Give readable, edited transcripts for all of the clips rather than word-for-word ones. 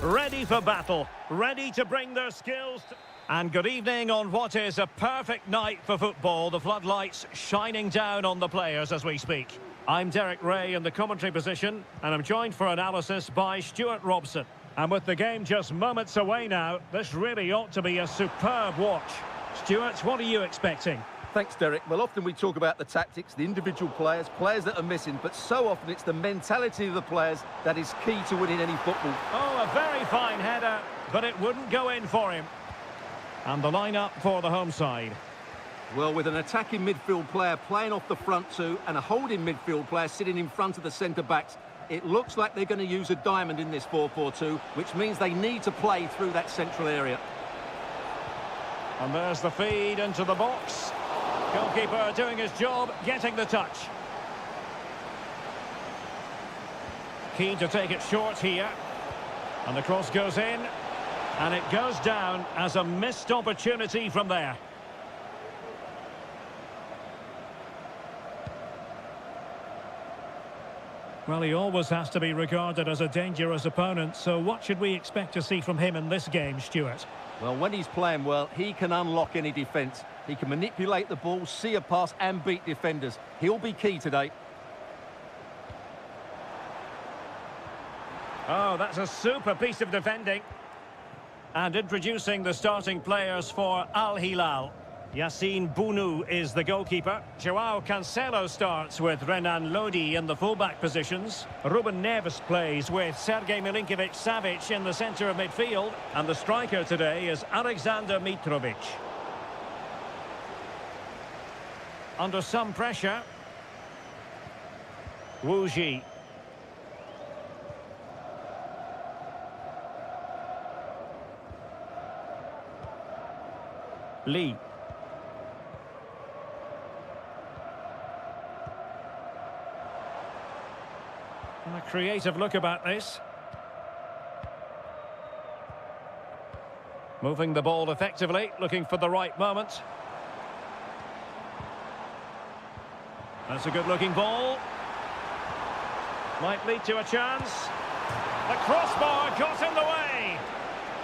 ready for battle, ready to bring their skills to... And good evening on what is a perfect night for football. The floodlights shining down on the players as we speak. I'm Derek Ray in the commentary position, and I'm joined for analysis by Stuart Robson. And with the game just moments away now, this really ought to be a superb watch. Stuart, what are you expecting? Thanks, Derek. Well, often we talk about the tactics, the individual players that are missing, but so often it's the mentality of the players that is key to winning any football. Oh, a very fine header, but it wouldn't go in for him. And the lineup for the home side. Well, with an attacking midfield player playing off the front two and a holding midfield player sitting in front of the centre-backs, it looks like they're going to use a diamond in this 4-4-2, which means they need to play through that central area. And there's the feed into the box. Goalkeeper doing his job, getting the touch. Keen to take it short here. And the cross goes in. And it goes down as a missed opportunity from there. Well, he always has to be regarded as a dangerous opponent, so what should we expect to see from him in this game, Stuart? Well, when he's playing well, he can unlock any defence. He can manipulate the ball, see a pass and beat defenders. He'll be key today. Oh, that's a super piece of defending. And introducing the starting players for Al Hilal. Yassine Bounou is the goalkeeper. Joao Cancelo starts with Renan Lodi in the fullback positions. Ruben Neves plays with Sergej Milinkovic-Savic in the centre of midfield. And the striker today is Alexander Mitrovic. Under some pressure. Wu Ji. Lee. And a creative look about this. Moving the ball effectively, looking for the right moment. That's a good-looking ball. Might lead to a chance. The crossbar got in the way.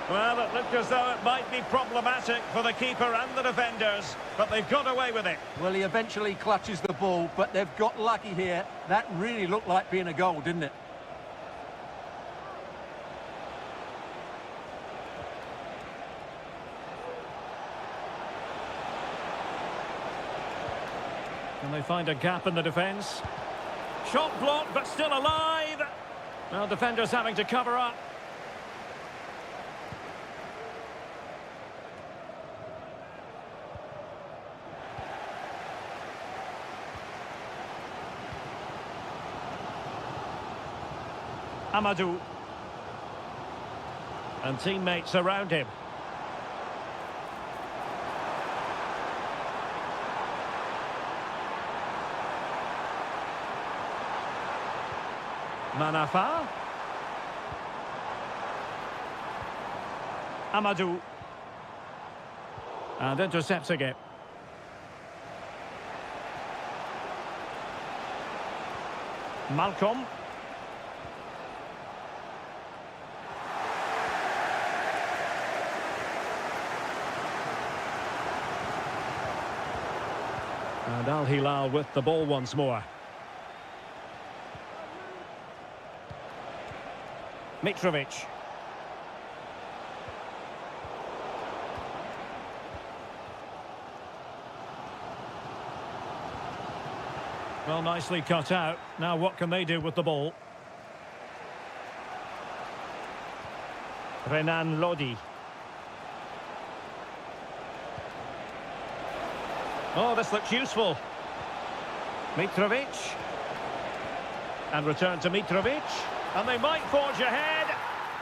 Well, it looked as though it might be problematic for the keeper and the defenders, but they've got away with it. Well, he eventually clutches the ball, but they've got lucky here. That really looked like being a goal, didn't it? Can they find a gap in the defence? Shot blocked, but still alive. Well, defenders having to cover up. Amadou. And teammates around him. Manafa. Amadou. And intercepting it. Malcolm. And Al Hilal with the ball once more. Mitrovic. Well, nicely cut out. Now what can they do with the ball? Renan Lodi. Oh, this looks useful. Mitrovic. And return to Mitrovic. And they might forge ahead.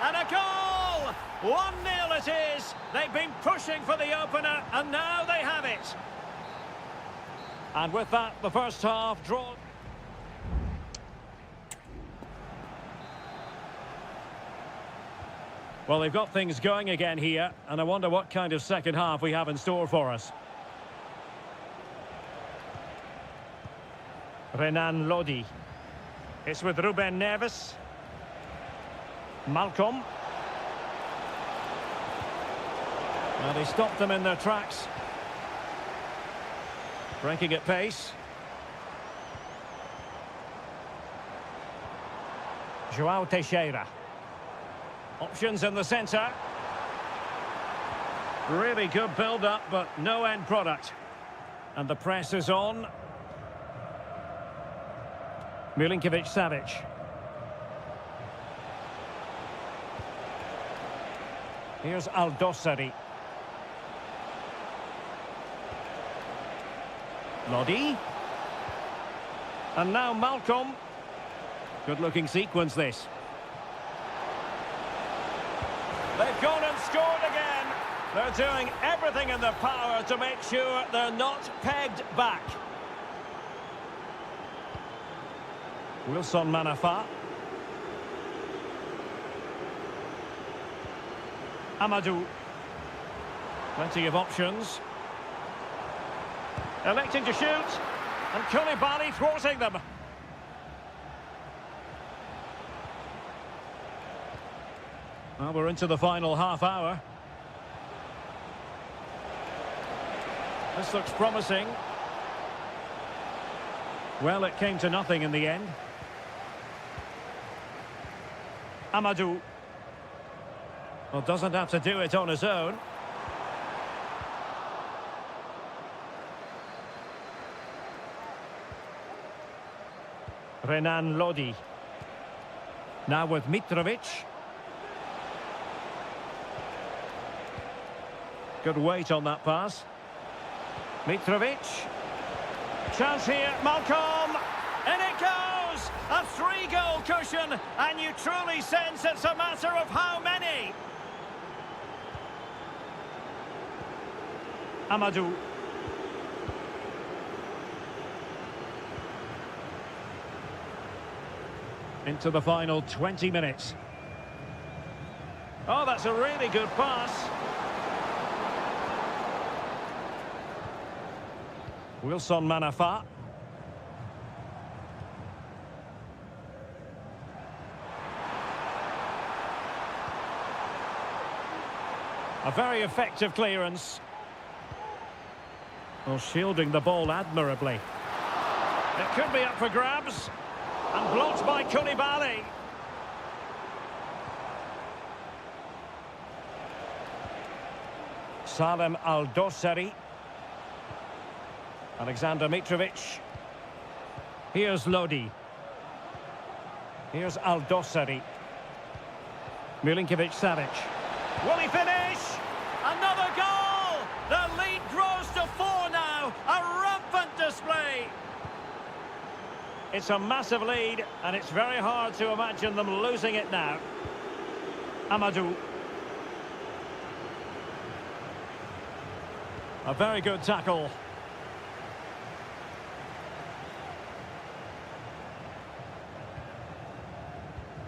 And a goal! 1-0 it is. They've been pushing for the opener, and now they have it. And with that, the first half drawn. Well, they've got things going again here, and I wonder what kind of second half we have in store for us. Renan Lodi. It's with Ruben Neves. Malcolm. Well, they stopped them in their tracks. Breaking at pace. João Teixeira. Options in the centre. Really good build-up, but no end product. And the press is on. Milinkovic-Savic. Here's Aldosari. Lodi. And now Malcolm. Good-looking sequence, this. They've gone and scored again. They're doing everything in their power to make sure they're not pegged back. Wilson Manafa. Amadou. Plenty of options. Electing to shoot. And Koulibaly thwarting them. Well, we're into the final half hour. This looks promising. Well, it came to nothing in the end. Amadou. Well, doesn't have to do it on his own. Renan Lodi. Now with Mitrovic. Good weight on that pass. Mitrovic. Chance here, Malcolm. In it goes! A 3-goal cushion, and you truly sense it's a matter of how many. Amadou. Into the final 20 minutes. Oh, that's a really good pass. Wilson Manafa. A very effective clearance. Well, shielding the ball admirably. It could be up for grabs. And blocked by Koulibaly. Salem Aldosari. Alexander Mitrovic. Here's Lodi. Here's Aldosari. Milinkovic-Savic. Will he finish? Another goal! The lead grows to 4 now. A rampant display. It's a massive lead, and it's very hard to imagine them losing it now. Amadou. A very good tackle.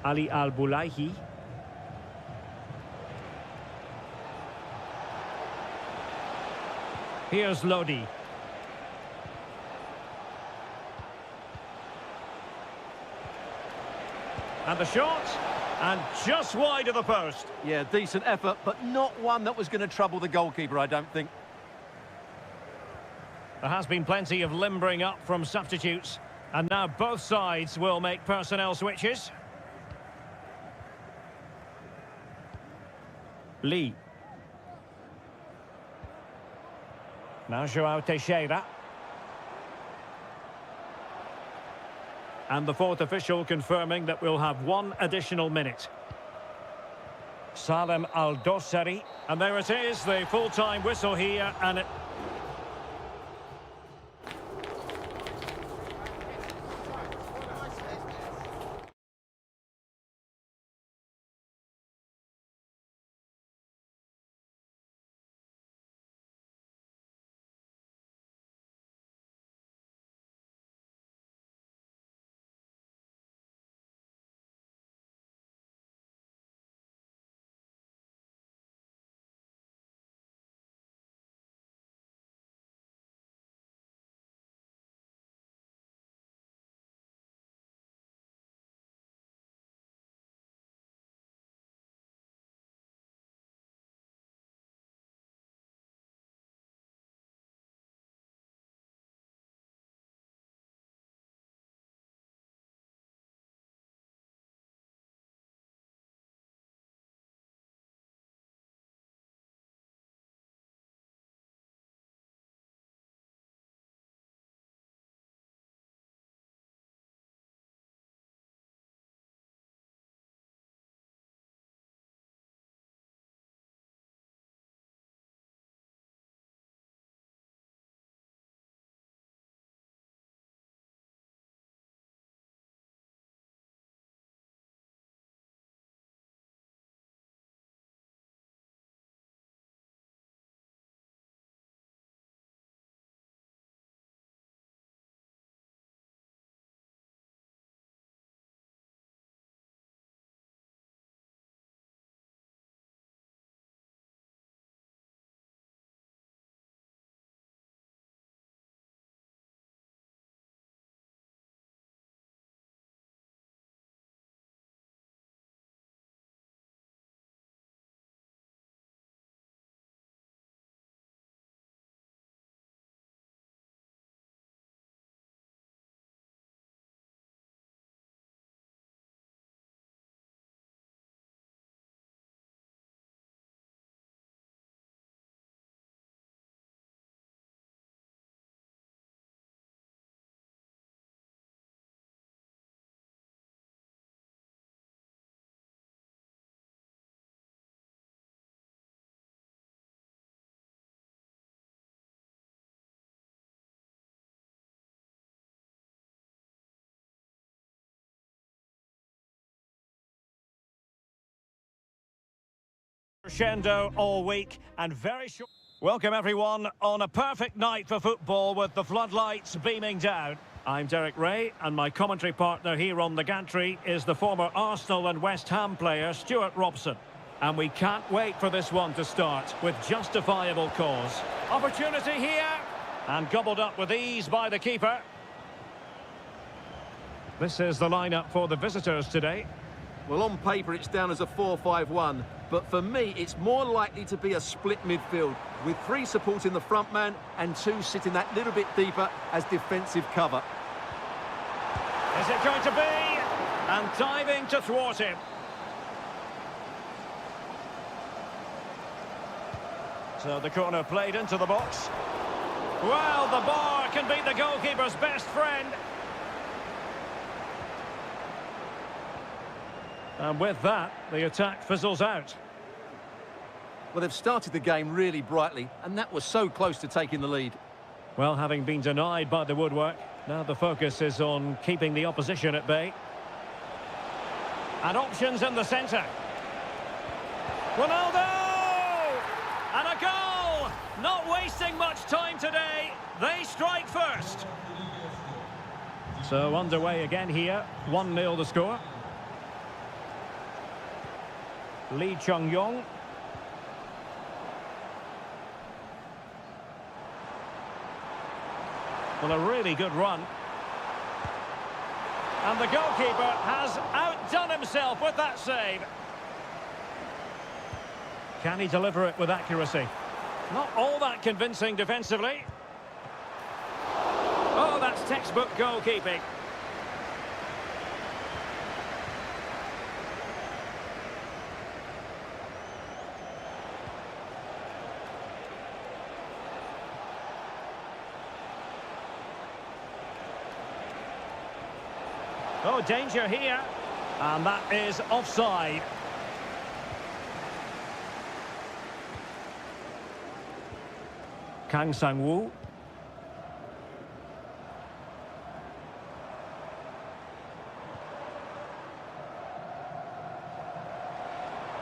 Ali Al-Boulaihi. Here's Lodi. And the shot, and just wide of the post. Yeah, decent effort, but not one that was going to trouble the goalkeeper, I don't think. There has been plenty of limbering up from substitutes, and now both sides will make personnel switches. Lee. Now João Teixeira. And the fourth official confirming that we'll have 1 additional minute. Salem Aldosari. And there it is, the full-time whistle here, and it... Crescendo all week and very short. Welcome everyone on a perfect night for football with the floodlights beaming down. I'm Derek Ray and my commentary partner here on the gantry is the former Arsenal and West Ham player Stuart Robson. And we can't wait for this one to start with justifiable cause. Opportunity here and gobbled up with ease by the keeper. This is the lineup for the visitors today. Well, on paper it's down as a 4-5-1, but for me it's more likely to be a split midfield with 3 supporting the front man and 2 sitting that little bit deeper as defensive cover. Is it going to be? And diving to thwart him. So the corner played into the box. Well, the bar can be the goalkeeper's best friend. And with that, the attack fizzles out. Well, they've started the game really brightly, and that was so close to taking the lead. Well, having been denied by the woodwork, now the focus is on keeping the opposition at bay. And options in the centre. Ronaldo! And a goal! Not wasting much time today. They strike first. So underway again here. 1-0 the score. Lee Chung-yong. Well, a really good run. And the goalkeeper has outdone himself with that save. Can he deliver it with accuracy? Not all that convincing defensively. Oh, that's textbook goalkeeping. Oh, danger here. And that is offside. Kang Sang-woo.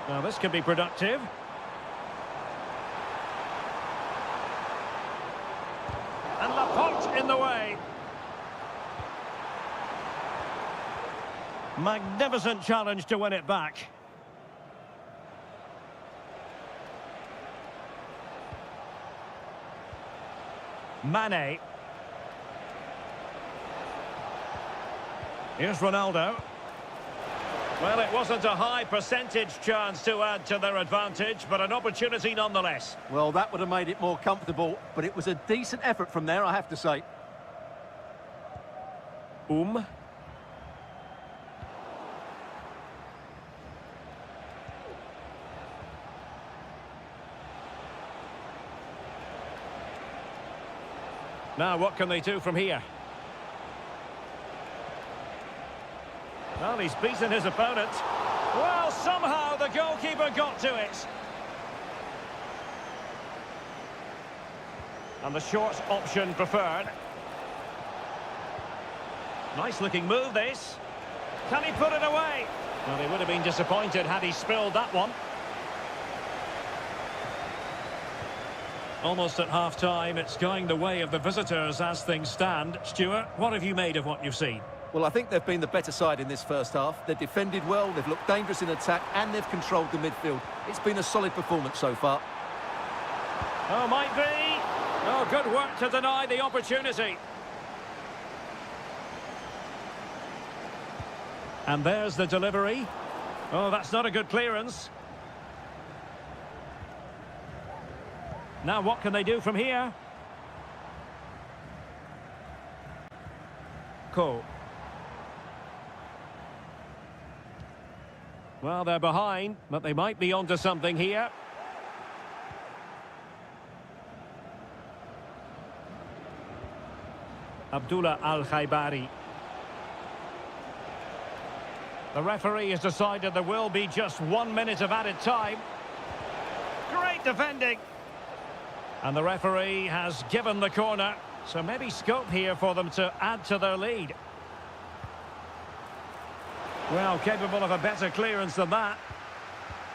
Now this could be productive. And Laporte in the way. Magnificent challenge to win it back. Mane. Here's Ronaldo. Well, it wasn't a high percentage chance to add to their advantage, but an opportunity nonetheless. Well, that would have made it more comfortable, but it was a decent effort from there, I have to say. Now, what can they do from here? Well, he's beaten his opponent. Well, somehow the goalkeeper got to it. And the short option preferred. Nice-looking move, this. Can he put it away? Well, he would have been disappointed had he spilled that one. Almost at half-time, it's going the way of the visitors as things stand. Stuart, what have you made of what you've seen? Well, I think they've been the better side in this first half. They've defended well, they've looked dangerous in attack, and they've controlled the midfield. It's been a solid performance so far. Oh, might be. Oh, good work to deny the opportunity. And there's the delivery. Oh, that's not a good clearance. Now, what can they do from here? Cool. Well, they're behind, but they might be onto something here. Abdullah Al-Khaibari. The referee has decided there will be just 1 minute of added time. Great defending. And the referee has given the corner, so maybe scope here for them to add to their lead. Well, capable of a better clearance than that.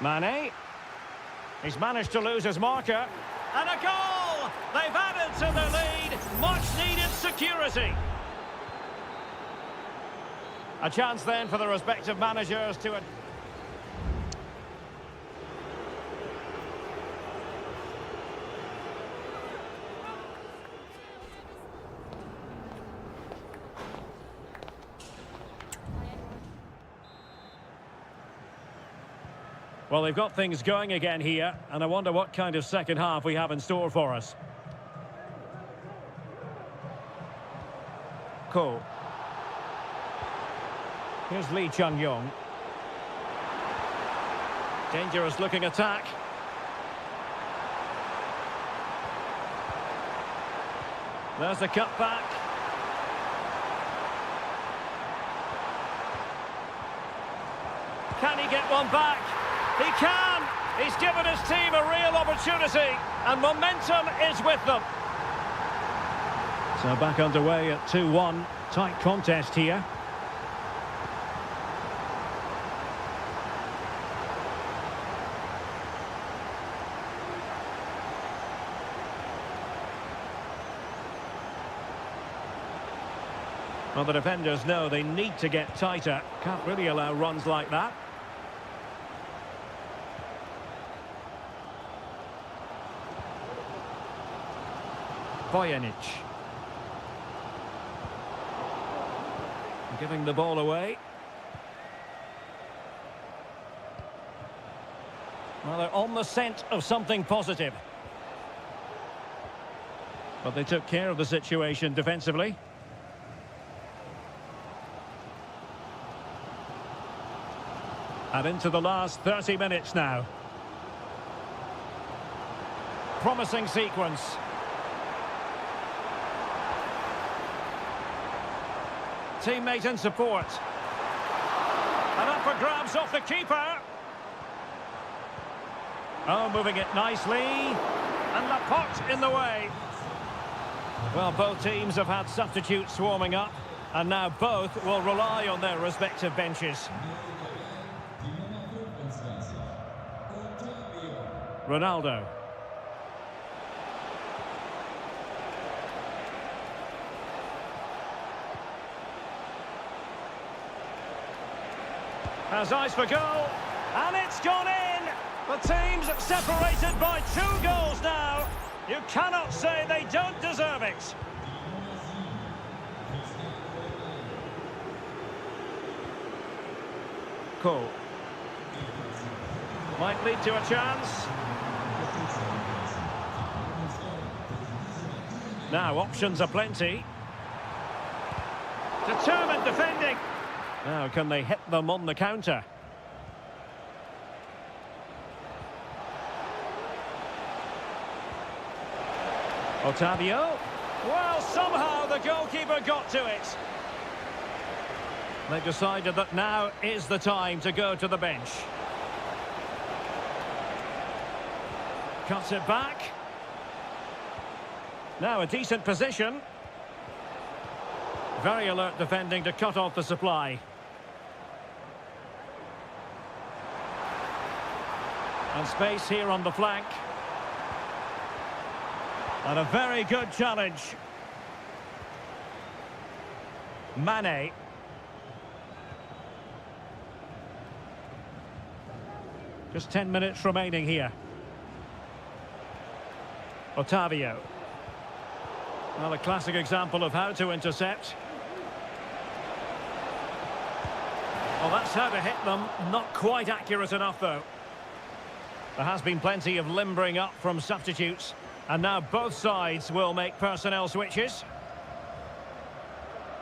Mane. He's managed to lose his marker. And a goal! They've added to their lead. Much needed security. A chance then for the respective managers to... Well, they've got things going again here, and I wonder what kind of second half we have in store for us. Ko. Here's Lee Chung-yong. Dangerous looking attack. There's the cut back. Can he get one back? He can! He's given his team a real opportunity, and momentum is with them. So back underway at 2-1. Tight contest here. Well, the defenders know they need to get tighter. Can't really allow runs like that. Bojanic. Giving the ball away. Well, they're on the scent of something positive. But they took care of the situation defensively. And into the last 30 minutes now. Promising sequence. Teammate and support. And up for grabs off the keeper. Oh, moving it nicely. And Laporte in the way. Well, both teams have had substitutes warming up. And now both will rely on their respective benches. Ronaldo. Has eyes for goal, and it's gone in! The team's separated by 2 goals now. You cannot say they don't deserve it. Ko. Might lead to a chance. Now, options are plenty. Determined defending. Now, can they hit them on the counter? Otavio. Well, somehow the goalkeeper got to it. They've decided that now is the time to go to the bench. Cuts it back. Now a decent position. Very alert defending to cut off the supply. And space here on the flank. And a very good challenge. Mane. Just 10 minutes remaining here. Otavio. Well, a classic example of how to intercept. Well, that's how to hit them. Not quite accurate enough, though. There has been plenty of limbering up from substitutes. And now both sides will make personnel switches.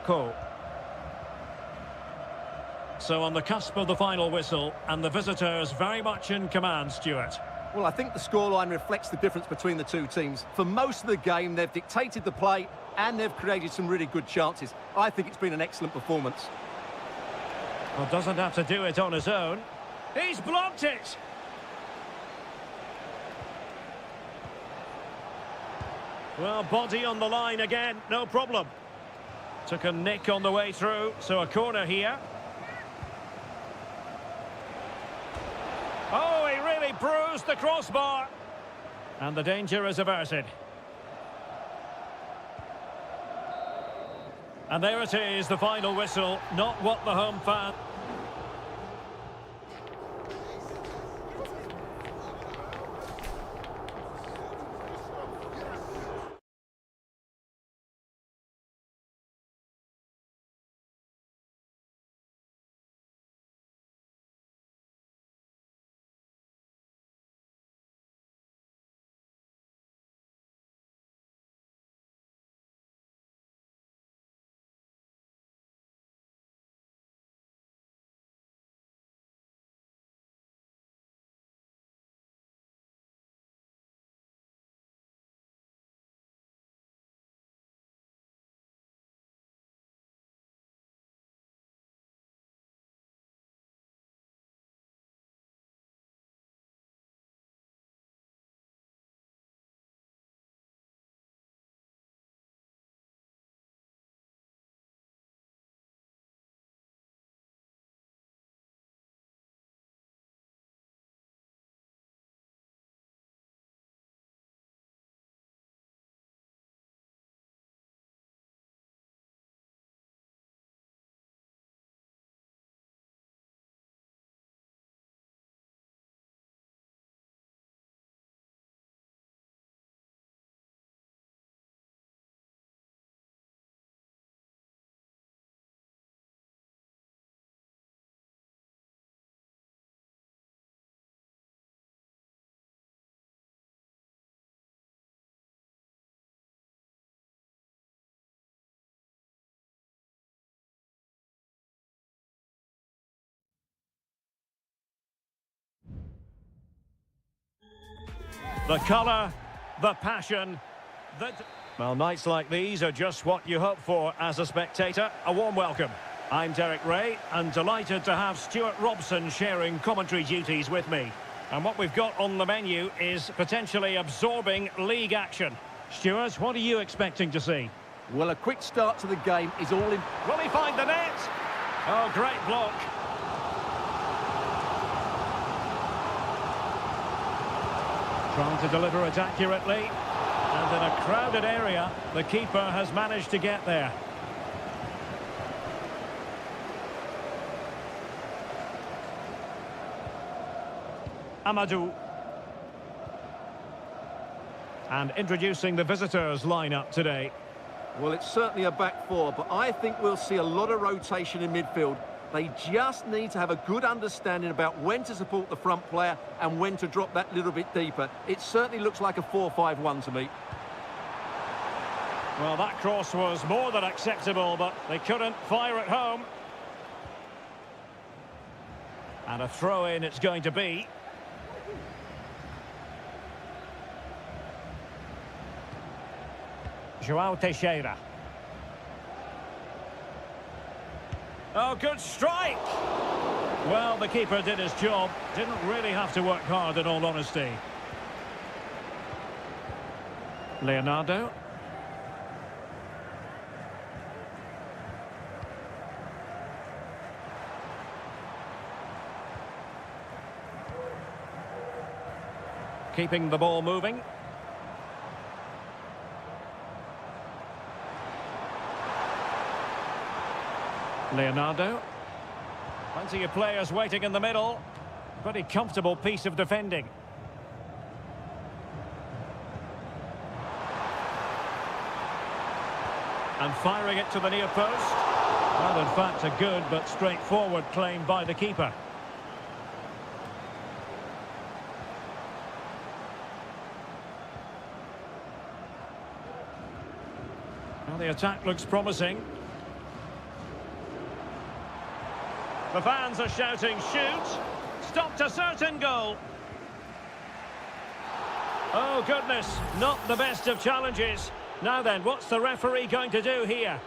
Ko. So on the cusp of the final whistle, and the visitors very much in command, Stuart. Well, I think the scoreline reflects the difference between the two teams. For most of the game, they've dictated the play and they've created some really good chances. I think it's been an excellent performance. Well, doesn't have to do it on his own. He's blocked it! Well, body on the line again, no problem. Took a nick on the way through, so a corner here. Oh, he really bruised the crossbar. And the danger is averted. And there it is, the final whistle. Not what the home fan... The colour, the passion, Well, nights like these are just what you hope for as a spectator. A warm welcome. I'm Derek Ray, and delighted to have Stuart Robson sharing commentary duties with me. And what we've got on the menu is potentially absorbing league action. Stuart, what are you expecting to see? Well, a quick start to the game is all in... Will he find the net? Oh, great block. Trying to deliver it accurately. And in a crowded area, the keeper has managed to get there. Amadou. And introducing the visitors lineup today. Well, it's certainly a back four, but I think we'll see a lot of rotation in midfield. They just need to have a good understanding about when to support the front player and when to drop that little bit deeper. It certainly looks like a 4-5-1 to me. Well, that cross was more than acceptable, but they couldn't fire it home. And a throw-in it's going to be. João Teixeira. Oh, good strike! Well, the keeper did his job. Didn't really have to work hard, in all honesty. Leonardo. Keeping the ball moving. Leonardo. Plenty of players waiting in the middle. Pretty comfortable piece of defending. And firing it to the near post. Well, in fact, a good but straightforward claim by the keeper. Well, the attack looks promising. The fans are shouting, shoot! Stopped a certain goal. Oh, goodness, not the best of challenges. Now then, what's the referee going to do here?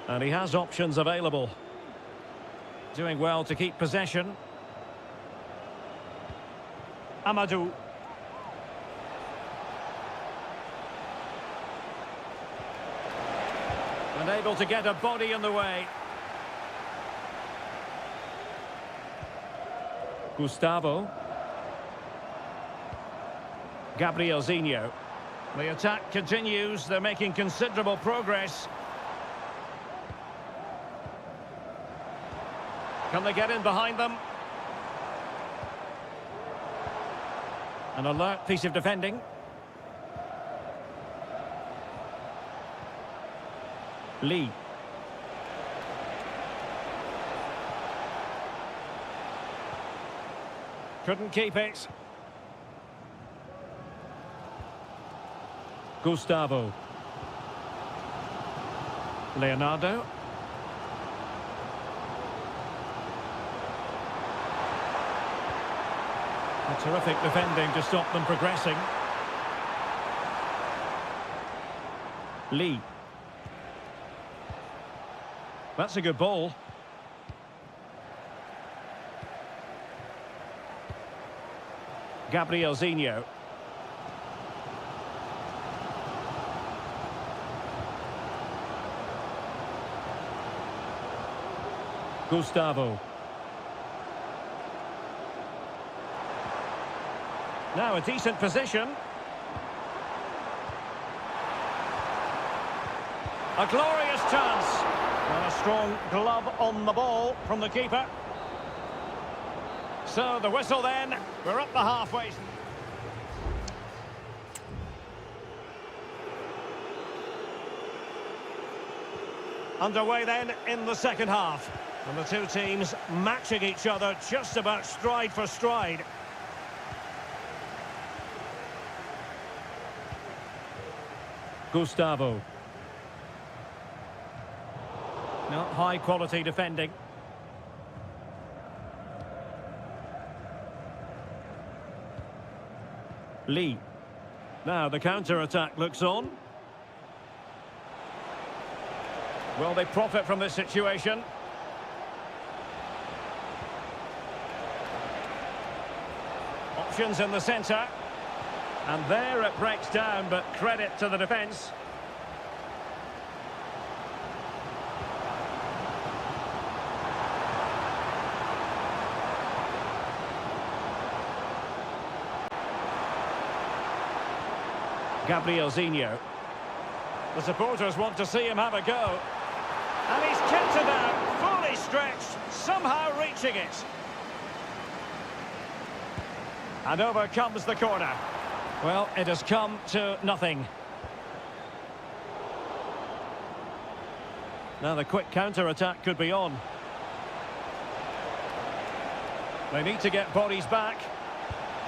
And he has options available. Doing well to keep possession. Amadou. Unable to get a body in the way. Gustavo. Gabrielzinho. The attack continues. They're making considerable progress. Can they get in behind them? An alert piece of defending. Lee. Couldn't keep it. Gustavo. Leonardo. A terrific defending to stop them progressing. Lee. That's a good ball. Gabrielzinho. Gustavo. Now a decent position. A glorious chance. And a strong glove on the ball from the keeper. So the whistle then. We're up the halfway. Underway then in the second half. And the two teams matching each other just about stride for stride. Gustavo. Not high quality defending. Lee. Now the counter-attack looks on. Will they profit from this situation? Options in the centre. And there it breaks down, but credit to the defence. Gabrielzinho. The supporters want to see him have a go. And he's kept it out, fully stretched, somehow reaching it. And over comes the corner. Well, it has come to nothing. Now the quick counter-attack could be on. They need to get bodies back.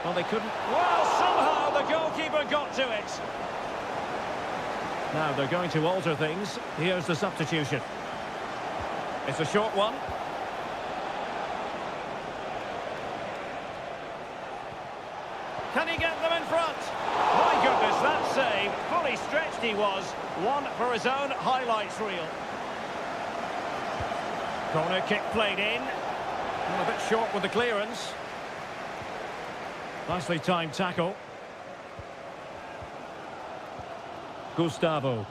Well, they couldn't. Well, somehow the goalkeeper got to it. Now they're going to alter things. Here's the substitution. It's a short one. Can he get them in front? My goodness, that save. Fully stretched he was. One for his own highlights reel. Corner kick played in. And a bit short with the clearance. Nicely timed tackle. Gustavo.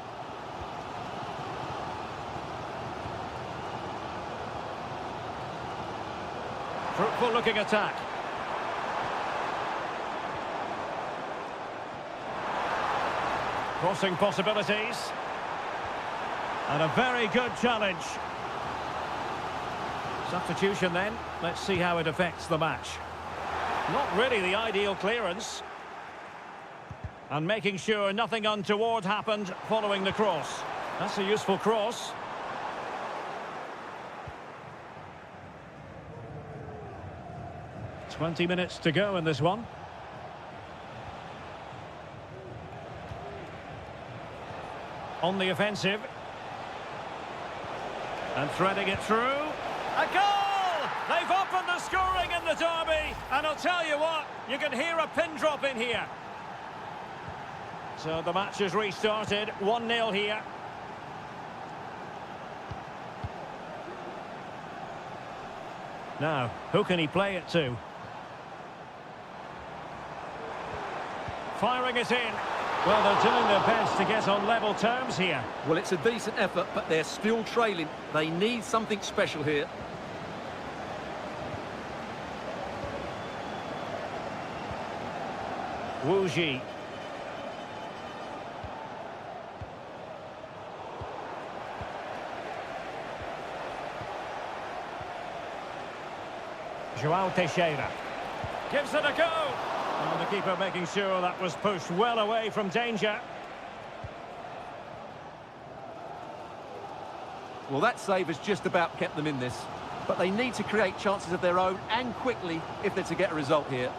Fruitful looking attack. Crossing possibilities. And a very good challenge. Substitution then. Let's see how it affects the match. Not really the ideal clearance. And making sure nothing untoward happened following the cross. That's a useful cross. "20 minutes to go in this one. On the offensive. And threading it through. A goal! They've opened the scoring in the derby. And I'll tell you what, you can hear a pin drop in here. So the match has restarted. 1-0 here. Now, who can he play it to? Firing it in. Well, they're doing their best to get on level terms here. Well, it's a decent effort, but they're still trailing. They need something special here. Wu Ji. João Teixeira. Gives it a go. And the keeper making sure that was pushed well away from danger. Well, that save has just about kept them in this. But they need to create chances of their own and quickly if they're to get a result here.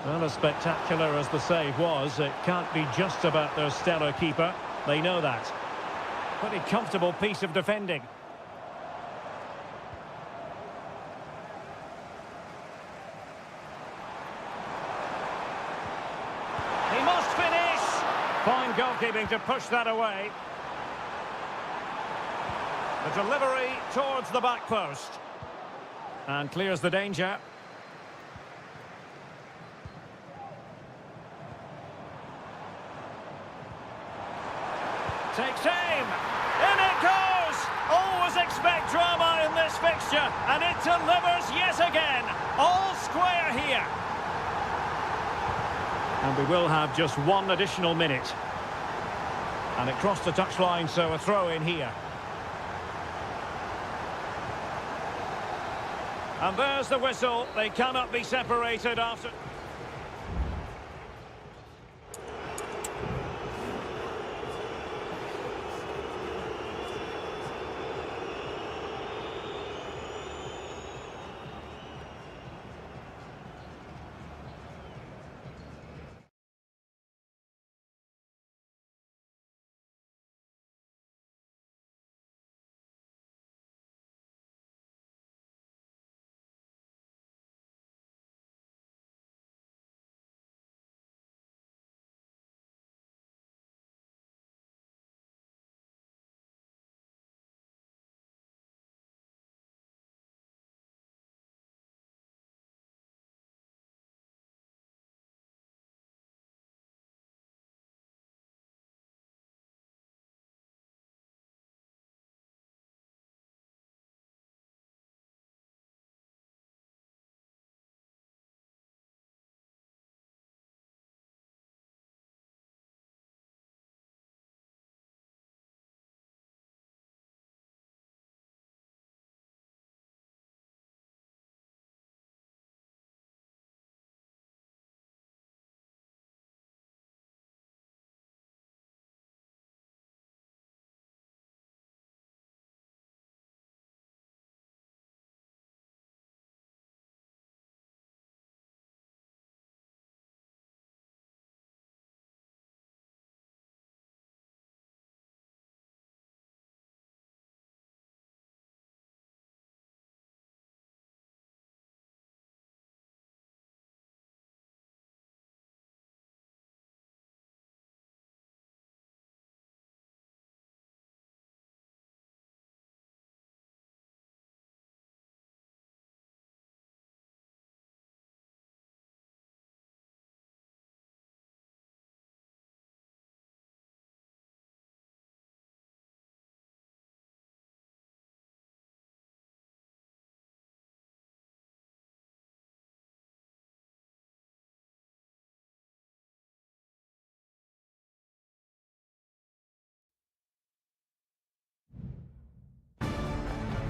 Well, as spectacular as the save was, it can't be just about their stellar keeper. They know that. Pretty comfortable piece of defending. He must finish! Fine goalkeeping to push that away. The delivery towards the back post. And clears the danger. Takes aim. In it goes! Always expect drama in this fixture. And it delivers yet again. All square here. And we will have just one additional minute. And it crossed the touchline, so a throw in here. And there's the whistle. They cannot be separated after...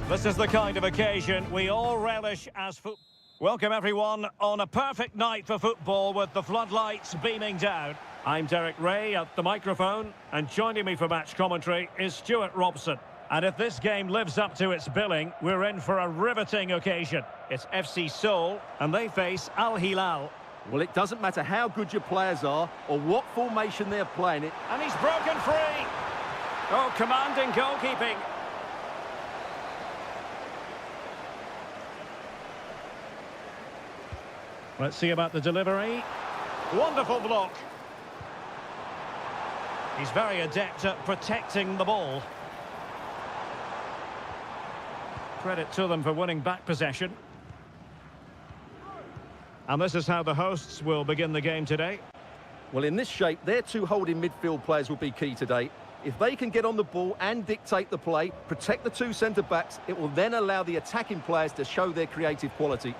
This is the kind of occasion we all relish as football. Welcome everyone on a perfect night for football with the floodlights beaming down. I'm Derek Ray at the microphone, and joining me for match commentary is Stuart Robson. And if this game lives up to its billing, we're in for a riveting occasion. It's FC Seoul, and they face Al Hilal. Well, it doesn't matter how good your players are or what formation they're playing it. And he's broken free. Oh, commanding goalkeeping. Let's see about the delivery. Wonderful block. He's very adept at protecting the ball. Credit to them for winning back possession. And this is how the hosts will begin the game today. Well, in this shape, their two holding midfield players will be key today. If they can get on the ball and dictate the play, protect the two centre-backs, it will then allow the attacking players to show their creative quality.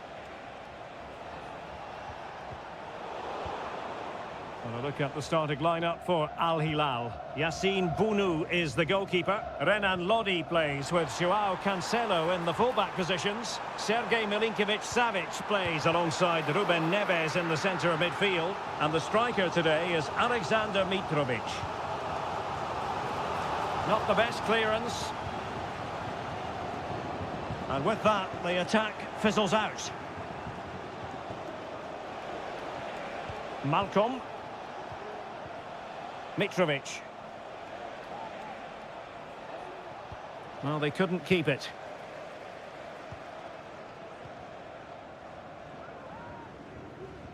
Well, a look at the starting lineup for Al Hilal. Yassine Bounou is the goalkeeper. Renan Lodi plays with Joao Cancelo in the fullback positions. Sergej Milinkovic-Savic plays alongside Ruben Neves in the centre of midfield. And the striker today is Alexander Mitrovic. Not the best clearance. And with that, the attack fizzles out. Malcolm. Mitrovic. Well, they couldn't keep it.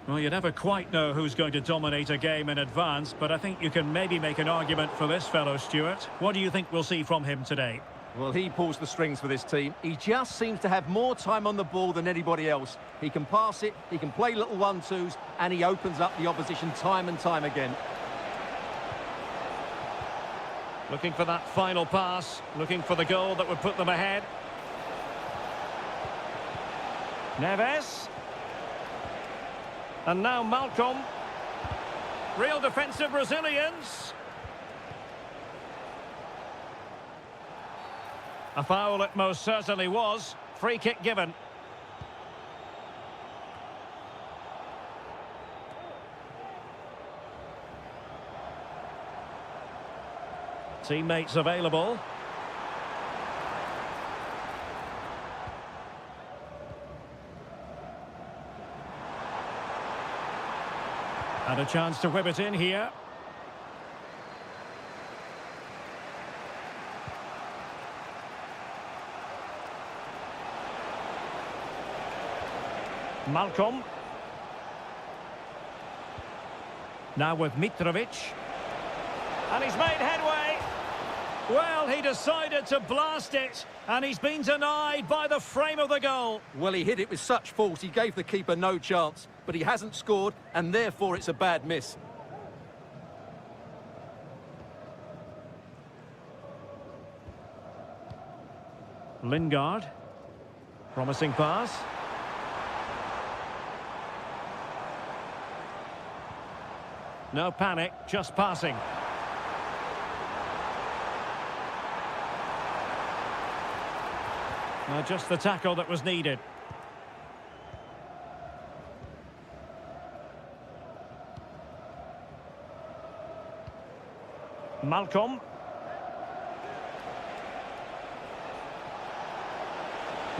Well, you never quite know who's going to dominate a game in advance, but I think you can maybe make an argument for this fellow, Stuart. What do you think we'll see from him today? Well, he pulls the strings for this team. He just seems to have more time on the ball than anybody else. He can pass it, he can play little 1-2s, and he opens up the opposition time and time again. Looking for that final pass, looking for the goal that would put them ahead. Neves. And now Malcolm. Real defensive resilience. A foul it most certainly was. Free kick given. Teammates available. And a chance to whip it in here. Malcolm. Now with Mitrovic. And he's made headway. Well, he decided to blast it, and he's been denied by the frame of the goal. Well, he hit it with such force, he gave the keeper no chance, but he hasn't scored, and therefore it's a bad miss. Lingard. Promising pass. No panic, just passing. Just the tackle that was needed. Malcolm.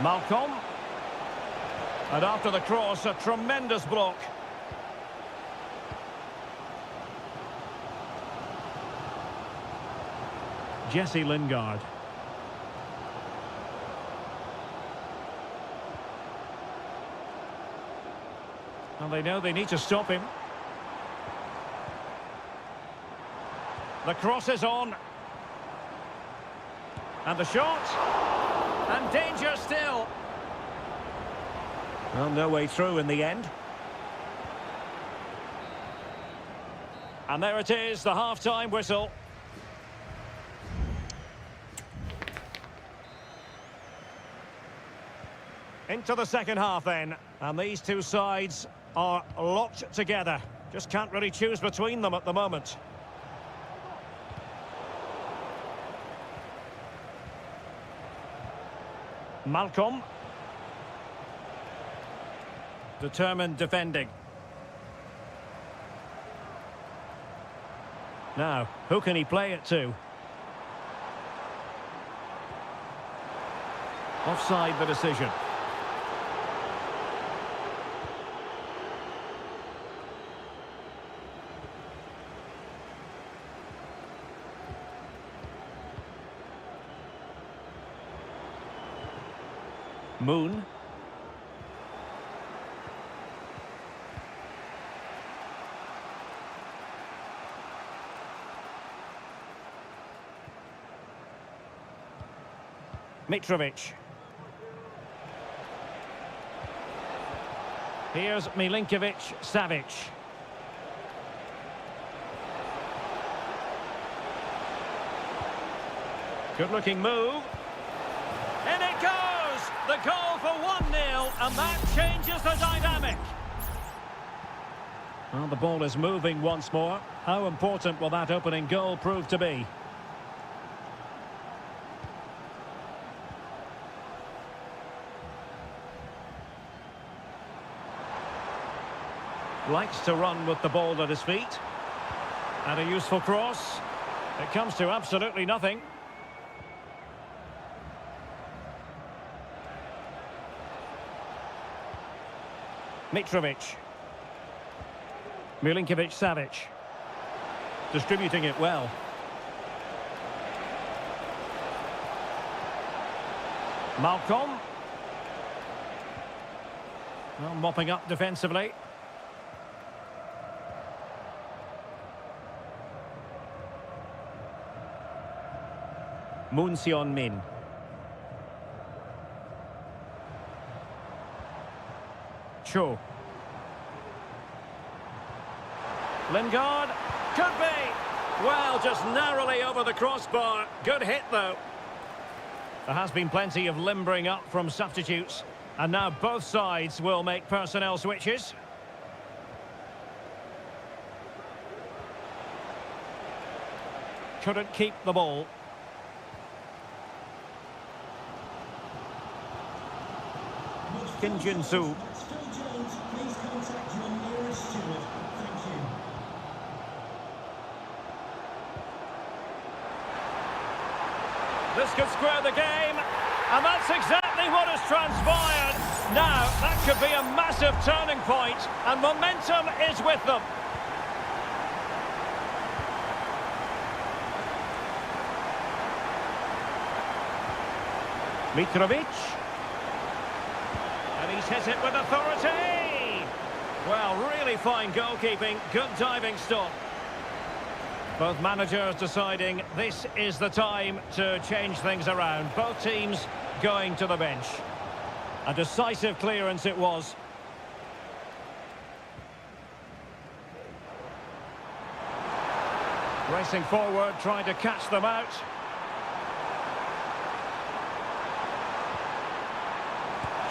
Malcolm. And after the cross, a tremendous block. Jesse Lingard. And they know they need to stop him. The cross is on. And the shot. And danger still. Well, no way through in the end. And there it is, the half-time whistle. Into the second half then. And these two sides are locked together. Just can't really choose between them at the moment. Malcolm. Determined defending. Now, who can he play it to? Offside the decision. Moon. Mitrovic. Here's Milinkovic-Savic. Good looking move. In it goes! The goal for 1-0, and that changes the dynamic. Well, the ball is moving once more. How important will that opening goal prove to be? Likes to run with the ball at his feet. And a useful cross. It comes to absolutely nothing. Mitrovic. Milinkovic-Savic. Distributing it well. Malcolm. Well, mopping up defensively. Moon Seon-min. Cho. Lingard. Could be. Well, just narrowly over the crossbar. Good hit, though. There has been plenty of limbering up from substitutes. And now both sides will make personnel switches. Couldn't keep the ball. Kim Jin-soo. This could square the game, and that's exactly what has transpired. Now, that could be a massive turning point, and momentum is with them. Mitrovic. And he's hit it with authority. Well, really fine goalkeeping, good diving stop. Both managers deciding this is the time to change things around. Both teams going to the bench. A decisive clearance it was. Racing forward, trying to catch them out.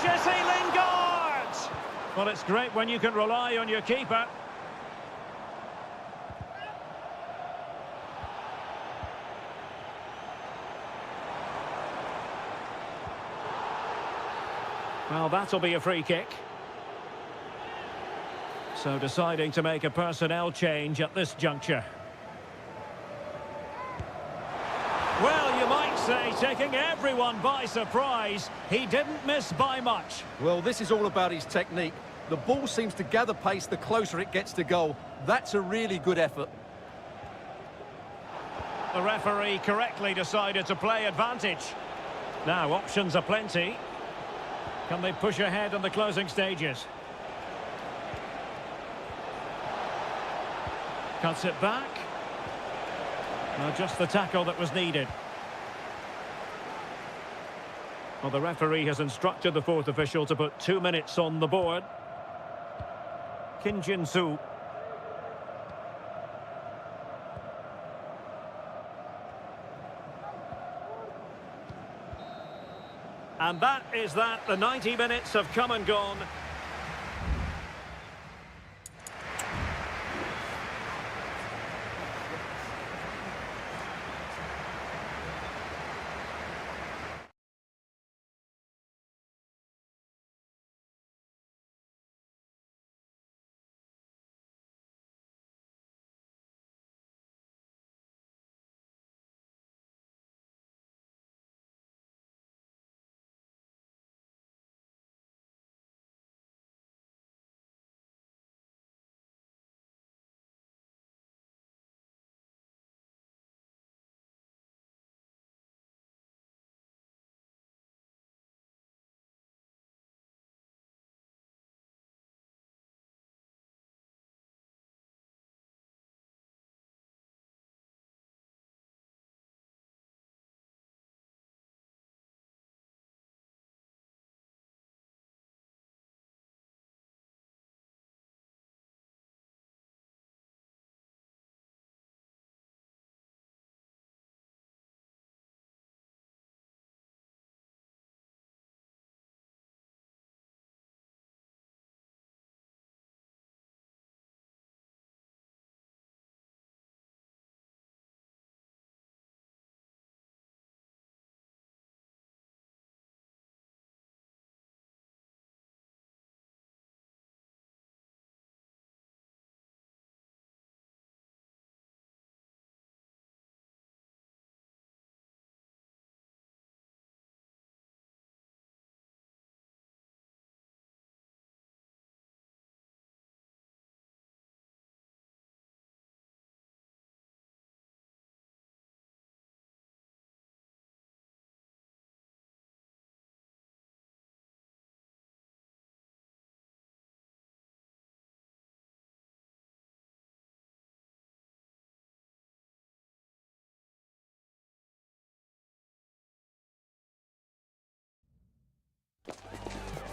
Jesse Lingard! Well, it's great when you can rely on your keeper. Well, that'll be a free kick. So deciding to make a personnel change at this juncture. Well, you might say taking everyone by surprise. He didn't miss by much. Well, this is all about his technique. The ball seems to gather pace the closer it gets to goal. That's a really good effort. The referee correctly decided to play advantage. Now, options are plenty. Can they push ahead in the closing stages? Cuts it back. Well, just the tackle that was needed. Well, the referee has instructed the fourth official to put 2 minutes on the board. Kim Jin-soo. And that is that. The 90 minutes have come and gone.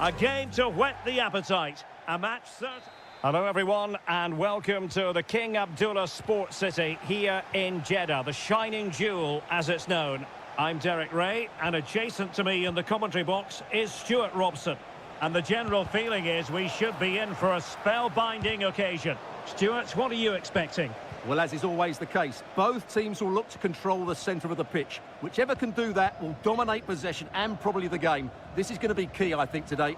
A game to whet the appetite. A match certain. Hello everyone and welcome to the King Abdullah Sports City here in Jeddah, the shining jewel as it's known. I'm Derek Ray and adjacent to me in the commentary box is Stuart Robson. And the general feeling is we should be in for a spellbinding occasion. Stuart, what are you expecting? Well, as is always the case, both teams will look to control the centre of the pitch. Whichever can do that will dominate possession and probably the game. This is going to be key, I think, today.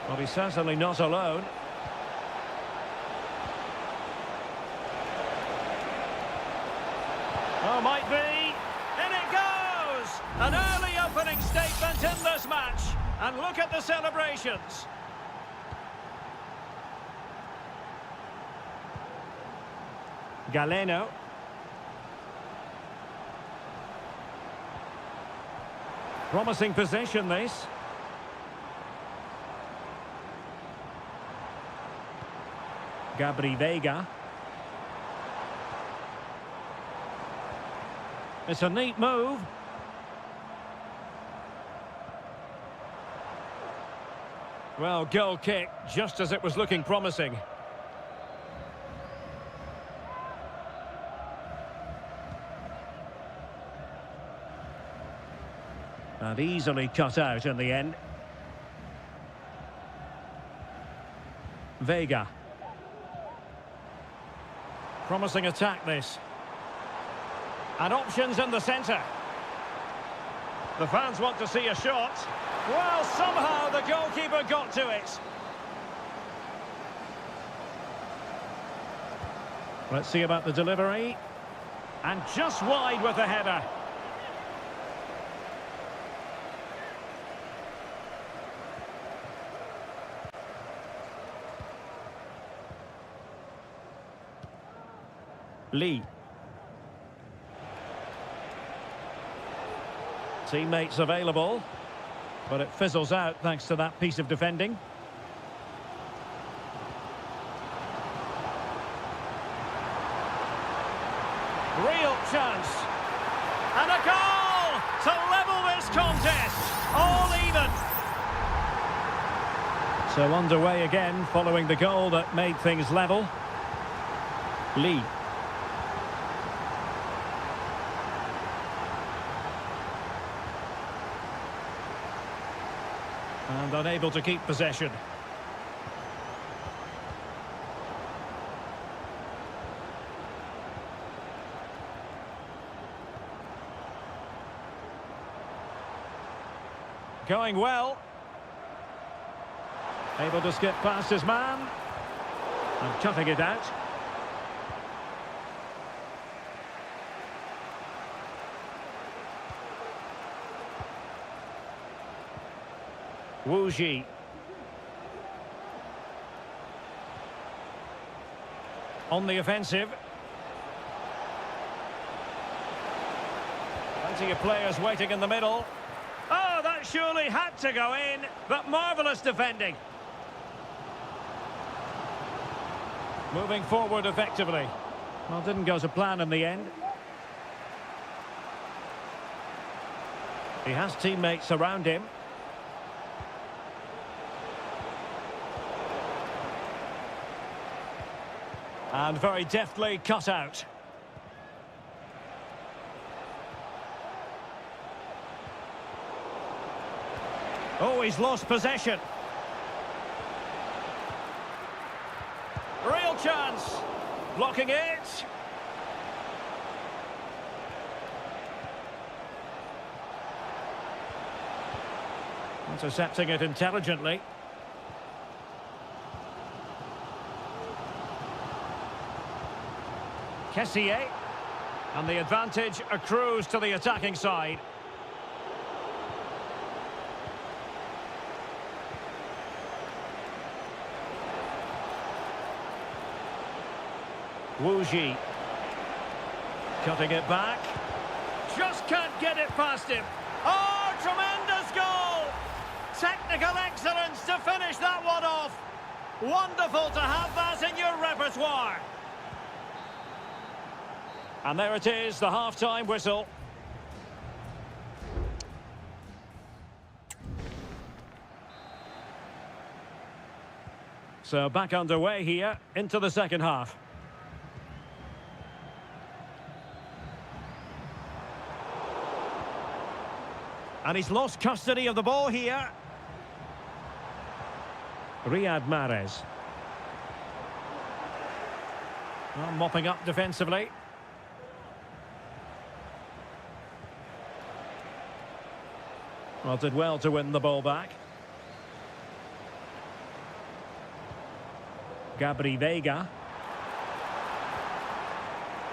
Well, he's certainly not alone. Oh, might be. In it goes! An early opening statement in this match. And look at the celebrations. Galeno. Promising possession, this. Gabri Veiga. It's a neat move. Well, goal kick, just as it was looking promising. And easily cut out in the end. Veiga. Promising attack, this. And options in the centre. The fans want to see a shot. Well, somehow the goalkeeper got to it. Let's see about the delivery. And just wide with the header. Lee. Teammates available, but it fizzles out thanks to that piece of defending. Real chance. And a goal to level this contest. All even. So underway again following the goal that made things level. Lee. And unable to keep possession. Going well. Able to skip past his man. And cutting it out. Wu Ji. On the offensive. Plenty of players waiting in the middle. Oh, that surely had to go in, but marvellous defending. Moving forward effectively. Well, didn't go to plan in the end. He has teammates around him. And very deftly cut out. Oh, he's lost possession. Real chance. Blocking it. Intercepting it intelligently. Kessié, and the advantage accrues to the attacking side. Wu Ji, cutting it back, just can't get it past him. Oh, tremendous goal! Technical excellence to finish that one off. Wonderful to have that in your repertoire. And there it is, the half-time whistle. So back underway here into the second half. And he's lost custody of the ball here. Riyad Mahrez. Well, mopping up defensively. Well, did well to win the ball back. Gabri Veiga.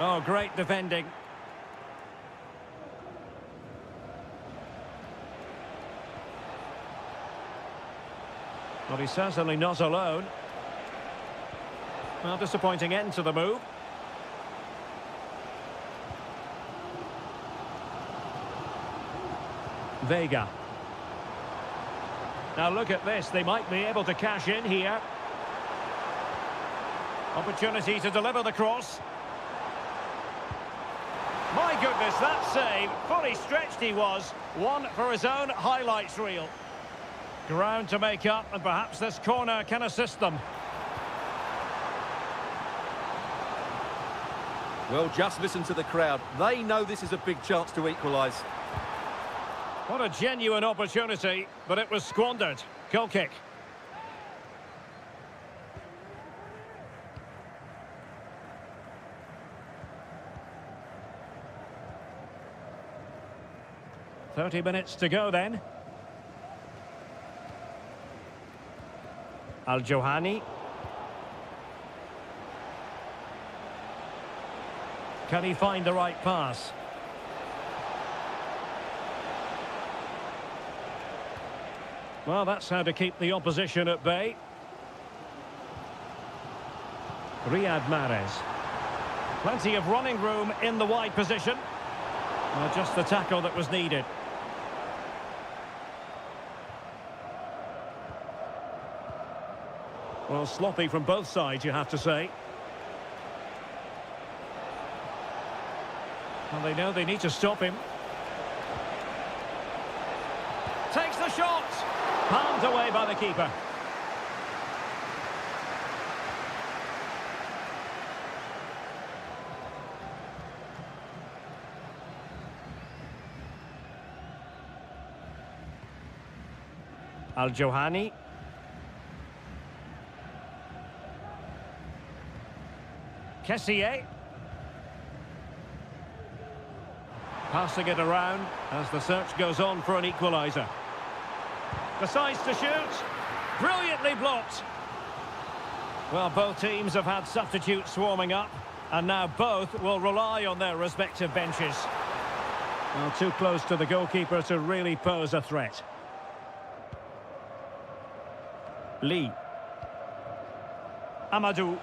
Oh, great defending. But he's certainly not alone. Well, disappointing end to the move. Veiga. Now look at this, they might be able to cash in here. Opportunity to deliver the cross. My goodness, that save, fully stretched he was. One for his own highlights reel. Ground to make up, and perhaps this corner can assist them. Well, just listen to the crowd. They know this is a big chance to equalise. What a genuine opportunity, but it was squandered. Goal kick. "30 minutes to go then. Al-Johani. Can he find the right pass? Well, that's how to keep the opposition at bay. Riyad Mahrez. Plenty of running room in the wide position. Well, just the tackle that was needed. Well, sloppy from both sides, you have to say. Well, they know they need to stop him. Takes the shot! Palmed away by the keeper. Al-Johani. Kessié. Passing it around as the search goes on for an equaliser. Decides to shoot. Brilliantly blocked. Well, both teams have had substitutes swarming up, and now both will rely on their respective benches. Well, too close to the goalkeeper to really pose a threat. Lee. Amadou.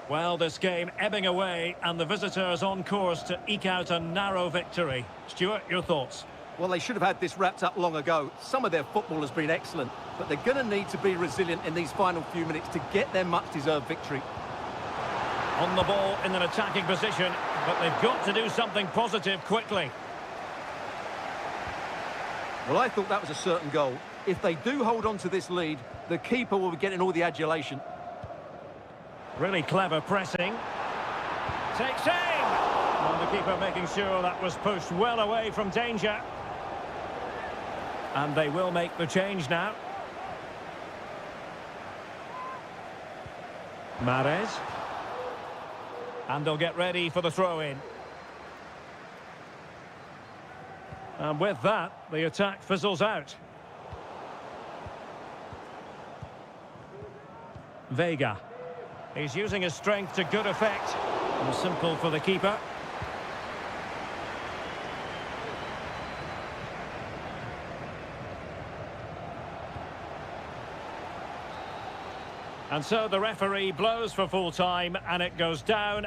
Well, this game ebbing away, and the visitors on course to eke out a narrow victory. Stuart, your thoughts? Well, they should have had this wrapped up long ago. Some of their football has been excellent, but they're going to need to be resilient in these final few minutes to get their much-deserved victory. On the ball in an attacking position, but they've got to do something positive quickly. Well, I thought that was a certain goal. If they do hold on to this lead, the keeper will be getting all the adulation. Really clever pressing. Takes aim! And the keeper making sure that was pushed well away from danger. And they will make the change now. Mahrez. And they'll get ready for the throw-in. And with that, the attack fizzles out. Veiga. He's using his strength to good effect. And simple for the keeper. And so the referee blows for full time, and it goes down.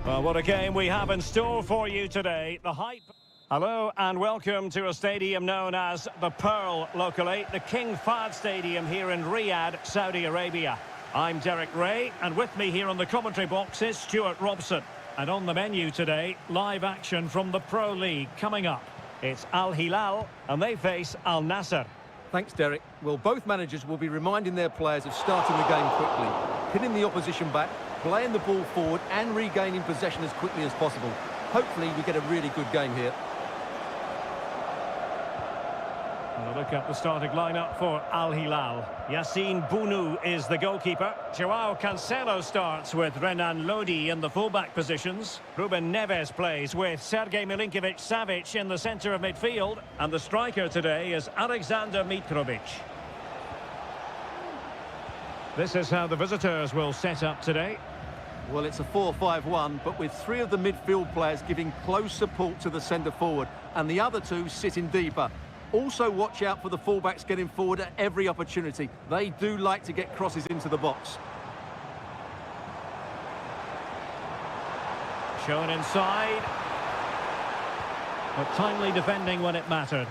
Well, what a game we have in store for you today. The hype. Hello and welcome to a stadium known as the Pearl locally, the King Fahd Stadium here in Riyadh, Saudi Arabia. I'm Derek Ray, and with me here on the commentary box is Stuart Robson. And on the menu today, live action from the Pro League coming up. It's Al Hilal, and they face Al Nassr. Thanks, Derek. Well, both managers will be reminding their players of starting the game quickly, pinning the opposition back, playing the ball forward and regaining possession as quickly as possible. Hopefully we get a really good game here. We'll look at the starting lineup for Al Hilal. Yassine Bounou is the goalkeeper. Joao Cancelo starts with Renan Lodi in the fullback positions. Ruben Neves plays with Sergej Milinkovic-Savic in the centre of midfield. And the striker today is Alexander Mitrovic. This is how the visitors will set up today. Well, it's a 4-5-1, but with three of the midfield players giving close support to the centre forward and the other two sitting deeper. Also watch out for the fullbacks getting forward at every opportunity. They do like to get crosses into the box. Shown inside. But timely defending when it mattered.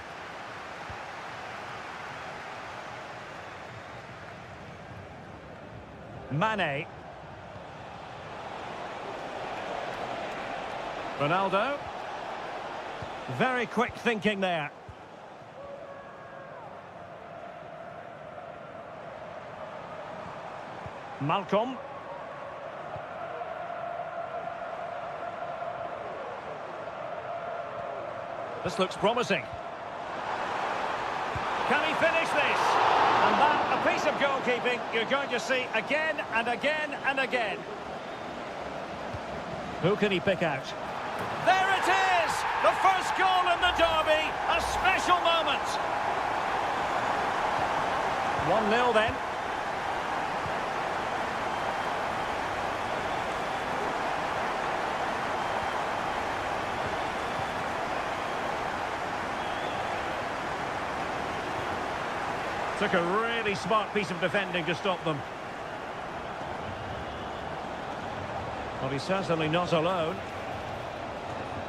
Mane. Ronaldo. Very quick thinking there. Malcolm. This looks promising. Can he finish this? And that, a piece of goalkeeping you're going to see again and again and again. Who can he pick out? There it is! The first goal in the derby. A special moment. 1-0 then. Took a really smart piece of defending to stop them. Well, he's certainly not alone.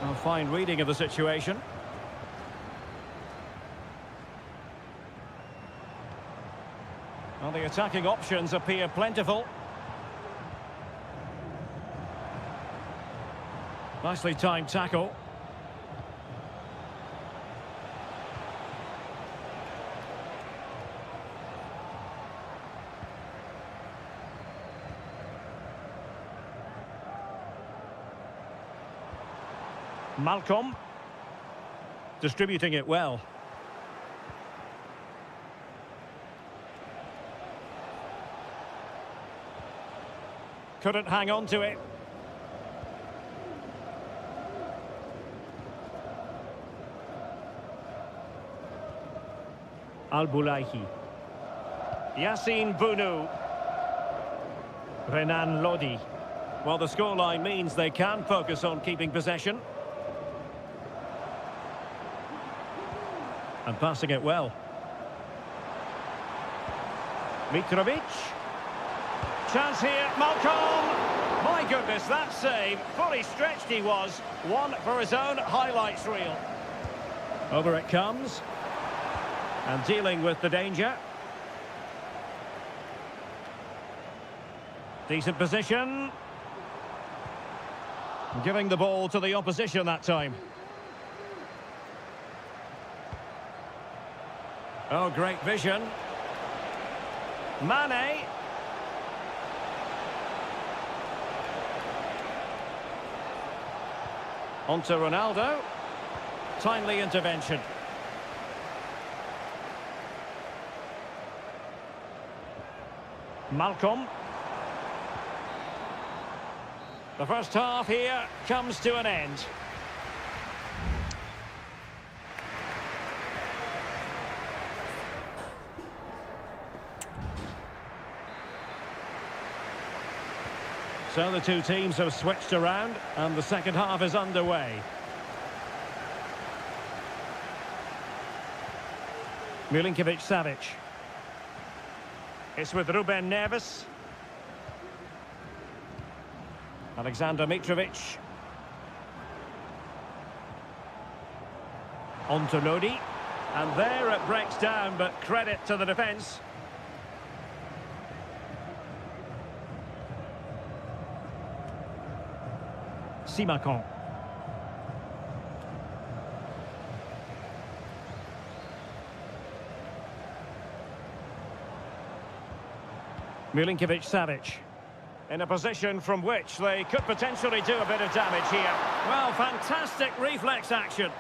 A fine reading of the situation. Well, the attacking options appear plentiful. Nicely timed tackle. Malcolm distributing it well. Couldn't hang on to it. Al-Boulahi. Yassine Bounou. Renan Lodi. Well, the scoreline means they can focus on keeping possession. And passing it well. Mitrovic. Chance here, Malcolm! My goodness, that save. Fully stretched he was. One for his own highlights reel. Over it comes. And dealing with the danger. Decent position. Giving the ball to the opposition that time. Oh, great vision. Mane. On to Ronaldo. Timely intervention. Malcolm. The first half here comes to an end. So the two teams have switched around and the second half is underway. Milinkovic-Savic. It's with Ruben Neves. Alexander Mitrovic. On to Lodi. And there it breaks down, but credit to the defence. Simakon. Milinkovic-Savic. In a position from which they could potentially do a bit of damage here. Well, fantastic reflex action.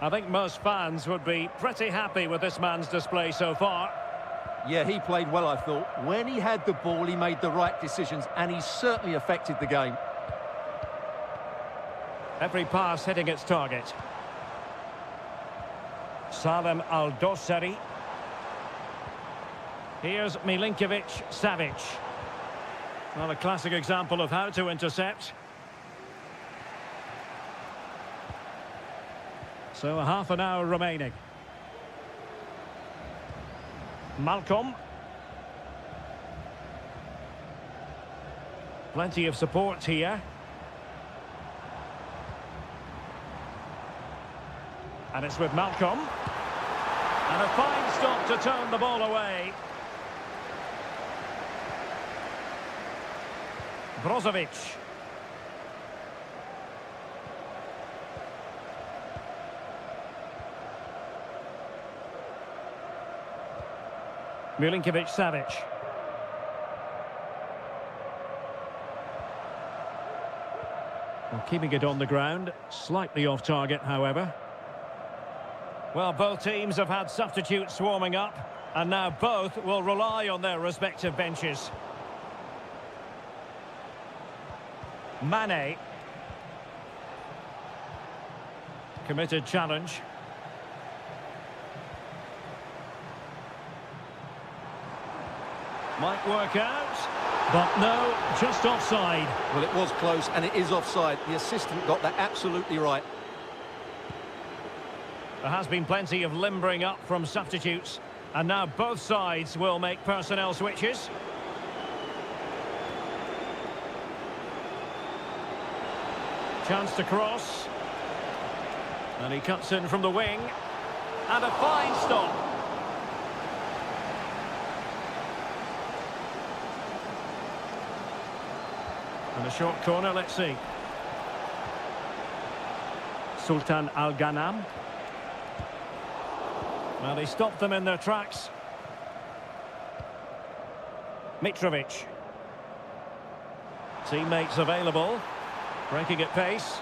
I think most fans would be pretty happy with this man's display so far. Yeah, he played well, I thought. When he had the ball, he made the right decisions, and he certainly affected the game. Every pass hitting its target. Salem Al-Dossari. Here's Milinkovic-Savic. Well, a classic example of how to intercept. So a half an hour remaining. Malcolm. Plenty of support here. And it's with Malcolm. And a fine stop to turn the ball away. Brozovic. Milinkovic-Savic. Well, keeping it on the ground, slightly off target, however. Well, both teams have had substitutes warming up, and now both will rely on their respective benches. Mane. Committed challenge. Might work out, but no, just offside. Well, it was close, and it is offside. The assistant got that absolutely right. There has been plenty of limbering up from substitutes, and now both sides will make personnel switches. Chance to cross. And he cuts in from the wing. And a fine stop. And a short corner, let's see. Sultan Al-Ghanam. Well, he stopped them in their tracks. Mitrovic. Teammates available. Breaking at pace.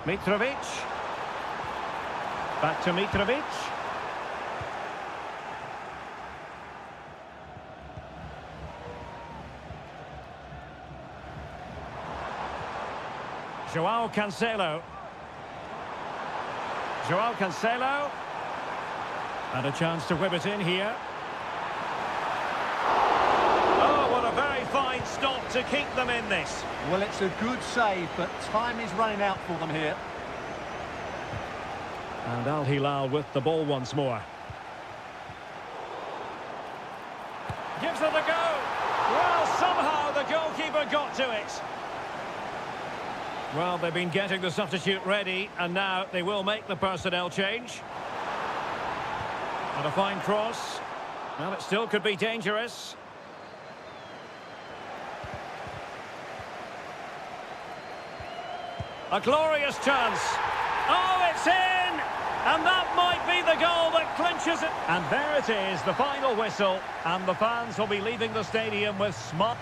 Mitrovic. Back to Mitrovic. João Cancelo. João Cancelo. And a chance to whip it in here. Oh, what a very fine stop to keep them in this. Well, it's a good save, but time is running out for them here. And Al Hilal with the ball once more. Gives it a go. Well, somehow the goalkeeper got to it. Well, they've been getting the substitute ready, and now they will make the personnel change. And a fine cross. Well, it still could be dangerous. A glorious chance. Oh, it's in! And that might be the goal that clinches it. And there it is, the final whistle. And the fans will be leaving the stadium with smart...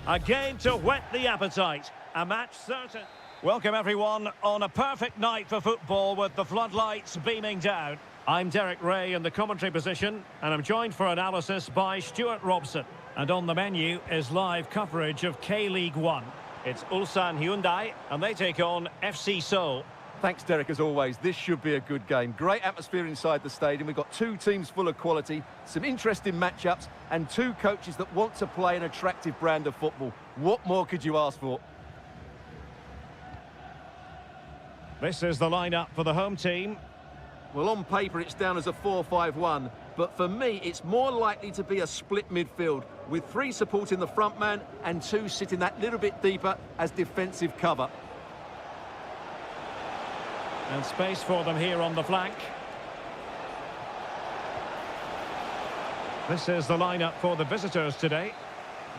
A game to whet the appetite. A match certain. Welcome everyone on a perfect night for football with the floodlights beaming down. I'm Derek Ray in the commentary position, and I'm joined for analysis by Stuart Robson. And on the menu is live coverage of K-League 1. It's Ulsan Hyundai, and they take on FC Seoul. Thanks, Derek, as always. This should be a good game. Great atmosphere inside the stadium. We've got two teams full of quality, some interesting matchups, and two coaches that want to play an attractive brand of football. What more could you ask for? This is the lineup for the home team. Well, on paper, it's down as a 4-5-1, but for me, it's more likely to be a split midfield, with three supporting the front man and two sitting that little bit deeper as defensive cover. And space for them here on the flank. This is the lineup for the visitors today.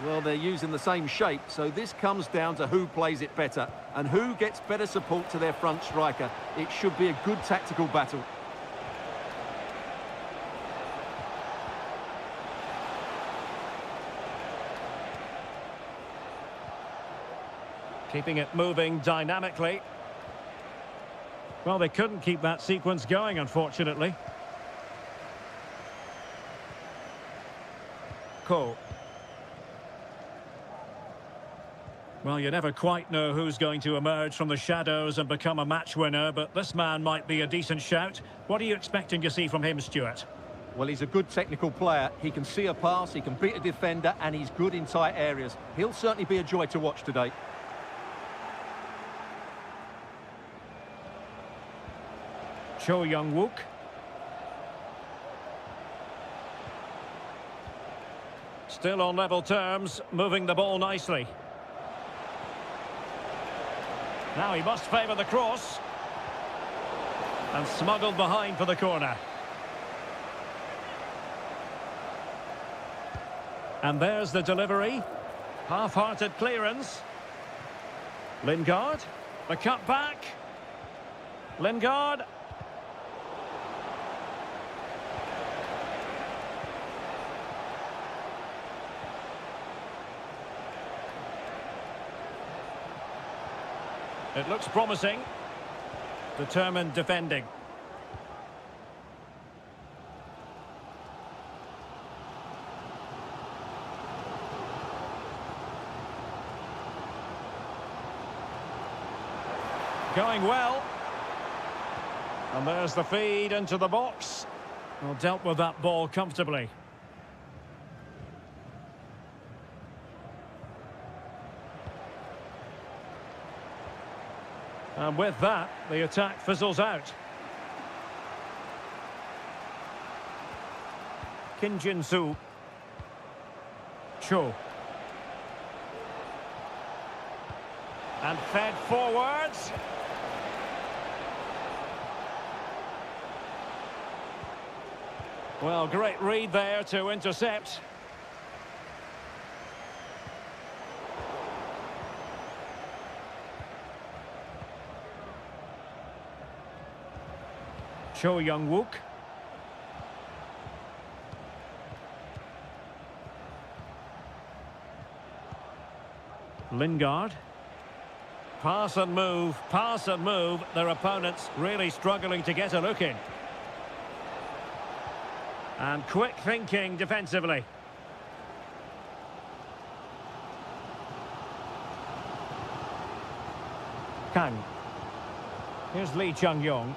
Well, they're using the same shape, so this comes down to who plays it better and who gets better support to their front striker. It should be a good tactical battle. Keeping it moving dynamically. Well, they couldn't keep that sequence going, unfortunately. Cole. Well, you never quite know who's going to emerge from the shadows and become a match winner, but this man might be a decent shout. What are you expecting to see from him, Stuart? Well, he's a good technical player. He can see a pass, he can beat a defender, and he's good in tight areas. He'll certainly be a joy to watch today. Cho Young-wook. Still on level terms, moving the ball nicely. Now he must favour the cross. And smuggled behind for the corner. And there's the delivery. Half-hearted clearance. Lingard. The cut back. Lingard. It looks promising. Determined defending. Going well. And there's the feed into the box. Well, dealt with that ball comfortably. And with that, the attack fizzles out. Kim Jin-soo. Cho. And fed forwards. Well, great read there to intercept. Cho Young-wook. Lingard. Pass and move, pass and move. Their opponents really struggling to get a look in. And quick thinking defensively. Kang. Here's Lee Chung-yong.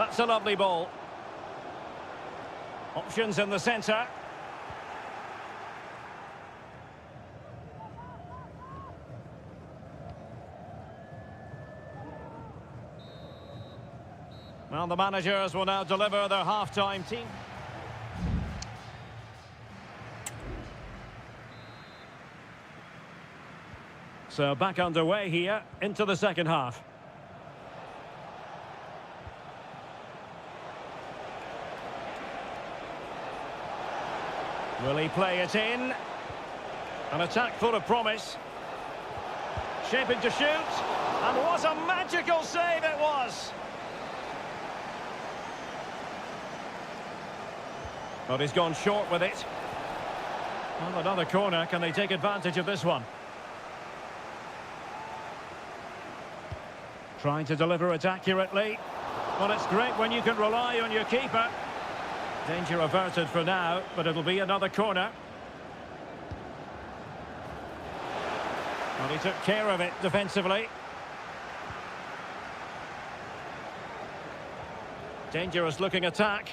That's a lovely ball. Options in the centre. Well, the managers will now deliver their half-time team. So back underway here into the second half. Will he play it in? An attack full of promise. Shaping to shoot. And what a magical save it was! But he's gone short with it. Well, another corner. Can they take advantage of this one? Trying to deliver it accurately. Well, it's great when you can rely on your keeper. Danger averted for now, but it'll be another corner. Well, he took care of it defensively. Dangerous looking attack.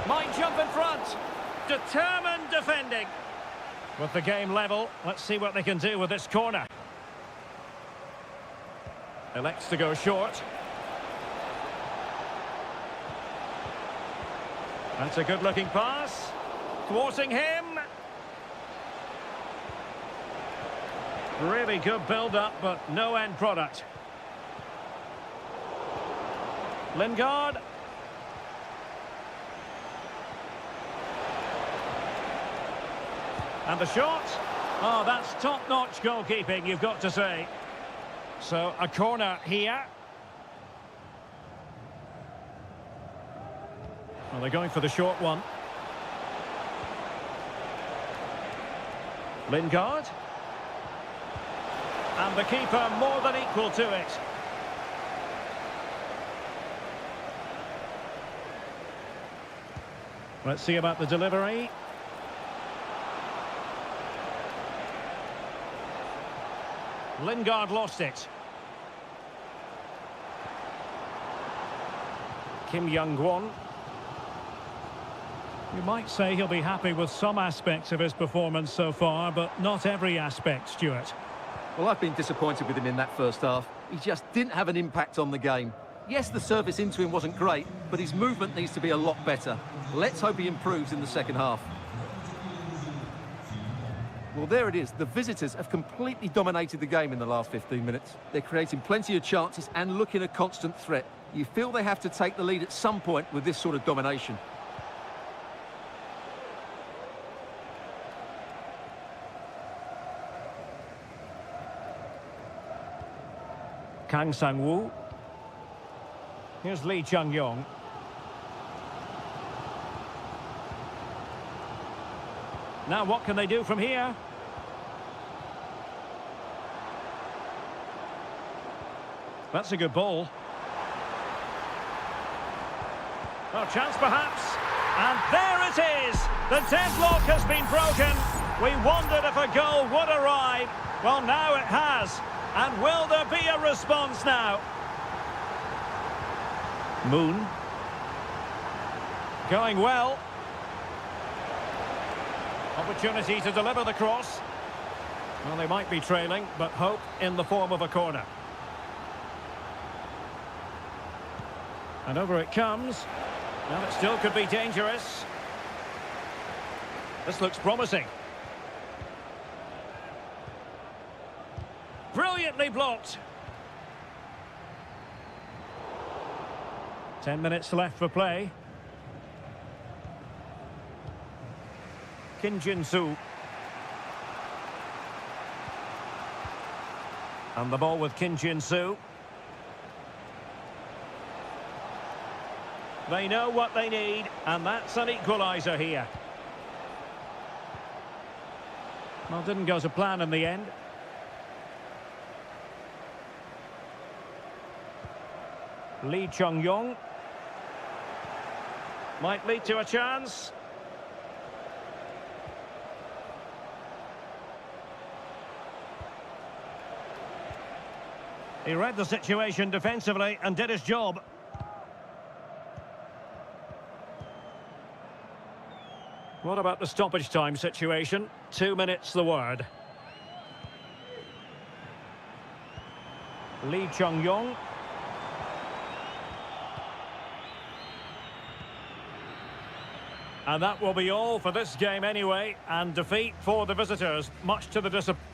Might jump in front. Determined defending. With the game level, let's see what they can do with this corner. Elects to go short. That's a good looking pass. Thwarting him. Really good build-up, but no end product. Lingard. And the shot. Oh, that's top-notch goalkeeping, you've got to say. So, a corner here. Well, they're going for the short one. Lingard. And the keeper more than equal to it. Let's see about the delivery. Lingard lost it. Kim Young-won. You might say he'll be happy with some aspects of his performance so far, but not every aspect, Stuart. Well, I've been disappointed with him in that first half. He just didn't have an impact on the game. Yes, the service into him wasn't great, but his movement needs to be a lot better. Let's hope he improves in the second half. Well, there it is. The visitors have completely dominated the game in the last 15 minutes. They're creating plenty of chances and looking a constant threat. You feel they have to take the lead at some point with this sort of domination. Kang Sang-woo. Here's Lee Chung-yong. Now what can they do from here? That's a good ball. Oh, chance perhaps. And there it is! The deadlock has been broken. We wondered if a goal would arrive. Well, now it has. And will there be a response now? Moon. Going well. Opportunity to deliver the cross. Well, they might be trailing, but hope in the form of a corner. And over it comes. Well, it still could be dangerous. This looks promising. Brilliantly blocked. 10 minutes left for play. Kim Jin-soo. And the ball with Kim Jin-soo. They know what they need, and that's an equaliser here. Well, didn't go to plan in the end. Lee Chung-yong. Might lead to a chance. He read the situation defensively and did his job. What about the stoppage time situation? 2 minutes the word. Lee Chung-yong. And that will be all for this game anyway, and defeat for the visitors, much to the disappointment.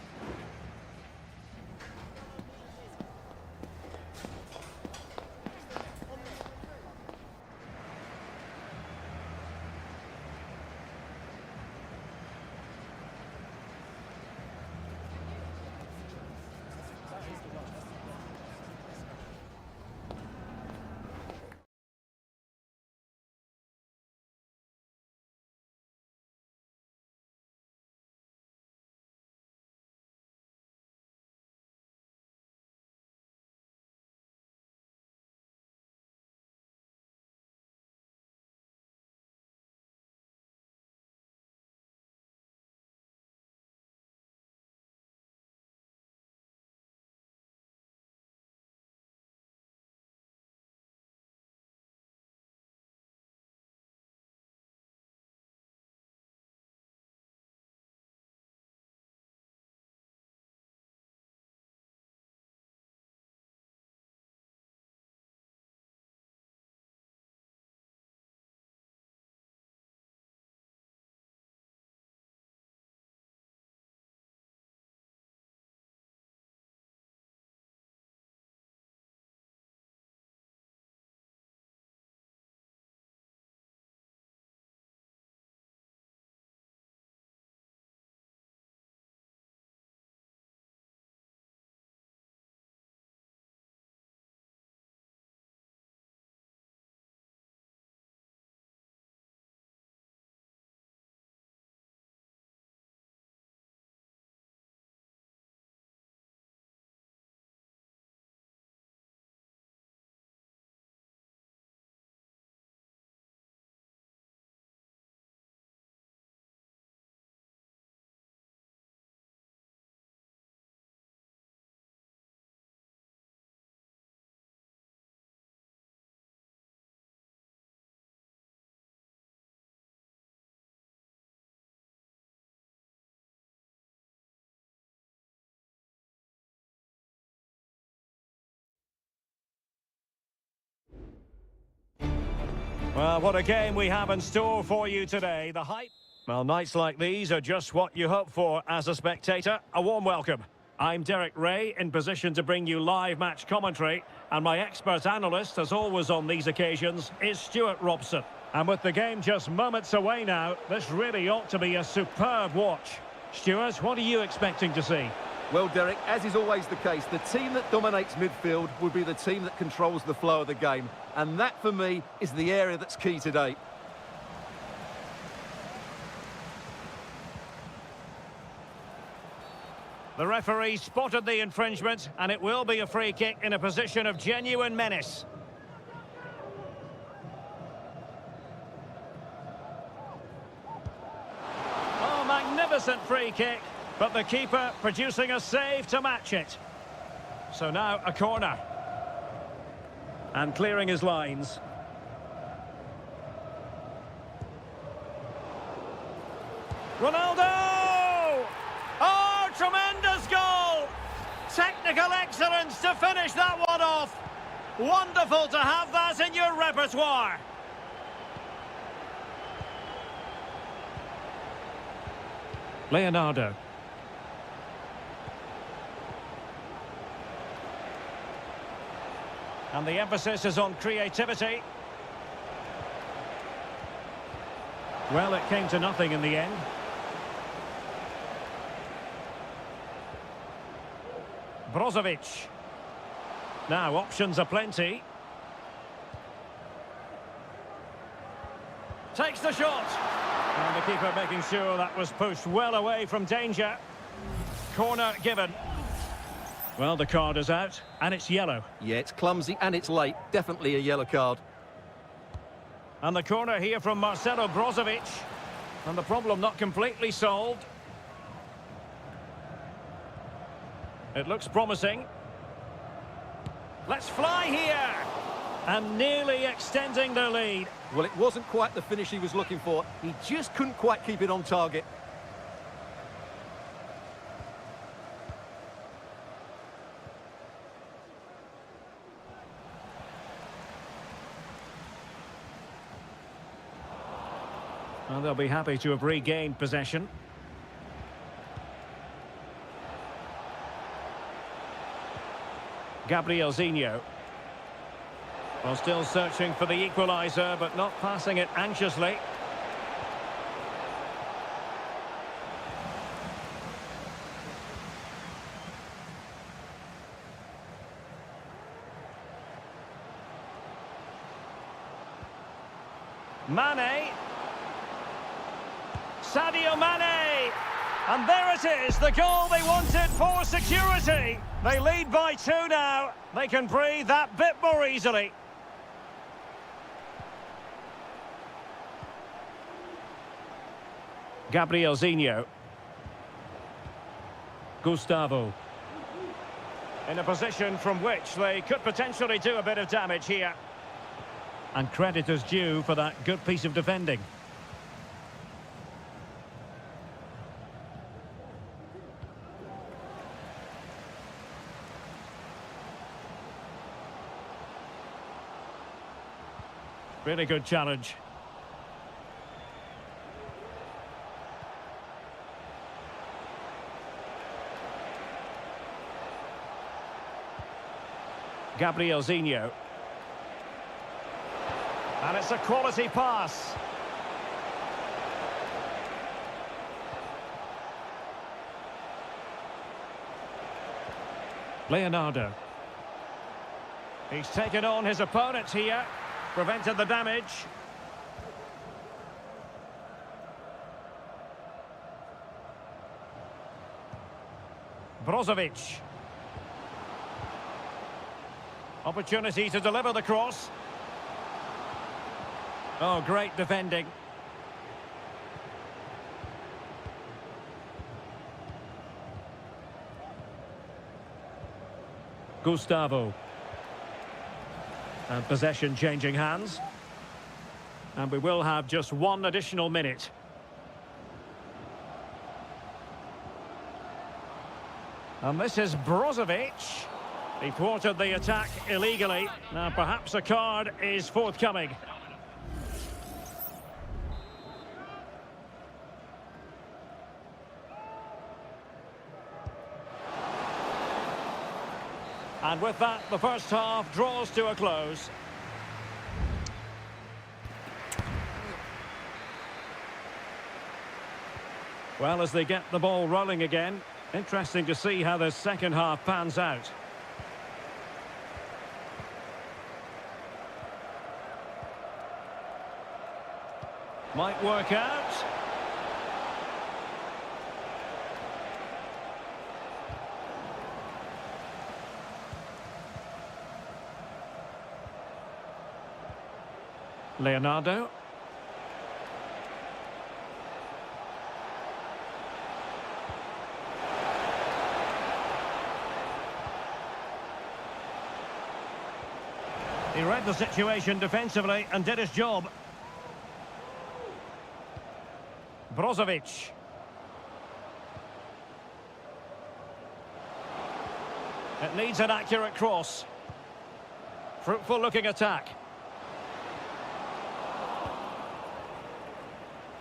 Well, what a game we have in store for you today. The hype. Well, nights like these are just what you hope for as a spectator. A warm welcome. I'm Derek Ray, in position to bring you live match commentary. And my expert analyst, as always on these occasions, is Stuart Robson. And with the game just moments away now, this really ought to be a superb watch. Stuart, what are you expecting to see? Well, Derek, as is always the case, the team that dominates midfield will be the team that controls the flow of the game. And that, for me, is the area that's key today. The referee spotted the infringement, and it will be a free kick in a position of genuine menace. Oh, magnificent free kick. But the keeper producing a save to match it. So now a corner. And clearing his lines. Ronaldo! Oh, tremendous goal! Technical excellence to finish that one off. Wonderful to have that in your repertoire. Leonardo. And the emphasis is on creativity. Well, it came to nothing in the end. Brozovic. Now, options are plenty. Takes the shot. And the keeper making sure that was pushed well away from danger. Corner given. Well, the card is out, and it's yellow. Yeah, it's clumsy and it's late. Definitely a yellow card. And the corner here from Marcelo Brozovic. And the problem not completely solved. It looks promising. Let's fly here! And nearly extending the lead. Well, it wasn't quite the finish he was looking for. He just couldn't quite keep it on target. Well, they'll be happy to have regained possession. Gabrielzinho. Well, still searching for the equaliser, but not passing it anxiously. Mane. Sadio Mane! And there it is, the goal they wanted for security. They lead by 2 now. They can breathe that bit more easily. Gabrielzinho. Gustavo. In a position from which they could potentially do a bit of damage here. And credit is due for that good piece of defending. Really good challenge. Gabrielzinho. And it's a quality pass. Leonardo. He's taken on his opponent here. Prevented the damage. Brozovic. Opportunity to deliver the cross. Oh, great defending. Gustavo. And possession changing hands. And we will have just one additional minute. And this is Brozovic. He thwarted the attack illegally. Now perhaps a card is forthcoming. And with that, the first half draws to a close. Well, as they get the ball rolling again, interesting to see how the second half pans out. Might work out. Leonardo. He read the situation defensively and did his job. Brozovic. It needs an accurate cross. Fruitful looking attack.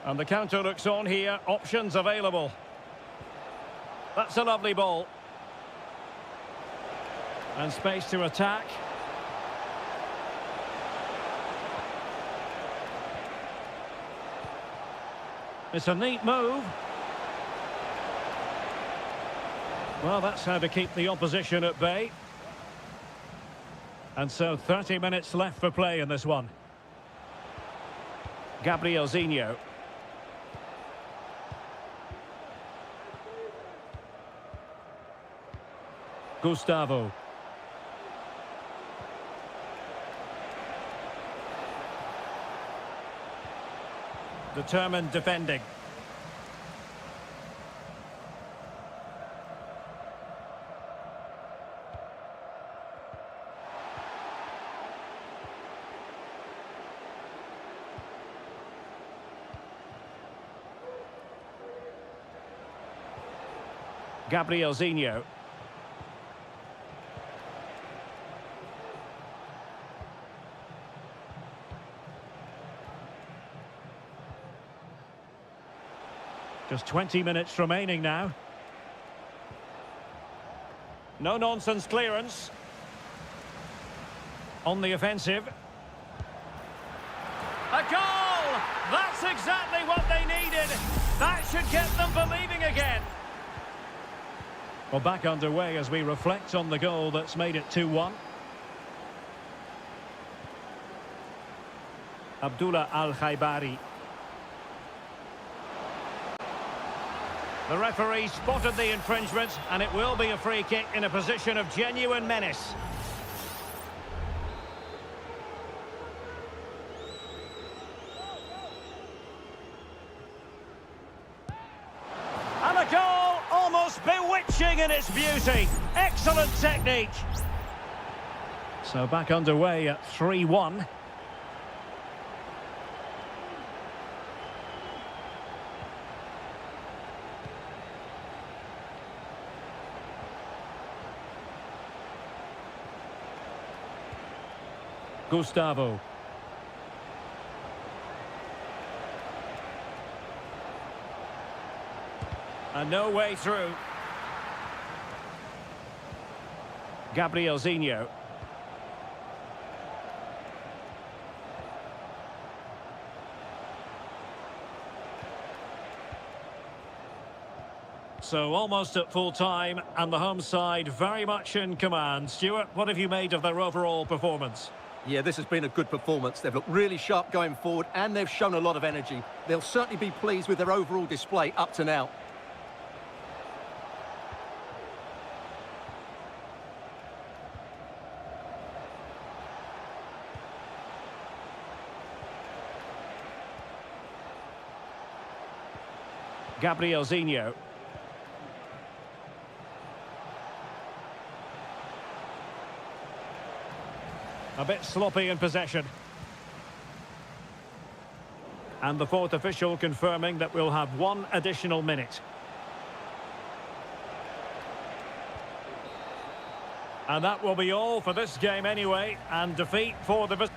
And the counter looks on here, options available. That's a lovely ball. And space to attack. It's a neat move. Well, that's how to keep the opposition at bay. And so 30 minutes left for play in this one. Gabriel Zinho. Gustavo. Determined defending. Gabriel Zinho. Just 20 minutes remaining now. No nonsense clearance. On the offensive. A goal! That's exactly what they needed. That should get them believing again. Well, back underway as we reflect on the goal that's made it 2-1. Abdullah Al-Khaibari. The referee spotted the infringement, and it will be a free kick in a position of genuine menace. And a goal almost bewitching in its beauty. Excellent technique. So back underway at 3-1. Gustavo. And no way through. Gabriel Zinho. So almost at full time, and the home side very much in command. Stuart, what have you made of their overall performance? Yeah, this has been a good performance. They've looked really sharp going forward, and they've shown a lot of energy. They'll certainly be pleased with their overall display up to now. Gabriel Zinho. A bit sloppy in possession. And the fourth official confirming that we'll have one additional minute. And that will be all for this game anyway, and defeat for the...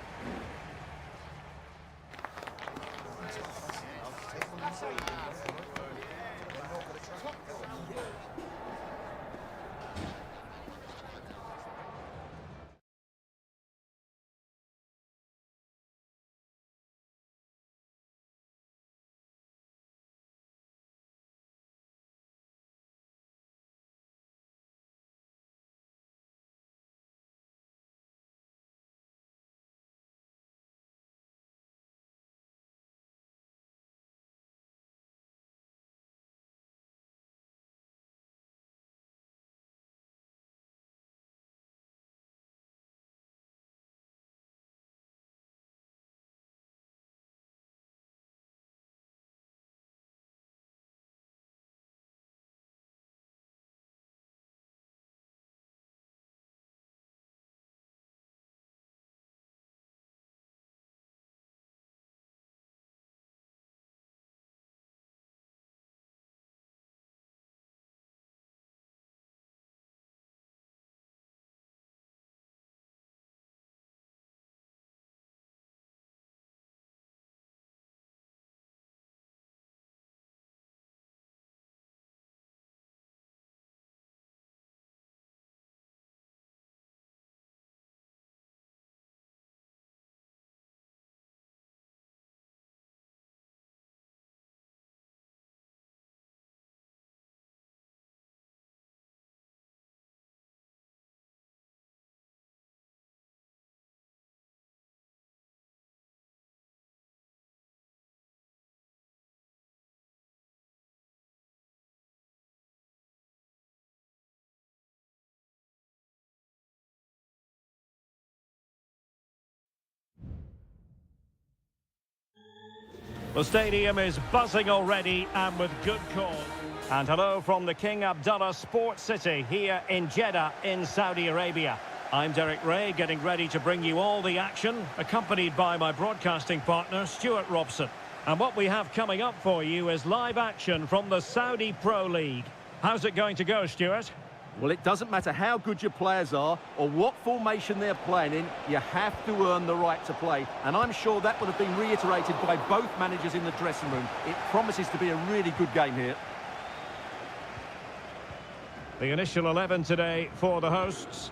The stadium is buzzing already, and with good cause. And hello from the King Abdullah Sports City here in Jeddah in Saudi Arabia. I'm Derek Ray, getting ready to bring you all the action, accompanied by my broadcasting partner, Stuart Robson. And what we have coming up for you is live action from the Saudi Pro League. How's it going to go, Stuart? Well, it doesn't matter how good your players are or what formation they're playing in, you have to earn the right to play. And I'm sure that would have been reiterated by both managers in the dressing room. It promises to be a really good game here. The initial 11 today for the hosts.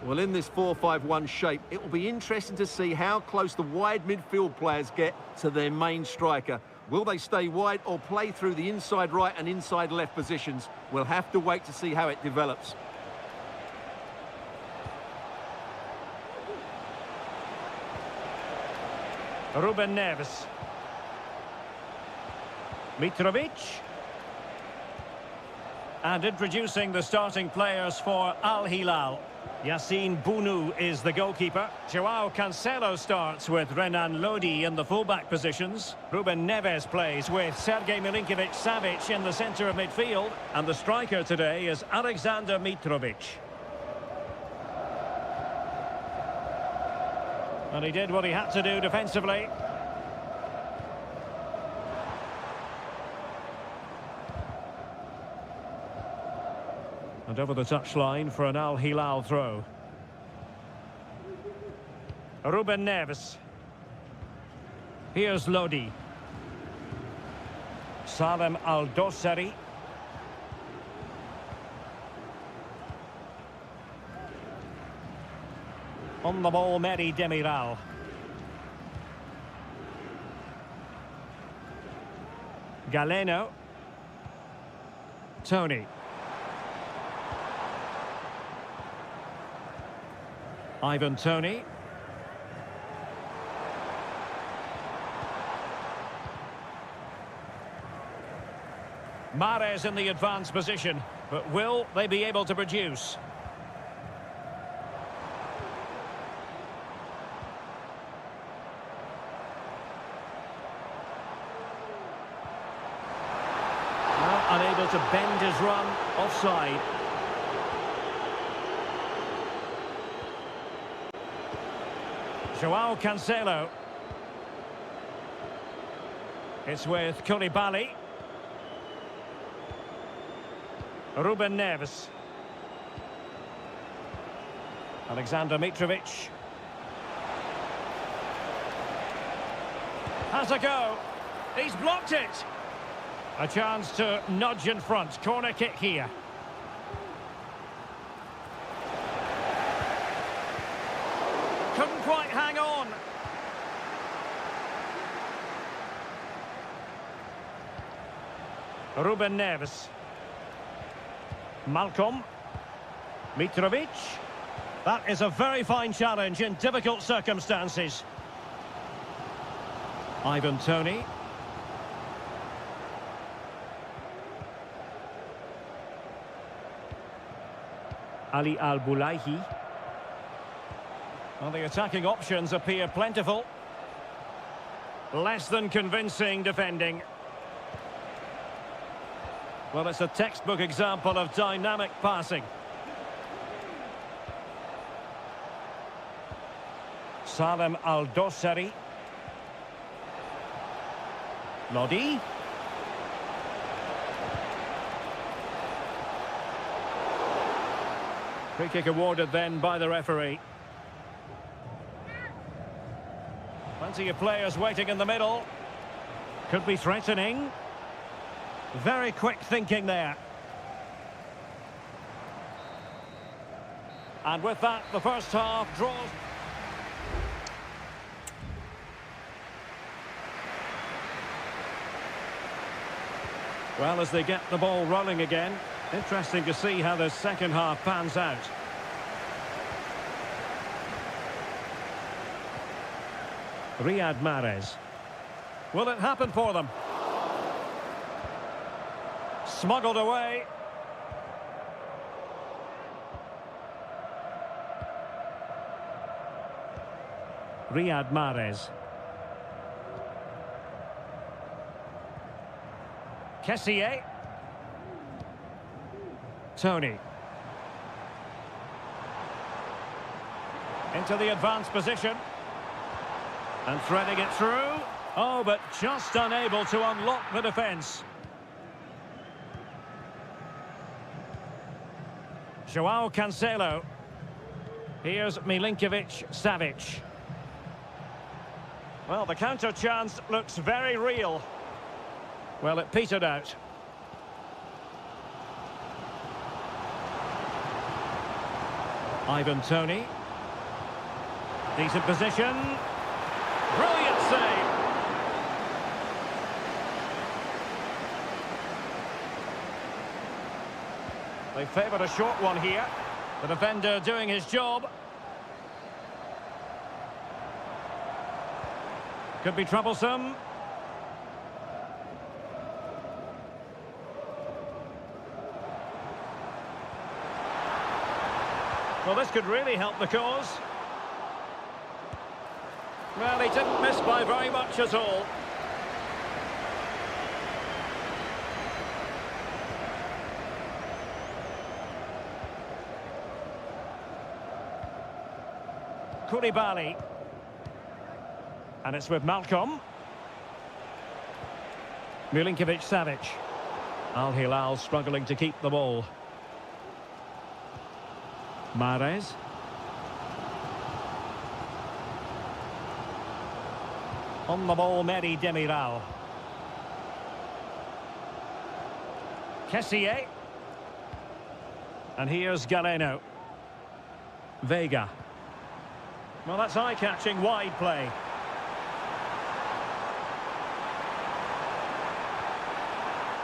Well, in this 4-5-1 shape, it will be interesting to see how close the wide midfield players get to their main striker. Will they stay wide or play through the inside right and inside left positions? We'll have to wait to see how it develops. Ruben Neves. Mitrovic. And introducing the starting players for Al Hilal. Yassine Bounou is the goalkeeper. Joao Cancelo starts with Renan Lodi in the fullback positions. Ruben Neves plays with Sergej Milinkovic-Savic in the centre of midfield. And the striker today is Alexander Mitrovic. And he did what he had to do defensively. And over the touchline for an Al Hilal throw. Ruben Neves. Here's Lodi. Salem Al-Dossari. On the ball, Mehdi Demiral. Galeno. Tony. Ivan Toney. Mahrez in the advanced position, but will they be able to produce? Well, unable to bend his run, offside. Joao Cancelo. It's with Koulibaly. Ruben Neves. Alexander Mitrovic. Has a go. He's blocked it. A chance to nudge in front. Corner kick here. Couldn't quite hang on. Ruben Neves. Malcolm. Mitrovic. That is a very fine challenge in difficult circumstances. Ivan Toney. Ali Al-Boulahi. Well, the attacking options appear plentiful. Less than convincing defending. Well, it's a textbook example of dynamic passing. Salem Al-Dossari. Lodi. Free kick awarded then by the referee. Plenty of players waiting in the middle. Could be threatening. Very quick thinking there. And with that, the first half draws. Well, as they get the ball rolling again, interesting to see how the second half pans out. Riyad Mahrez. Will it happen for them? Smuggled away. Riyad Mahrez. Kessié. Tony. Into the advanced position. And threading it through. Oh, but just unable to unlock the defence. Joao Cancelo. Here's Milinkovic-Savic. Well, the counter chance looks very real. Well, it petered out. Ivan Toney. Decent position. Brilliant save. They favoured a short one here. The defender doing his job. Could be troublesome. Well, this could really help the cause. Well, he didn't miss by very much at all. Koulibaly. And it's with Malcolm. Milinkovic-Savic. Al Hilal struggling to keep the ball. Mahrez. On the ball, Mehdi Demiral. Kessié. And here's Galeno. Vega. Well, that's eye-catching wide play.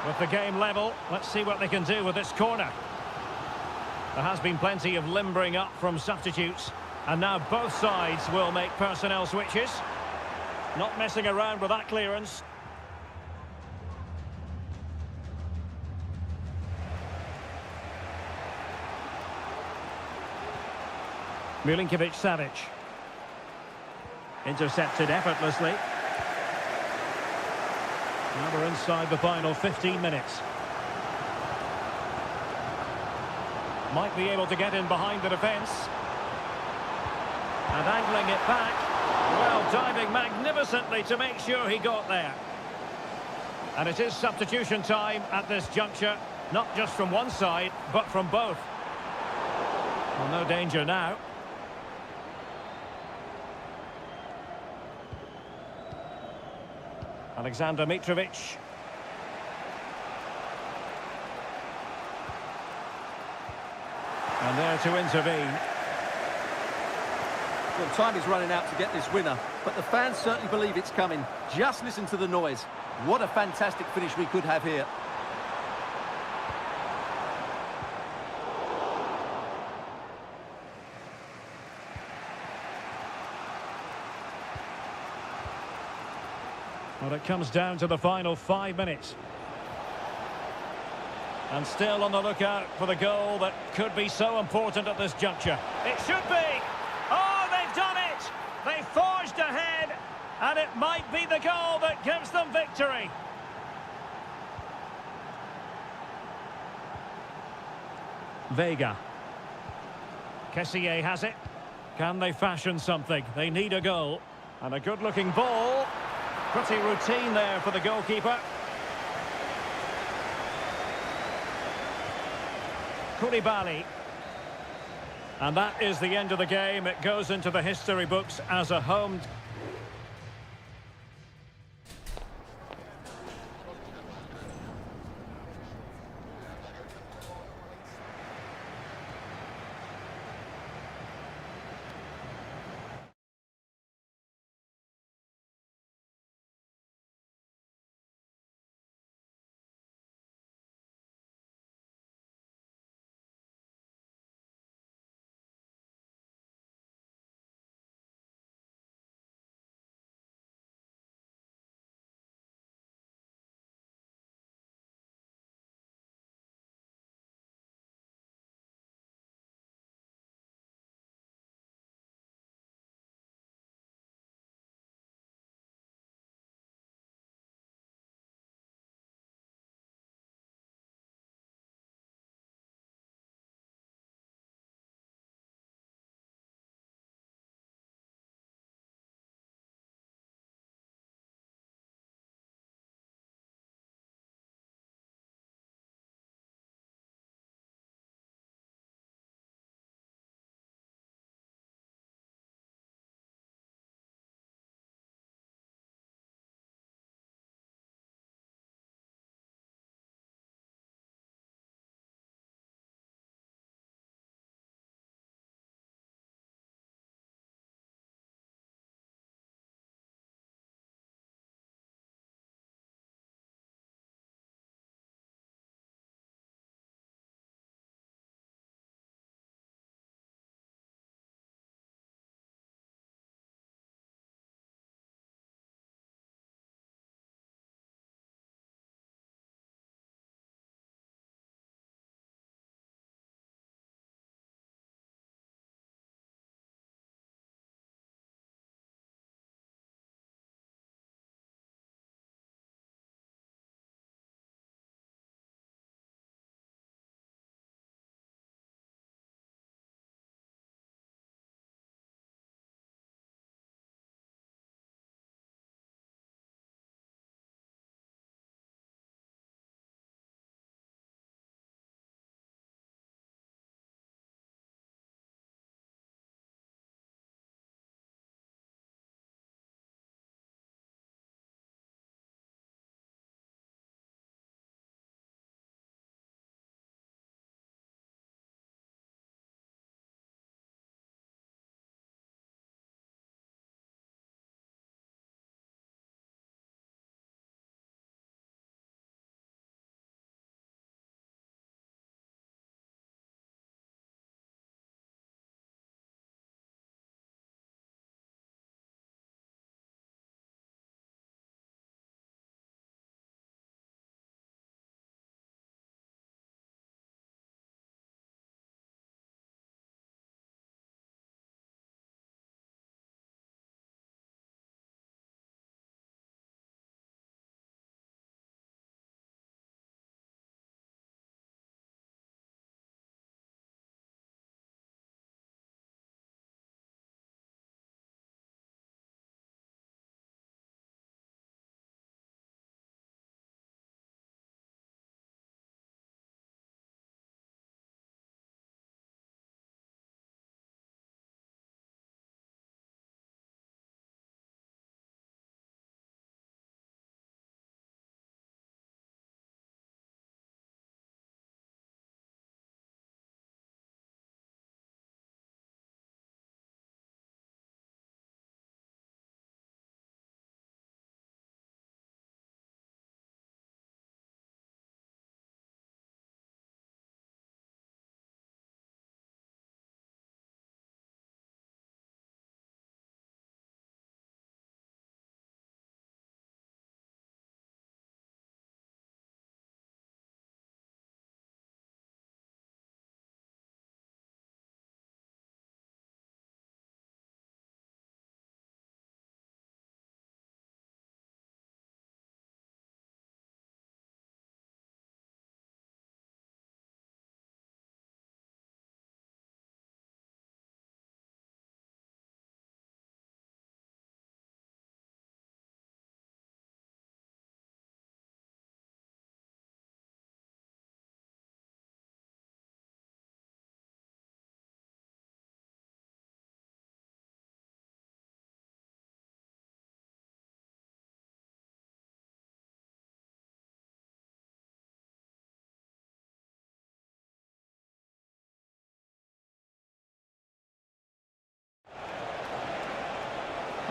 With the game level, let's see what they can do with this corner. There has been plenty of limbering up from substitutes, and now both sides will make personnel switches. Not messing around with that clearance. Milinkovic-Savic. Intercepted effortlessly. Now we're inside the final 15 minutes. Might be able to get in behind the defence. And angling it back. Well, diving magnificently to make sure he got there. And it is substitution time at this juncture. Not just from one side, but from both. Well, no danger now. Alexander Mitrovic. And there to intervene. Well, time is running out to get this winner, but the fans certainly believe it's coming. Just listen to the noise. What a fantastic finish we could have here. Well, it comes down to the final 5 minutes. And still on the lookout for the goal that could be so important at this juncture. It should be! Oh, they've done it! They forged ahead, and it might be the goal that gives them victory. Vega. Kessié has it. Can they fashion something? They need a goal. And a good-looking ball. Pretty routine there for the goalkeeper. Koulibaly. And that is the end of the game. It goes into the history books as a home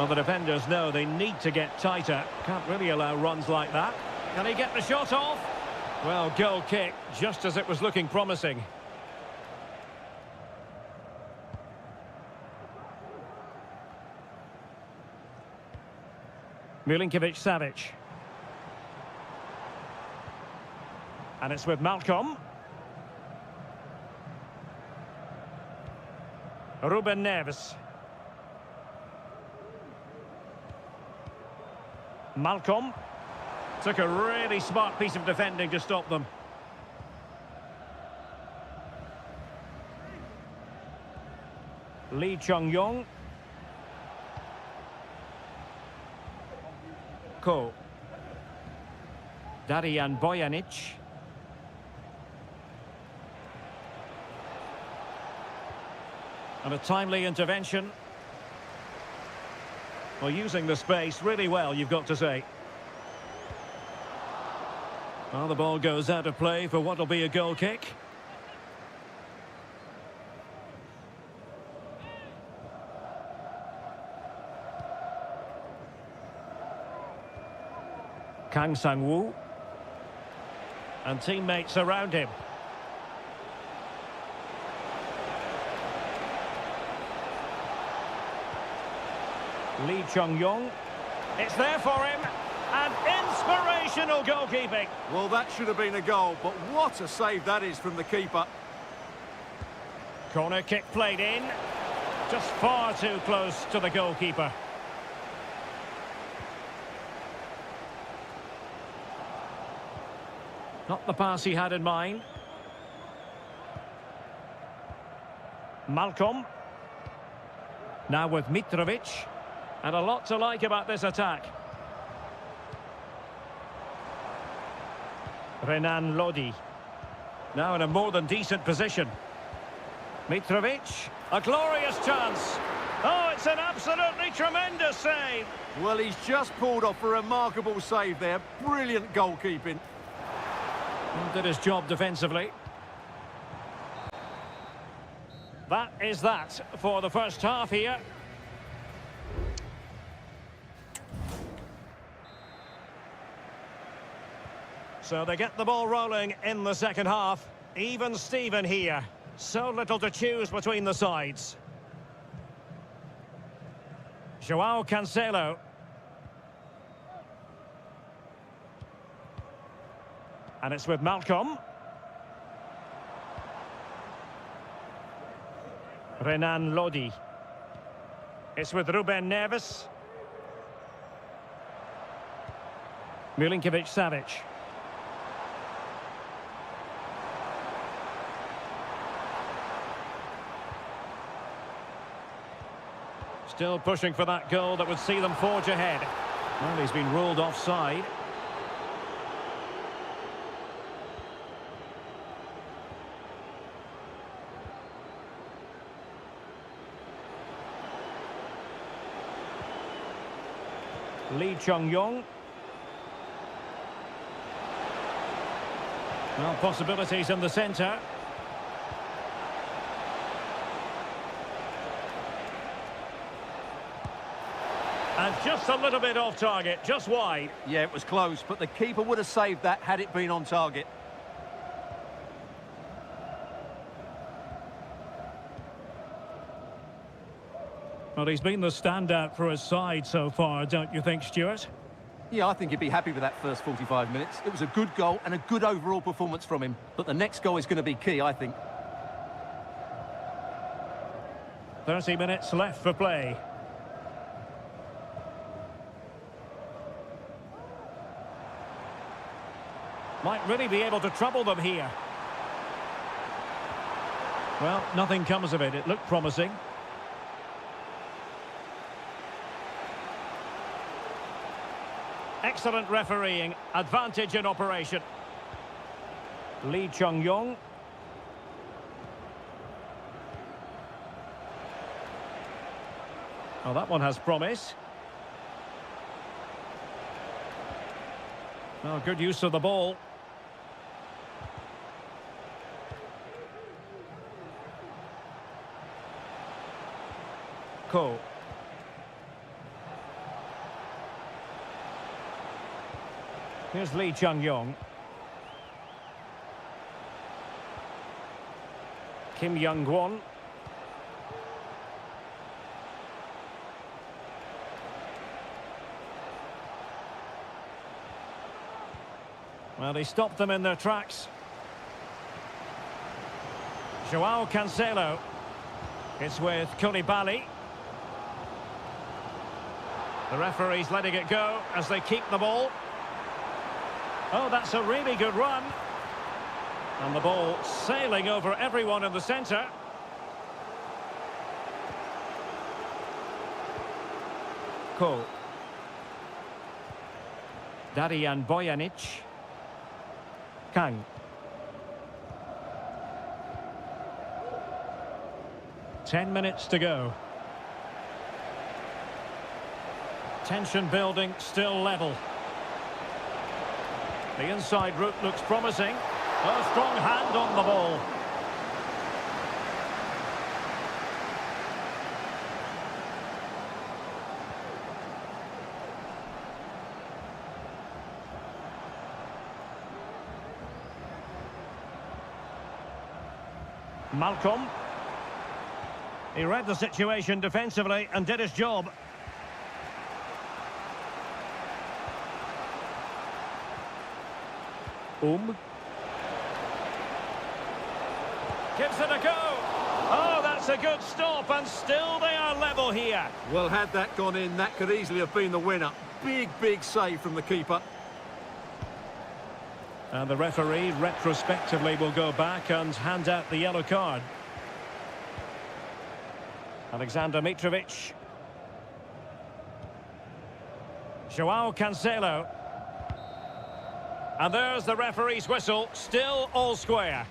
Well, the defenders know they need to get tighter. Can't really allow runs like that. Can he get the shot off? Well, goal kick, just as it was looking promising. Milinkovic-Savic. And it's with Malcolm. Ruben Neves. Malcolm. Took a really smart piece of defending to stop them. Lee Chung-yong. Ko. Darijan Bojanic. And a timely intervention. Well, using the space really well, you've got to say. Well, the ball goes out of play for what will be a goal kick. Kang Sang-woo. And teammates around him. Lee Chung-yong. It's there for him. And inspirational goalkeeping. Well, that should have been a goal, but what a save that is from the keeper. Corner kick played in. Just far too close to the goalkeeper. Not the pass he had in mind. Malcolm. Now with Mitrovic. And a lot to like about this attack. Renan Lodi. Now in a more than decent position. Mitrovic. A glorious chance. Oh, it's an absolutely tremendous save. Well, he's just pulled off a remarkable save there. Brilliant goalkeeping. Did his job defensively. That is that for the first half here. So they get the ball rolling in the second half. Even Steven here. So little to choose between the sides. Joao Cancelo. And it's with Malcolm. Renan Lodi. It's with Ruben Neves. Milinkovic-Savic. Still pushing for that goal that would see them forge ahead. Well, he's been ruled offside. Lee Chung-yong. Well, possibilities in the centre. And just a little bit off target, just wide. Yeah, it was close, but the keeper would have saved that had it been on target. Well, he's been the standout for his side so far, don't you think, Stuart? Yeah, I think he'd be happy with that first 45 minutes. It was a good goal and a good overall performance from him. But the next goal is going to be key, I think. 30 minutes left for play. Might really be able to trouble them here. Well, nothing comes of it. It looked promising. Excellent refereeing. Advantage in operation. Lee Chung-yong. Oh, that one has promise. Oh, good use of the ball. Ko. Here's Lee Chung-yong. Kim Young-won. Well, he stopped them in their tracks. Joao Cancelo. It's with Koulibaly. The referee's letting it go as they keep the ball. Oh, that's a really good run. And the ball sailing over everyone in the centre. Cole. Darijan Bojanic. Kang. Ten minutes to go. Tension building, still level. The inside route looks promising. A strong hand on the ball. Malcolm. He read the situation defensively and did his job. Gives it a go. Oh, that's a good stop, and still they are level here. Well, had that gone in, that could easily have been the winner. Big save from the keeper. And the referee retrospectively will go back and hand out the yellow card. Alexander Mitrovic. Joao Cancelo. And there's the referee's whistle, still all square.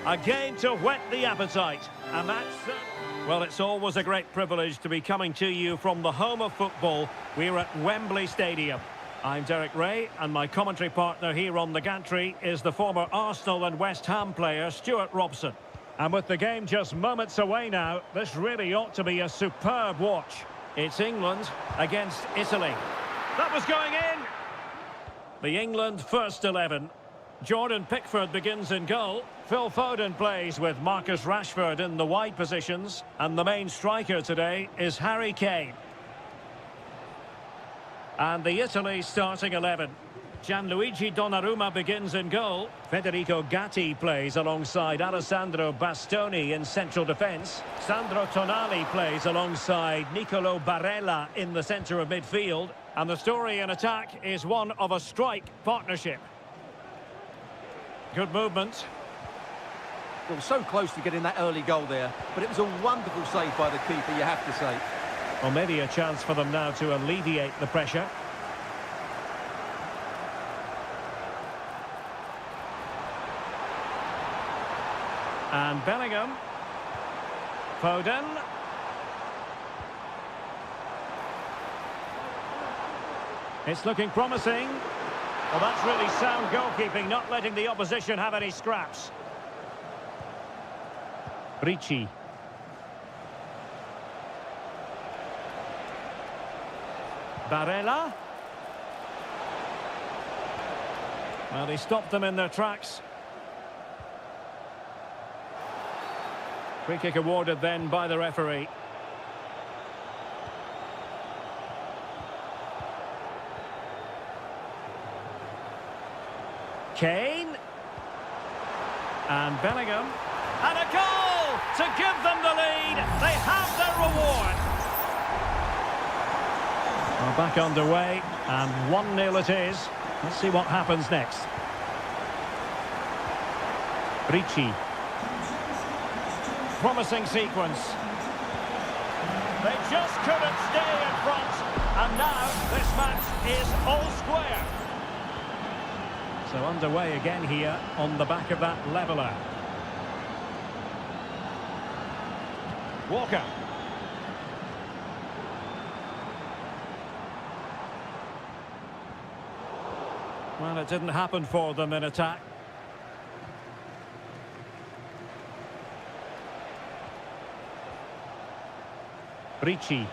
A game to whet the appetite. A match well, it's always a great privilege to be coming to you from the home of football. We're at Wembley Stadium. I'm Derek Ray, and my commentary partner here on the gantry is the former Arsenal and West Ham player Stuart Robson. And with the game just moments away now, this really ought to be a superb watch. It's England against Italy. That was going in! The England first 11. Jordan Pickford begins in goal. Phil Foden plays with Marcus Rashford in the wide positions. And the main striker today is Harry Kane. And the Italy starting 11. Gianluigi Donnarumma begins in goal. Federico Gatti plays alongside Alessandro Bastoni in central defence. Sandro Tonali plays alongside Nicolo Barella in the centre of midfield. And the story in attack is one of a strike partnership. Good movement. Well, so close to getting that early goal there, but it was a wonderful save by the keeper, you have to say. Well, maybe a chance for them now to alleviate the pressure. And Bellingham. Foden. It's looking promising. Well, that's really sound goalkeeping, not letting the opposition have any scraps. Ricci. Barella. Well, he stopped them in their tracks. Free kick awarded then by the referee. Kane. And Bellingham. And a goal to give them the lead. They have their reward. Well, back underway, and 1-0 it is. Let's see what happens next. Ricci. Promising sequence. They just couldn't stay in front. And now this match is all square. So underway again here on the back of that leveller. Walker. Well, it didn't happen for them in attack. Ricci.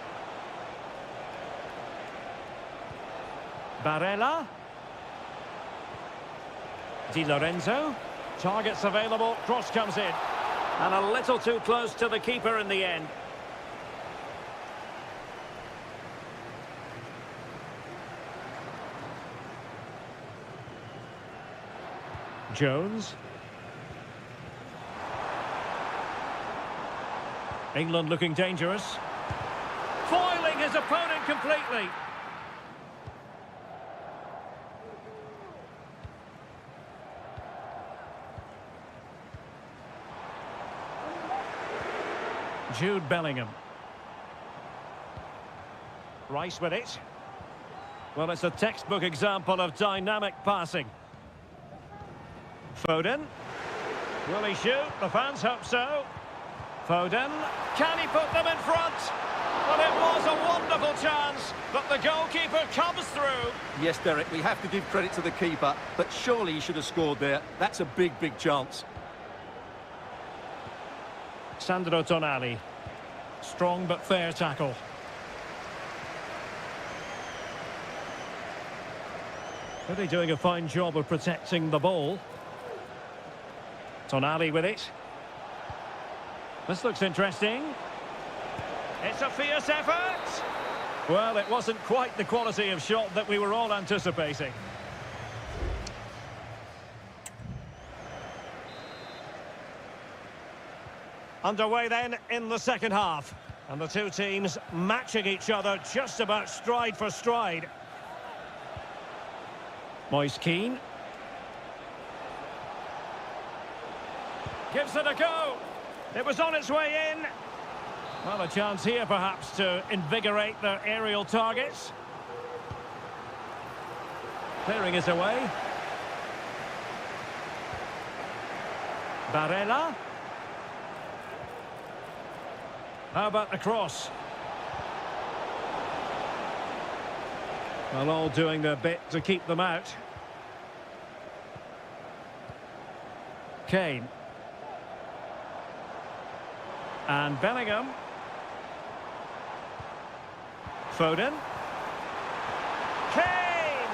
Barella. Di Lorenzo. Targets available. Cross comes in. And a little too close to the keeper in the end. Jones. England looking dangerous. Foiling his opponent completely. Jude Bellingham. Rice with it. Well, it's a textbook example of dynamic passing. Foden. Will he shoot? The fans hope so. Foden. Can he put them in front? Well, it was a wonderful chance, but the goalkeeper comes through. Yes, Derek, we have to give credit to the keeper, but surely he should have scored there. That's a big, big chance. Sandro Tonali. Strong but fair tackle. Really doing a fine job of protecting the ball. Tonali with it. This looks interesting. It's a fierce effort. Well, it wasn't quite the quality of shot that we were all anticipating. Underway then in the second half. And the two teams matching each other just about stride for stride. Moise Keane. Gives it a go. It was on its way in. Well, a chance here perhaps to invigorate their aerial targets. Clearing it away. Barella. How about the cross? Well, all doing their bit to keep them out. Kane. And Bellingham. Foden. Kane!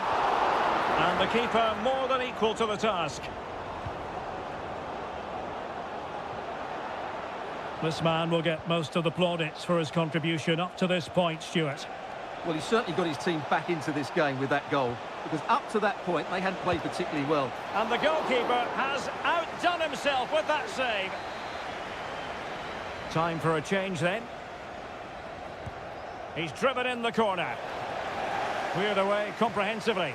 And the keeper more than equal to the task. This man will get most of the plaudits for his contribution up to this point, Stuart. Well, he's certainly got his team back into this game with that goal, because up to that point, they hadn't played particularly well. And the goalkeeper has outdone himself with that save. Time for a change then. He's driven in the corner. Cleared away comprehensively.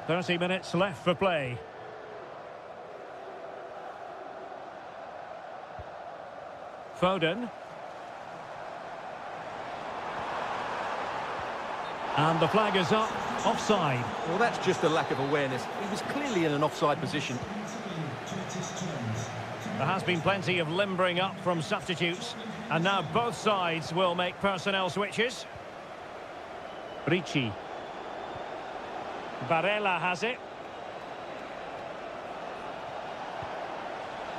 "30 minutes left for play." Foden. And the flag is up. Offside. Well, that's just a lack of awareness. He was clearly in an offside position. There has been plenty of limbering up from substitutes. And now both sides will make personnel switches. Ricci. Barella has it.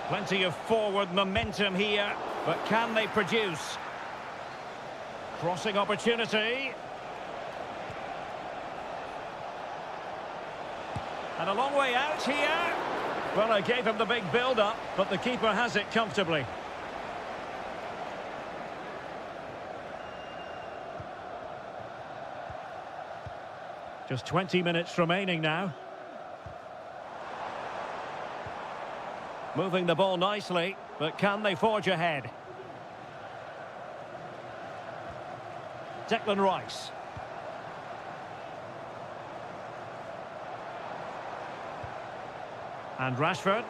Plenty of forward momentum here, but can they produce? Crossing opportunity. And a long way out here. Well, I gave him the big build-up, but the keeper has it comfortably. Just 20 minutes remaining now. Moving the ball nicely, but can they forge ahead? Declan Rice. And Rashford.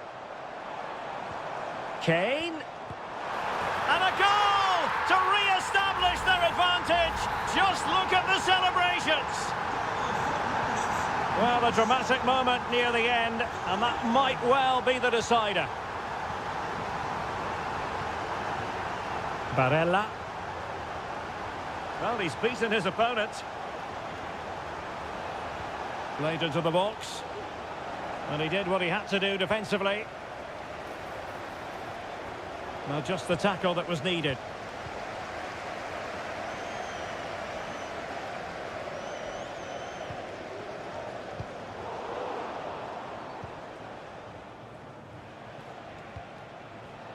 Kane. And a goal to re-establish their advantage. Just look at the celebrations. Well, a dramatic moment near the end, and that might well be the decider. Barella. Well, he's beaten his opponent. Played into the box. And he did what he had to do defensively. Well, just the tackle that was needed.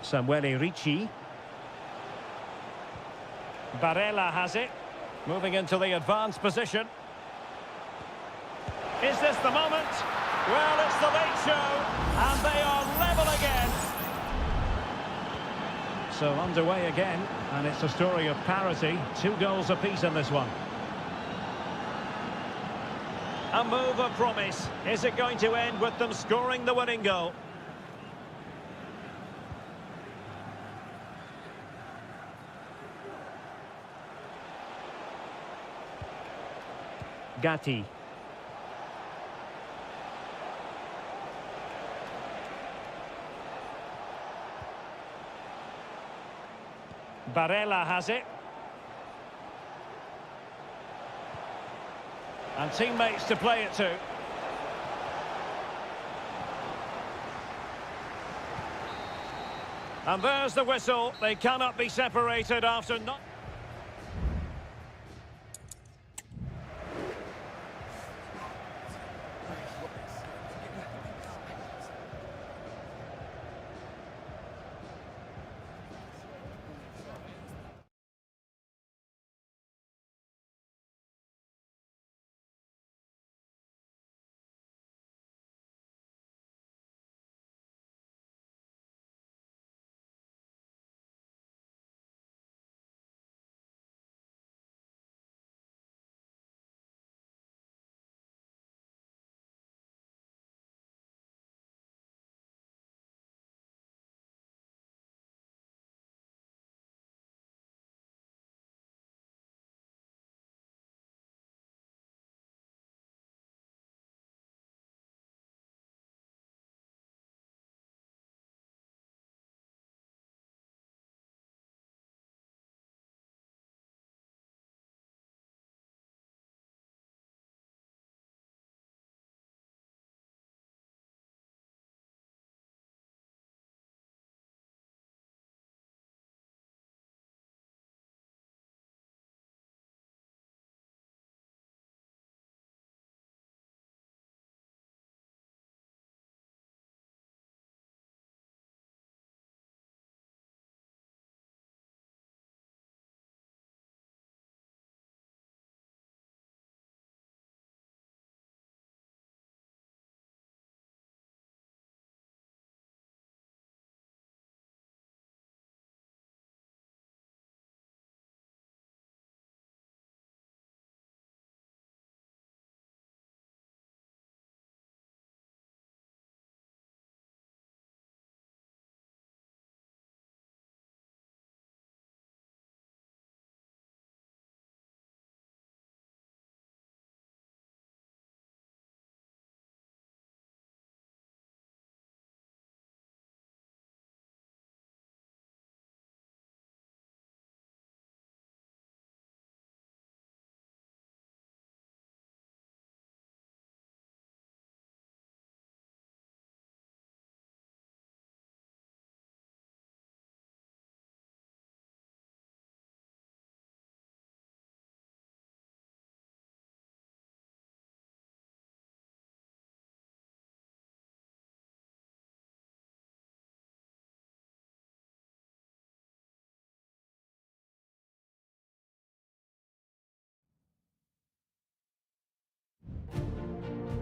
Samuele Ricci. Barella has it. Moving into the advanced position. Is this the moment? Well, it's the late show, and they are level again. So underway again, and it's a story of parity. 2 goals apiece in this one. A move of promise. Is it going to end with them scoring the winning goal? Gatti. Barella has it. And teammates to play it to. And there's the whistle. They cannot be separated after not...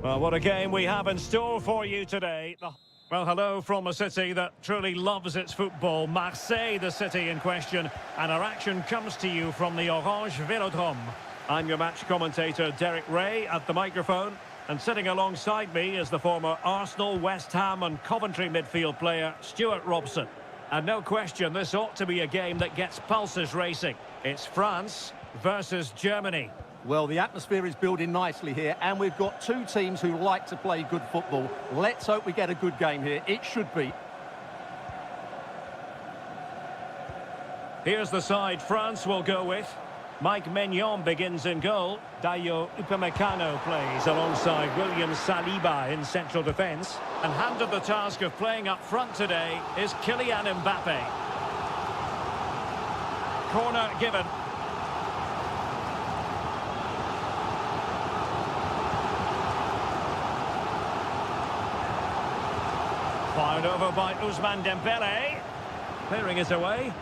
Well, what a game we have in store for you today. Well, hello from a city that truly loves its football, Marseille, the city in question, and our action comes to you from the Orange Vélodrome. I'm your match commentator, Derek Ray, at the microphone, and sitting alongside me is the former Arsenal, West Ham and Coventry midfield player, Stuart Robson. And no question, this ought to be a game that gets pulses racing. It's France versus Germany. Well, the atmosphere is building nicely here, and we've got two teams who like to play good football. Let's hope we get a good game here. It should be. Here's the side France will go with. Mike Maignan begins in goal. Dayo Upamecano plays alongside William Saliba in central defence. And handed the task of playing up front today is Kylian Mbappe. Corner given. Fired over by Ousmane Dembele. Clearing it away.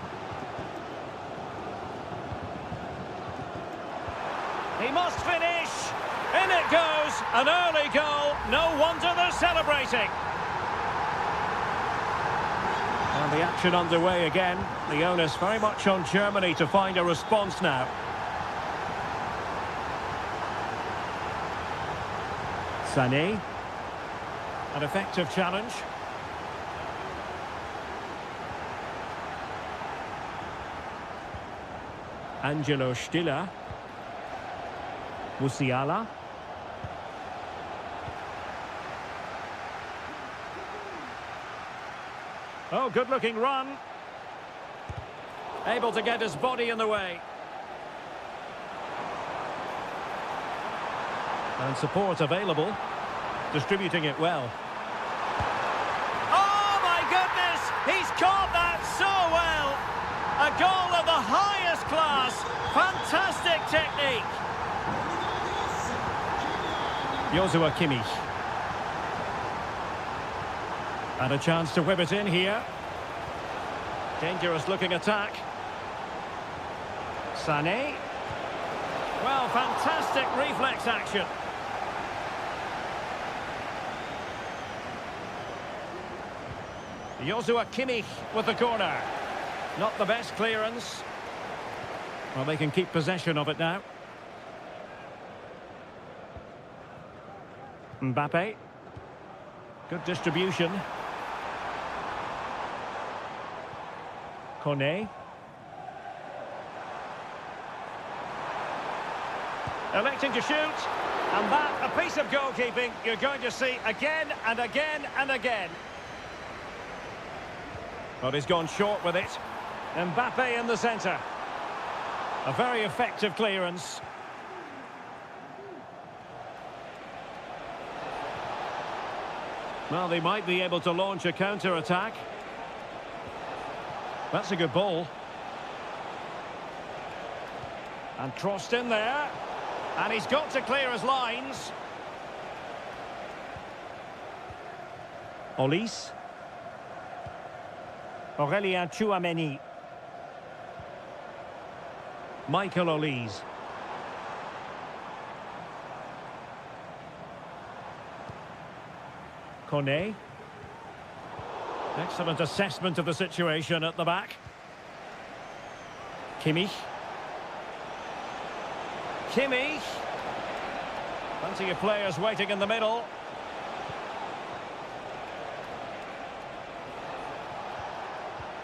He must finish. In it goes. An early goal. No wonder they're celebrating. And the action underway again. The onus very much on Germany to find a response now. Sané. An effective challenge. Angelo Stiller. Musiala. Oh, good-looking run. Able to get his body in the way. And support available. Distributing it well. Oh, my goodness! He's caught that so well! A goal of the highest class. Fantastic technique. Joshua Kimmich. And a chance to whip it in here. Dangerous looking attack. Sané. Well, fantastic reflex action. Joshua Kimmich with the corner. Not the best clearance. Well, they can keep possession of it now. Mbappe. Good distribution. Kone. Electing to shoot. And that, a piece of goalkeeping you're going to see again and again and again. But he's gone short with it. Mbappe in the centre. A very effective clearance. Well, they might be able to launch a counter-attack. That's a good ball. And crossed in there. And he's got to clear his lines. Olise. Aurélien Tchouameni. Michael Olise. Kone. Excellent assessment of the situation at the back. Kimmich. Kimmich. Plenty of players waiting in the middle.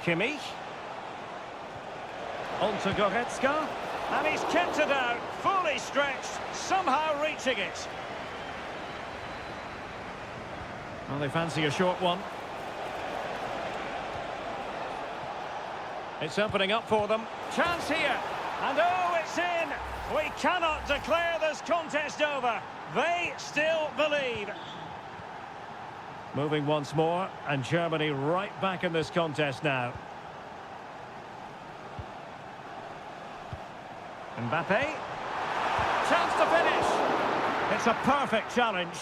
Kimmich. On to Goretzka. And he's kept it out, fully stretched, somehow reaching it. Well, they fancy a short one. It's opening up for them. Chance here. And oh, it's in. We cannot declare this contest over. They still believe. Moving once more, and Germany right back in this contest now. Mbappe. Chance to finish. It's a perfect challenge.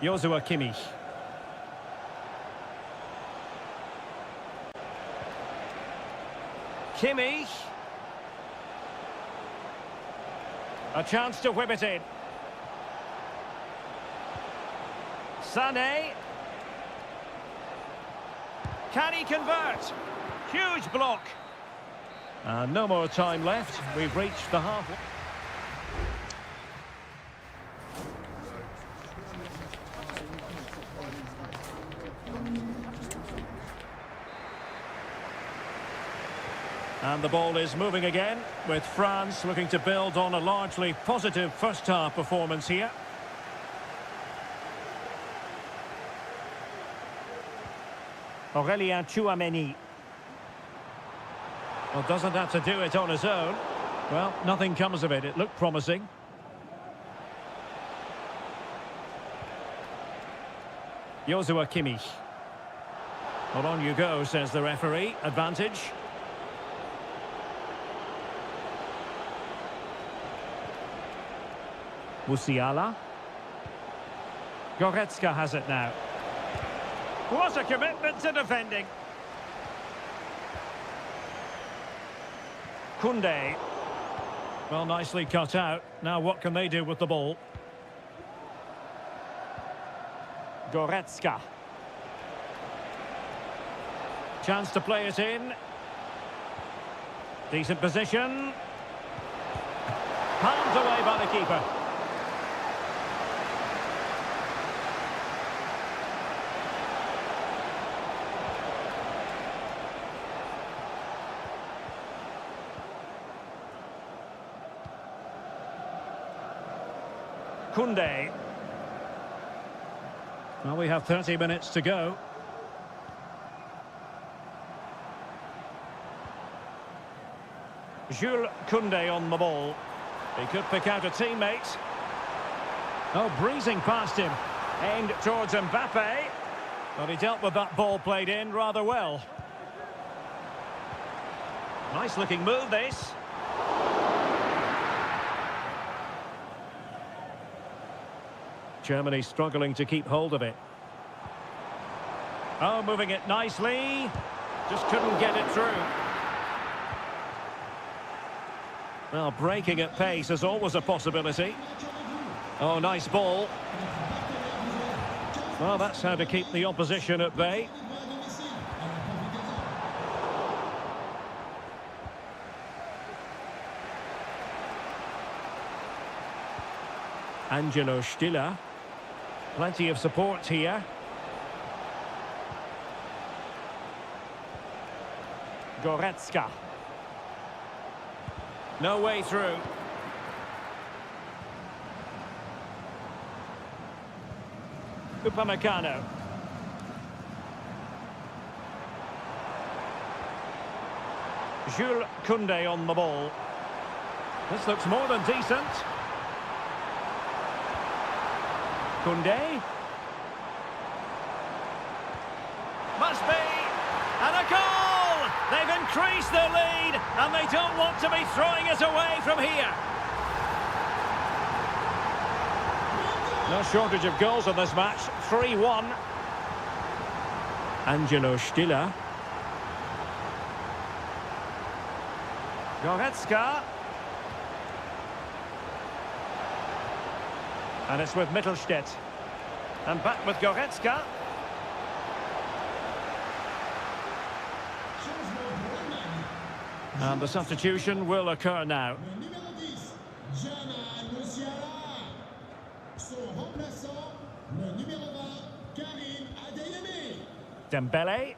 Joshua Kimmich. Kimmich. A chance to whip it in. Sané. Can he convert? Huge block. And no more time left. We've reached the half. And the ball is moving again, with France looking to build on a largely positive first-half performance here. Aurélien Tchouaméni. Well, doesn't have to do it on his own. Well, nothing comes of it. It looked promising. Joshua Kimmich. Well, on you go, says the referee. Advantage. Musiala. Goretzka has it now. What a commitment to defending. Koundé. Well, nicely cut out. Now what can they do with the ball? Goretzka. Chance to play it in. Decent position. Palmed away by the keeper. Koundé. Well, we have 30 minutes to go. Jules Koundé on the ball. He could pick out a teammate. Oh, breezing past him. Aimed towards Mbappe. But he dealt with that ball played in rather well. Nice looking move, this. Germany struggling to keep hold of it. Oh, moving it nicely. Just couldn't get it through. Well, breaking at pace is always a possibility. Oh, nice ball. Well, that's how to keep the opposition at bay. Angelo Stiller. Plenty of support here. Goretzka. No way through. Upamecano. Jules Koundé on the ball. This looks more than decent. Koundé. Must be. And a goal! They've increased their lead, and they don't want to be throwing it away from here. No shortage of goals in this match. 3-1. Angelo Stiller. Goretzka. And it's with Mittelstädt. And back with Goretzka. And the substitution will occur now. Dembele.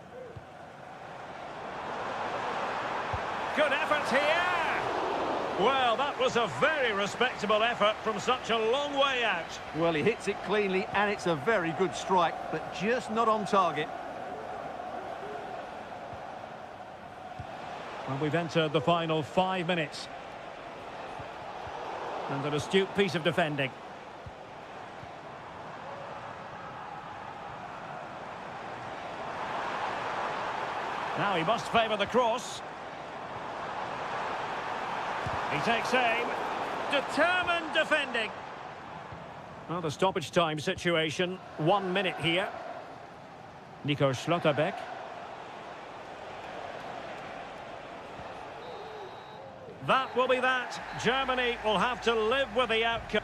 Good effort here. Well, that was a very respectable effort from such a long way out. Well, he hits it cleanly, and it's a very good strike, but just not on target. Well, we've entered the final 5 minutes. And an astute piece of defending. Now he must favour the cross. He takes aim. Determined defending. Well, the stoppage time situation. 1 minute here. Nico Schlotterbeck. That will be that. Germany will have to live with the outcome.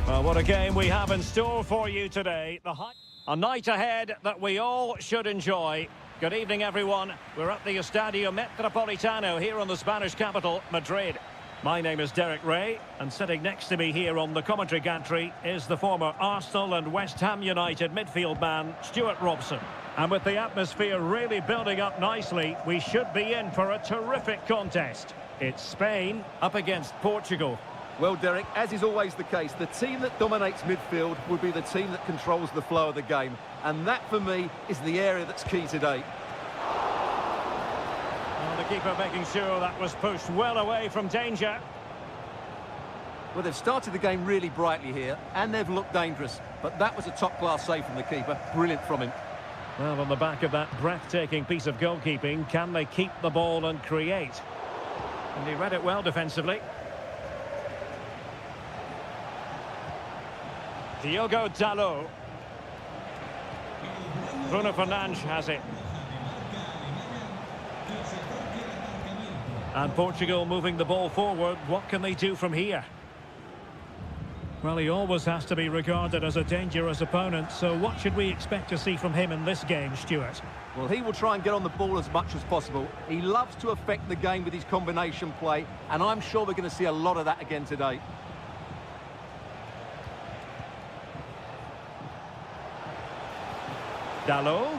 Well, what a game we have in store for you today. A night ahead that we all should enjoy. Good evening, everyone. We're at the Estadio Metropolitano here in the Spanish capital, Madrid. My name is Derek Ray, and sitting next to me here on the commentary gantry is the former Arsenal and West Ham United midfield man, Stuart Robson. And with the atmosphere really building up nicely, we should be in for a terrific contest. It's Spain up against Portugal. Well, Derek, as is always the case, the team that dominates midfield would be the team that controls the flow of the game. And that, for me, is the area that's key today. Well, the keeper making sure that was pushed well away from danger. Well, they've started the game really brightly here, and they've looked dangerous. But that was a top-class save from the keeper. Brilliant from him. Well, on the back of that breathtaking piece of goalkeeping, can they keep the ball and create? And he read it well defensively. Diogo Dalot. Bruno Fernandes has it. And Portugal moving the ball forward. What can they do from here? Well, he always has to be regarded as a dangerous opponent, so what should we expect to see from him in this game, Stuart? Well, he will try and get on the ball as much as possible. He loves to affect the game with his combination play, and I'm sure we're going to see a lot of that again today. Dalot.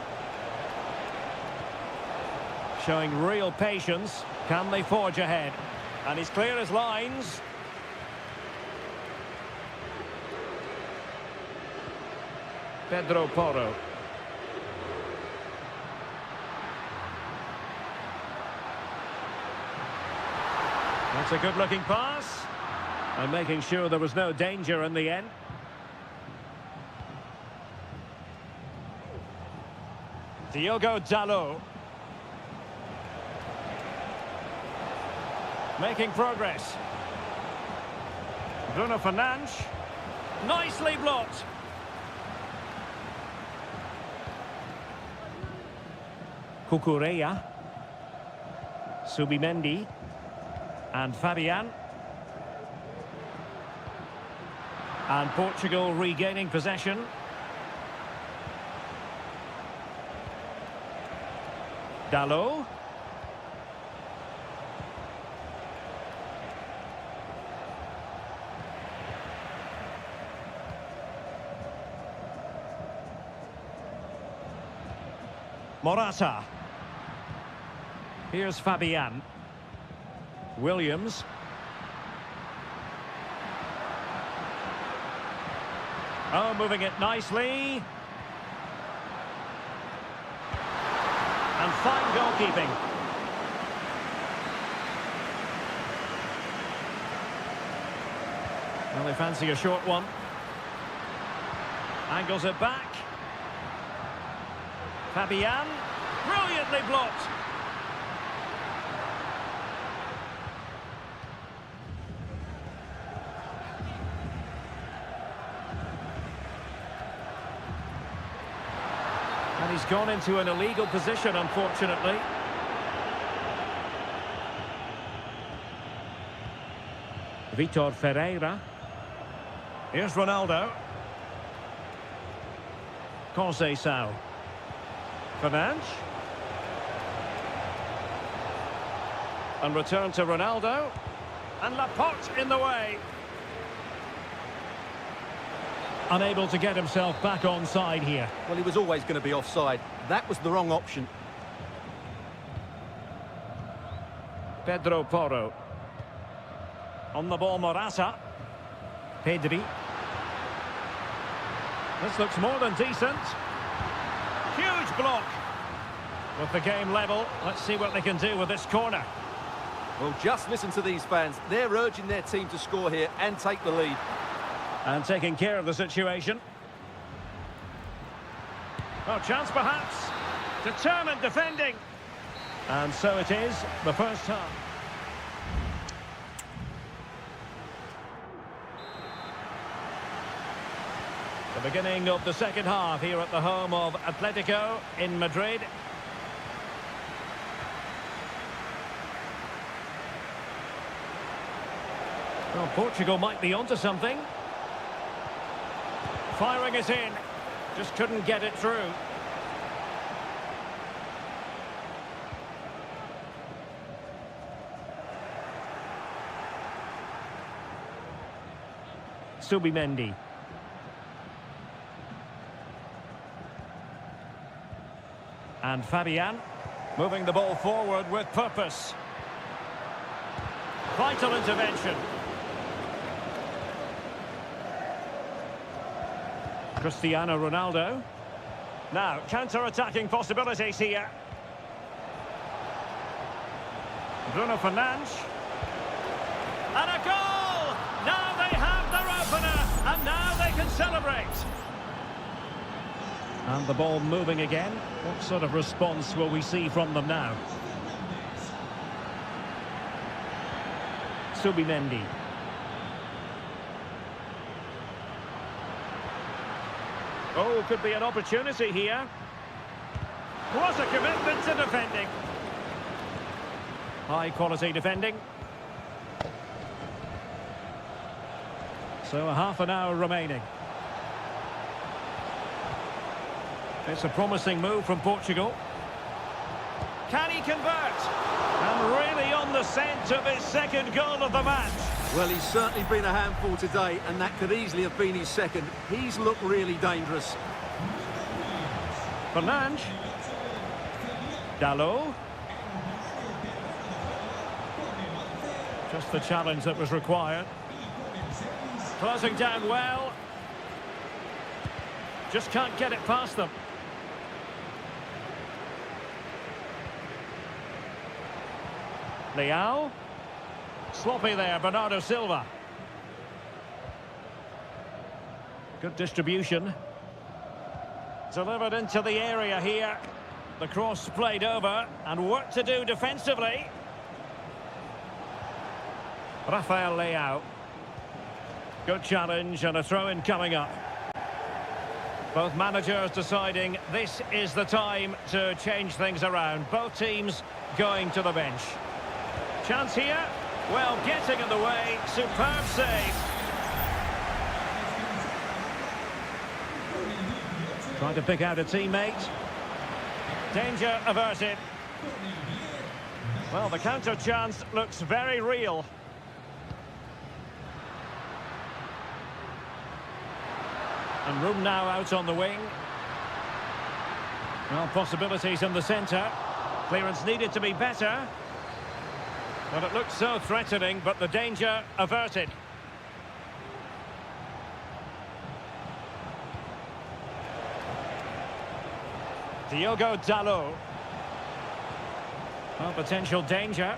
Showing real patience. Can they forge ahead? And he's clear as lines. Pedro Porro. That's a good-looking pass. And making sure there was no danger in the end. Diogo Dalot. Making progress. Bruno Fernandes. Nicely blocked. Cucurella. Subimendi. And Fabian. And Portugal regaining possession. Dalot. Morata. Here's Fabian. Williams. Oh, moving it nicely. And fine goalkeeping. Well, they fancy a short one. Angles it back. Fabian. Brilliantly blocked. And he's gone into an illegal position, unfortunately. Vitor Ferreira. Here's Ronaldo. Conceição. Fernandes. And return to Ronaldo. And Laporte in the way. Unable to get himself back on side here. Well, he was always going to be offside. That was the wrong option. Pedro Porro. On the ball, Morata. Pedri. This looks more than decent. Huge block. With the game level, let's see what they can do with this corner. Well, just listen to these fans. They're urging their team to score here and take the lead. And taking care of the situation. Oh, chance perhaps. Determined defending. And so it is, the first half. The beginning of the second half here at the home of Atletico in Madrid. Well, Portugal might be onto something. Firing it in. Just couldn't get it through. Subimendi. And Fabian, moving the ball forward with purpose. Vital intervention. Cristiano Ronaldo. Now, counter-attacking possibilities here. Bruno Fernandes. And a goal! Now they have their opener, and now they can celebrate. And the ball moving again. What sort of response will we see from them now? Subimendi. Oh, could be an opportunity here. What a commitment to defending. High quality defending. So a half an hour remaining. It's a promising move from Portugal. Can he convert? And really on the scent of his second goal of the match. Well, he's certainly been a handful today, and that could easily have been his second. He's looked really dangerous. Fernandes. Dalot. Just the challenge that was required. Closing down well. Just can't get it past them. Leao. Sloppy there, Bernardo Silva. Good distribution. Delivered into the area here. The cross played over, and work to do defensively. Rafael Leao. Good challenge and a throw-in coming up. Both managers deciding this is the time to change things around. Both teams going to the bench. Chance here. Well, getting in the way. Superb save. Trying to pick out a teammate. Danger averted. Well, the counter chance looks very real. And room now out on the wing. Well, possibilities in the centre. Clearance needed to be better. Well, it looked so threatening, but the danger averted. Diogo Dalot. Well, potential danger.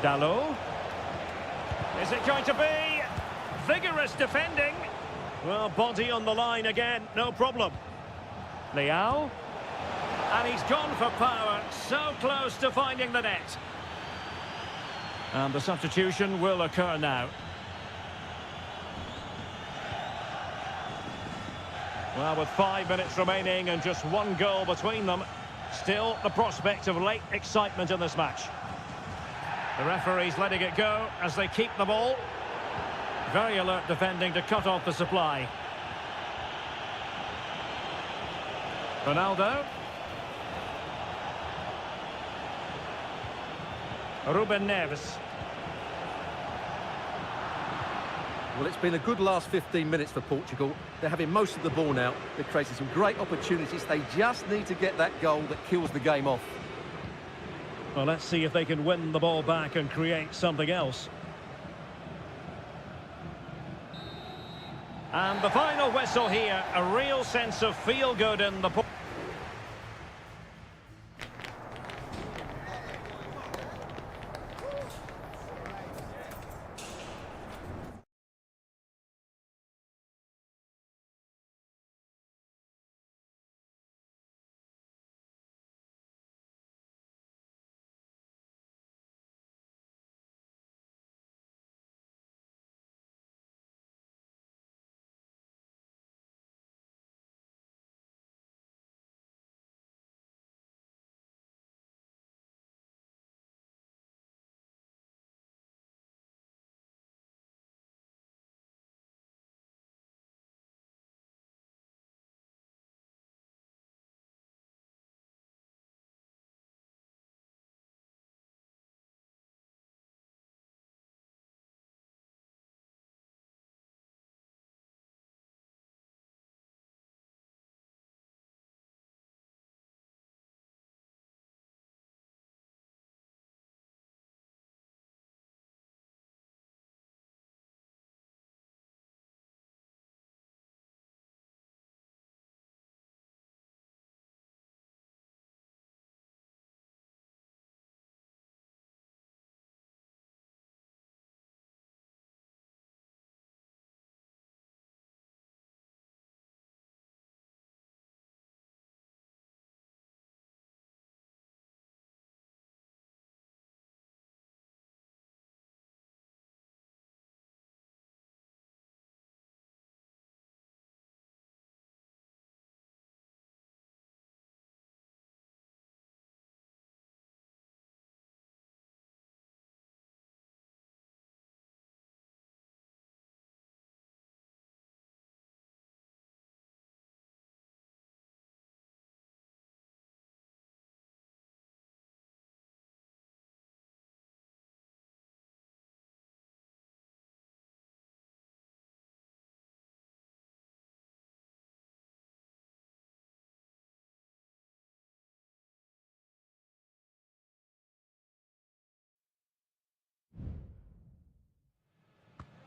Dalot. Is it going to be vigorous defending? Well, body on the line again, no problem. Leao. And he's gone for power, so close to finding the net. And the substitution will occur now. Well, with 5 minutes remaining and just one goal between them, still the prospect of late excitement in this match. The referee's letting it go as they keep the ball. Very alert defending to cut off the supply. Ronaldo. Ruben Neves. Well, it's been a good last 15 minutes for Portugal. They're having most of the ball now. They're creating some great opportunities. They just need to get that goal that kills the game off. Well, let's see if they can win the ball back and create something else. And the final whistle here, a real sense of feel-good in the...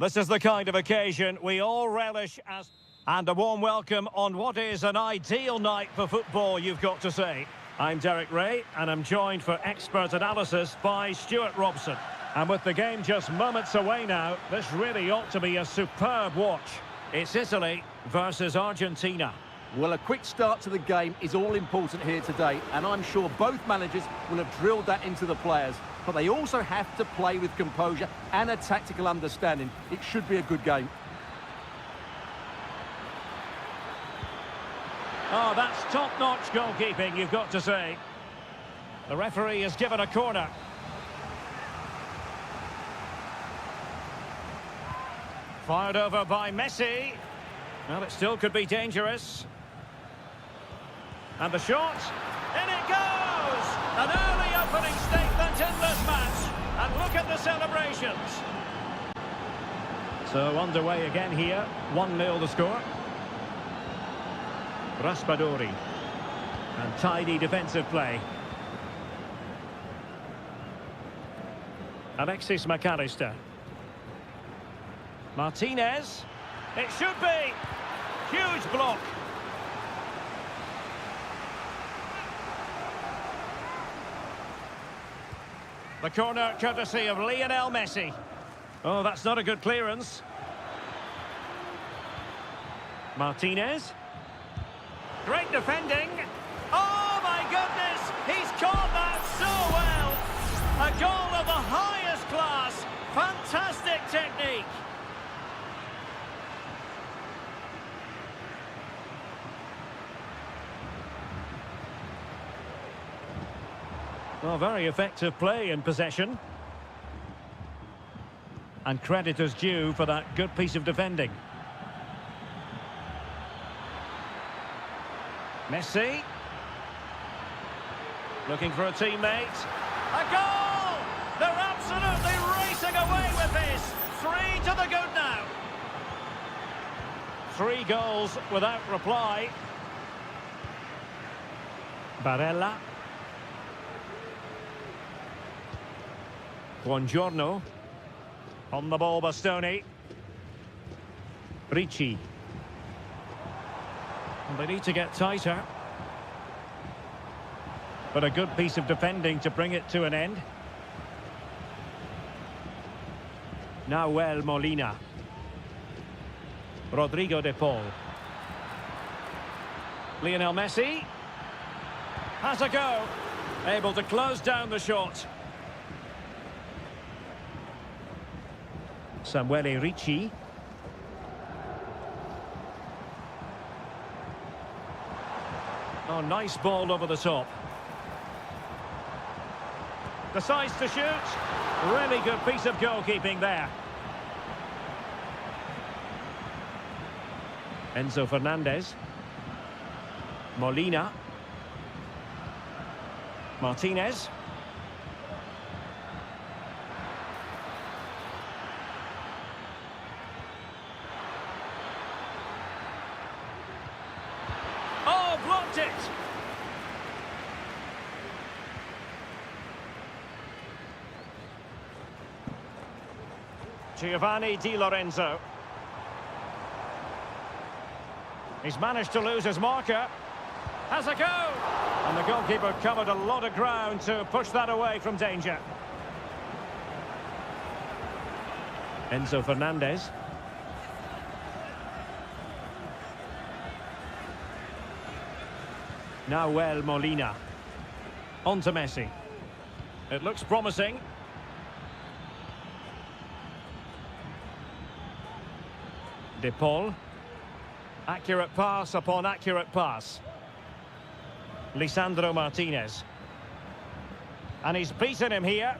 This is the kind of occasion we all relish as... And a warm welcome on what is an ideal night for football, you've got to say. I'm Derek Ray, and I'm joined for expert analysis by Stuart Robson. And with the game just moments away now, this really ought to be a superb watch. It's Italy versus Argentina. Well, a quick start to the game is all important here today, and I'm sure both managers will have drilled that into the players. But they also have to play with composure and a tactical understanding. It should be a good game. Oh, that's top-notch goalkeeping, you've got to say. The referee has given a corner. Fired over by Messi. Well, it still could be dangerous. And the shot. In it goes! An early opening statement in this match. And look at the celebrations. So underway again here. 1-0 the score. Raspadori. And tidy defensive play. Alexis McAllister. Martinez. It should be. Huge block. The corner courtesy of Lionel Messi. Oh, that's not a good clearance. Martinez. Great defending. Oh, my goodness! He's caught that so well! A goal of the highest class. Fantastic technique. Well, very effective play in possession. And credit is due for that good piece of defending. Messi. Looking for a teammate. A goal! They're absolutely racing away with this. 3 to the good now. 3 goals without reply. Barella. Buongiorno. On the ball, Bastoni. Ricci. And they need to get tighter. But a good piece of defending to bring it to an end. Nahuel Molina. Rodrigo de Paul. Lionel Messi. Has a go. Able to close down the shot. Samuele Ricci. Oh, nice ball over the top. Decides to shoot. Really good piece of goalkeeping there. Enzo Fernandez. Molina. Martinez. Oh, blocked it. Giovanni Di Lorenzo. He's managed to lose his marker. Has a go! And the goalkeeper covered a lot of ground to push that away from danger. Enzo Fernandez. Nahuel Molina. On to Messi. It looks promising. De Paul. Accurate pass upon accurate pass. Lisandro Martinez. And he's beaten him here.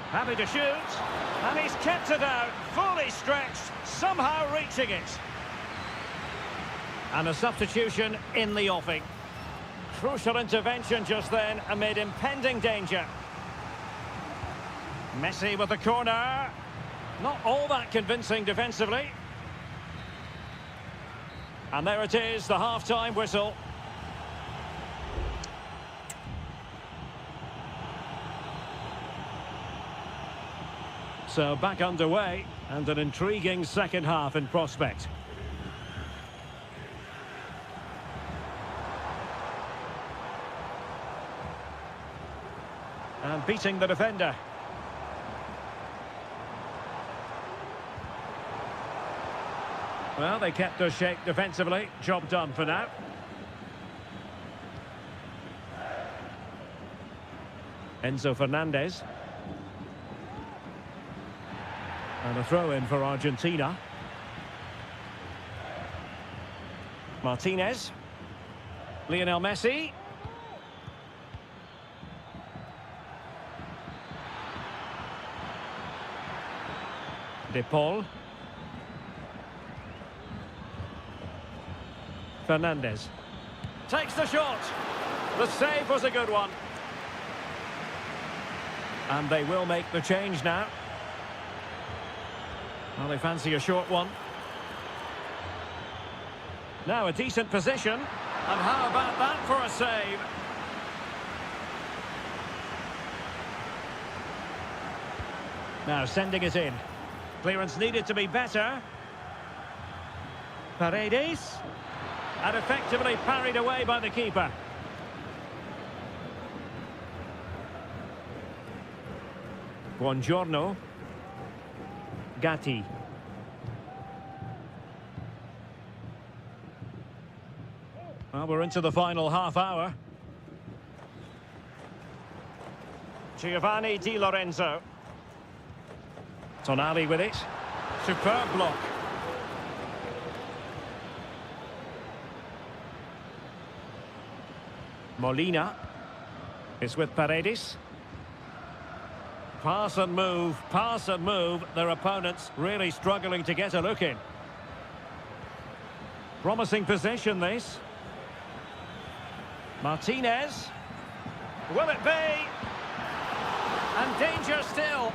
Happy to shoot. And he's kept it out, fully stretched, somehow reaching it. And a substitution in the offing. Crucial intervention just then amid impending danger. Messi with the corner. Not all that convincing defensively. And there it is, the half-time whistle. So back underway, and an intriguing second half in prospect. And beating the defender. Well, they kept their shape defensively. Job done for now. Enzo Fernandez. And a throw-in for Argentina. Martinez. Lionel Messi. De Paul. Fernandez. Takes the shot. The save was a good one. And they will make the change now. Well, they fancy a short one. Now a decent position. And how about that for a save? Now sending it in. Clearance needed to be better. Paredes. And effectively parried away by the keeper. Buongiorno. Gatti. Well, we're into the final half hour. Giovanni Di Lorenzo. Tonali with it. Superb block. Molina is with Paredes. Pass and move, pass and move. Their opponents really struggling to get a look in. Promising possession, this. Martinez. Will it be? And danger still.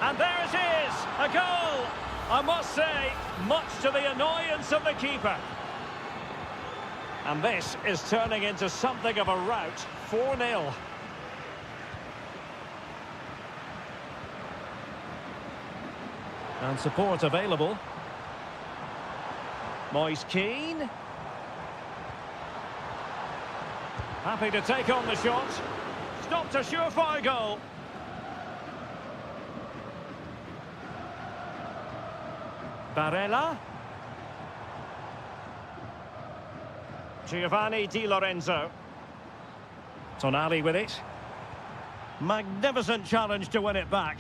And there it is, a goal. I must say, much to the annoyance of the keeper. And this is turning into something of a rout, 4-0. And support available. Moise Keane. Happy to take on the shot. Stopped a surefire goal. Barella. Giovanni Di Lorenzo. Tonali with it. Magnificent challenge to win it back.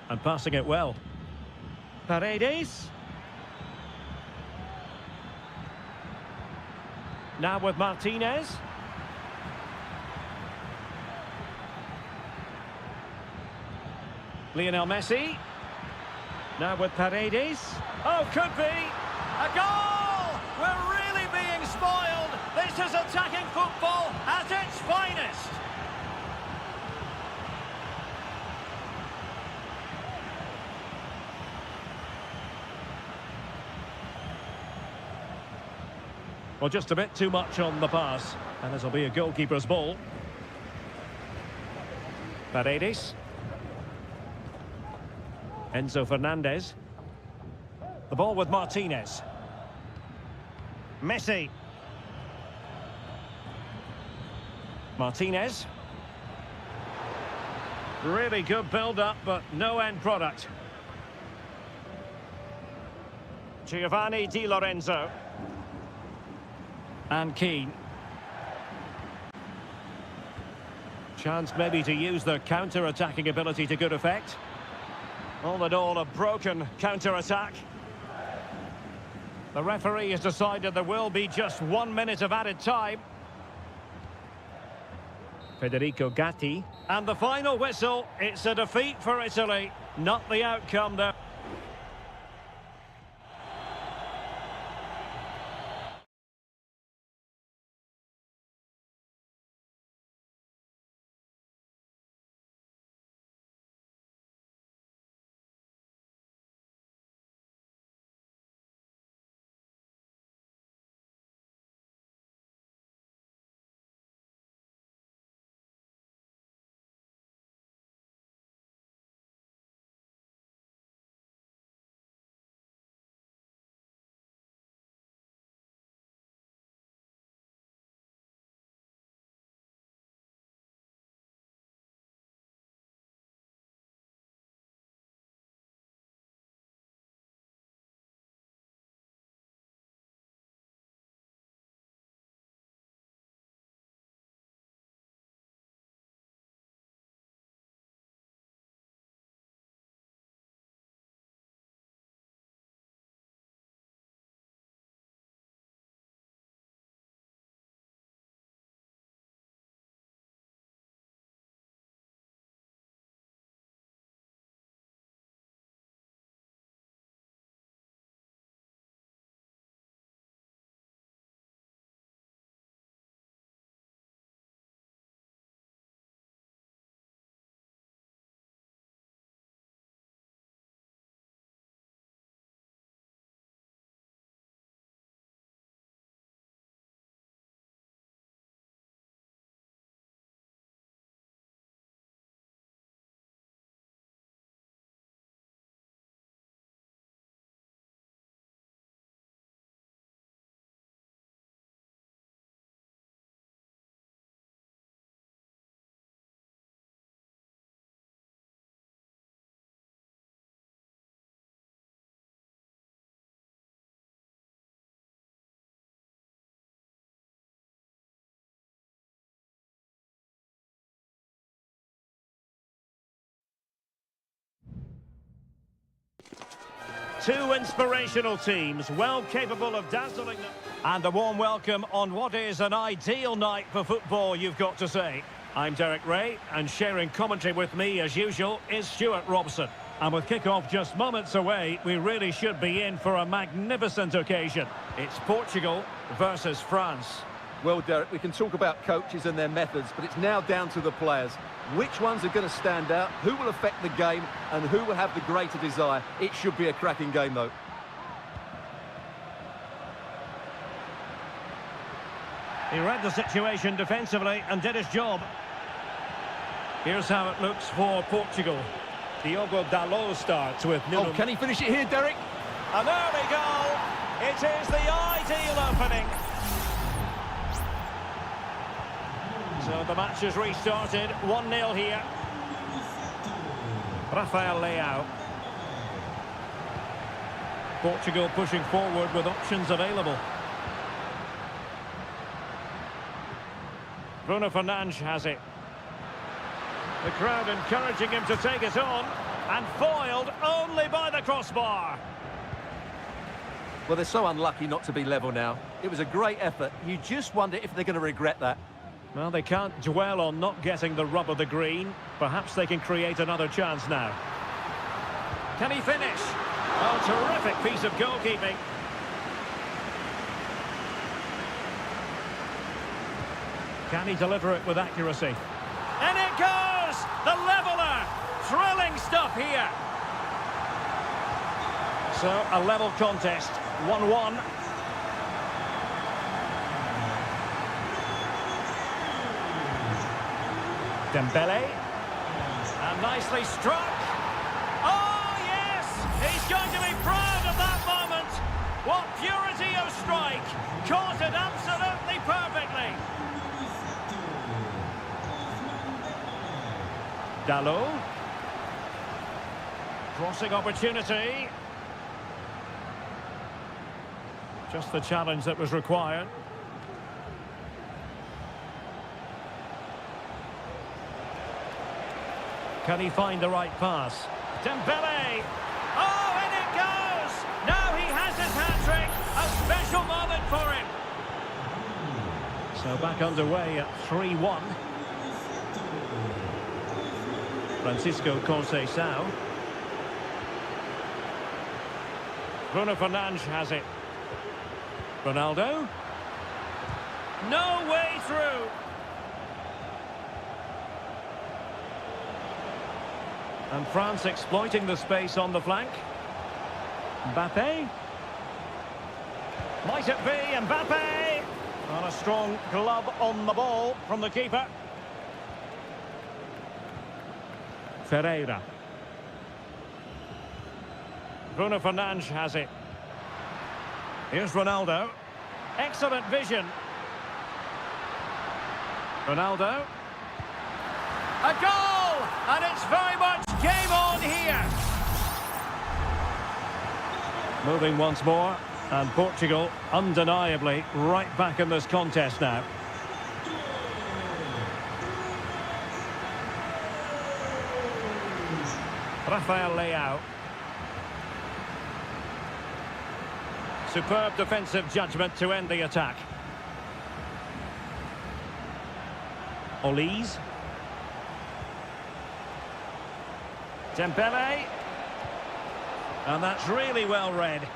And passing it well. Paredes. Now with Martinez. Lionel Messi. Now with Paredes. Oh, could be. A goal! We're really being spoiled. This is attacking football at its finest. Well, just a bit too much on the pass. And this will be a goalkeeper's ball. Paredes. Enzo Fernandez. The ball with Martinez. Messi. Martinez. Really good build-up, but no end product. Giovanni Di Lorenzo. And Keane. Chance maybe to use their counter-attacking ability to good effect. All in all, a broken counter-attack. The referee has decided there will be just 1 minute of added time. Federico Gatti. And the final whistle, it's a defeat for Italy. Not the outcome there. Two inspirational teams, well capable of dazzling them. And a warm welcome on what is an ideal night for football, you've got to say. I'm Derek Ray, and sharing commentary with me, as usual, is Stuart Robson. And with kick-off just moments away, we really should be in for a magnificent occasion. It's Portugal versus France. Well, Derek, we can talk about coaches and their methods, but it's now down to the players. Which ones are going to stand out, who will affect the game, and who will have the greater desire? It should be a cracking game, though. He read the situation defensively and did his job. Here's how it looks for Portugal. Diogo Dalot starts with Nuno. Oh, can he finish it here, Derek? And there we go! It is the ideal opening. So the match has restarted, 1-0 here. Rafael Leao. Portugal pushing forward with options available. Bruno Fernandes has it. The crowd encouraging him to take it on, and foiled only by the crossbar. Well, they're so unlucky not to be level now. It was a great effort. You just wonder if they're going to regret that. Well, they can't dwell on not getting the rub of the green. Perhaps they can create another chance now. Can he finish? Oh, terrific piece of goalkeeping. Can he deliver it with accuracy? And it goes! The leveller! Thrilling stuff here. So, a level contest. 1-1. Dembele. And nicely struck. Oh, yes! He's going to be proud of that moment. What purity of strike. Caught it absolutely perfectly. Dalot. Crossing opportunity. Just the challenge that was required. Can he find the right pass? Dembele! Oh, and it goes! Now he has his hat-trick! A special moment for him! So back underway at 3-1. Francisco Conceição. Bruno Fernandes has it. Ronaldo. No way through! And France exploiting the space on the flank. Mbappe. Might it be Mbappe? On a strong glove on the ball from the keeper. Ferreira. Bruno Fernandes has it. Here's Ronaldo. Excellent vision. Ronaldo. A goal! And it's very much game on here. Moving once more. And Portugal, undeniably, right back in this contest now. Rafael Leao. Superb defensive judgment to end the attack. Olise. Dembele. And that's really well read.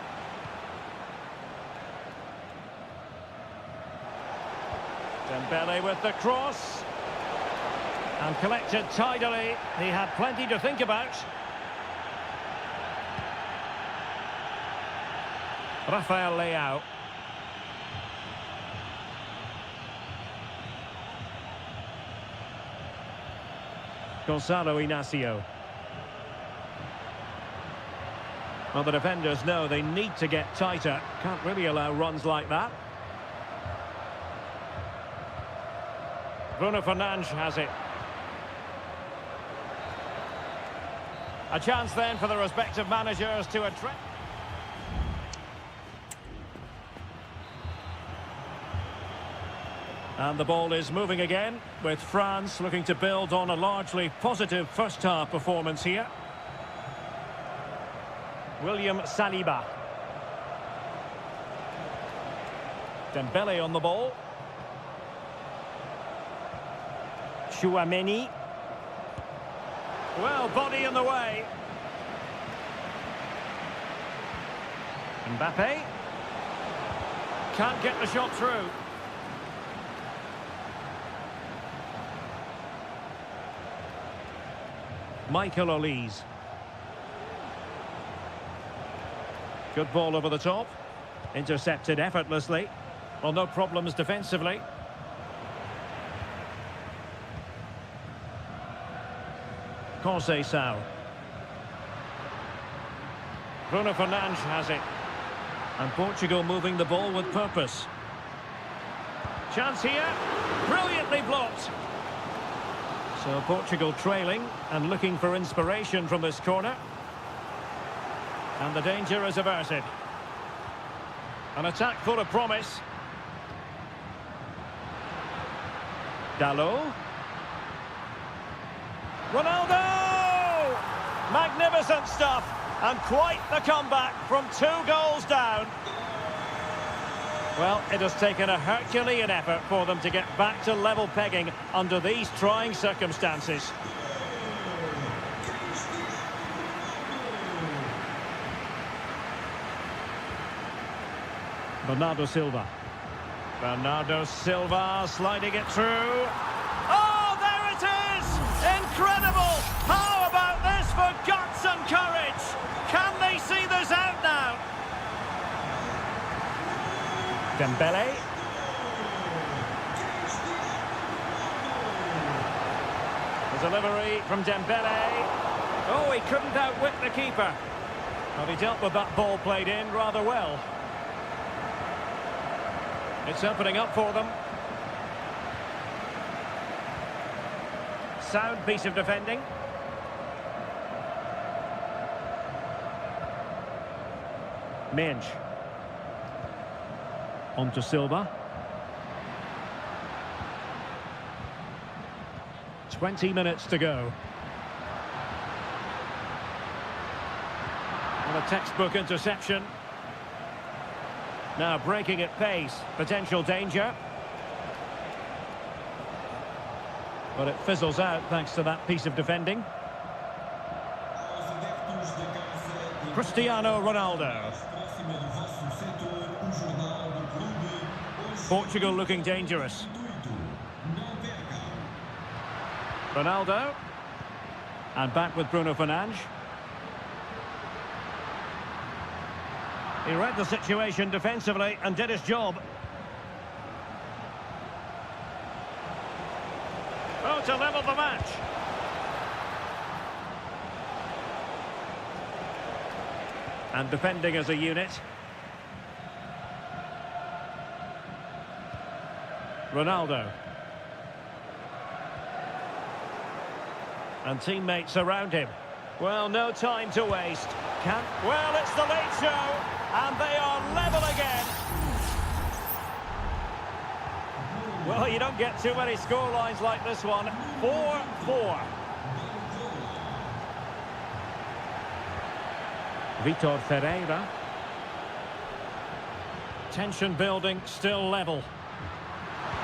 Dembele with the cross. And collected tidily. He had plenty to think about. Rafael Leao. Gonzalo Inacio. Well, the defenders know they need to get tighter. Can't really allow runs like that. Bruno Fernandes has it. A chance then for the respective managers to address. And the ball is moving again, with France looking to build on a largely positive first-half performance here. William Saliba. Dembele on the ball. Chouameni. Well, body in the way. Mbappe. Can't get the shot through. Michael Olise. Good ball over the top. Intercepted effortlessly. Well, no problems defensively. Conceição. Bruno Fernandes has it. And Portugal moving the ball with purpose. Chance here. Brilliantly blocked. So Portugal trailing and looking for inspiration from this corner. And the danger is averted. An attack full of promise. Dalot. Ronaldo! Magnificent stuff. And quite the comeback from 2 goals down. Well, it has taken a Herculean effort for them to get back to level pegging under these trying circumstances. Bernardo Silva. Bernardo Silva sliding it through. Oh, there it is! Incredible! How about this for guts and courage? Can they see this out now? Dembele. The delivery from Dembele. Oh, he couldn't outwit the keeper. But he dealt with that ball played in rather well. It's opening up for them. Sound piece of defending. Minge. On to Silva. 20 minutes to go. And a textbook interception. Now breaking at pace. Potential danger. But it fizzles out thanks to that piece of defending. Cristiano Ronaldo. Portugal looking dangerous. Ronaldo. And back with Bruno Fernandes. He read the situation defensively and did his job. Oh, to level the match. And defending as a unit. Ronaldo. And teammates around him. Well, no time to waste. Well, it's the late show, and they are level again. Well, you don't get too many scorelines like this one. 4-4. Vitor Ferreira. Tension building, still level.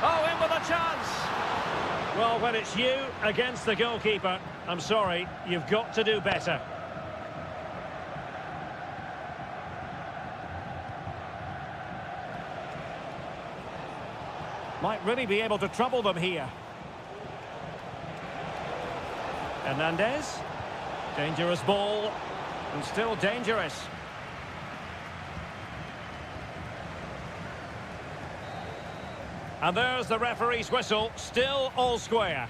Oh, in with a chance! Well, when it's you against the goalkeeper, I'm sorry, you've got to do better. Might really be able to trouble them here. Hernandez. Dangerous ball. And still dangerous. And there's the referee's whistle, still all square.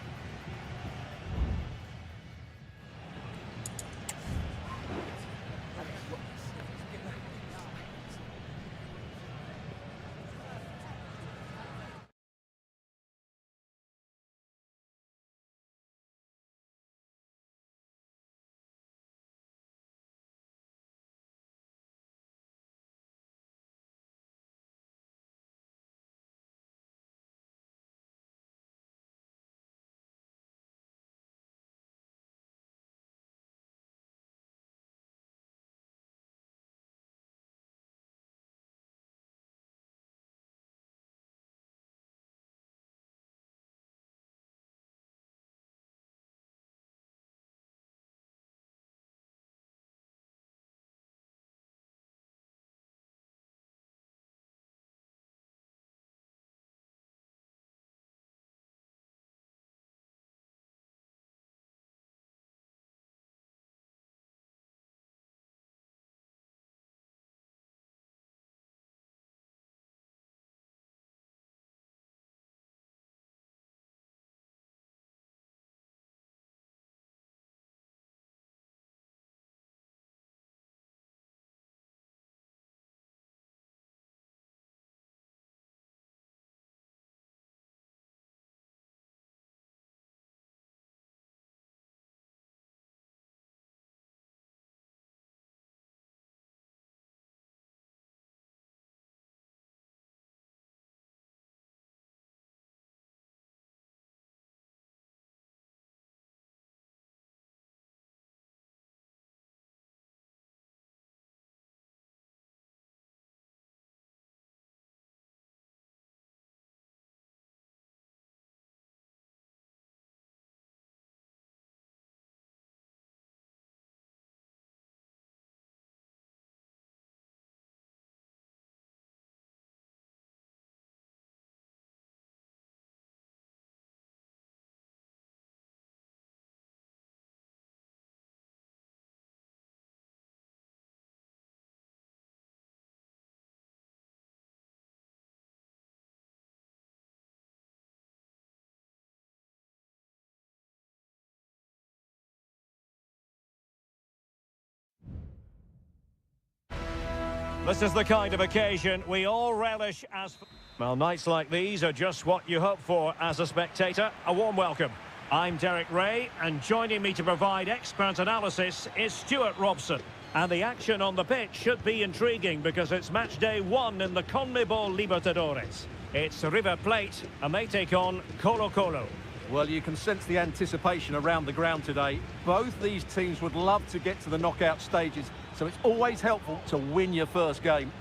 This is the kind of occasion we all relish as... Well, nights like these are just what you hope for as a spectator. A warm welcome. I'm Derek Ray, and joining me to provide expert analysis is Stuart Robson. And the action on the pitch should be intriguing because it's match day 1 in the CONMEBOL Libertadores. It's River Plate, and they take on Colo-Colo. Well, you can sense the anticipation around the ground today. Both these teams would love to get to the knockout stages, so it's always helpful to win your first game.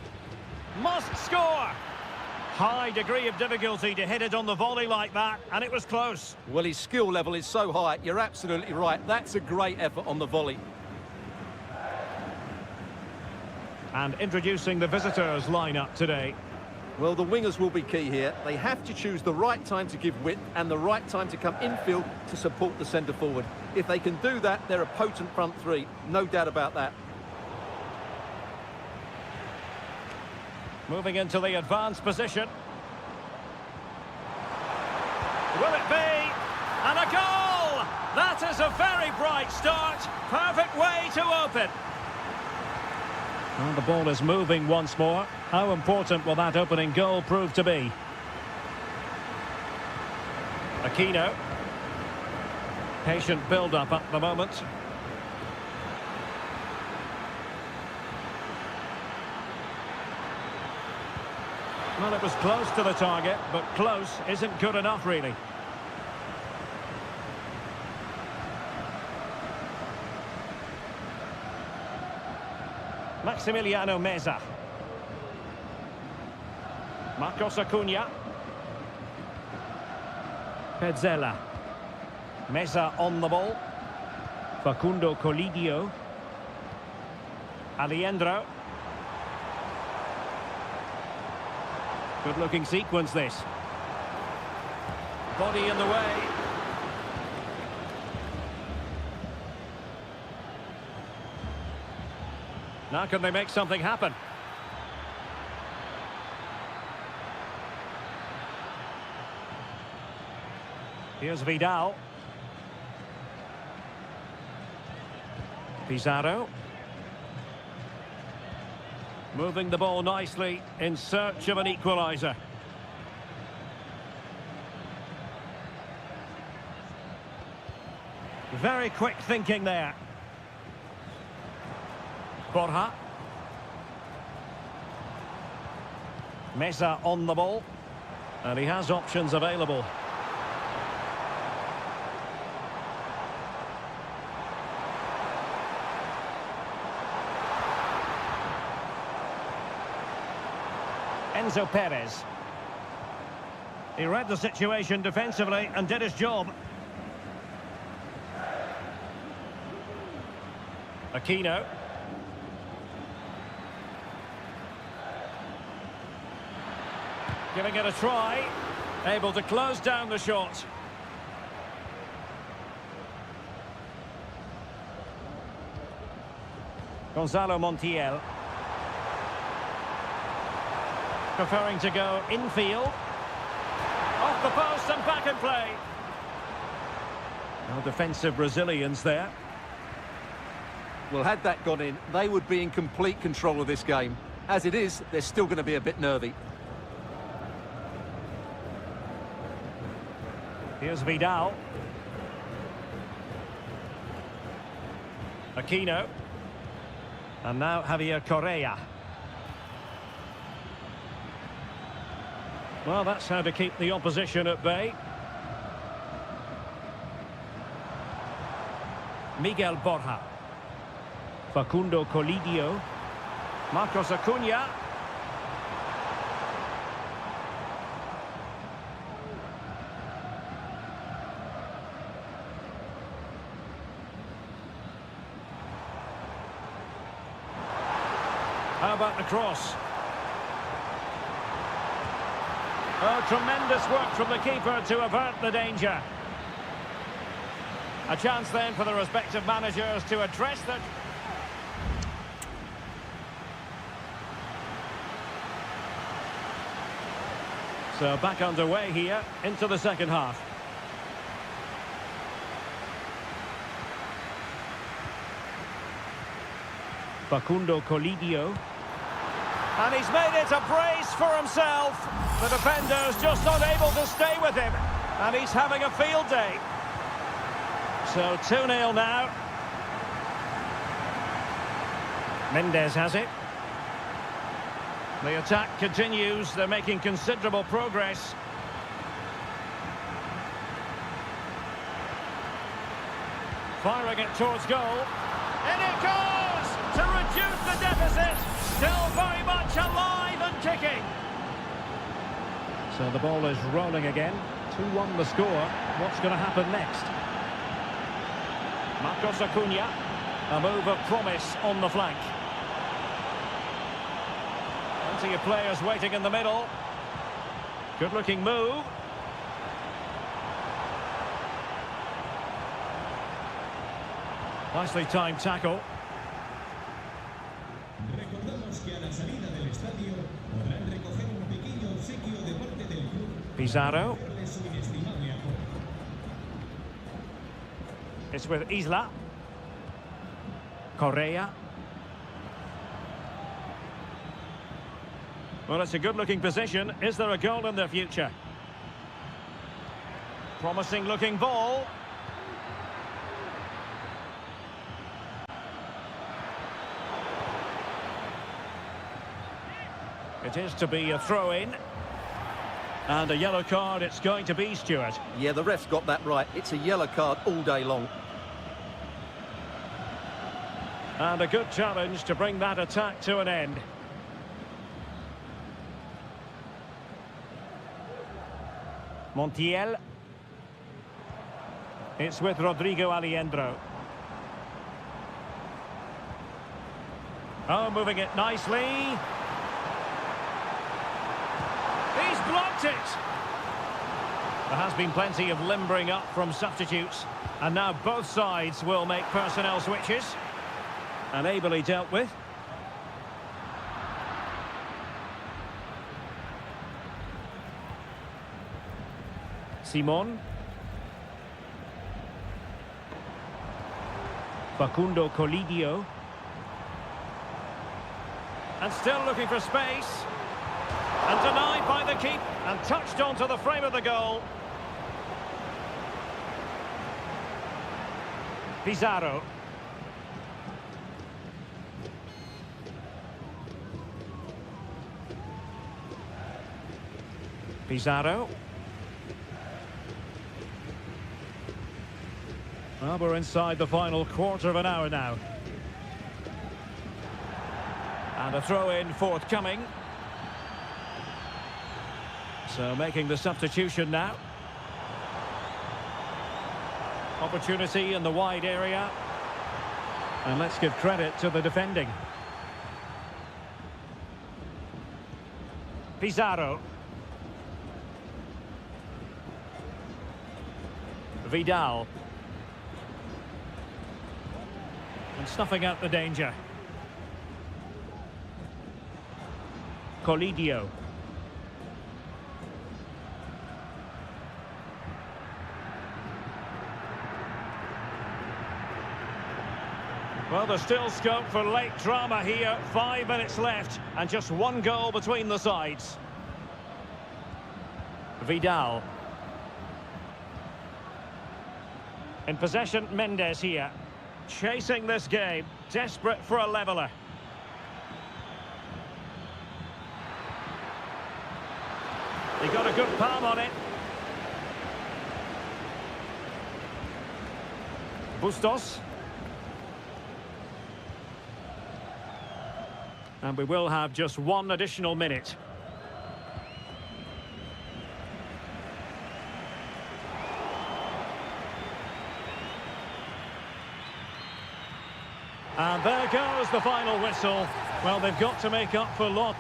Must score! High degree of difficulty to hit it on the volley like that, and it was close. Well, his skill level is so high, you're absolutely right. That's a great effort on the volley. And introducing the visitors lineup today. Well, the wingers will be key here. They have to choose the right time to give width and the right time to come infield to support the centre forward. If they can do that, they're a potent front three. No doubt about that. Moving into the advanced position. Will it be? And a goal! That is a very bright start. Perfect way to open. Well, the ball is moving once more. How important will that opening goal prove to be? Aquino. Patient build-up at the moment. Well, it was close to the target, but close isn't good enough, really. Maximiliano Meza. Marcos Acuna. Pezzella. Meza on the ball. Facundo Colidio. Aliendro. Good-looking sequence, this. Body in the way. Now can they make something happen? Here's Vidal. Pizarro. Moving the ball nicely in search of an equaliser. Very quick thinking there. Borja. Meza on the ball. And he has options available. Enzo Perez. He read the situation defensively and did his job. Aquino. Giving it a try. Able to close down the shot. Gonzalo Montiel. Preferring to go infield. Off the post and back in play. No defensive resilience there. Well, had that gone in, they would be in complete control of this game. As it is, they're still going to be a bit nervy. Here's Vidal. Aquino. And now Javier Correa. Well, that's how to keep the opposition at bay. Miguel Borja. Facundo Colidio. Marcos Acuna. How about the cross? Oh, tremendous work from the keeper to avert the danger. A chance then for the respective managers to address that. So back underway here into the second half. Facundo Colidio. And he's made it a brace for himself. The defender's just not able to stay with him. And he's having a field day. So 2-0 now. Mendes has it. The attack continues. They're making considerable progress. Firing it towards goal. In it goes! To reduce the deficit. Still very much alive and kicking. So the ball is rolling again. 2-1 the score. What's going to happen next? Marcos Acuna. A move of promise on the flank. Plenty of players waiting in the middle. Good looking move. Nicely timed tackle. Pizarro. It's with Isla. Correa. Well, it's a good-looking position. Is there a goal in the future? Promising-looking ball. It is to be a throw-in. And a yellow card it's going to be, Stuart. Yeah, the ref's got that right. It's a yellow card all day long. And a good challenge to bring that attack to an end. Montiel. It's with Rodrigo Alejandro. Oh, moving it nicely. He's blocked it. There has been plenty of limbering up from substitutes. And now both sides will make personnel switches. And ably dealt with. Simon. Facundo Colidio. And still looking for space. And denied by the keeper. And touched onto the frame of the goal. Pizarro. Pizarro. Well, we're inside the final quarter of an hour now. And a throw-in forthcoming. So making the substitution now. Opportunity in the wide area. And let's give credit to the defending. Pizarro. Vidal. And snuffing out the danger. Colidio. Well, there's still scope for late drama here. 5 minutes left and just one goal between the sides. Vidal. In possession, Mendes here. Chasing this game. Desperate for a leveller. He got a good palm on it. Bustos. And we will have just one additional minute. And there goes the final whistle. Well, they've got to make up for loss.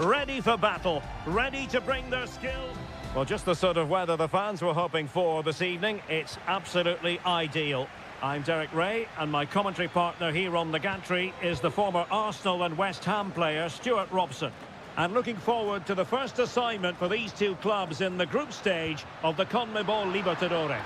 ready for battle, ready to bring their skills. Well, just the sort of weather the fans were hoping for this evening. It's absolutely ideal. I'm Derek Ray, and my commentary partner here on the gantry is the former Arsenal and West Ham player Stuart Robson. And looking forward to the first assignment for these two clubs in the group stage of the CONMEBOL Libertadores.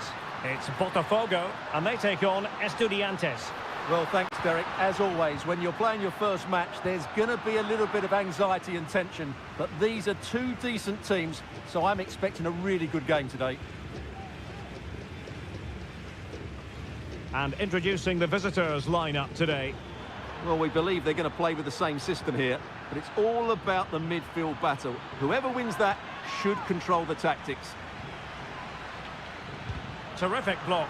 It's Botafogo, and they take on Estudiantes. Well, thanks, Derek. As always, when you're playing your first match, there's going to be a little bit of anxiety and tension. But these are two decent teams, so I'm expecting a really good game today. And introducing the visitors' lineup today. Well, we believe they're going to play with the same system here, but it's all about the midfield battle. Whoever wins that should control the tactics. Terrific block.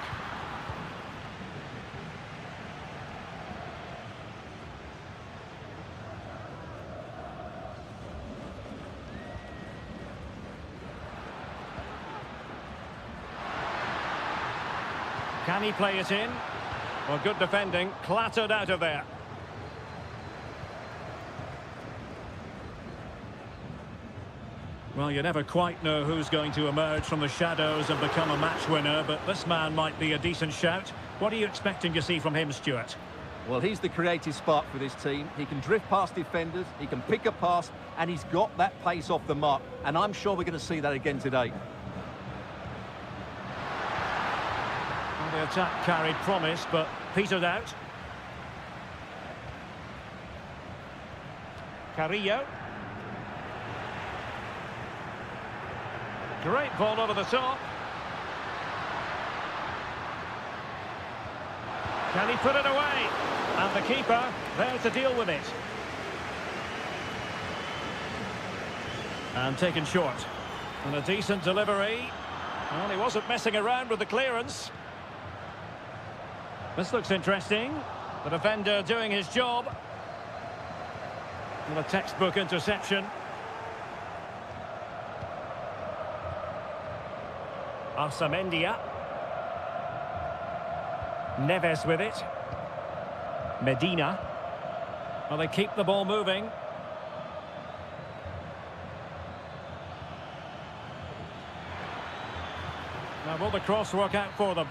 Can he play it in? Well, good defending, clattered out of there. Well, you never quite know who's going to emerge from the shadows and become a match winner, but this man might be a decent shout. What are you expecting to see from him, Stuart? Well, he's the creative spark for this team. He can drift past defenders, he can pick a pass, and he's got that pace off the mark. And I'm sure we're going to see that again today. Well, the attack carried promise, but petered out. Carrillo. Great ball over the top. Can he put it away? And the keeper there to deal with it. And taken short. And a decent delivery. Well, he wasn't messing around with the clearance. This looks interesting. The defender doing his job. And a textbook interception. Arsamendia. Neves with it. Medina. Well, they keep the ball moving. Now, will the cross work out for them?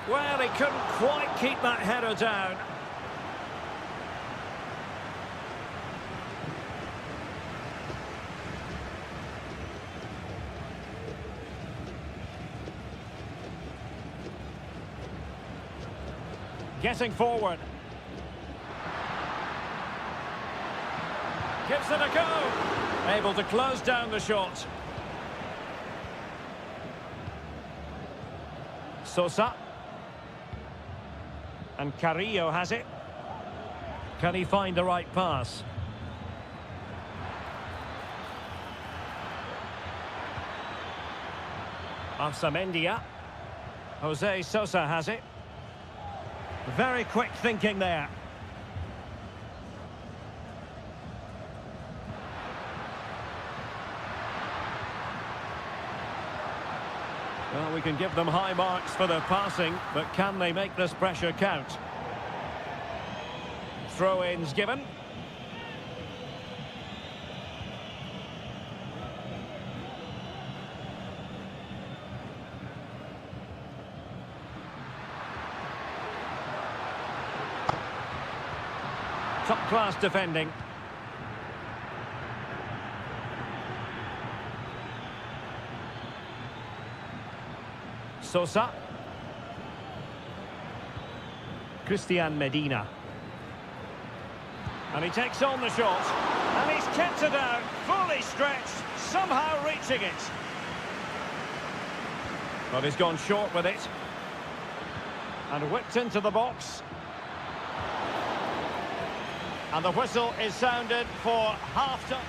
Well, he couldn't quite keep that header down. Getting forward. Gives it a go. Able to close down the shot. Sosa. And Carrillo has it. Can he find the right pass? Arsamendia. Jose Sosa has it. Very quick thinking there. Well, we can give them high marks for their passing, but can they make this pressure count? Throw-ins given. Top-class defending. Sosa. Christian Medina. And he takes on the shot. And he's kept it out, fully stretched, somehow reaching it. But he's gone short with it. And whipped into the box. And the whistle is sounded for half-time.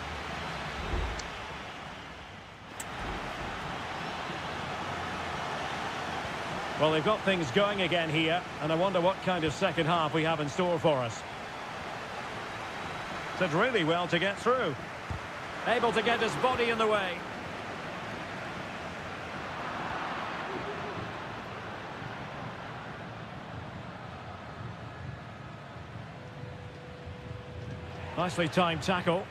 Well, they've got things going again here, and I wonder what kind of second half we have in store for us. Did really well to get through. Able to get his body in the way. Nicely timed tackle.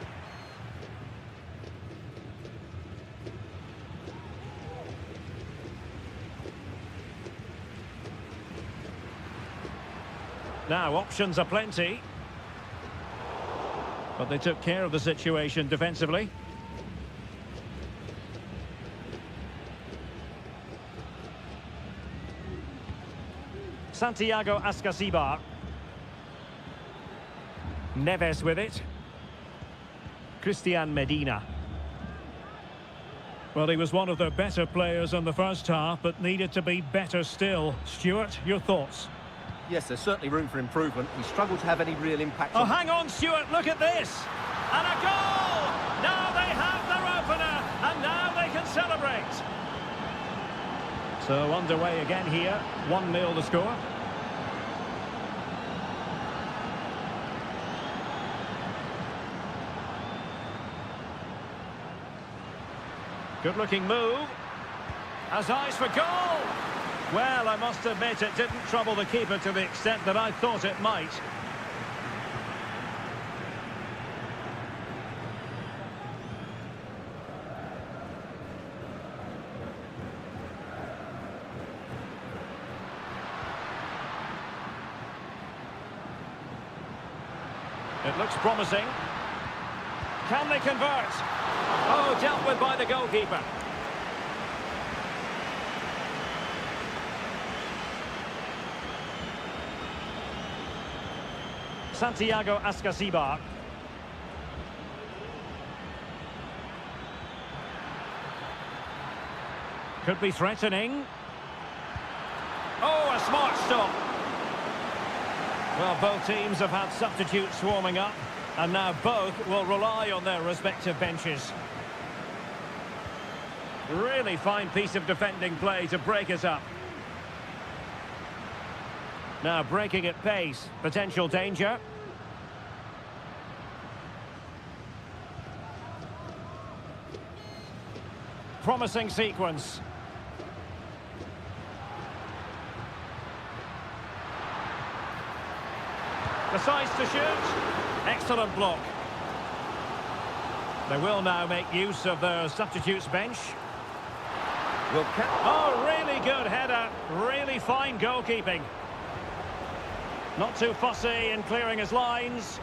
Now, options are plenty. But they took care of the situation defensively. Santiago Ascasibar. Neves with it. Christian Medina. Well, he was one of their better players in the first half, but needed to be better still. Stuart, your thoughts? Yes, there's certainly room for improvement. He struggled to have any real impact. Oh, hang on, Stuart, look at this! And a goal! Now they have their opener, and now they can celebrate. So underway again here, 1-0 the score. Good-looking move. Has eyes for goal! Well, I must admit it didn't trouble the keeper to the extent that I thought it might. It looks promising. Can they convert? Oh, dealt with by the goalkeeper. Santiago Ascasibar. Could be threatening. Oh, a smart stop. Well, both teams have had substitutes warming up, and now both will rely on their respective benches. Really fine piece of defending play to break it up. Now breaking at pace, potential danger. Promising sequence. Decides to shoot. Excellent block. They will now make use of their substitutes bench. Oh, really good header. Really fine goalkeeping. Not too fussy in clearing his lines.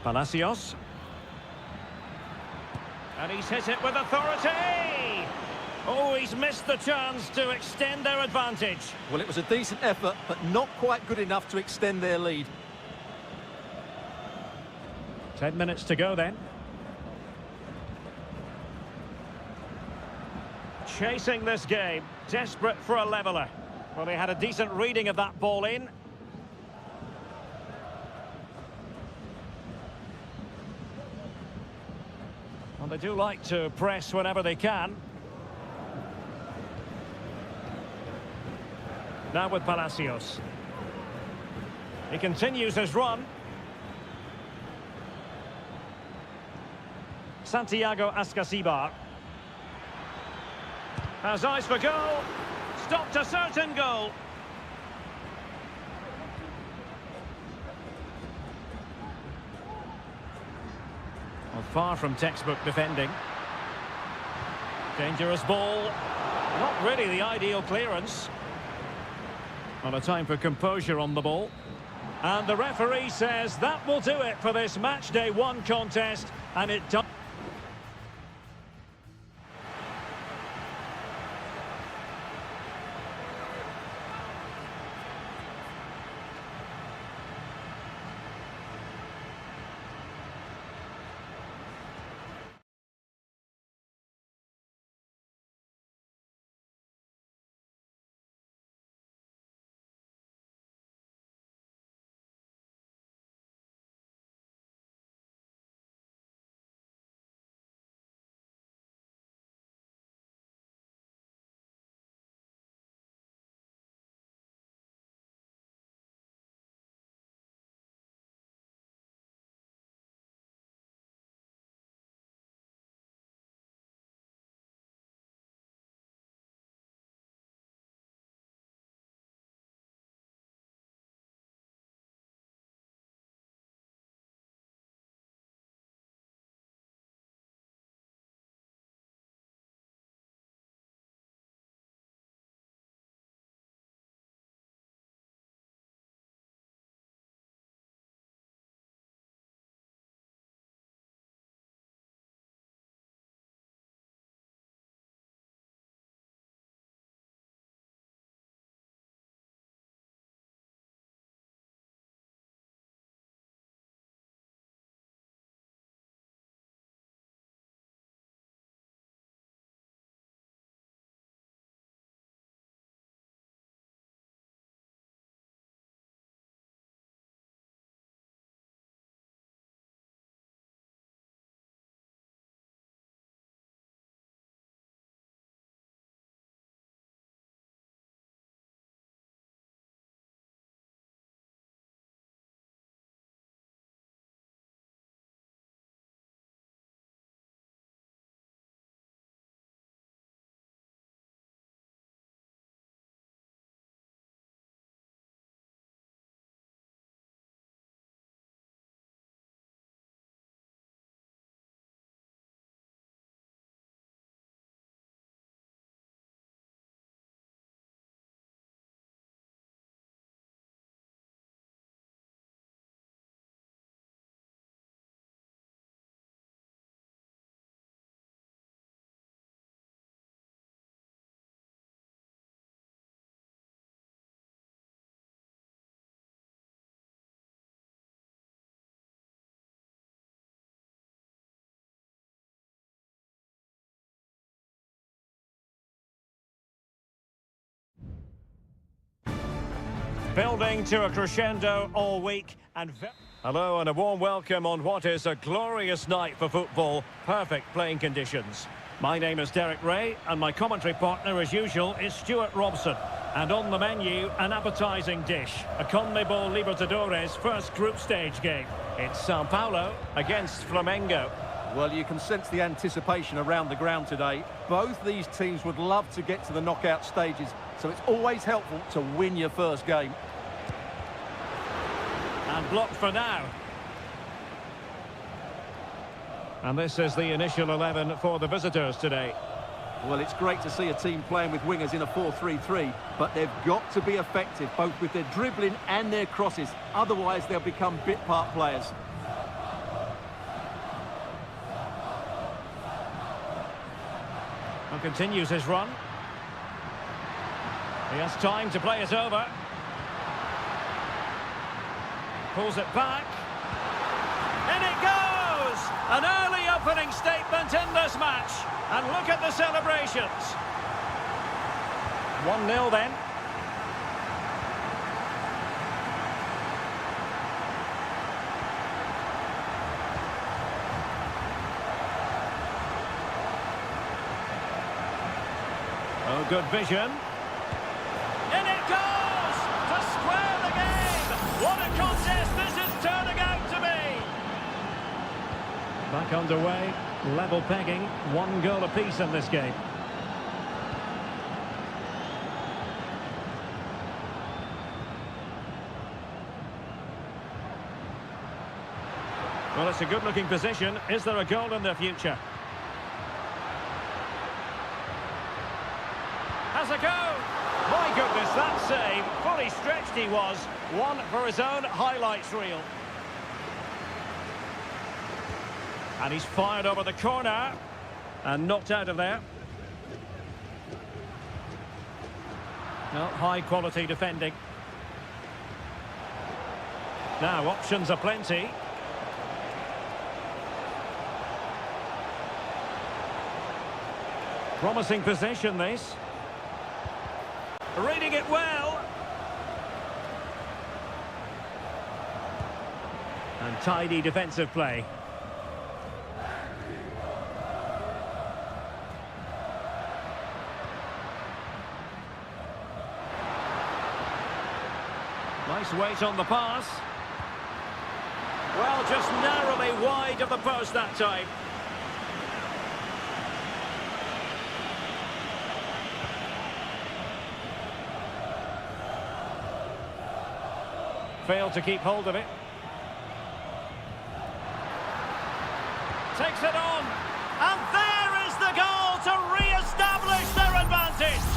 Palacios. And he's hit it with authority! Oh, he's missed the chance to extend their advantage. Well, it was a decent effort, but not quite good enough to extend their lead. 10 minutes to go then. Chasing this game, desperate for a leveller. Well, they had a decent reading of that ball in. Well, they do like to press whenever they can. Now with Palacios. He continues his run. Santiago Ascasibar. Has eyes for goal. Stopped a certain goal. Well, far from textbook defending. Dangerous ball. Not really the ideal clearance. Well, a time for composure on the ball. And the referee says that will do it for this match day 1 contest. And it does. Building to a crescendo all week and... Hello and a warm welcome on what is a glorious night for football. Perfect playing conditions. My name is Derek Ray and my commentary partner as usual is Stuart Robson. And on the menu, an appetising dish. A CONMEBOL Libertadores first group stage game. It's Sao Paulo against Flamengo. Well, you can sense the anticipation around the ground today. Both these teams would love to get to the knockout stages, so it's always helpful to win your first game. And blocked for now. And this is the initial 11 for the visitors today. Well, it's great to see a team playing with wingers in a 4-3-3, but they've got to be effective, both with their dribbling and their crosses. Otherwise, they'll become bit-part players. And continues his run. He has time to play it over. Pulls it back. In it goes! An early opening statement in this match. And look at the celebrations. 1-0 then. Oh, good vision. In it goes! To square the game! What a contest this is turning out to be! Back underway, level pegging, 1 goal apiece in this game. Well, it's a good-looking position. Is there a goal in the future? Has a go! My goodness, that save. Fully stretched he was. One for his own highlights reel. And he's fired over the corner. And knocked out of there. No, high quality defending. Now, options are plenty. Promising possession, this. Reading it well. And tidy defensive play. Nice weight on the pass. Well, just narrowly wide of the post that time. Failed to keep hold of it. Takes it on. And there is the goal to re-establish their advantage.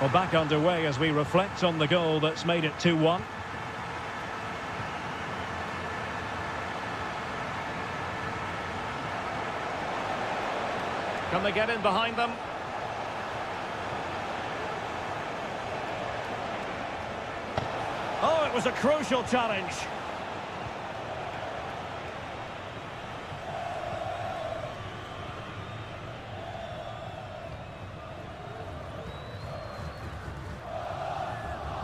Well, back underway as we reflect on the goal that's made it 2-1. Can they get in behind them? Oh, it was a crucial challenge.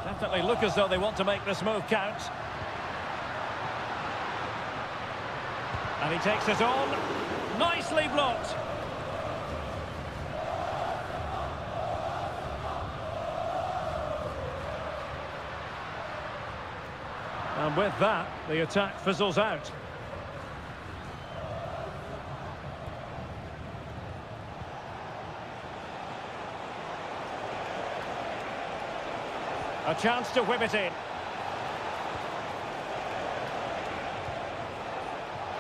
Definitely look as though they want to make this move count. And he takes it on. Nicely blocked. And with that, the attack fizzles out. A chance to whip it in.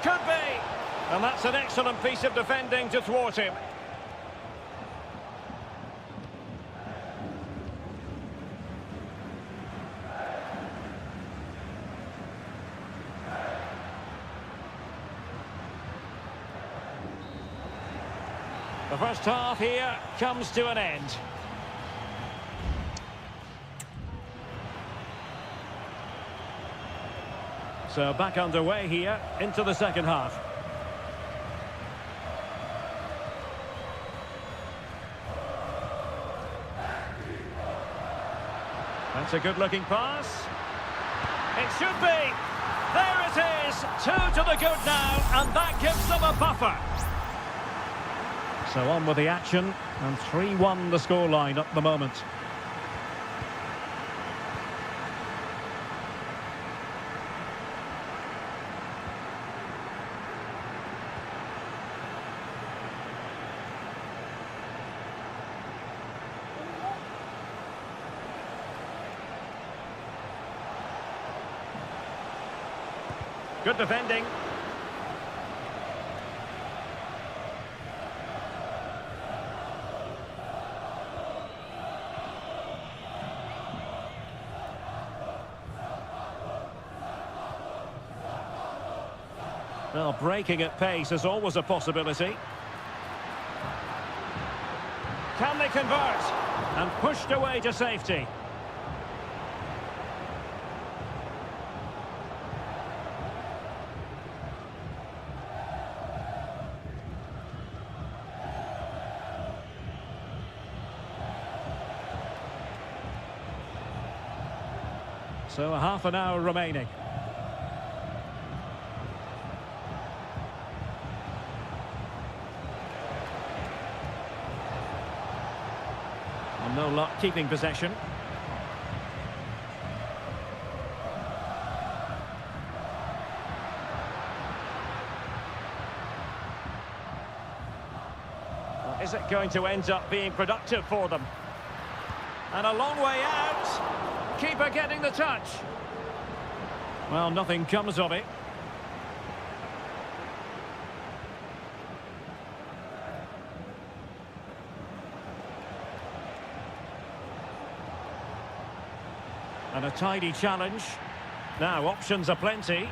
Could be! And that's an excellent piece of defending to thwart him. The first half here comes to an end. So back underway here into the second half. It's a good-looking pass. It should be. There it is. 2 to the good now, and that gives them a buffer. So on with the action, and 3-1 the scoreline at the moment. Good defending. Well, breaking at pace is always a possibility. Can they convert? And pushed away to safety. So a half an hour remaining. And no luck keeping possession. Well, is it going to end up being productive for them? And a long way out. Keeper getting the touch. Well, nothing comes of it. And a tidy challenge. Now, options are plenty.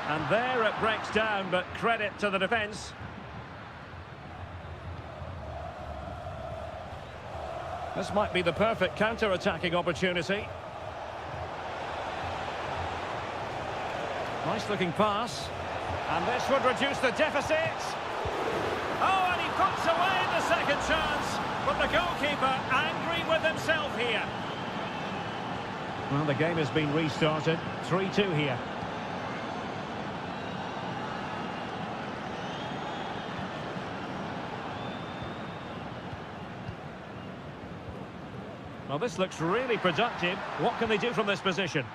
And there it breaks down, but credit to the defence. This might be the perfect counter-attacking opportunity. Nice-looking pass. And this would reduce the deficit. Oh, and he puts away the second chance. But the goalkeeper angry with himself here. Well, the game has been restarted. 3-2 here. Well, this looks really productive. What can they do from this position?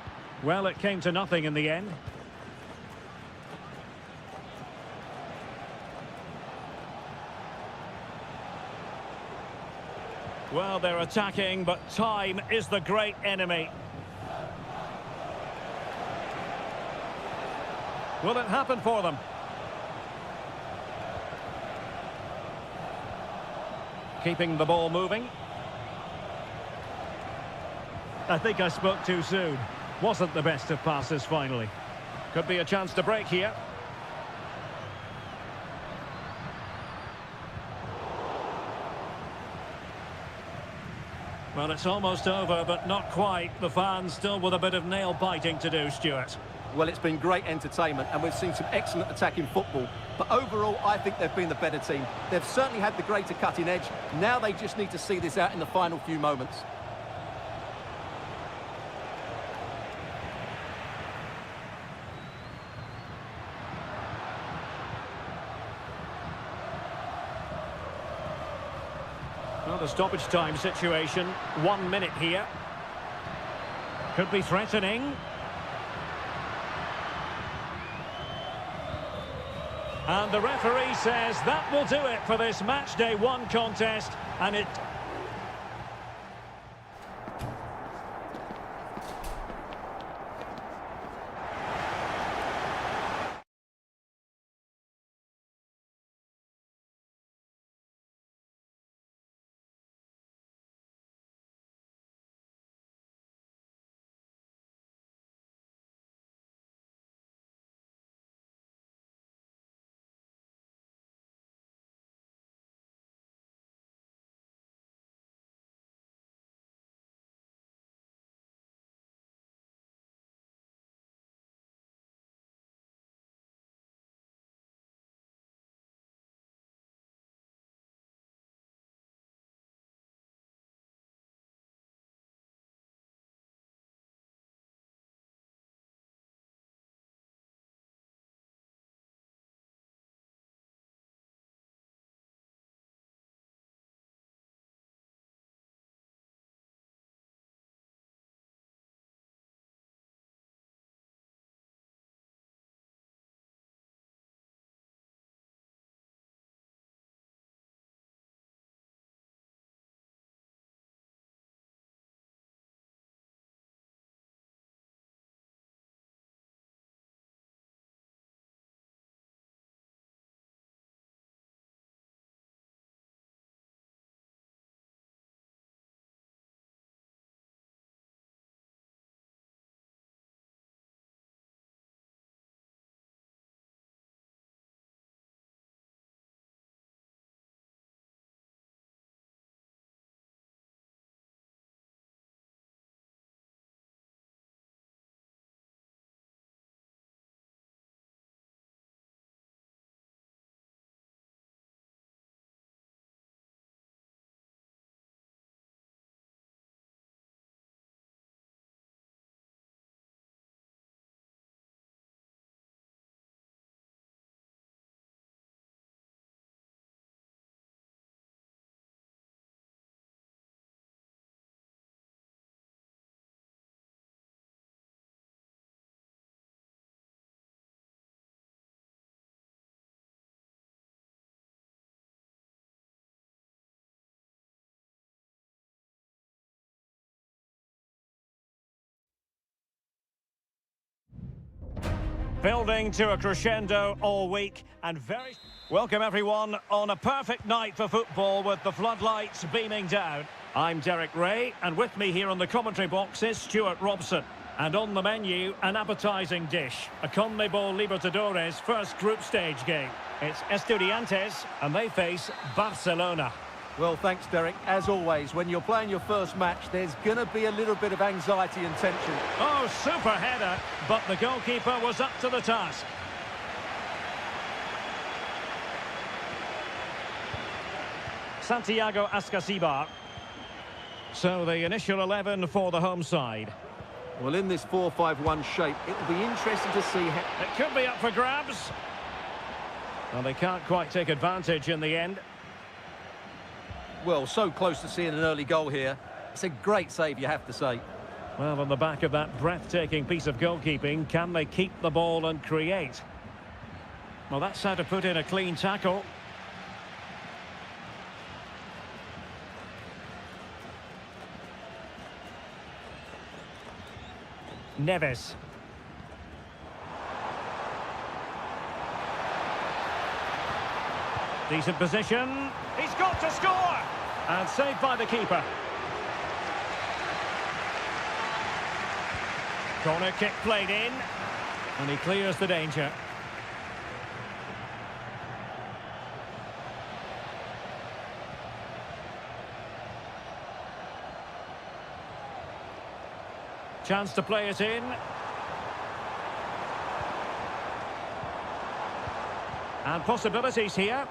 Well, it came to nothing in the end. Well, they're attacking, but time is the great enemy. Will it happen for them? Keeping the ball moving. I think I spoke too soon. Wasn't the best of passes finally. Could be a chance to break here. Well, it's almost over, but not quite. The fans still with a bit of nail-biting to do, Stuart. Well, it's been great entertainment, and we've seen some excellent attacking football. But overall, I think they've been the better team. They've certainly had the greater cutting edge. Now they just need to see this out in the final few moments. Well, the stoppage time situation, 1 minute here. Could be threatening. And the referee says that will do it for this match day 1 contest, and it Building to a crescendo all week and very... Welcome everyone on a perfect night for football with the floodlights beaming down. I'm Derek Ray, and with me here on the commentary box is Stuart Robson. And on the menu, an appetising dish, a CONMEBOL Libertadores first group stage game. It's Estudiantes, and they face Barcelona. Well, thanks, Derek. As always, when you're playing your first match, there's going to be a little bit of anxiety and tension. Oh, super header, but the goalkeeper was up to the task. Santiago Ascasibar. So the initial 11 for the home side. Well, in this 4-5-1 shape, it'll be interesting to see how... It could be up for grabs. Well, they can't quite take advantage in the end. Well, so close to seeing an early goal here. It's a great save, you have to say. Well, on the back of that breathtaking piece of goalkeeping, can they keep the ball and create? Well, that's how to put in a clean tackle. Neves. Decent position. He's got to score! And saved by the keeper. Corner kick played in. And he clears the danger. Chance to play it in. And possibilities here.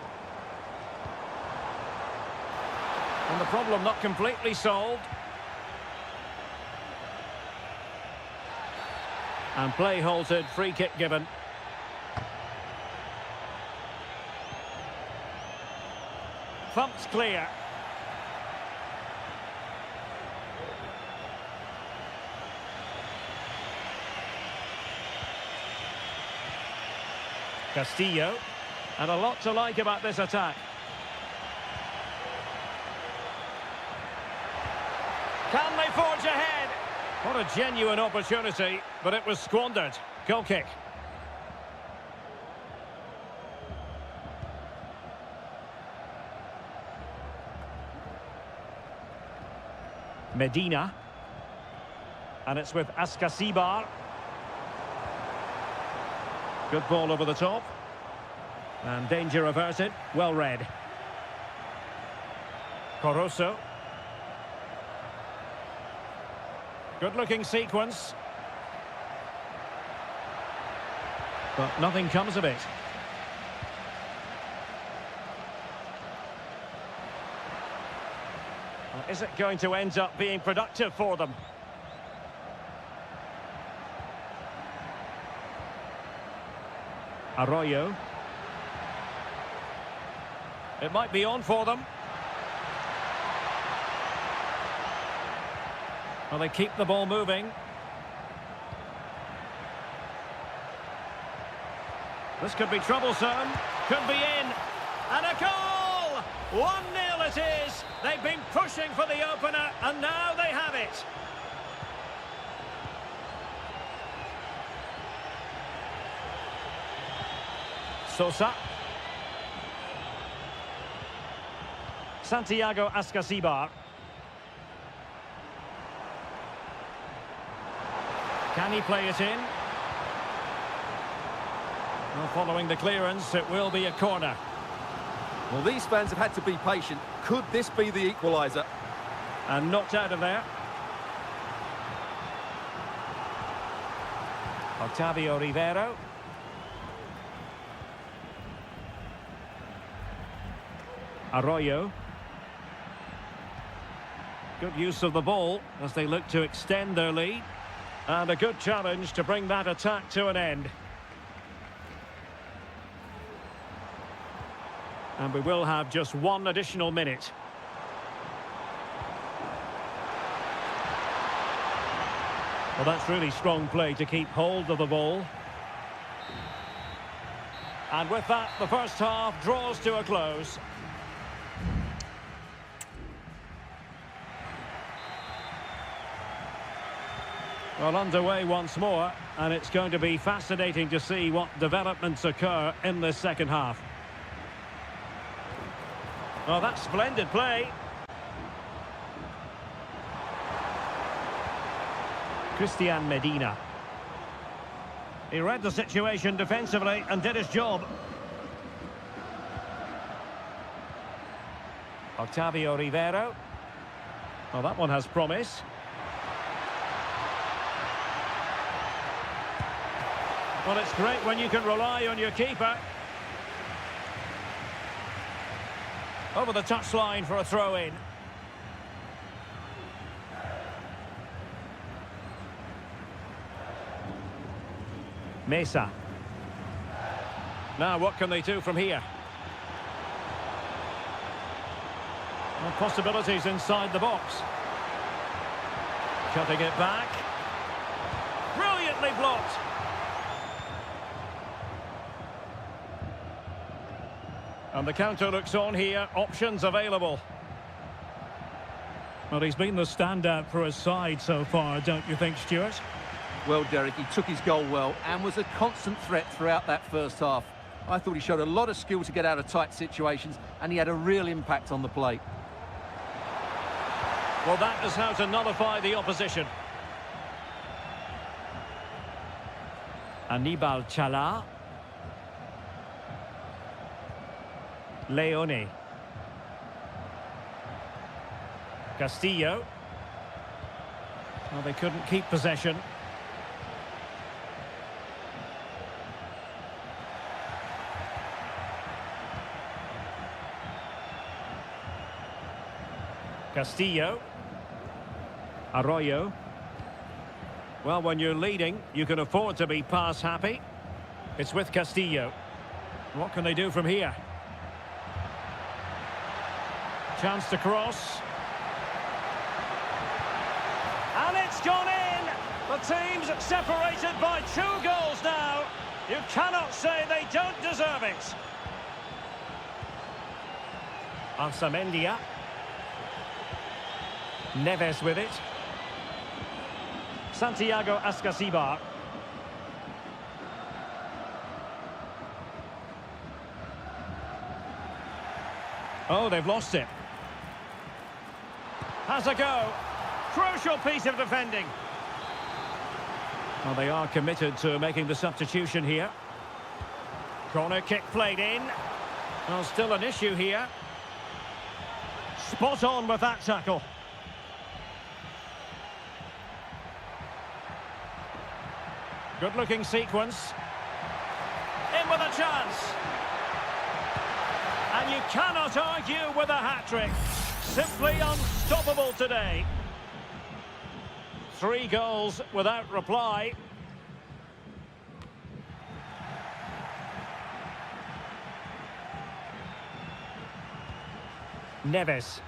And the problem not completely solved. And play halted, free kick given. Thumped clear. Castillo. And a lot to like about this attack. Can they forge ahead? What a genuine opportunity, but it was squandered. Goal kick. Medina. And it's with Ascasibar. Good ball over the top. And danger averted. Well read. Coroso. Good-looking sequence. But nothing comes of it. Well, is it going to end up being productive for them? Arroyo. It might be on for them. Well, they keep the ball moving. This could be troublesome. Could be in. And a goal! 1-0 it is. They've been pushing for the opener, and now they have it. Sosa. Santiago Ascasibar. Can he play it in? Well, following the clearance, it will be a corner. Well, these fans have had to be patient. Could this be the equaliser? And knocked out of there. Octavio Rivero. Arroyo. Good use of the ball as they look to extend their lead. And a good challenge to bring that attack to an end. And we will have just one additional minute. Well, that's really strong play to keep hold of the ball. And with that, the first half draws to a close. Well, underway once more, and it's going to be fascinating to see what developments occur in this second half. Well, that's splendid play. Christian Medina. He read the situation defensively and did his job. Octavio Rivero. Well, that one has promise. Well, it's great when you can rely on your keeper. Over the touchline for a throw-in. Mesa. Now, what can they do from here? Well, possibilities inside the box. Cutting it back. Brilliantly blocked. And the counter looks on here. Options available. Well, he's been the standout for his side so far, don't you think, Stuart? Well, Derek, he took his goal well and was a constant threat throughout that first half. I thought he showed a lot of skill to get out of tight situations, and he had a real impact on the plate. Well, that is how to nullify the opposition. Anibal Chala. Leone. Castillo. Well, they couldn't keep possession. Castillo. Arroyo. Well, when you're leading, you can afford to be pass happy. It's with Castillo. What can they do from here? Chance to cross. And it's gone in! The team's separated by 2 goals now. You cannot say they don't deserve it. Arsamendia. Neves with it. Santiago Ascasibar. Oh, they've lost it. Has a go. Crucial piece of defending. Well, they are committed to making the substitution here. Corner kick played in. Well, still an issue here. Spot on with that tackle. Good-looking sequence. In with a chance. And you cannot argue with a hat-trick. Simply unstoppable today. 3 goals without reply. Neves.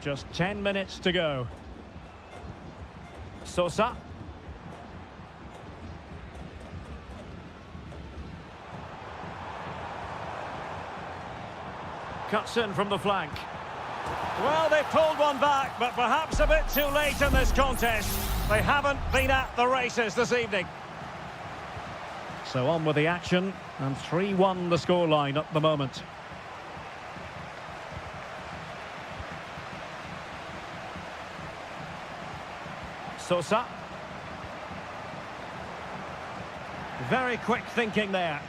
Just 10 minutes to go. Sosa. Cuts in from the flank. Well, they pulled one back, but perhaps a bit too late in this contest. They haven't been at the races this evening. So on with the action, and 3-1 the scoreline at the moment. Sosa. Very quick thinking there.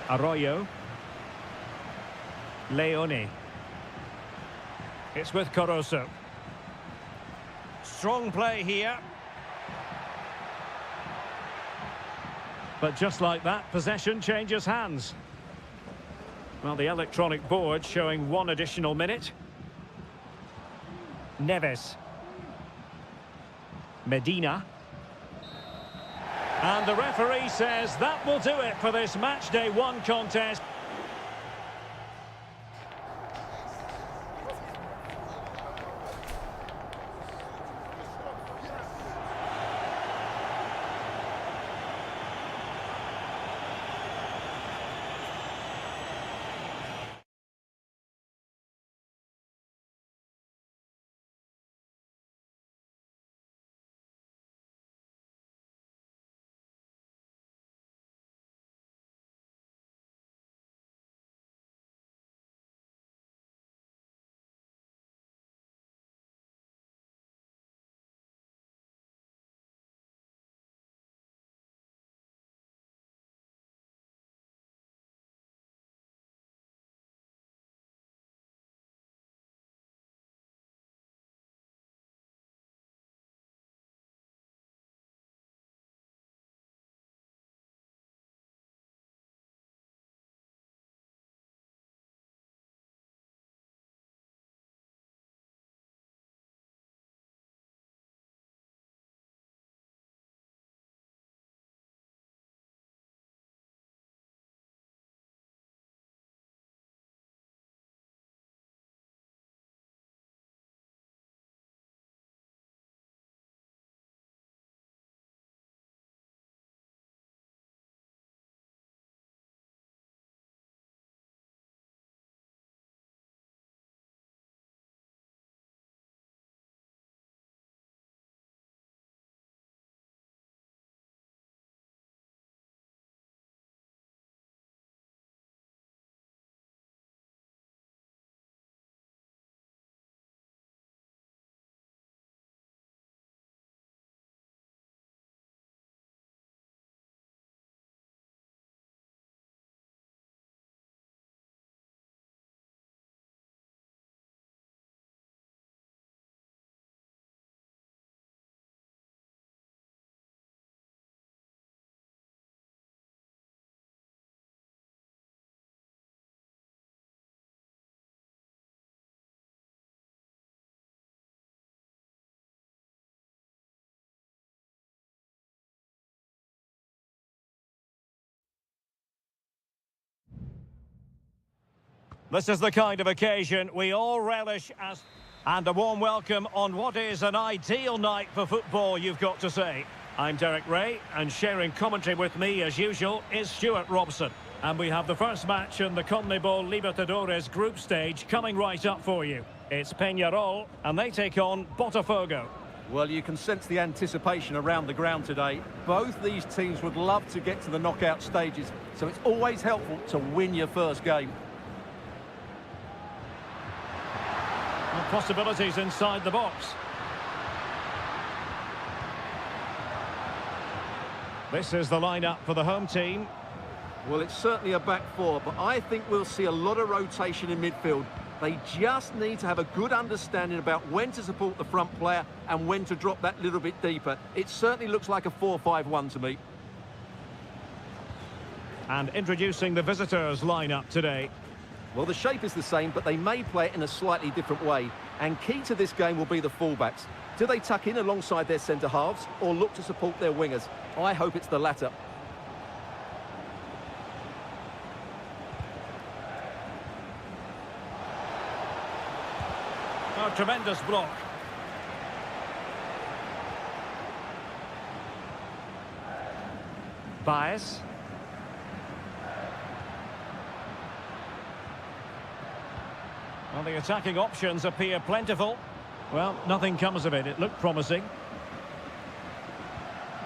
Arroyo. Leone. It's with Caruso. Strong play here. But just like that, possession changes hands. Well, the electronic board showing 1 additional minute. Neves. Medina. And the referee says that will do it for this matchday 1 contest. This is the kind of occasion we all relish as... And a warm welcome on what is an ideal night for football, you've got to say. I'm Derek Ray, and sharing commentary with me, as usual, is Stuart Robson. And we have the first match in the CONMEBOL Libertadores group stage coming right up for you. It's Peñarol, and they take on Botafogo. Well, you can sense the anticipation around the ground today. Both these teams would love to get to the knockout stages, so it's always helpful to win your first game. And possibilities inside the box. This is the lineup for the home team. Well, it's certainly a back four, but I think we'll see a lot of rotation in midfield. They just need to have a good understanding about when to support the front player and when to drop that little bit deeper. It certainly looks like a 4-5-1 to me. And introducing the visitors' lineup today. Well, the shape is the same, but they may play it in a slightly different way. And key to this game will be the fullbacks. Do they tuck in alongside their centre-halves or look to support their wingers? I hope it's the latter. A tremendous block. Baez. Well, the attacking options appear plentiful. Well, nothing comes of it. It looked promising.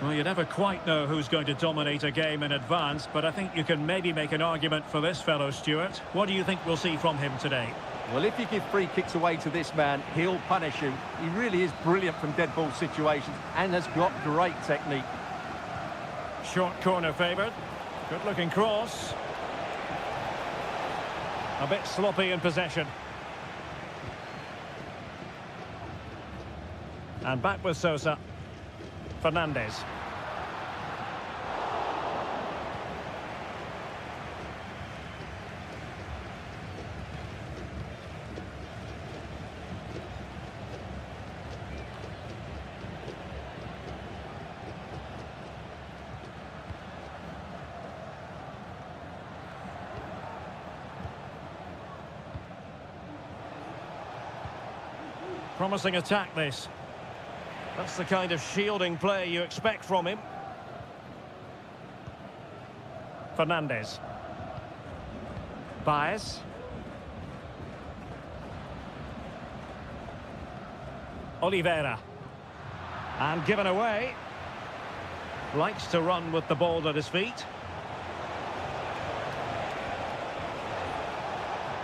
Well, you never quite know who's going to dominate a game in advance, but I think you can maybe make an argument for this fellow, Stuart. What do you think we'll see from him today? Well, if you give free kicks away to this man, he'll punish you. He really is brilliant from dead ball situations and has got great technique. Short corner favoured. Good-looking cross. A bit sloppy in possession. And back with Sosa. Fernandez. Promising attack, this. That's the kind of shielding play you expect from him. Fernandez. Baez. Oliveira. And given away. Likes to run with the ball at his feet.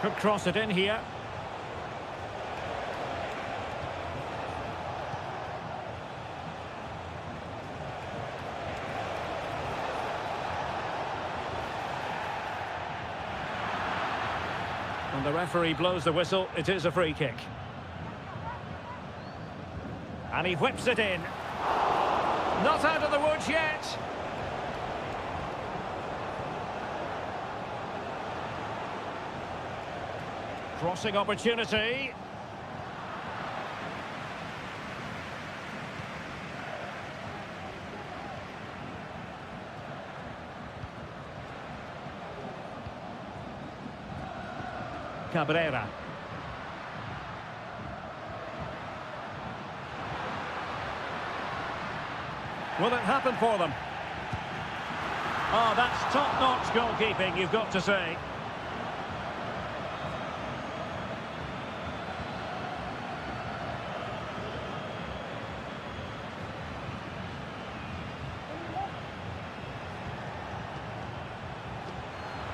Could cross it in here. And the referee blows the whistle. It is a free kick. And he whips it in. Not out of the woods yet. Crossing opportunity. Cabrera. Will it happen for them? Oh, that's top-notch goalkeeping, you've got to say.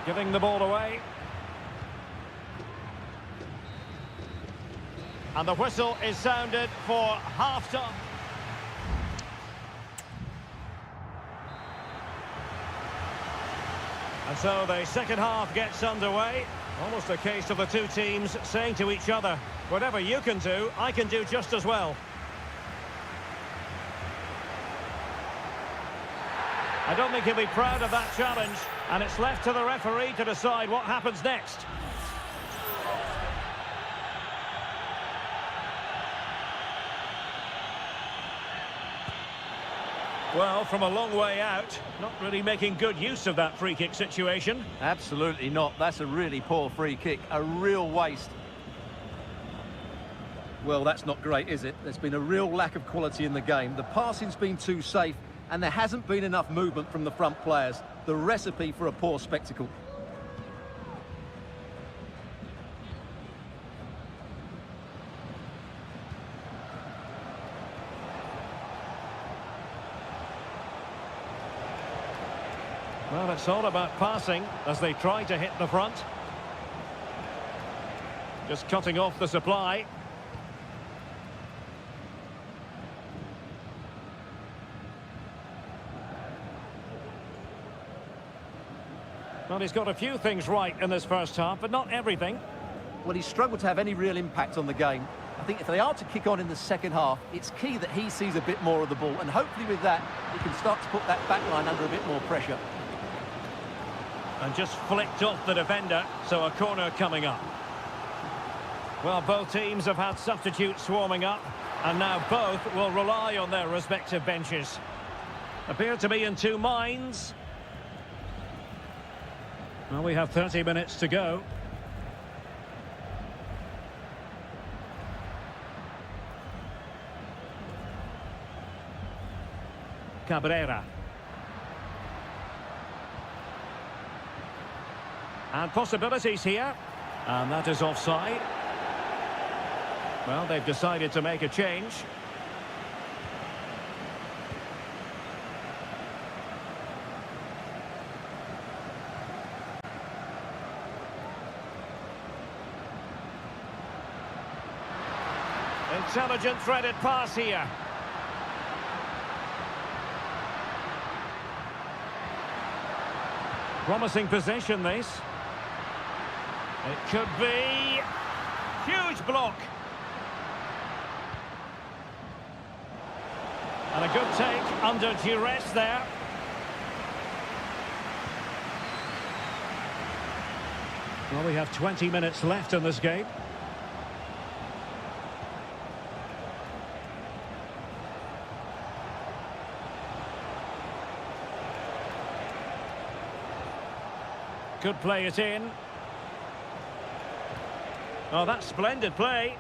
Giving the ball away. And the whistle is sounded for half-time. And so the second half gets underway. Almost a case of the two teams saying to each other, whatever you can do, I can do just as well. I don't think he'll be proud of that challenge, and it's left to the referee to decide what happens next. Well, from a long way out, not really making good use of that free kick situation. Absolutely not. That's a really poor free kick. A real waste. Well, that's not great, is it? There's been a real lack of quality in the game. The passing's been too safe, and there hasn't been enough movement from the front players. The recipe for a poor spectacle. Well, it's all about passing as they try to hit the front. Just cutting off the supply. Well, he's got a few things right in this first half, but not everything. Well, he's struggled to have any real impact on the game. I think if they are to kick on in the second half, it's key that he sees a bit more of the ball, and hopefully with that, he can start to put that back line under a bit more pressure. And just flicked off the defender, so a corner coming up. Well, both teams have had substitutes warming up, and now both will rely on their respective benches. Appear to be in two minds. Well, we have 30 minutes to go. Cabrera. And possibilities here. And that is offside. Well, they've decided to make a change. Intelligent threaded pass here. Promising possession, this. It could be... Huge block. And a good take under duress there. Well, we have 20 minutes left in this game. Could play it in. Oh, that's splendid play.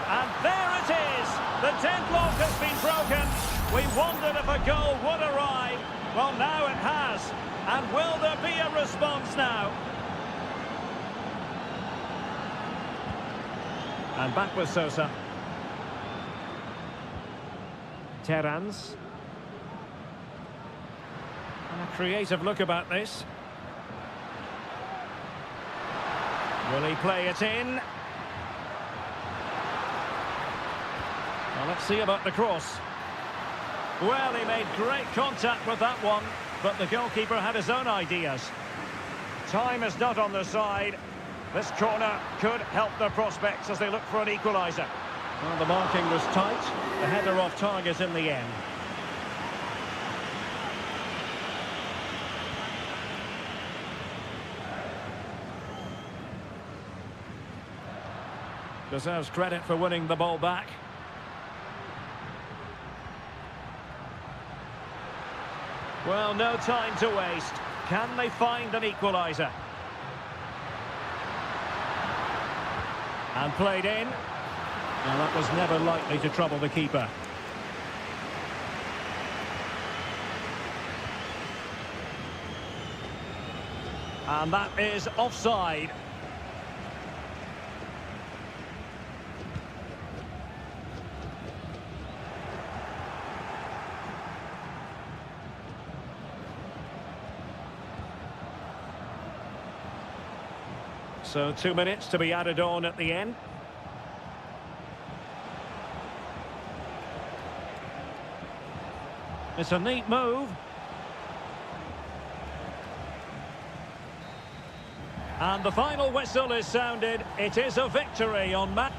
And there it is! The deadlock has been broken. We wondered if a goal would arrive. Well, now it has. And will there be a response now? And back with Sosa. Terrans. And a creative look about this. Will he play it in? Well, let's see about the cross. Well, he made great contact with that one, but the goalkeeper had his own ideas. Time is not on their side. This corner could help their prospects as they look for an equaliser. Well, the marking was tight. The header off target in the end. Deserves credit for winning the ball back. Well, no time to waste. Can they find an equaliser? And played in. Well, that was never likely to trouble the keeper. And that is offside. So 2 minutes to be added on at the end. It's a neat move. And the final whistle is sounded. It is a victory on match.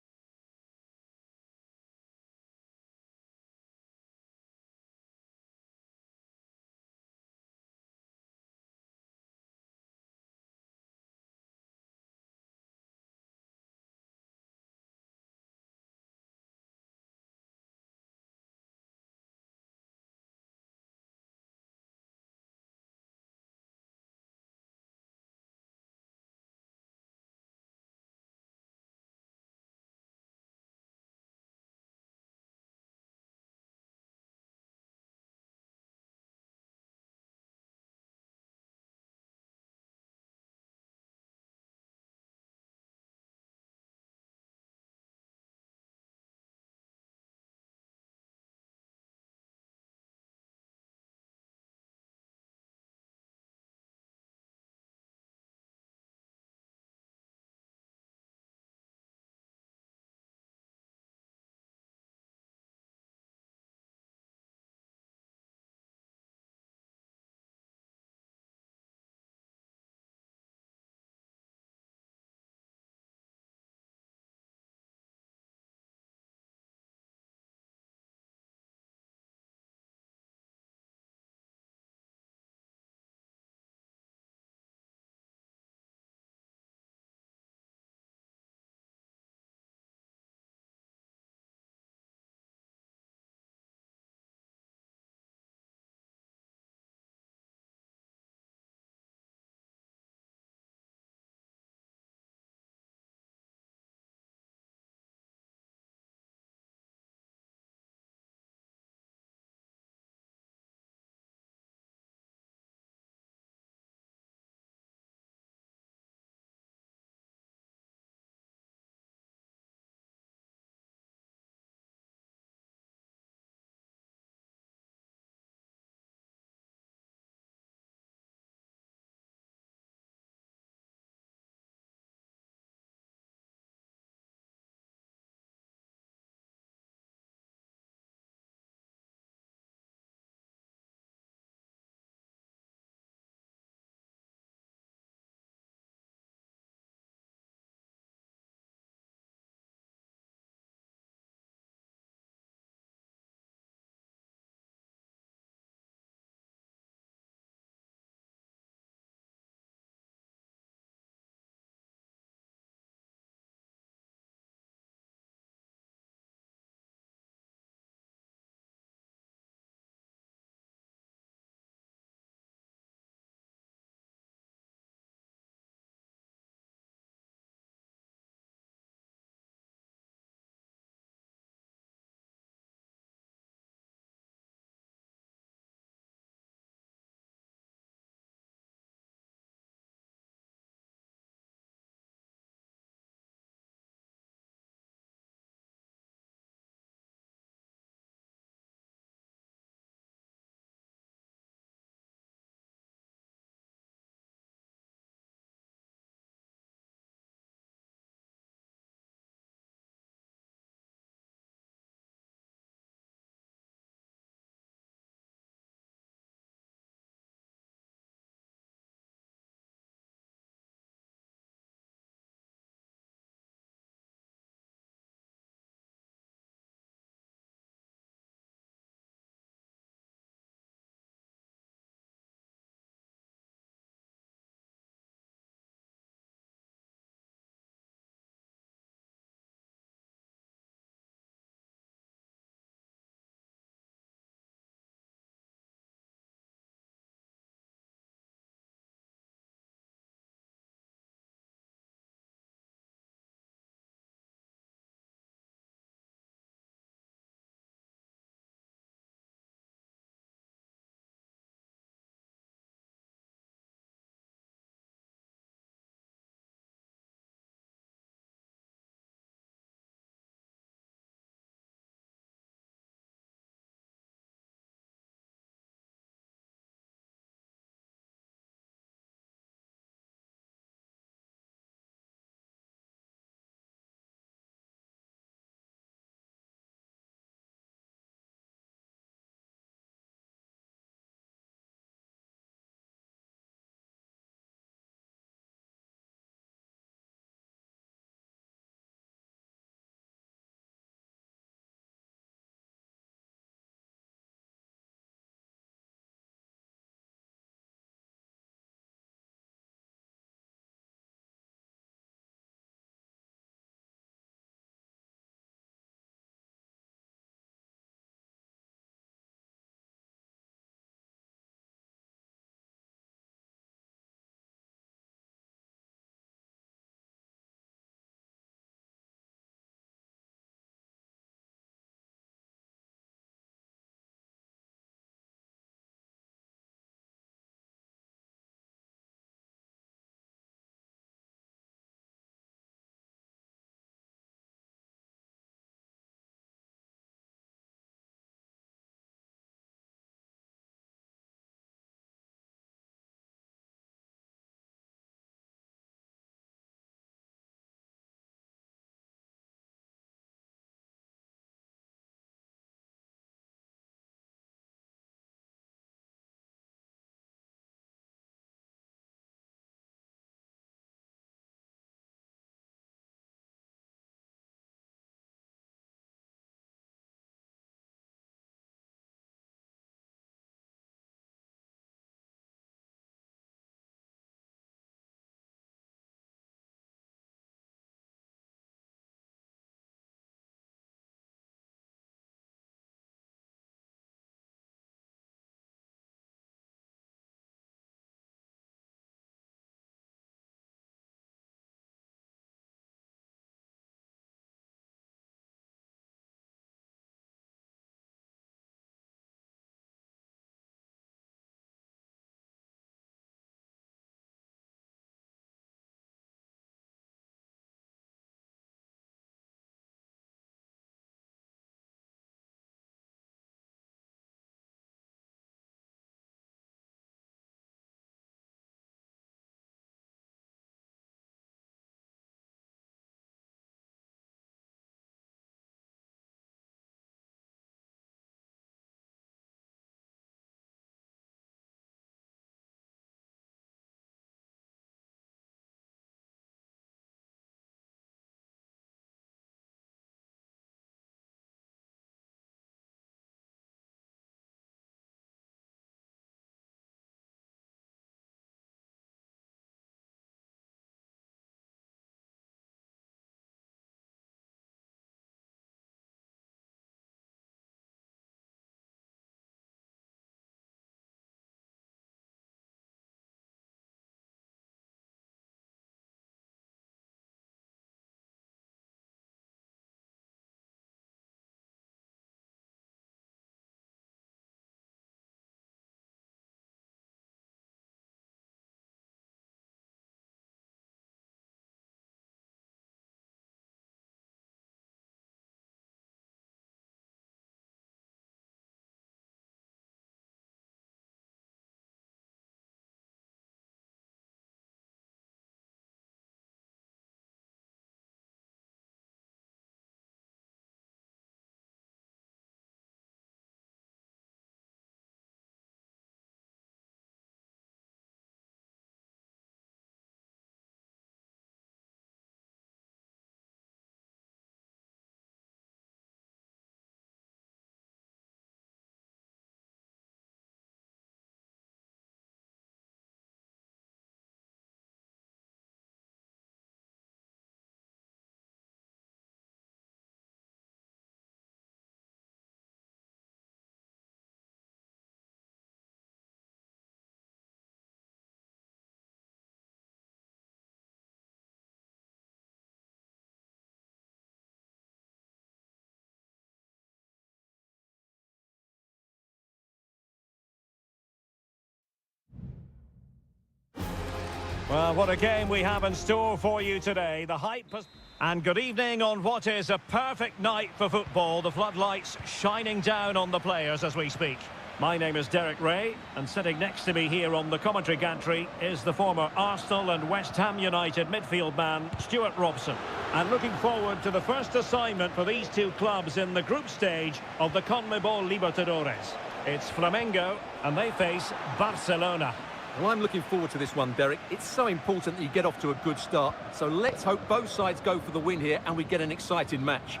Well, what a game we have in store for you today. The hype has... And good evening on what is a perfect night for football. The floodlights shining down on the players as we speak. My name is Derek Ray, and sitting next to me here on the commentary gantry is the former Arsenal and West Ham United midfield man, Stuart Robson. And looking forward to the first assignment for these two clubs in the group stage of the CONMEBOL Libertadores. It's Flamengo, and they face Barcelona. Well, I'm looking forward to this one, Derek. It's so important that you get off to a good start. So let's hope both sides go for the win here and we get an exciting match.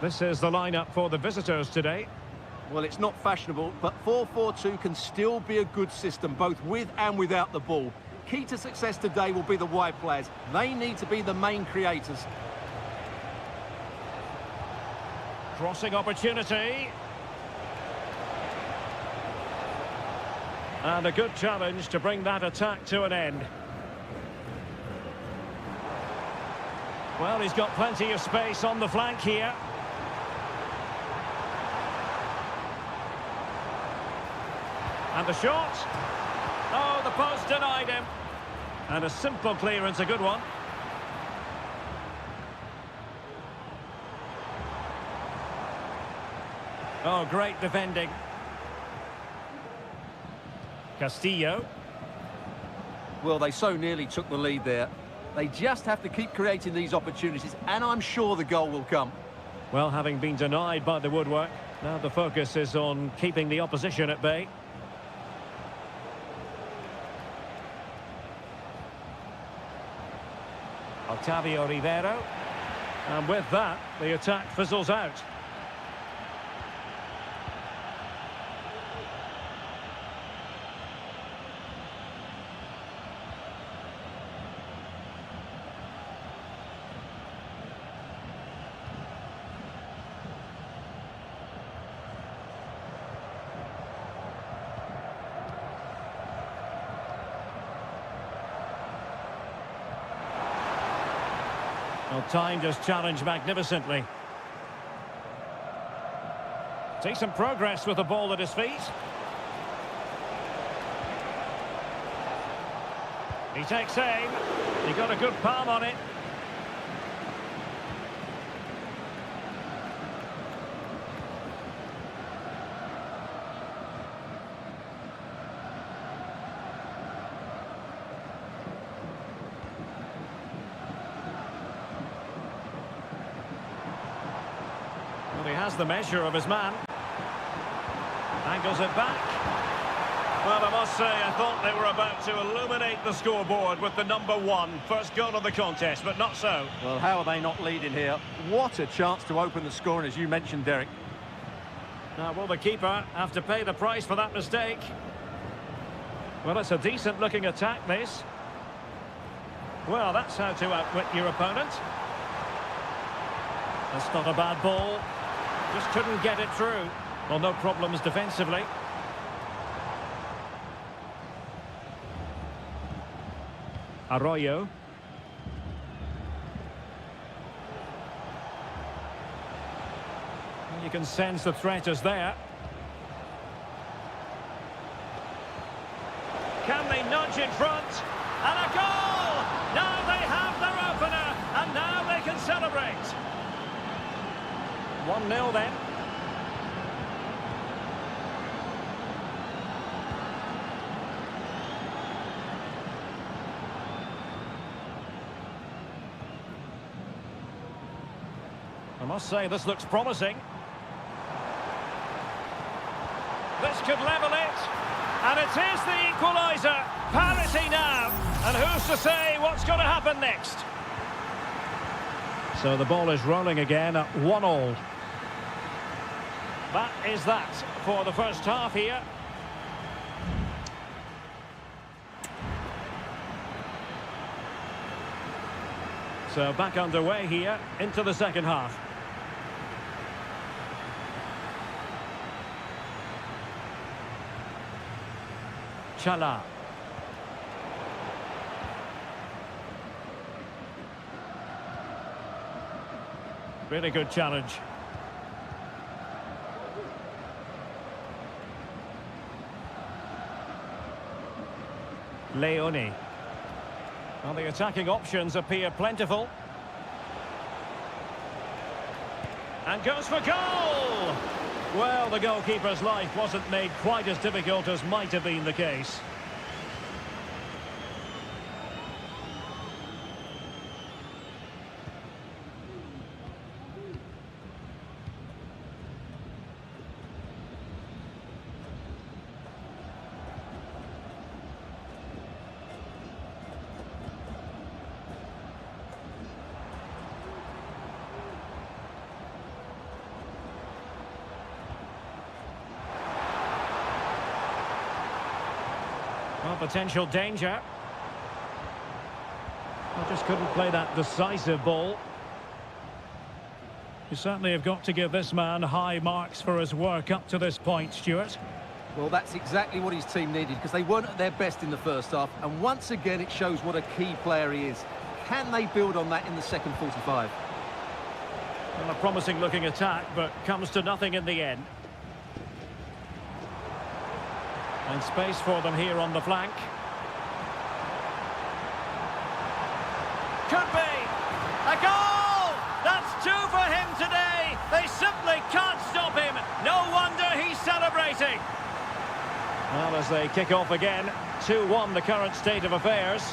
This is the lineup for the visitors today. Well, it's not fashionable, but 4-4-2 can still be a good system, both with and without the ball. Key to success today will be the wide players. They need to be the main creators. Crossing opportunity. And a good challenge to bring that attack to an end. Well, he's got plenty of space on the flank here. And the shot. Oh, the post denied him. And a simple clearance, a good one. Oh, great defending. Castillo. Well, they so nearly took the lead there. They just have to keep creating these opportunities, and I'm sure the goal will come. Well, having been denied by the woodwork, now the focus is on keeping the opposition at bay. Otavio Rivero. And with that, the attack fizzles out. Well, timed his challenge magnificently. Decent progress with the ball at his feet. He takes aim. He got a good palm on it. Well, he has the measure of his man. Angles it back. Well, I must say, I thought they were about to illuminate the scoreboard with the #1. First goal of the contest, but not so. Well, how are they not leading here? What a chance to open the scoring, as you mentioned, Derek. Now, will the keeper have to pay the price for that mistake? Well, it's a decent-looking attack, this. Well, that's how to outwit your opponent. That's not a bad ball. Just couldn't get it through. Well, no problems defensively. Arroyo. You can sense the threat is there. Can they nudge in front? And a goal! Now they have their opener, and now they can celebrate. 1-0 then. I must say, this looks promising. This could level it. And it is the equaliser. Parity now. And who's to say what's going to happen next? So the ball is rolling again at 1-1. That is that for the first half here. So back underway here into the second half. Chala. Really good challenge. Leone. Well, the attacking options appear plentiful. And goes for goal! Well, the goalkeeper's life wasn't made quite as difficult as might have been the case. Well, potential danger. I just couldn't play that decisive ball. You certainly have got to give this man high marks for his work up to this point, Stuart. Well, that's exactly what his team needed, because they weren't at their best in the first half. And once again, it shows what a key player he is. Can they build on that in the second 45? Well, a promising looking attack, but comes to nothing in the end. And space for them here on the flank. Could be! A goal! That's two for him today! They simply can't stop him! No wonder he's celebrating! Well, as they kick off again, 2-1 the current state of affairs.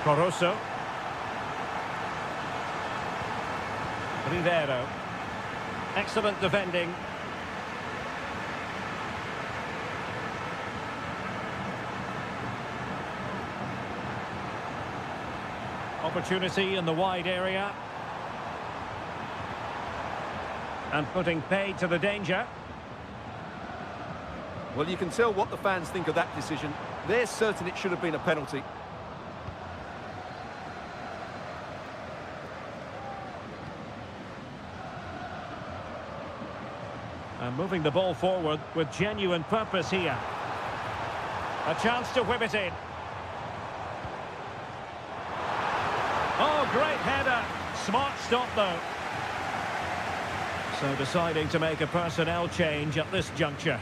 Caruso. Rivero. Excellent defending. Opportunity in the wide area. And putting paid to the danger. Well, you can tell what the fans think of that decision. They're certain it should have been a penalty. And moving the ball forward with genuine purpose here. A chance to whip it in. Oh, great header. Smart stop, though. So deciding to make a personnel change at this juncture.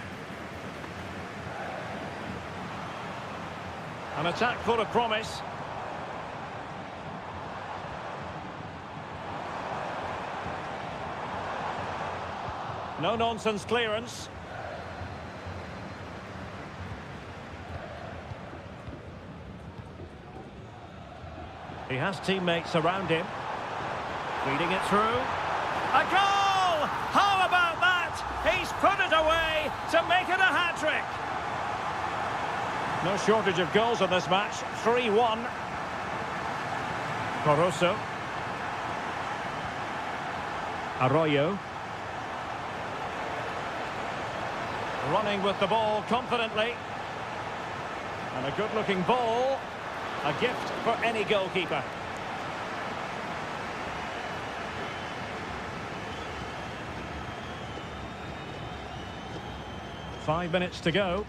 An attack full of promise. No-nonsense clearance. He has teammates around him. Feeding it through. A goal! How about that? He's put it away to make it a hat-trick. No shortage of goals in this match. 3-1. Caruso. Arroyo. Running with the ball confidently. And a good-looking ball. A gift for any goalkeeper. Five minutes to go.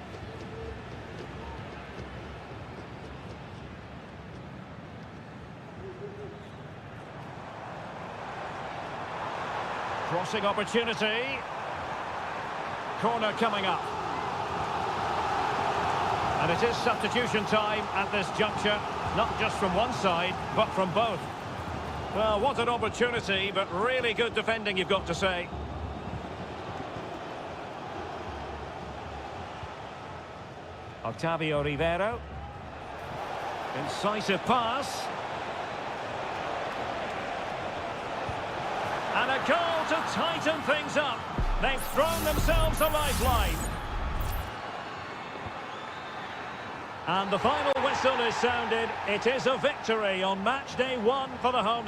Crossing opportunity. Corner coming up. And it is substitution time at this juncture, not just from one side, but from both. Well, what an opportunity, but really good defending, you've got to say. Octavio Rivero. Incisive pass. And a goal to tighten things up. They've thrown themselves a lifeline. And the final whistle is sounded. It is a victory on match day 1 for the home.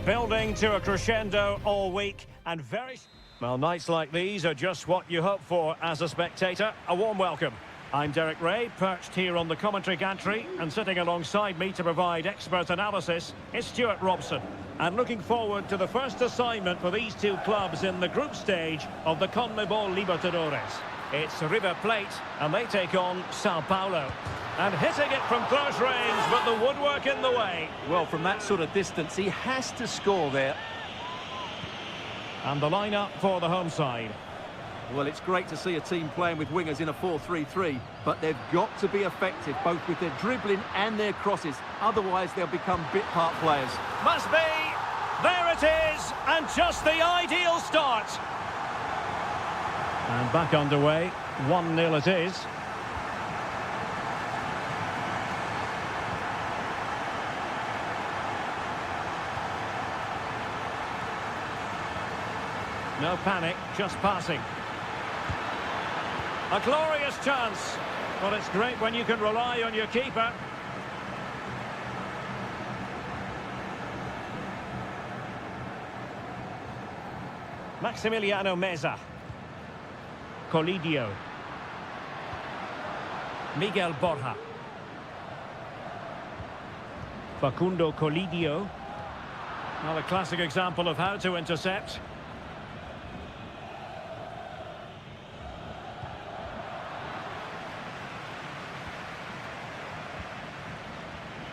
Building to a crescendo all week and very... Well, nights like these are just what you hope for as a spectator. A warm welcome. I'm Derek Ray, perched here on the commentary gantry, and sitting alongside me to provide expert analysis is Stuart Robson. And looking forward to the first assignment for these two clubs in the group stage of the CONMEBOL Libertadores. It's River Plate, and they take on Sao Paulo. And hitting it from close range, but the woodwork in the way. Well, from that sort of distance, he has to score there. And the lineup for the home side. Well, it's great to see a team playing with wingers in a 4-3-3, but they've got to be effective, both with their dribbling and their crosses. Otherwise, they'll become bit-part players. Must be! There it is! And just the ideal start! And back underway. 1-0 it is. No panic, just passing. A glorious chance. Well, it's great when you can rely on your keeper. Maximiliano Meza. Colidio. Miguel Borja. Facundo Colidio. Well, a classic example of how to intercept.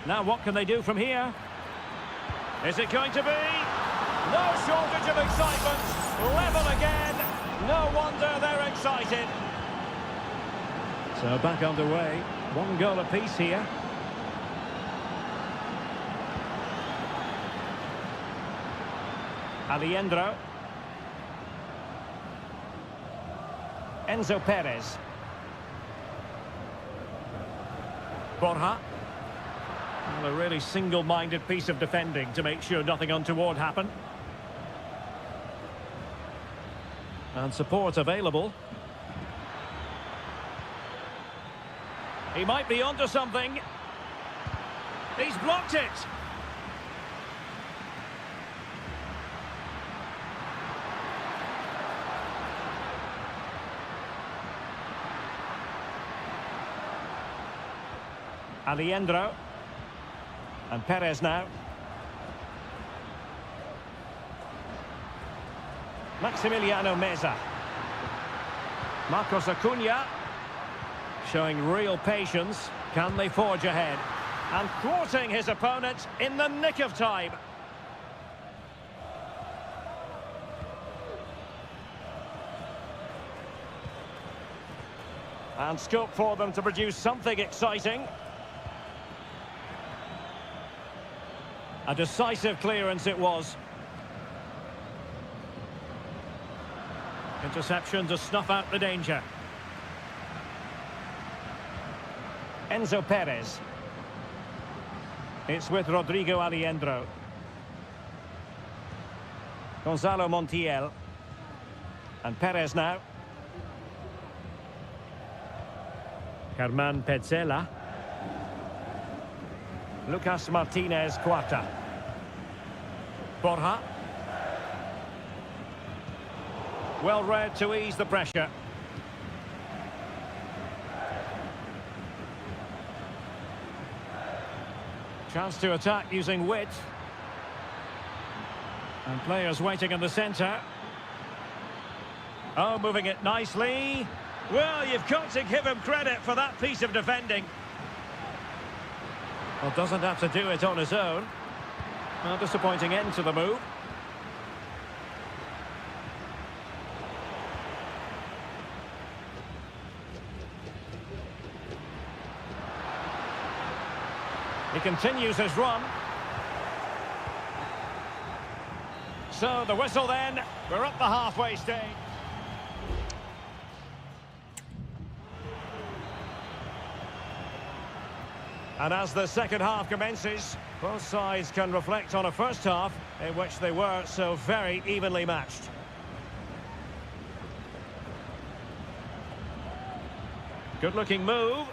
Now what can they do from here? Is it going to be? No shortage of excitement. Level again. No wonder they're excited. So back underway. 1 goal apiece here. Alejandro. Enzo Perez. Borja. Well, a really single-minded piece of defending to make sure nothing untoward happened. And support available. He might be onto something. He's blocked it. Alejandro. And Perez now. Maximiliano Meza. Marcos Acuna. Showing real patience. Can they forge ahead? And thwarting his opponent in the nick of time. And scope for them to produce something exciting. A decisive clearance it was. Interception to snuff out the danger. Enzo Perez. It's with Rodrigo Alejandro. Gonzalo Montiel. And Perez now. Germán Petzela. Lucas Martinez Cuarta. Borja. Well read to ease the pressure. Chance to attack using width. And players waiting in the centre. Oh, moving it nicely. Well, you've got to give him credit for that piece of defending. Well, doesn't have to do it on his own. Well, disappointing end to the move. He continues his run. So the whistle then. We're up the halfway stage. And as the second half commences, both sides can reflect on a first half in which they were so very evenly matched. Good-looking move.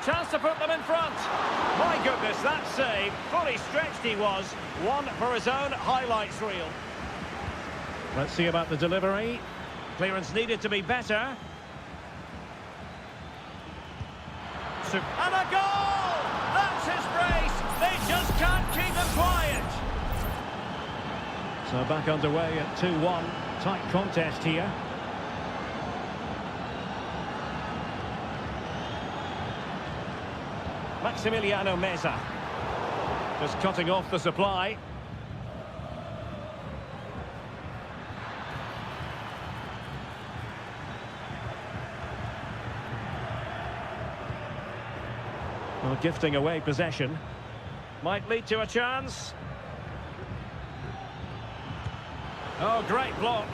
Chance to put them in front. My goodness, that save. Fully stretched he was. One for his own highlights reel. Let's see about the delivery. Clearance needed to be better. And a goal! That's his brace. They just can't keep him quiet. So back underway at 2-1. Tight contest here. Maximiliano Meza. Just cutting off the supply. Well, gifting away possession. Might lead to a chance. Oh, great block.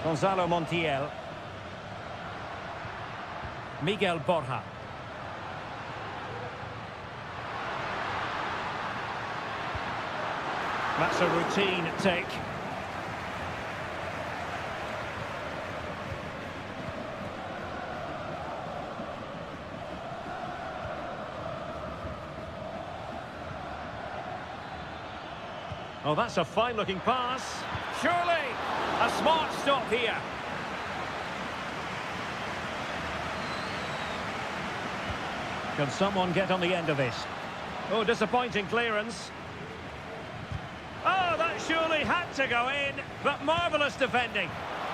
Gonzalo Montiel. Miguel Borja. That's a routine take. Oh, that's a fine-looking pass. Surely, a smart stop here. Can someone get on the end of this? Oh, disappointing clearance. Oh, that surely had to go in, but marvellous defending.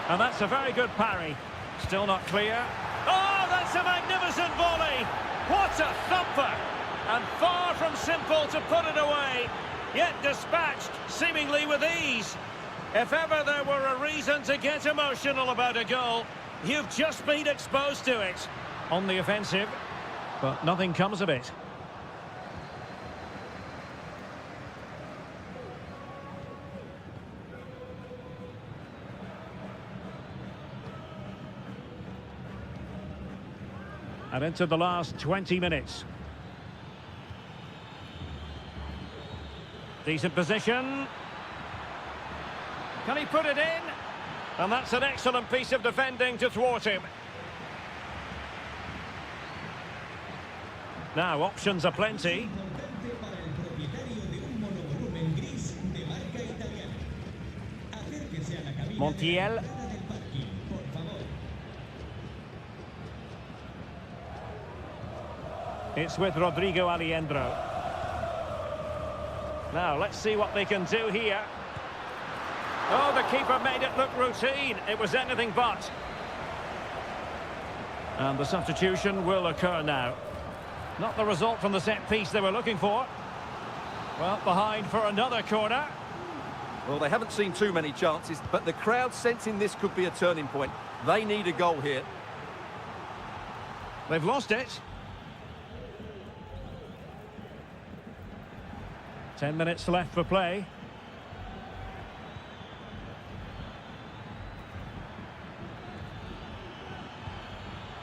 And that's a very good parry. Still not clear. Oh, that's a magnificent volley. What a thumper. And far from simple to put it away. Yet dispatched, seemingly with ease. If ever there were a reason to get emotional about a goal, you've just been exposed to it. On the offensive, but nothing comes of it. And into the last 20 minutes. Decent position. Can he put it in? And that's an excellent piece of defending to thwart him. Now, options are plenty. Montiel. It's with Rodrigo Aliendro. Now, let's see what they can do here. Oh, the keeper made it look routine. It was anything but. And the substitution will occur now. Not the result from the set piece they were looking for. Well, behind for another corner. Well, they haven't seen too many chances, but the crowd sensing this could be a turning point. They need a goal here. They've lost it. 10 minutes left for play.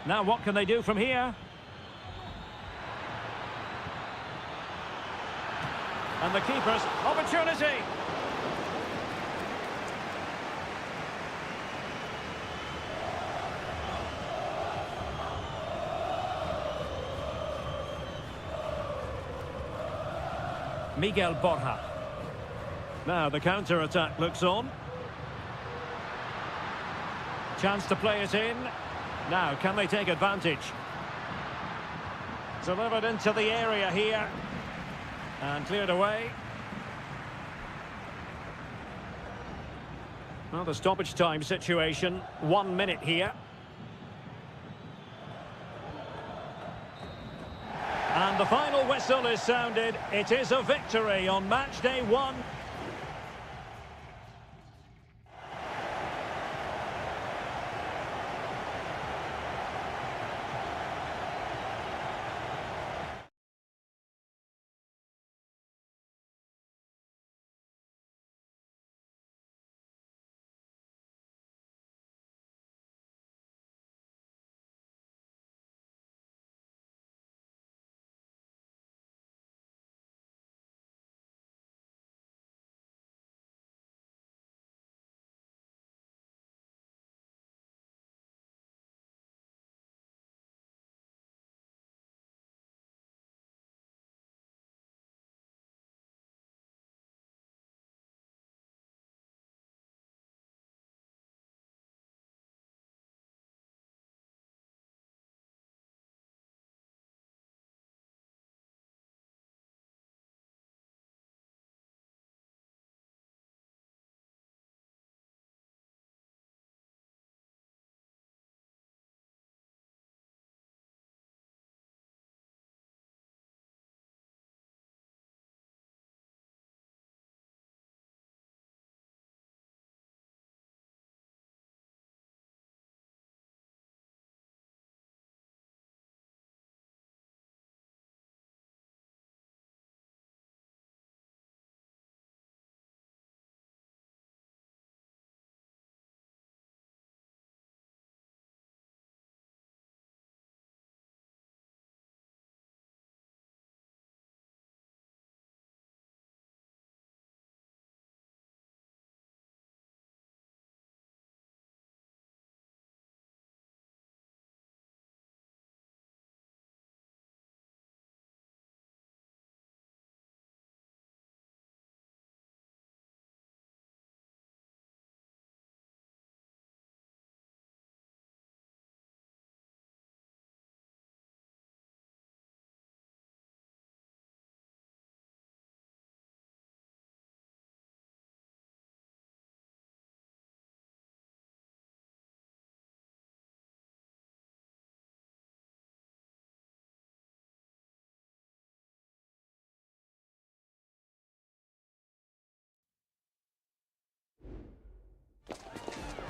Now what can they do from here? And the keeper's opportunity. Miguel Borja. Now the counter-attack looks on. Chance to play it in. Now, can they take advantage? Delivered into the area here. And cleared away. Well, the stoppage time situation. 1 minute here. And the final whistle is sounded. It is a victory on match day 1.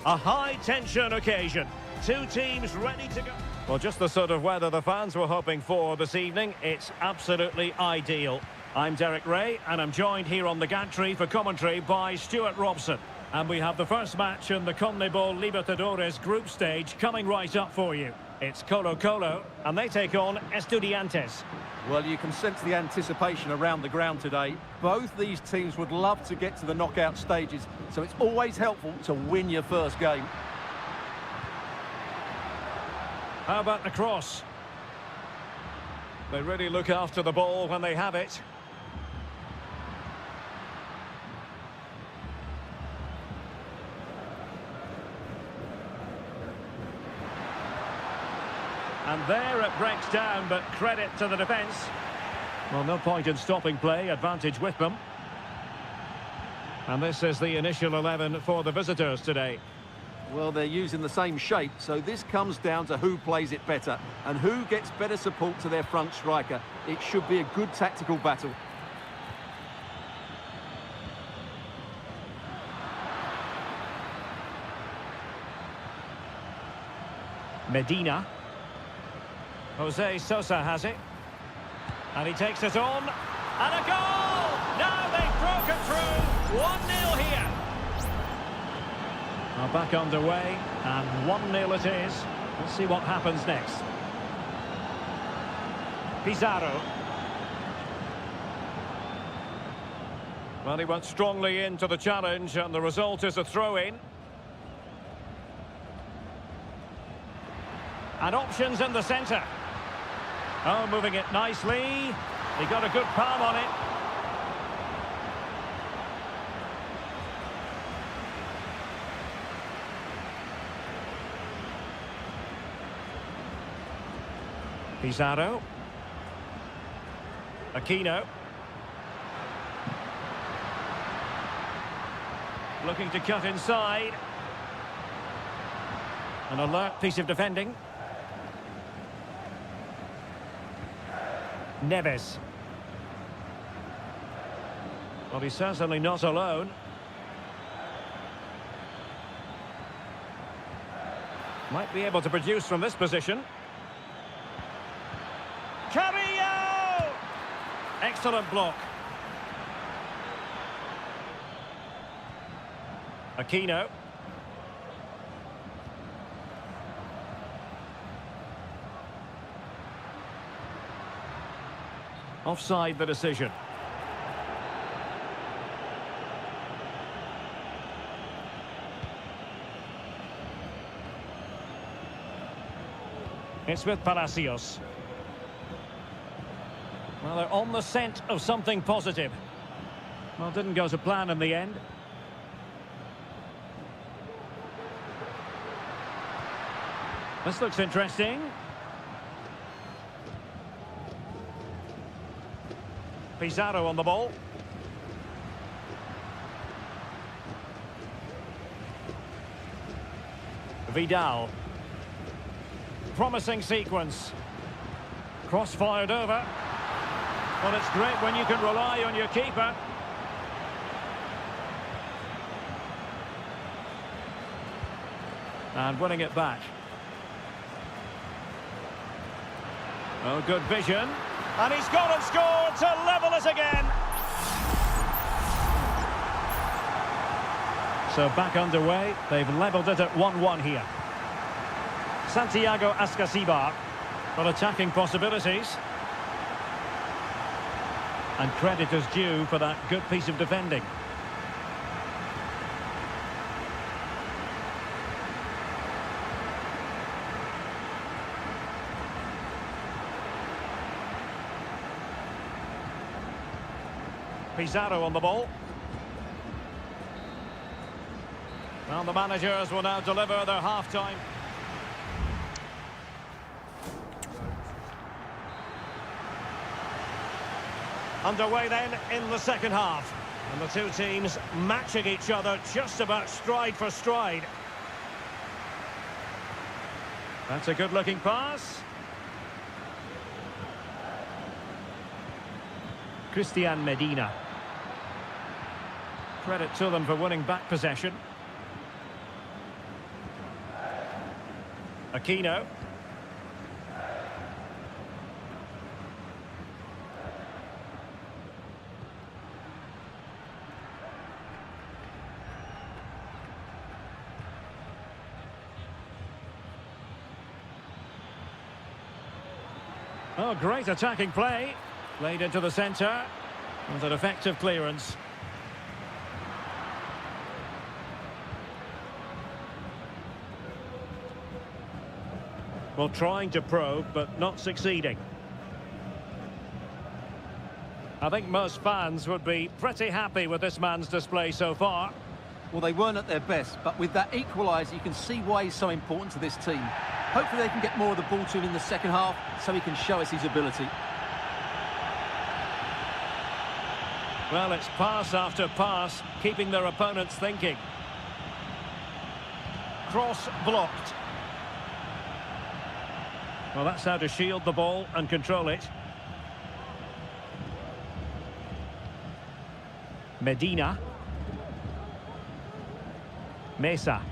A high-tension occasion. Two teams ready to go. Well, just the sort of weather the fans were hoping for this evening. It's absolutely ideal. I'm Derek Ray, and I'm joined here on the gantry for commentary by Stuart Robson. And we have the first match in the CONMEBOL Libertadores group stage coming right up for you. It's Colo-Colo, and they take on Estudiantes. Well, you can sense the anticipation around the ground today. Both these teams would love to get to the knockout stages, so it's always helpful to win your first game. How about the cross? They really look after the ball when they have it. And there it breaks down, but credit to the defence. Well, no point in stopping play, advantage with them. And this is the initial 11 for the visitors today. Well, they're using the same shape, so this comes down to who plays it better and who gets better support to their front striker. It should be a good tactical battle. Medina. Jose Sosa has it. And he takes it on. And a goal! Now they've broken through. 1-0 here. Now back underway. And 1-0 it is. Let's see what happens next. Pizarro. Well, he went strongly into the challenge, and the result is a throw-in. And options in the centre. Oh, moving it nicely. He got a good palm on it. Pizarro. Aquino. Looking to cut inside. An alert piece of defending. Neves. Well, he's certainly not alone. Might be able to produce from this position. Carrillo! Excellent block. Aquino. Offside the decision. It's with Palacios. Well, they're on the scent of something positive. Well, didn't go to plan in the end. This looks interesting. Pizarro on the ball. Vidal. Promising sequence. Cross fired over. Well, it's great when you can rely on your keeper. And winning it back. Oh, good vision. And he's gone and scored to level it again. So back underway. They've levelled it at 1-1 here. Santiago Ascasibar. Well, attacking possibilities. And credit is due for that good piece of defending. Pizarro on the ball. Well, the managers will now deliver their half-time. Underway then in the second half. And the two teams matching each other just about stride for stride. That's a good-looking pass. Christian Medina. Credit to them for winning back possession. Aquino. Oh, great attacking play. Played into the centre. With an effective clearance. Well, trying to probe, but not succeeding. I think most fans would be pretty happy with this man's display so far. Well, they weren't at their best, but with that equaliser, you can see why he's so important to this team. Hopefully they can get more of the ball to him in the second half, so he can show us his ability. Well, it's pass after pass, keeping their opponents thinking. Cross blocked. Well, that's how to shield the ball and control it. Medina. Mesa.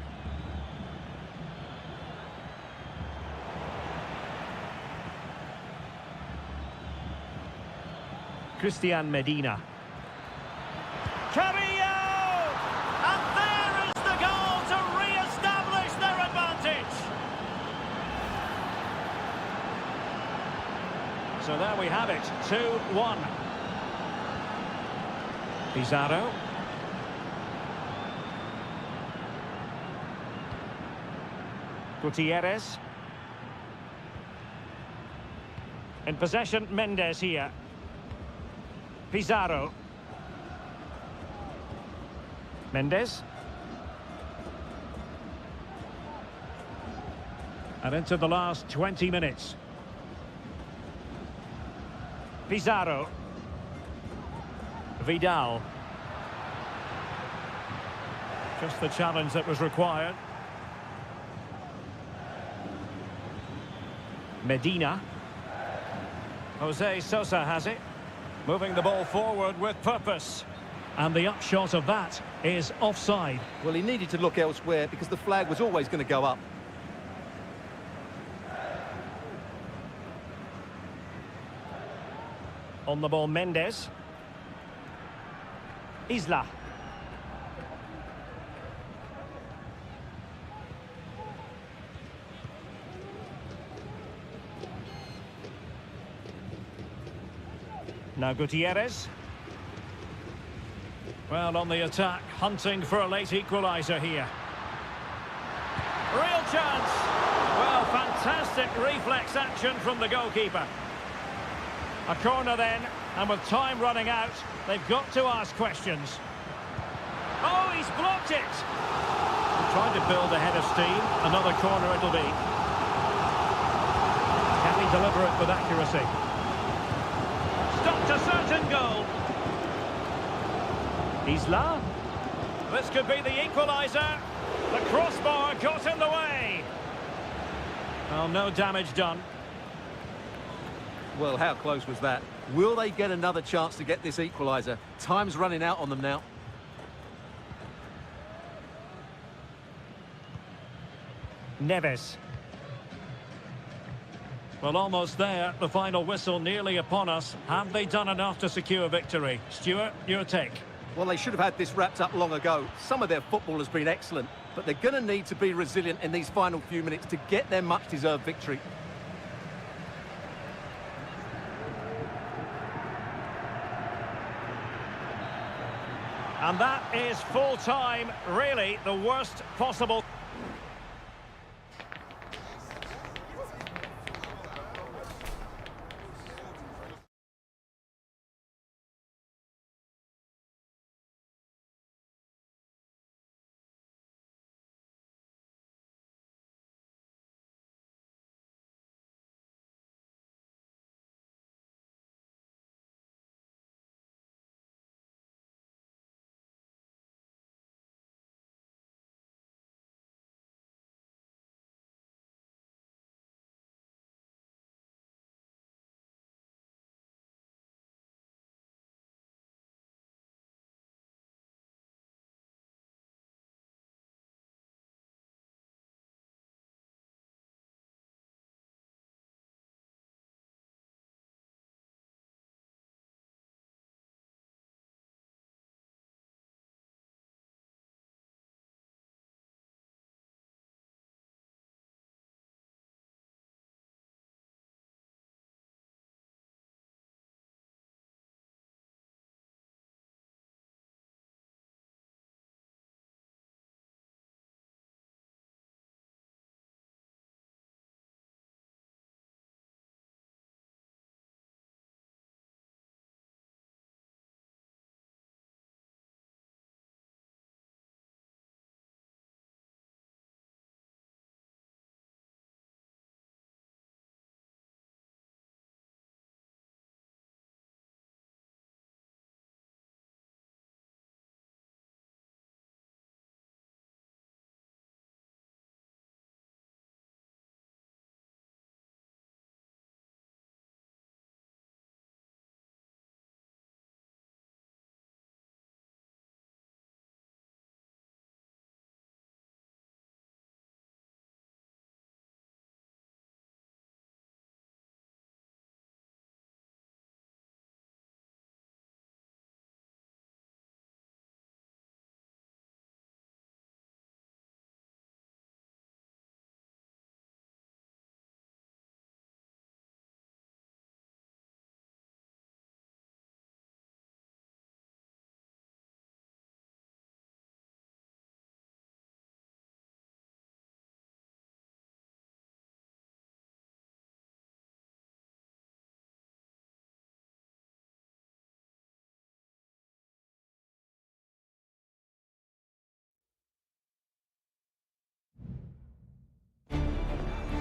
Christian Medina. Carrillo! And there is the goal to re-establish their advantage. So there we have it, 2-1. Pizarro. Gutierrez. In possession, Mendes here. Pizarro. Mendes. And into the last 20 minutes. Pizarro. Vidal. Just the challenge that was required. Medina. Jose Sosa has it. Moving the ball forward with purpose. And the upshot of that is offside. Well, he needed to look elsewhere because the flag was always going to go up. On the ball, Mendes. Isla. Now Gutierrez. Well, on the attack, hunting for a late equaliser here. Real chance. Well, fantastic reflex action from the goalkeeper. A corner then, and with time running out, they've got to ask questions. Oh, he's blocked it! Trying to build a head of steam. Another corner it'll be. Can he deliver it with accuracy? Stopped a certain goal. Isla. This could be the equaliser. The crossbar got in the way. Well, no damage done. Well, how close was that? Will they get another chance to get this equaliser? Time's running out on them now. Neves. Well, almost there. The final whistle nearly upon us. Have they done enough to secure victory? Stuart, your take. Well, they should have had this wrapped up long ago. Some of their football has been excellent, but they're going to need to be resilient in these final few minutes to get their much-deserved victory. And that is full time, really the worst possible.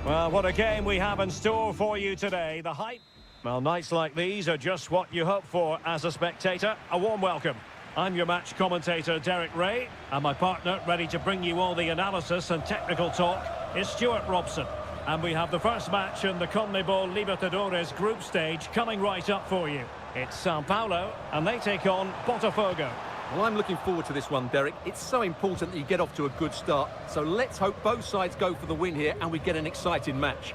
Well, what a game we have in store for you today. The hype. Well, nights like these are just what you hope for as a spectator. A warm welcome. I'm your match commentator, Derek Ray, and my partner, ready to bring you all the analysis and technical talk, is Stuart Robson. And we have the first match in the CONMEBOL Libertadores group stage coming right up for you. It's Sao Paulo, and they take on Botafogo. Well, I'm looking forward to this one, Derek. It's so important that you get off to a good start. So let's hope both sides go for the win here and we get an exciting match.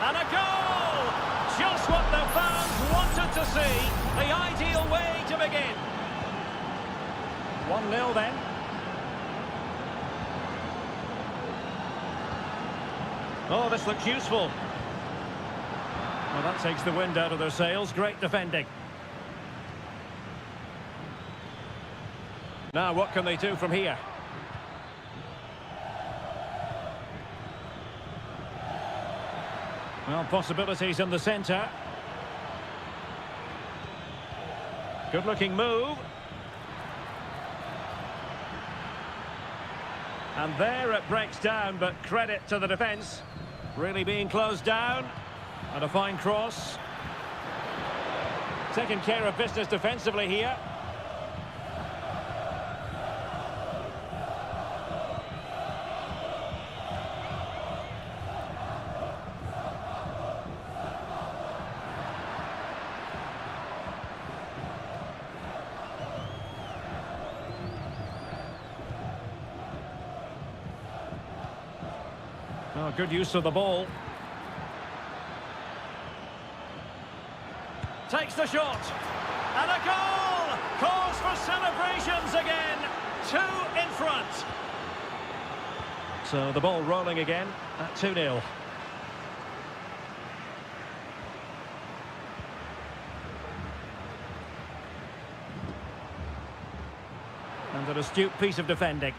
And a goal! Just what the fans wanted to see. The ideal way to begin. 1-0 then. Oh, this looks useful. Well, that takes the wind out of their sails. Great defending. Now, what can they do from here? Well, possibilities in the centre. Good-looking move. And there it breaks down, but credit to the defence. Really being closed down. And a fine cross. Taking care of business defensively here. Oh, good use of the ball. Takes the shot. And a goal! Cause for celebrations again. 2 in front. So the ball rolling again at 2-0. And an astute piece of defending.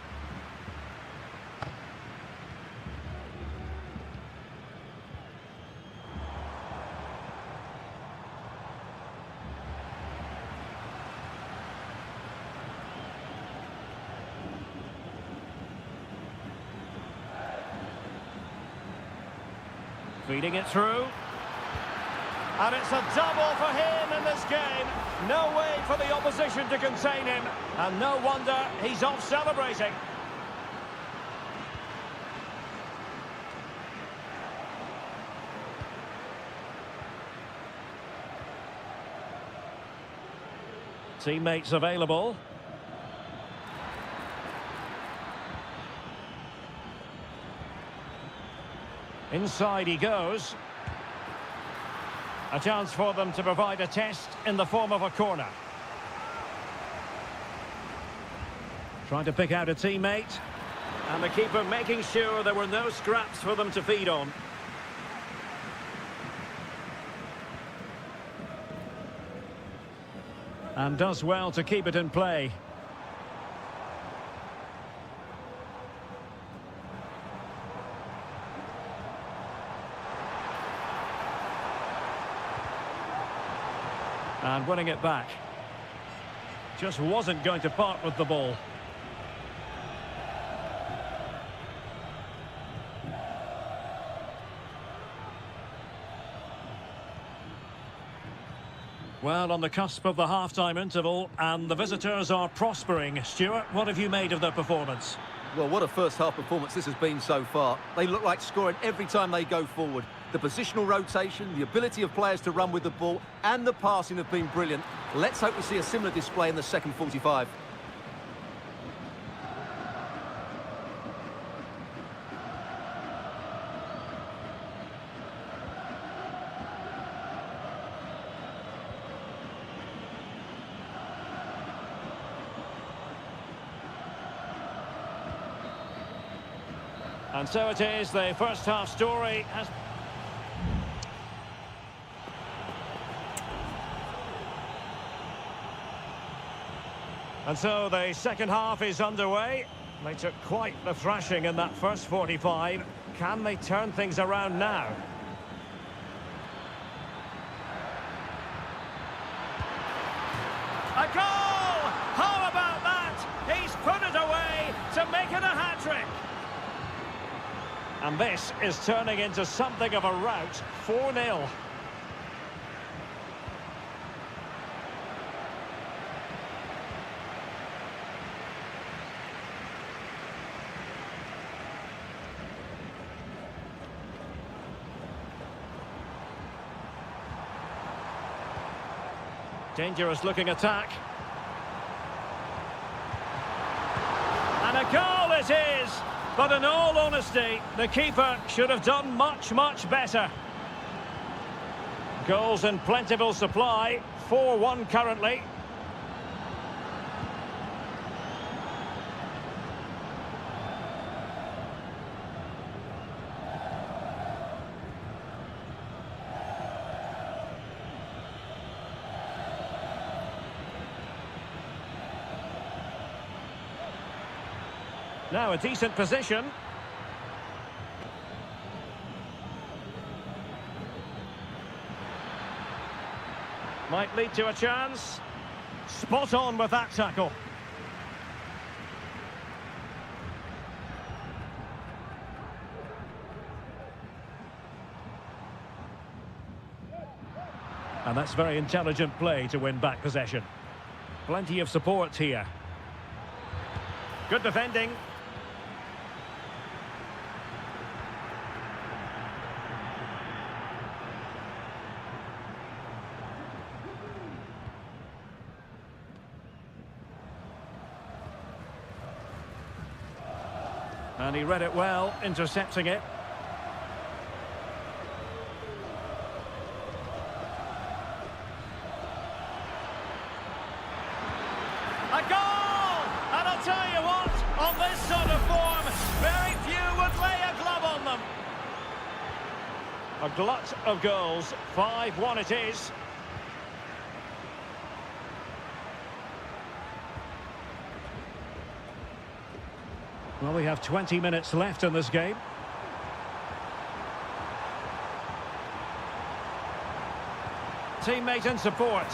Feeding it through. And it's a double for him in this game. No way for the opposition to contain him. And no wonder he's off celebrating. Teammates available. Inside he goes. A chance for them to provide a test in the form of a corner. Trying to pick out a teammate. And the keeper making sure there were no scraps for them to feed on. And does well to keep it in play. And winning it back. Just wasn't going to part with the ball. Well, on the cusp of the half-time interval, and the visitors are prospering. Stuart, what have you made of their performance? Well, what a first-half performance this has been so far. They look like scoring every time they go forward. The positional rotation, the ability of players to run with the ball, and the passing have been brilliant. Let's hope we see a similar display in the second 45. And so it is, the first half story has... And so the second half is underway. They took quite the thrashing in that first 45. Can they turn things around now? A goal! How about And this is turning into something of a rout. 4-0. Dangerous looking attack. And a goal it is! But in all honesty, the keeper should have done much, much better. Goals in plentiful supply. 4-1 currently. Now a decent position. Might lead to a chance. Spot on with that tackle. And that's very intelligent play to win back possession. Plenty of support here. Good defending. And he read it well, intercepting it. A goal! And I'll tell you what, on this sort of form, very few would lay a glove on them. A glut of goals, 5-1 it is. Well, we have 20 minutes left in this game. Teammate in support.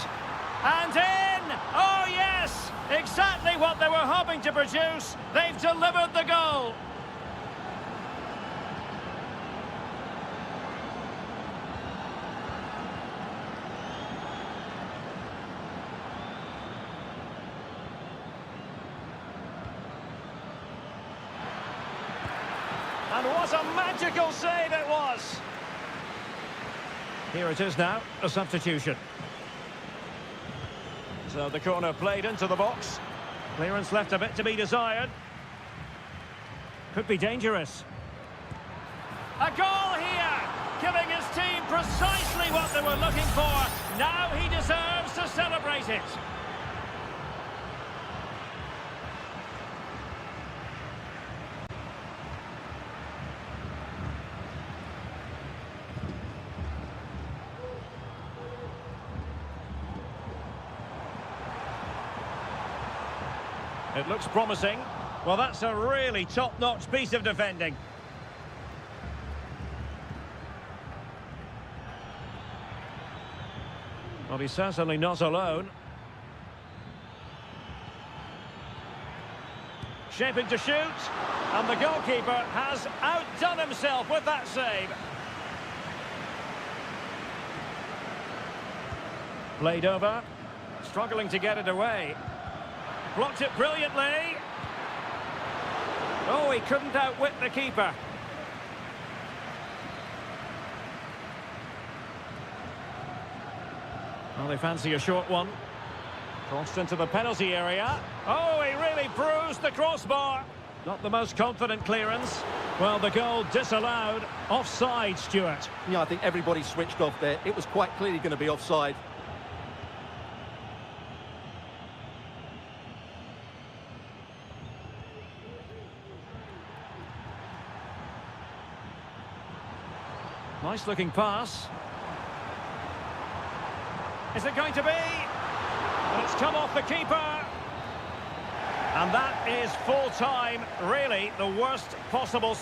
And in! Oh, yes! Exactly what they were hoping to produce. They've delivered the goal. And what a magical save it was! Here it is now, a substitution. So the corner played into the box. Clearance left a bit to be desired. Could be dangerous. A goal here! Giving his team precisely what they were looking for. Now he deserves to celebrate it. It looks promising. Well, that's a really top-notch piece of defending. Well, he's certainly not alone. Shaping to shoot. And the goalkeeper has outdone himself with that save. Played over. Struggling to get it away. Blocked it brilliantly. Oh, he couldn't outwit the keeper. Well, they fancy a short one. Crossed into the penalty area. Oh, he really bruised the crossbar. Not the most confident clearance. Well, the goal disallowed. Offside, Stuart. Yeah, I think everybody switched off there. It was quite clearly going to be offside. Nice looking pass. Is it going to be? And it's come off the keeper. And that is full time. Really, the worst possible...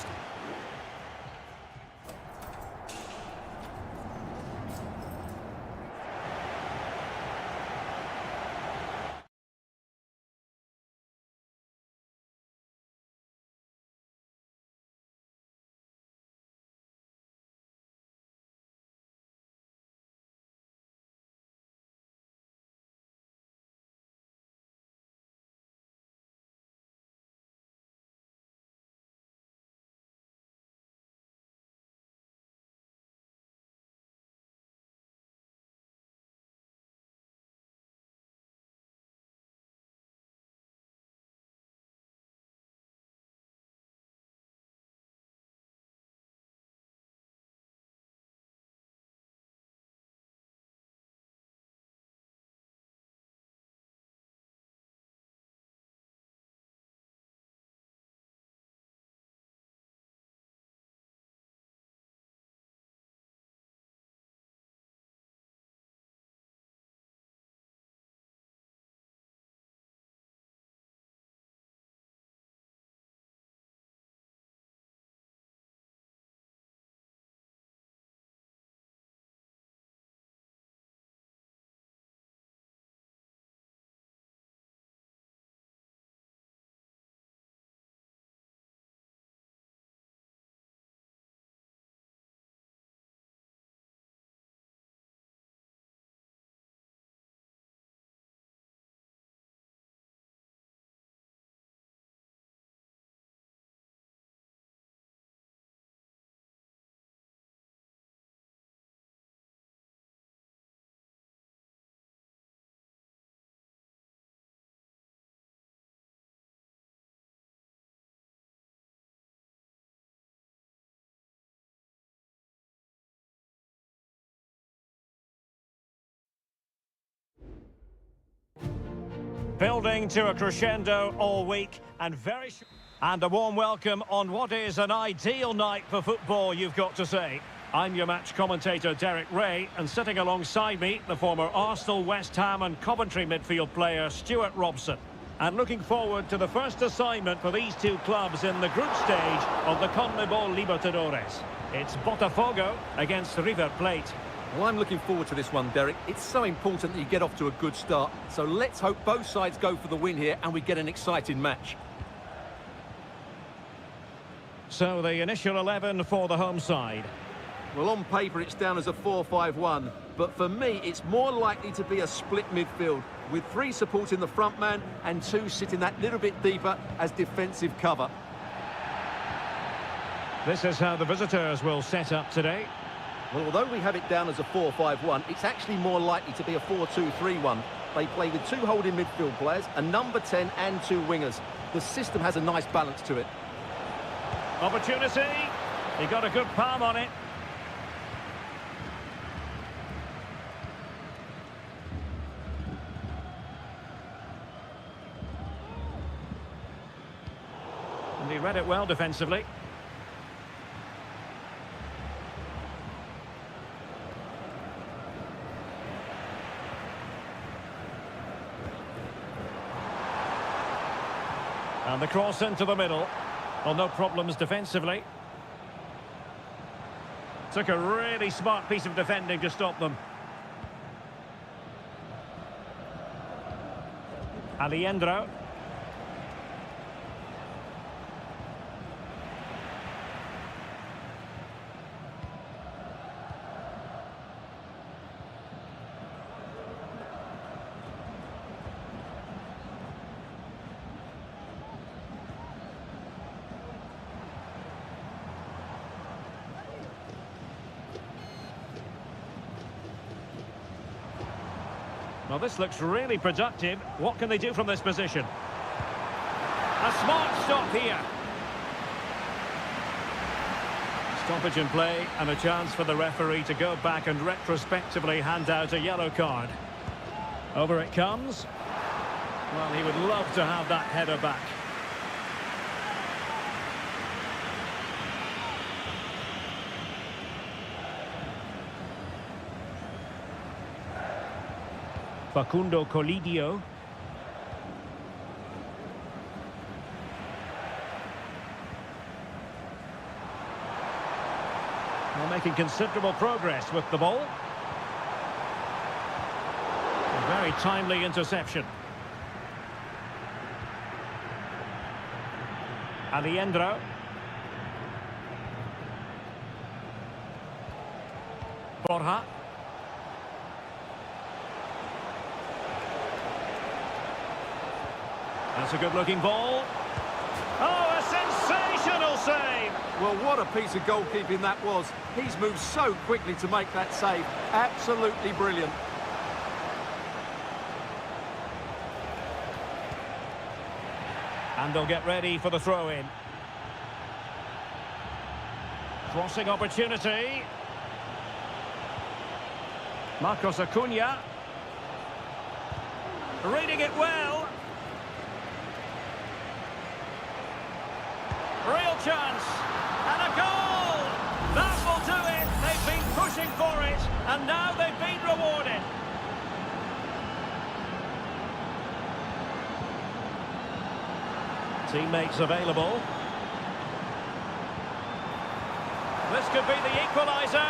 Building to a crescendo all week and and a warm welcome on what is an ideal night for football, you've got to say. I'm your match commentator Derek Ray, and sitting alongside me, the former Arsenal, West Ham and Coventry midfield player Stuart Robson. And looking forward to the first assignment for these two clubs in the group stage of the CONMEBOL Libertadores. It's Botafogo against River Plate. Well, I'm looking forward to this one, Derek. It's so important that you get off to a good start. So let's hope both sides go for the win here and we get an exciting match. So the initial 11 for the home side. Well, on paper it's down as a 4-5-1, but for me it's more likely to be a split midfield, with 3 supporting the front man and 2 sitting that little bit deeper as defensive cover. This is how the visitors will set up today. Well, although we have it down as a 4-5-1, it's actually more likely to be a 4-2-3-1. They play with 2 holding midfield players, a number 10 and 2 wingers. The system has a nice balance to it. Opportunity. He got a good palm on it. And he read it well defensively. And the cross into the middle. Well, no problems defensively. Took a really smart piece of defending to stop them. Alejandro. Well, this looks really productive. What can they do from this position? A smart stop here. Stoppage in play and a chance for the referee to go back and retrospectively hand out a yellow card. Over it comes. Well, he would love to have that header back. Facundo Colidio. Well, making considerable progress with the ball. A very timely interception. Alejandro. Borja. That's a good-looking ball. Oh, a sensational save! Well, what a piece of goalkeeping that was. He's moved so quickly to make that save. Absolutely brilliant. And they'll get ready for the throw-in. Crossing opportunity. Marcos Acuna. Reading it well. Real chance, and a goal! That will do it. They've been pushing for it, and now they've been rewarded. Teammates available. This could be the equaliser.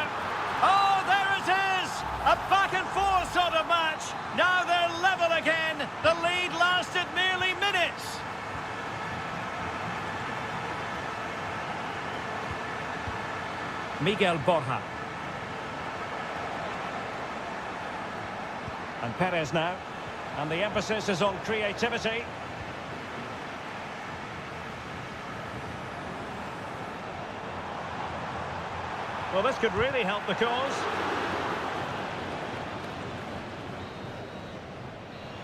Oh, there it is! A back-and-forth sort of match. Now they're level again. The lead lasted nearly minutes. Miguel Borja. And Perez now. And the emphasis is on creativity. Well, this could really help the cause.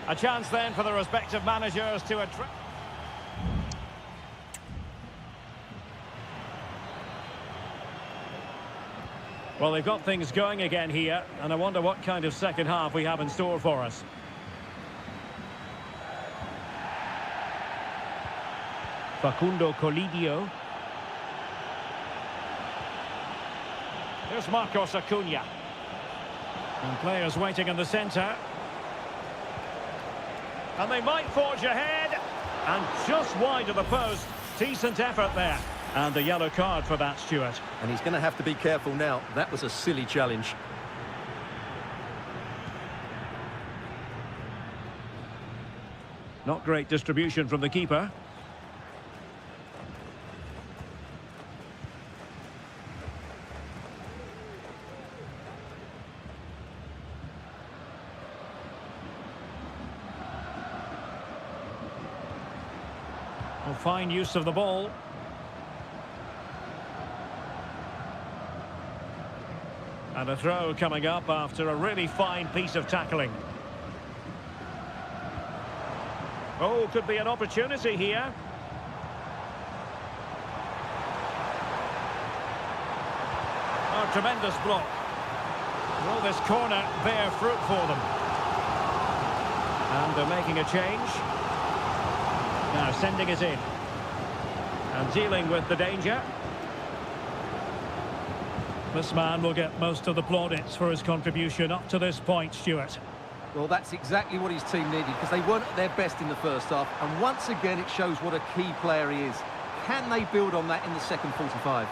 A chance then for the respective managers to address. Well, they've got things going again here, and I wonder what kind of second half we have in store for us. Facundo Colidio. Here's Marcos Acuna. And players waiting in the centre. And they might forge ahead. And just wide of the post. Decent effort there. And the yellow card for that, Stuart. And he's going to have to be careful now. That was a silly challenge. Not great distribution from the keeper. Well, fine use of the ball. And a throw coming up after a really fine piece of tackling. Oh, could be an opportunity here. Oh, tremendous block. Will this corner bear fruit for them? And they're making a change. Now sending it in. And dealing with the danger. This man will get most of the plaudits for his contribution up to this point, Stuart. Well, that's exactly what his team needed, because they weren't at their best in the first half. And once again, it shows what a key player he is. Can they build on that in the second 45?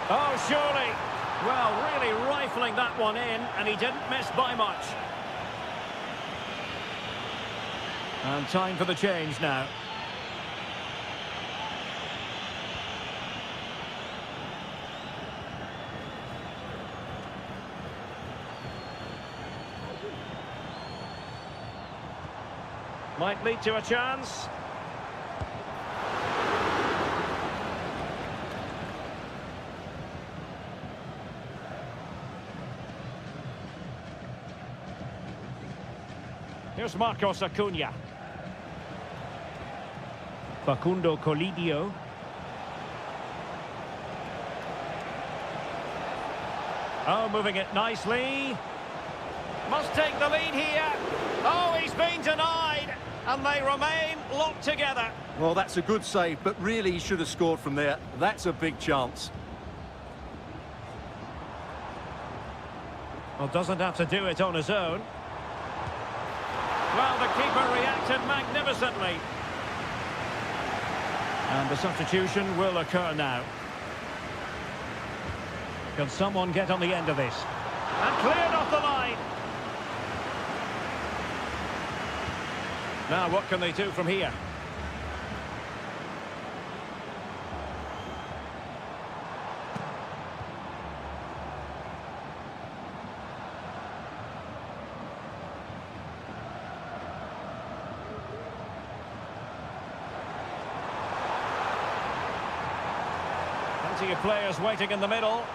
Oh, surely. Well, really rifling that one in, and he didn't miss by much. And time for the change now. Might lead to a chance. Here's Marcos Acuna. Facundo Colidio. Oh, moving it nicely. Must take the lead here. Oh, he's been denied. And they remain locked together. Well, that's a good save, but really he should have scored from there. That's a big chance. Well, doesn't have to do it on his own. Well, the keeper reacted magnificently. And the substitution will occur now. Can someone get on the end of this? And cleared off the line. Now, what can they do from here? Plenty of players waiting in the middle.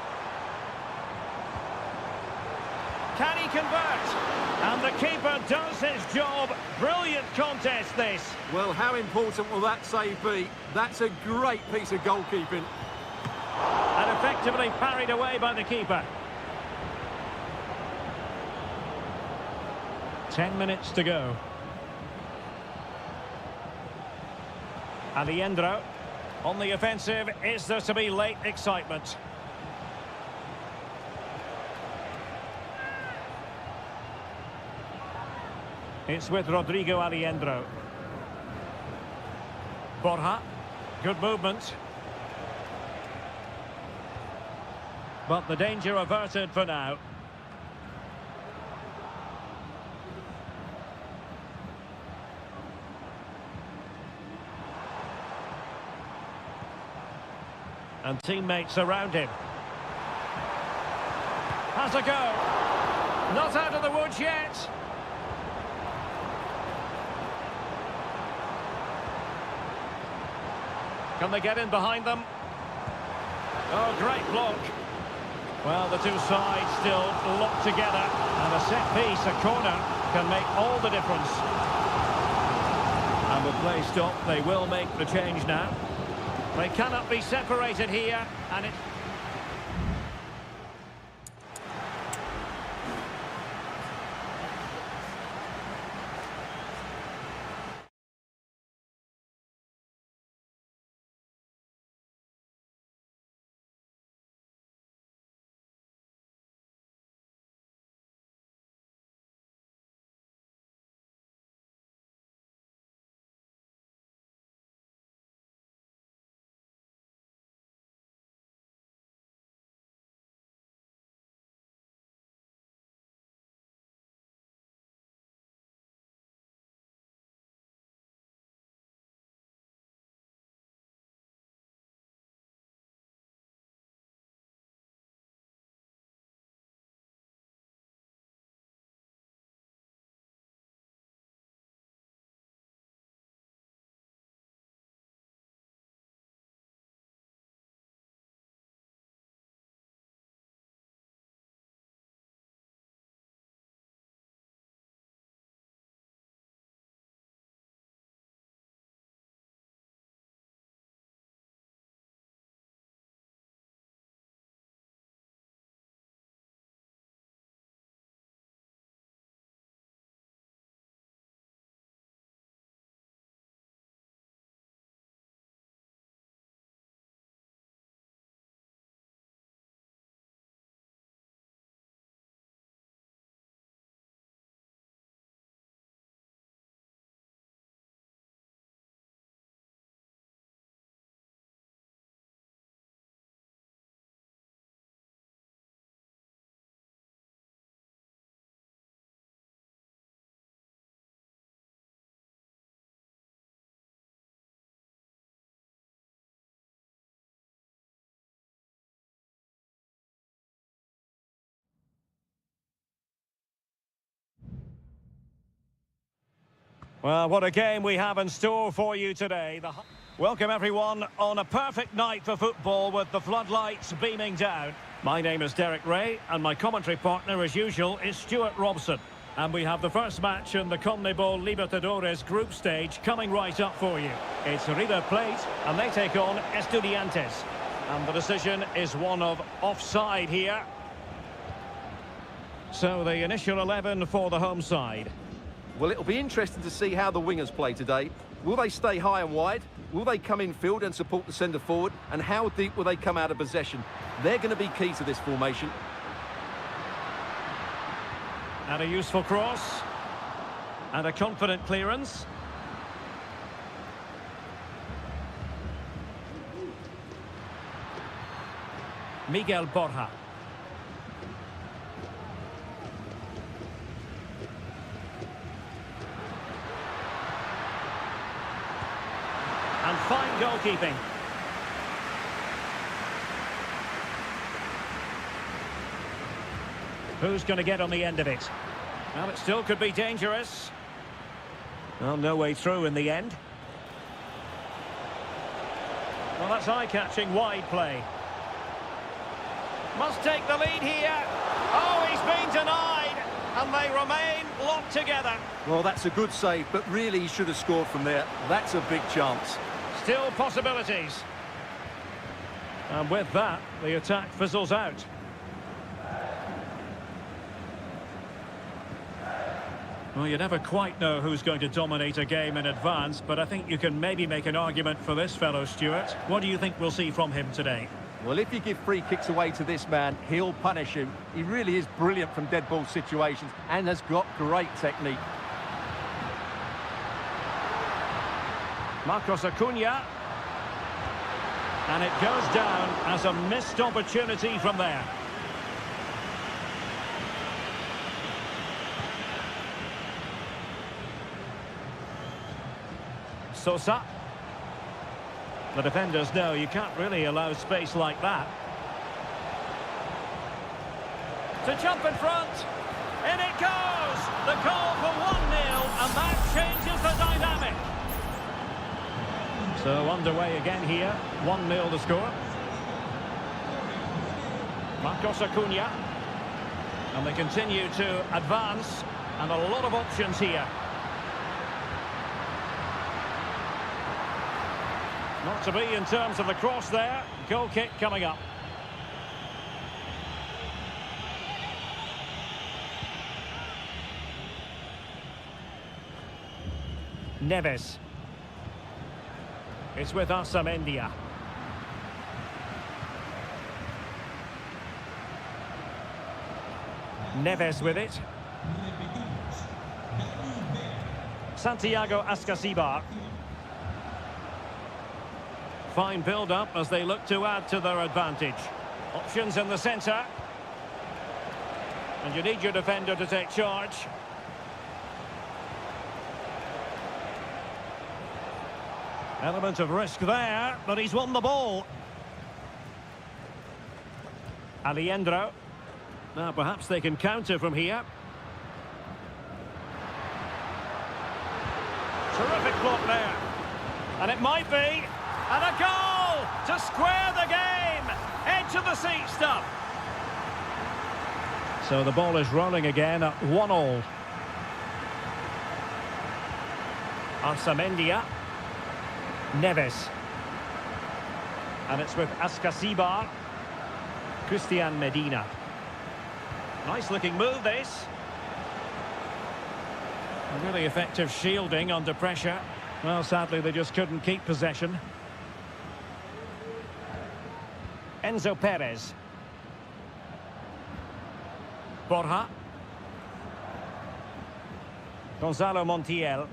Can he convert? And the keeper does his job. Brilliant contest, this. Well, how important will that save be? That's a great piece of goalkeeping. And effectively parried away by the keeper. 10 minutes to go. Aliendro on the offensive. Is there to be late excitement? It's with Rodrigo Aliendro. Borja. Good movement. But the danger averted for now. And teammates around him. Has a go. Not out of the woods yet. Can they get in behind them? Oh, great block. Well, the two sides still locked together. And a set piece, a corner, can make all the difference. And with play stopped, they will make the change now. They cannot be separated here, and it... Well, what a game we have in store for you today. Welcome everyone on a perfect night for football with the floodlights beaming down. My name is Derek Ray and my commentary partner as usual is Stuart Robson. And we have the first match in the CONMEBOL Libertadores group stage coming right up for you. It's River Plate and they take on Estudiantes. And the decision is one of offside here. So the initial 11 for the home side. Well, it'll be interesting to see how the wingers play today. Will they stay high and wide? Will they come in field and support the centre forward? And how deep will they come out of possession? They're going to be key to this formation. And a useful cross. And a confident clearance. Miguel Borja. And fine goalkeeping. Who's going to get on the end of it? Well, it still could be dangerous. Well, no way through in the end. Well, that's eye-catching wide play. Must take the lead here. Oh, he's been denied. And they remain locked together. Well, that's a good save, but really he should have scored from there. That's a big chance. Still possibilities. And with that, the attack fizzles out. Well, you never quite know who's going to dominate a game in advance, but I think you can maybe make an argument for this fellow, Stuart. What do you think we'll see from him today? Well, if you give free kicks away to this man, he'll punish you. He really is brilliant from dead ball situations and has got great technique. Marcos Acuna. And it goes down as a missed opportunity from there. Sosa. The defenders know you can't really allow space like that. To jump in front. In it goes! The goal for 1-0 and that changes the dynamic. So underway again here. 1-0 the score. Marcos Acuna. And they continue to advance. And a lot of options here. Not to be in terms of the cross there. Goal kick coming up. Neves. It's with Amendia. Neves with it. Santiago Ascasibar. Fine build-up as they look to add to their advantage. Options in the centre. And you need your defender to take charge. Element of risk there, but he's won the ball. Aliendro. Now perhaps they can counter from here. Terrific block there. And it might be. And a goal to square the game. Edge of the seat stuff. So the ball is rolling again at 1-1. Amendia. Neves. And it's with Ascasibar. Christian Medina. Nice looking move this. Really effective shielding under pressure. Well, sadly they just couldn't keep possession. Enzo Perez. Borja. Gonzalo Montiel.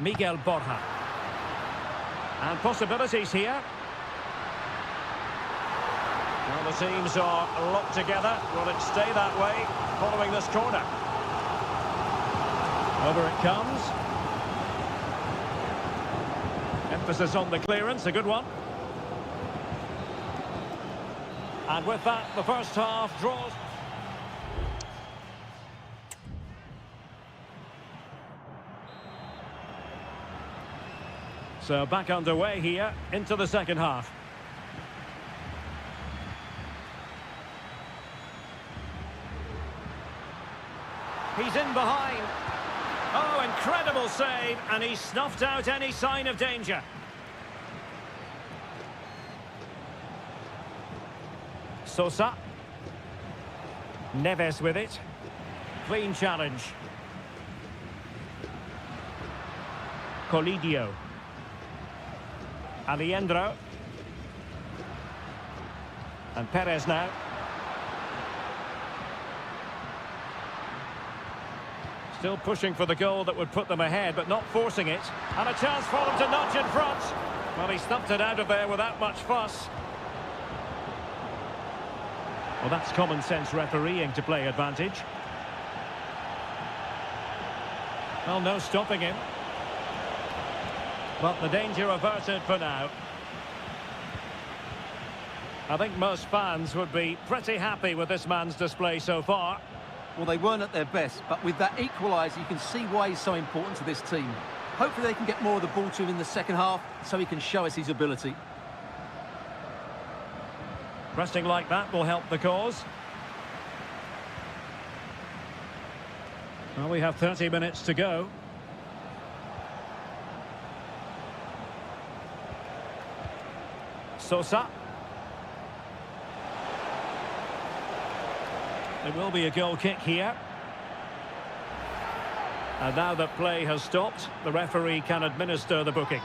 Miguel Borja. And possibilities here. Well, the teams are locked together. Will it stay that way following this corner? Over it comes. Emphasis on the clearance, a good one. And with that, the first half draws. So back underway here into the second half. He's in behind. Oh, incredible save, and he snuffed out any sign of danger. Sosa. Neves with it. Clean challenge. Colidio. Aliendro. And Perez now. Still pushing for the goal that would put them ahead, but not forcing it. And a chance for them to nudge in front. Well, he stumped it out of there without much fuss. Well, that's common sense refereeing to play advantage. Well, no stopping him. But the danger averted for now. I think most fans would be pretty happy with this man's display so far. Well, they weren't at their best, but with that equaliser, you can see why he's so important to this team. Hopefully they can get more of the ball to him in the second half, so he can show us his ability. Pressing like that will help the cause. Well, we have 30 minutes to go. Sosa. There will be a goal kick here. And now that play has stopped, the referee can administer the booking.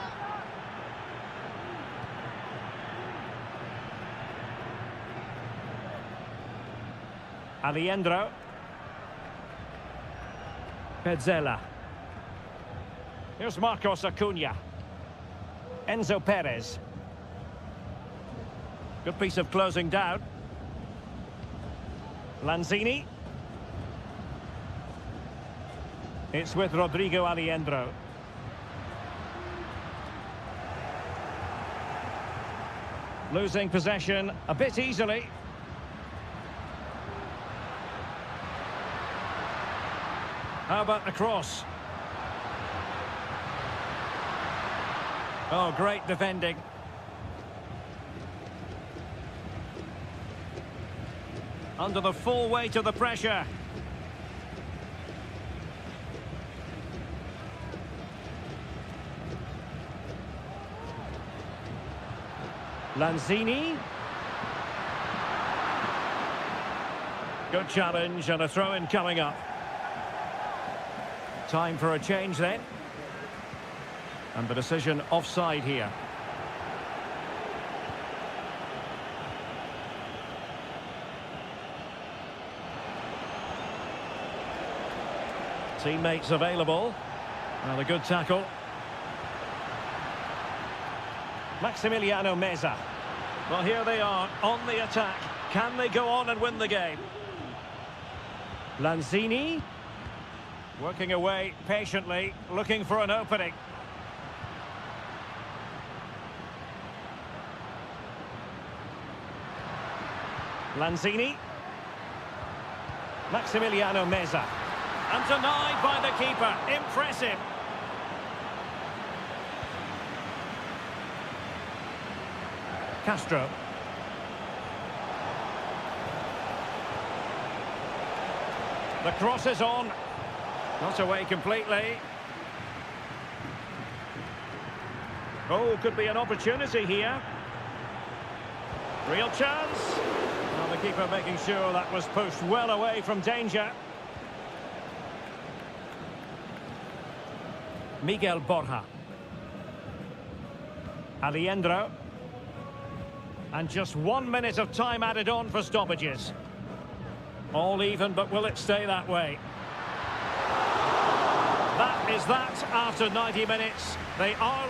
Aliendro. Pezzella. Here's Marcos Acuna. Enzo Perez. Good piece of closing down. Lanzini. It's with Rodrigo Aliendro. Losing possession a bit easily. How about the cross? Oh, great defending. Under the full weight of the pressure. Lanzini. Good challenge and a throw-in coming up. Time for a change then. And the decision offside here. Teammates available. And a good tackle. Maximiliano Meza. Well, here they are on the attack. Can they go on and win the game? Lanzini. Working away patiently, looking for an opening. Lanzini. Maximiliano Meza. And denied by the keeper. Impressive. Castro. The cross is on. Not away completely. Oh, could be an opportunity here. Real chance. Well, the keeper making sure that was pushed well away from danger. Miguel Borja. Aliendro. And just 1 minute of time added on for stoppages. All even, but will it stay that way? That is that after 90 minutes. They are...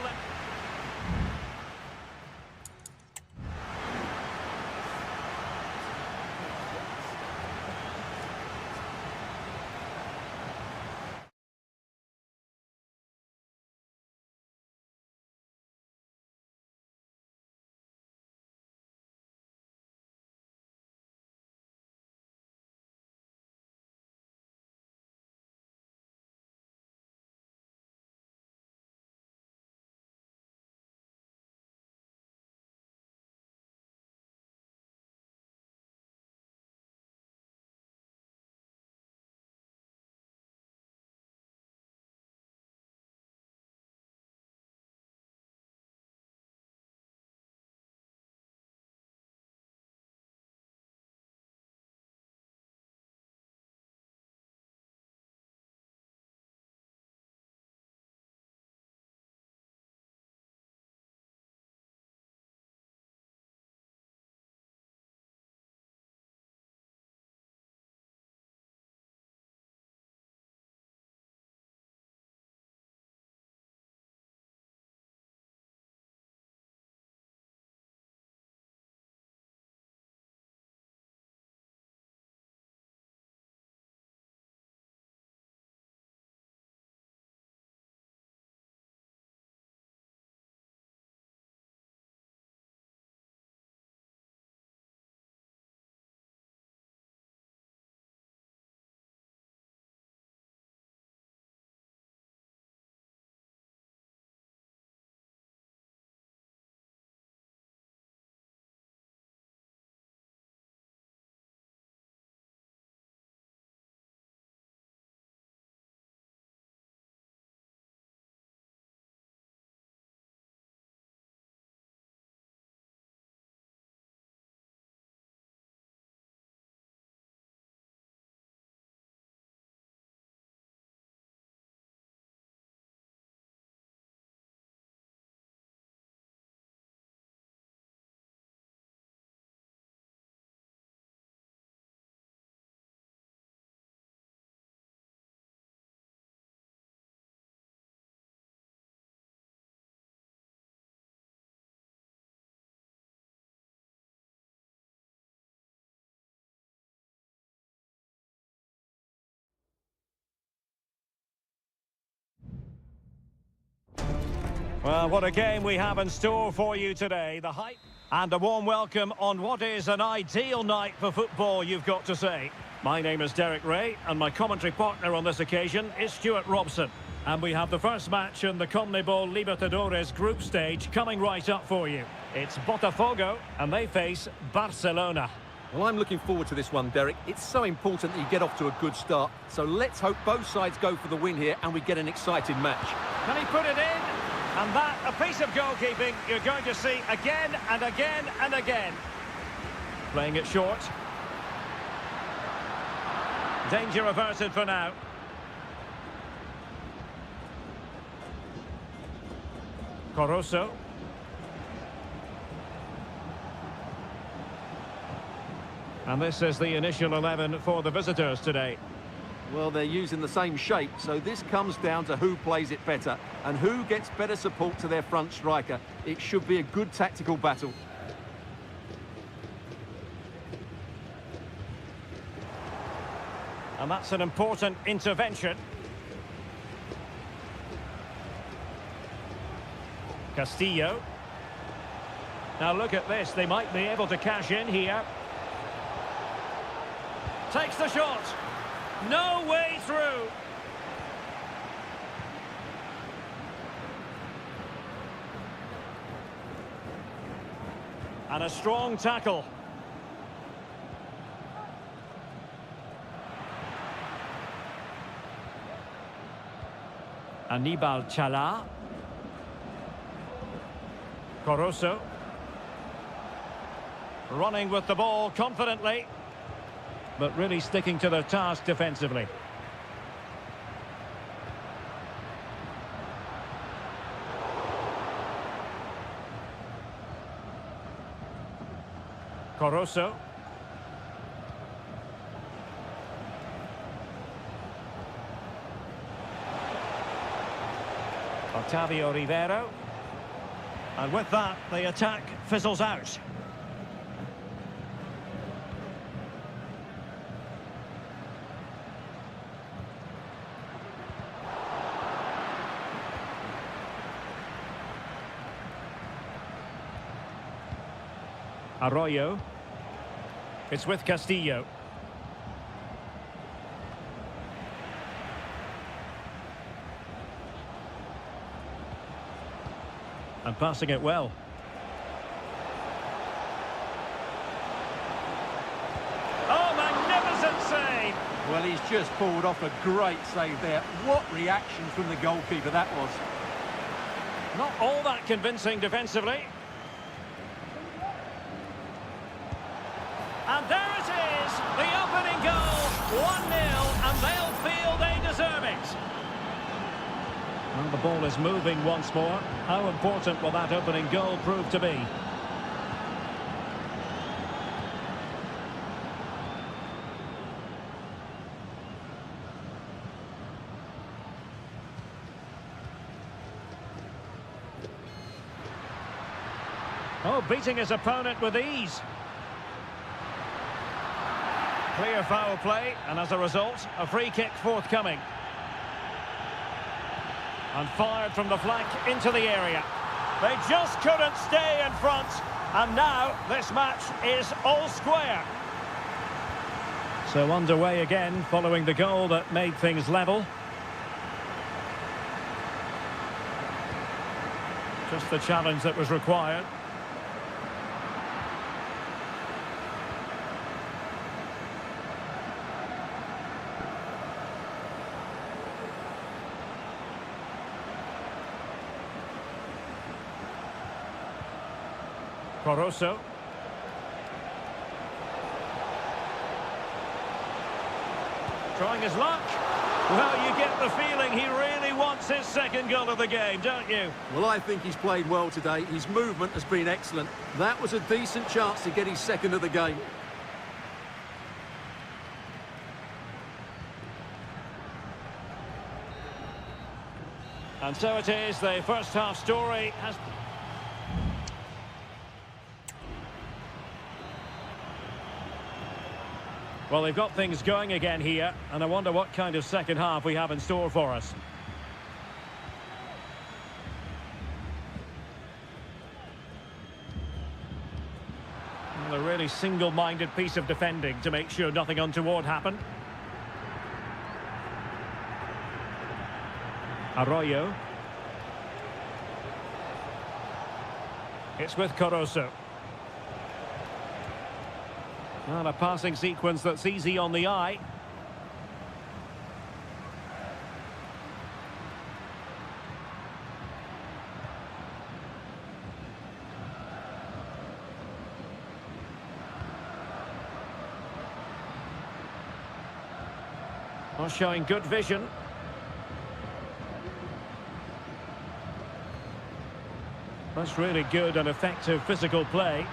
Well, what a game we have in store for you today. The hype and a warm welcome on what is an ideal night for football, you've got to say. My name is Derek Ray, and my commentary partner on this occasion is Stuart Robson. And we have the first match in the CONMEBOL Libertadores group stage coming right up for you. It's Botafogo, and they face Barcelona. Well, I'm looking forward to this one, Derek. It's so important that you get off to a good start. So let's hope both sides go for the win here and we get an exciting match. Can he put it in? And that, a piece of goalkeeping you're going to see again and again and again. Playing it short. Danger averted for now. Coroso. And this is the initial 11 for the visitors today. Well, they're using the same shape, so this comes down to who plays it better and who gets better support to their front striker. It should be a good tactical battle. And that's an important intervention. Castillo. Now look at this, they might be able to cash in here. Takes the shot. No way through. And a strong tackle. Anibal Chala. Coroso. Running with the ball confidently, but really sticking to their task defensively. Coroso. Otavio Rivero. And with that, the attack fizzles out. Arroyo. It's with Castillo. And passing it well. Oh, magnificent save! Well, he's just pulled off a great save there. What reaction from the goalkeeper that was. Not all that convincing defensively. And there it is, the opening goal, 1-0, and they'll feel they deserve it. And the ball is moving once more. How important will that opening goal prove to be? Oh, beating his opponent with ease. Clear foul play, and as a result, a free kick forthcoming. And fired from the flank into the area. They just couldn't stay in front, and now this match is all square. So underway again, following the goal that made things level. Just the challenge that was required. Coroso. Trying his luck. Well, you get the feeling he really wants his second goal of the game, don't you? Well, I think he's played well today. His movement has been excellent. That was a decent chance to get his second of the game. And so it is, the first half story has... Well, they've got things going again here, and I wonder what kind of second half we have in store for us. really single-minded piece of defending to make sure nothing untoward happened. Arroyo. It's with Caruso. And a passing sequence that's easy on the eye. Well, showing good vision. That's really good and effective physical play.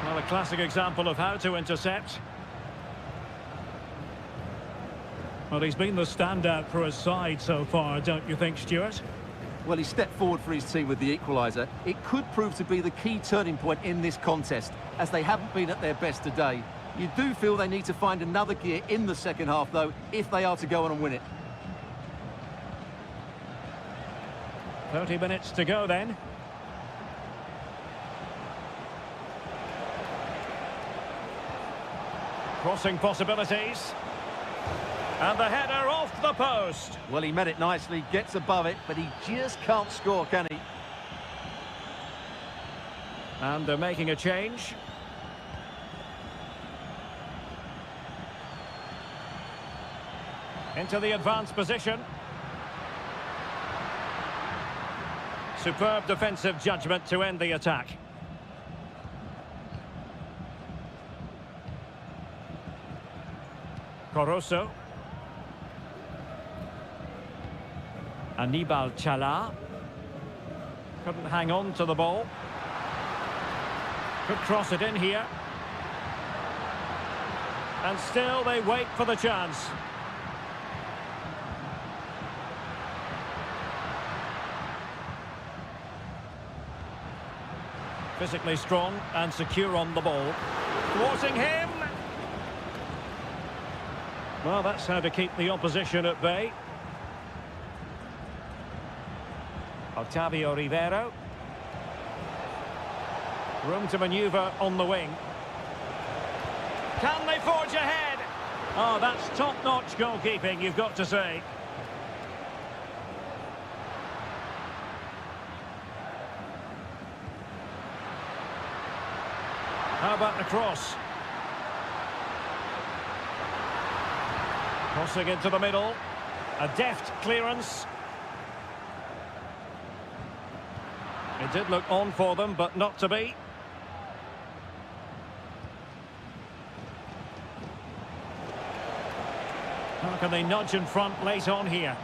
Well, a classic example of how to intercept. Well, he's been the standout for his side so far, don't you think, Stuart? Well, he stepped forward for his team with the equaliser. It could prove to be the key turning point in this contest, as they haven't been at their best today. You do feel they need to find another gear in the second half, though, if they are to go on and win it. 30 minutes to go then. Crossing possibilities. And the header off the post. Well, he met it nicely, gets above it, but he just can't score, can he? And they're making a change. Into the advanced position. Superb defensive judgment to end the attack. Caruso. Anibal Chala. Couldn't hang on to the ball. Could cross it in here. And still they wait for the chance. Physically strong and secure on the ball. Thwarting him. Well, that's how to keep the opposition at bay. Octavio Rivero. Room to manoeuvre on the wing. Can they forge ahead? Oh, that's top-notch goalkeeping, you've got to say. How about the cross? Crossing into the middle. A deft clearance. It did look on for them, but not to be. How can they nudge in front late on here?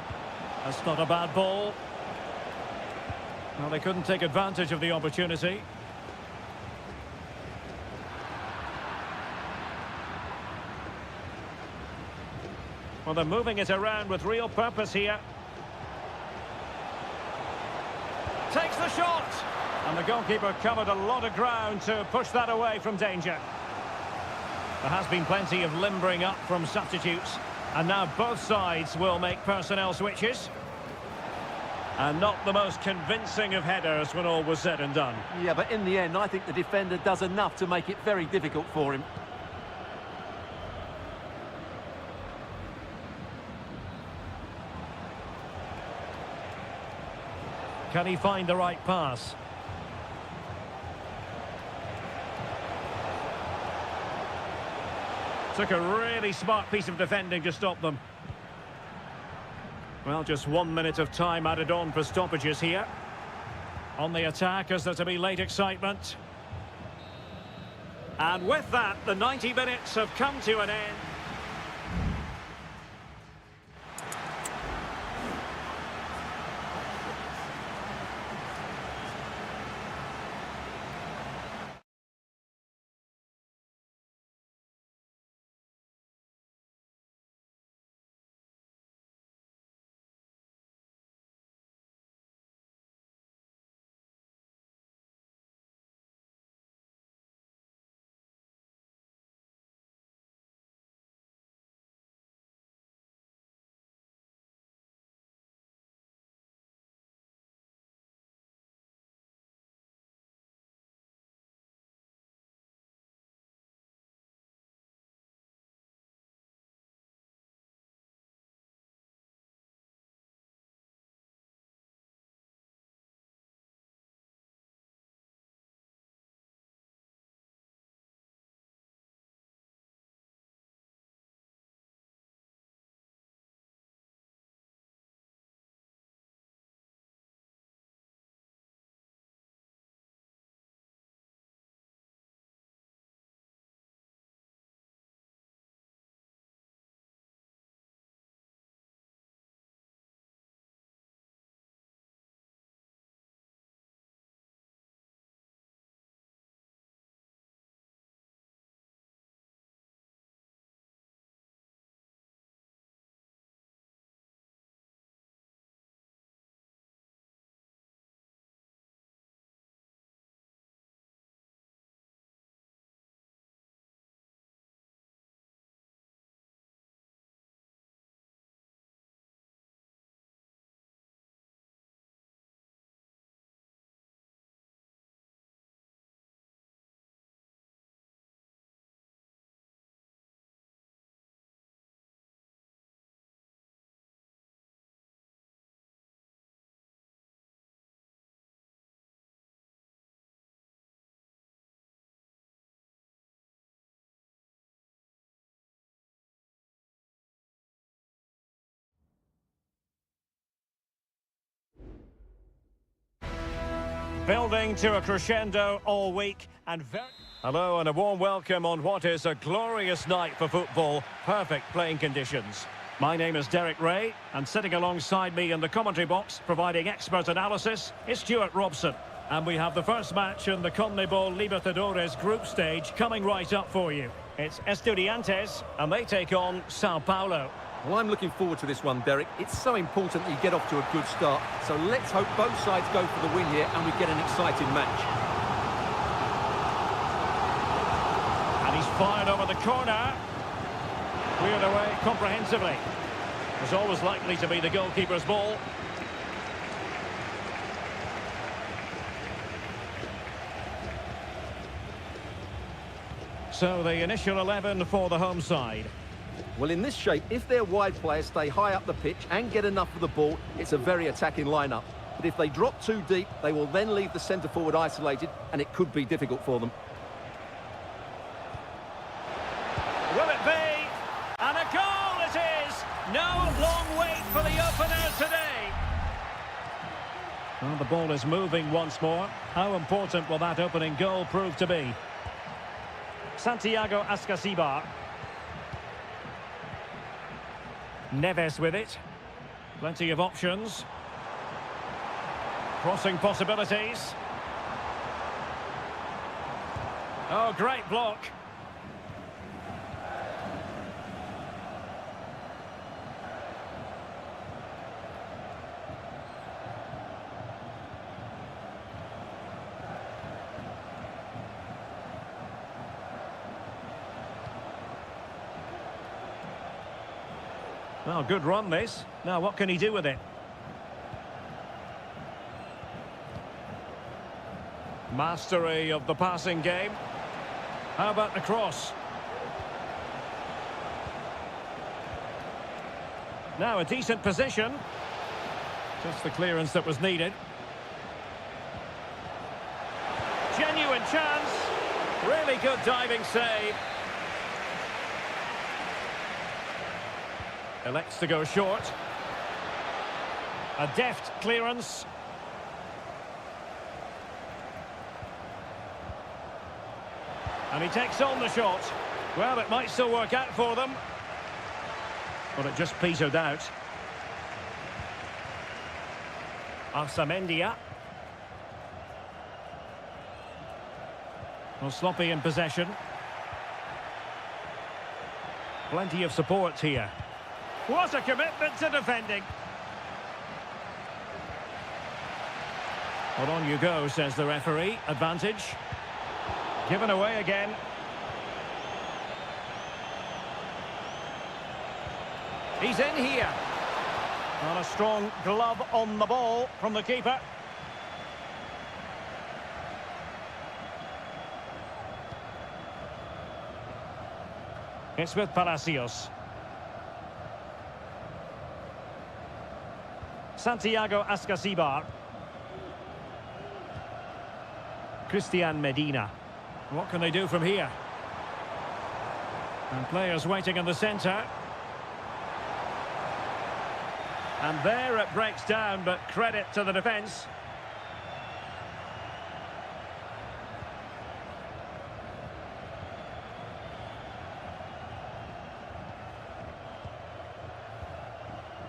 That's not a bad ball. Well, they couldn't take advantage of the opportunity. Well, they're moving it around with real purpose here. Takes the shot! And the goalkeeper covered a lot of ground to push that away from danger. There has been plenty of limbering up from substitutes. And now both sides will make personnel switches. And not the most convincing of headers when all was said and done. Yeah, but in the end, I think the defender does enough to make it very difficult for him. Can he find the right pass? Took a really smart piece of defending to stop them. Well, just 1 minute of time added on for stoppages here. On the attack, is there to be late excitement? And with that, the 90 minutes have come to an end. Building to a crescendo all week and very... Hello and a warm welcome on what is a glorious night for football. Perfect playing conditions. My name is Derek Ray, and sitting alongside me in the commentary box, providing expert analysis, is Stuart Robson. And we have the first match in the CONMEBOL Libertadores group stage coming right up for you. It's Estudiantes, and they take on Sao Paulo. Well, I'm looking forward to this one, Derek. It's so important that you get off to a good start. So let's hope both sides go for the win here and we get an exciting match. And he's fired over the corner. Cleared away comprehensively. It's always likely to be the goalkeeper's ball. So the initial 11 for the home side. Well, in this shape, if their wide players stay high up the pitch and get enough of the ball, it's a very attacking lineup. But if they drop too deep, they will then leave the centre-forward isolated, and it could be difficult for them. Will it be? And a goal it is! No long wait for the opener today. Well, the ball is moving once more. How important will that opening goal prove to be? Santiago Ascasibar. Neves with it. Plenty of options. Crossing possibilities. Oh, great block. Oh, good run this. Now, what can he do with it? Mastery of the passing game. How about the cross? Now, a decent position. Just the clearance that was needed. Genuine chance. Really good diving save. Elects to go short. A deft clearance. And he takes on the shot. Well, it might still work out for them. But it just petered out. Arsamendia. Well, sloppy in possession. Plenty of support here. What a commitment to defending. Well, on you go, says the referee. Advantage. Given away again. He's in here. And a strong glove on the ball from the keeper. It's with Palacios. Santiago Ascasibar. Christian Medina. What can they do from here? And players waiting in the centre. And there it breaks down, but credit to the defence.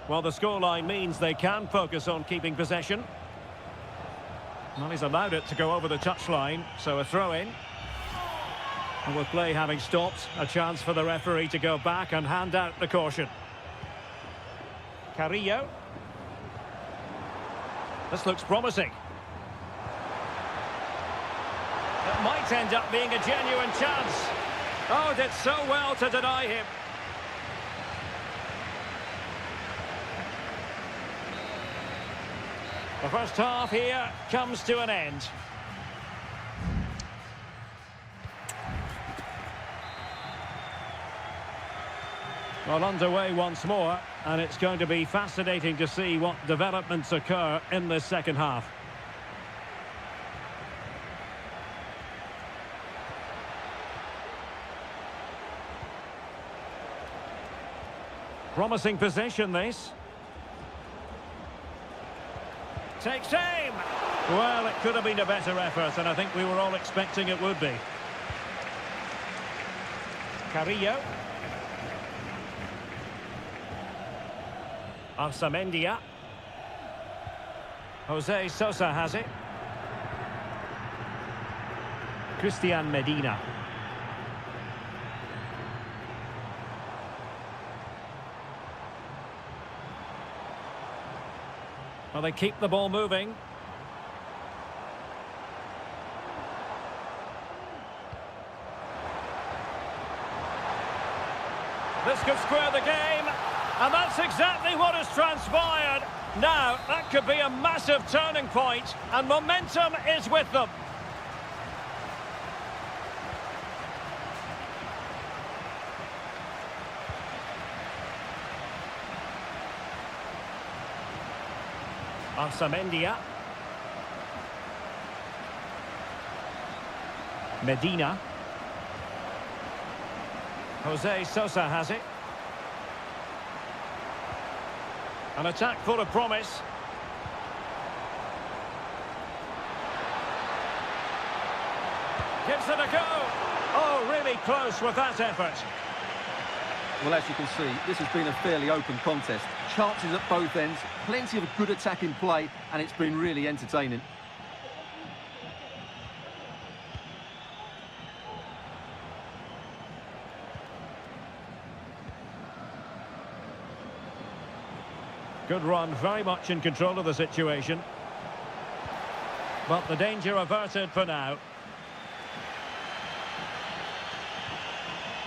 Well, the scoreline means they can focus on keeping possession. Well, he's allowed it to go over the touchline, so a throw-in. And with play having stopped, a chance for the referee to go back and hand out the caution. Carrillo. This looks promising. It might end up being a genuine chance. Oh, did so well to deny him. The first half here comes to an end. Well, underway once more, and it's going to be fascinating to see what developments occur in this second half. Promising possession, this. Takes aim! Well, it could have been a better effort, and I think we were all expecting it would be. Carrillo. Arsamendia. Jose Sosa has it. Christian Medina. Well, they keep the ball moving. This could square the game, and that's exactly what has transpired. Now, that could be a massive turning point, and momentum is with them. Arsamendia. Medina. Jose Sosa has it. An attack full of promise. Gives it a go. Oh, really close with that effort. Well, as you can see, this has been a fairly open contest. Chances at both ends, plenty of good attacking play, and it's been really entertaining. Good run, very much in control of the situation. But the danger averted for now.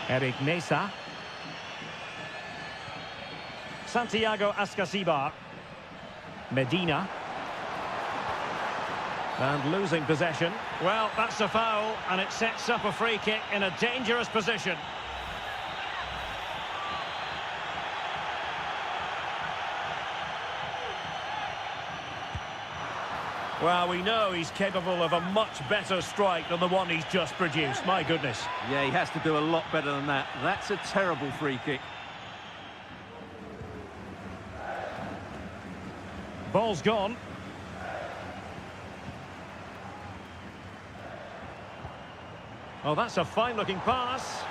Eric Mesa. Santiago Ascasibar. Medina. And losing possession. Well, that's a foul, and it sets up a free kick in a dangerous position. Well, we know he's capable of a much better strike than the one he's just produced. My goodness. Yeah, he has to do a lot better than that. That's a terrible free kick. Ball's gone. Oh, that's a fine-looking pass.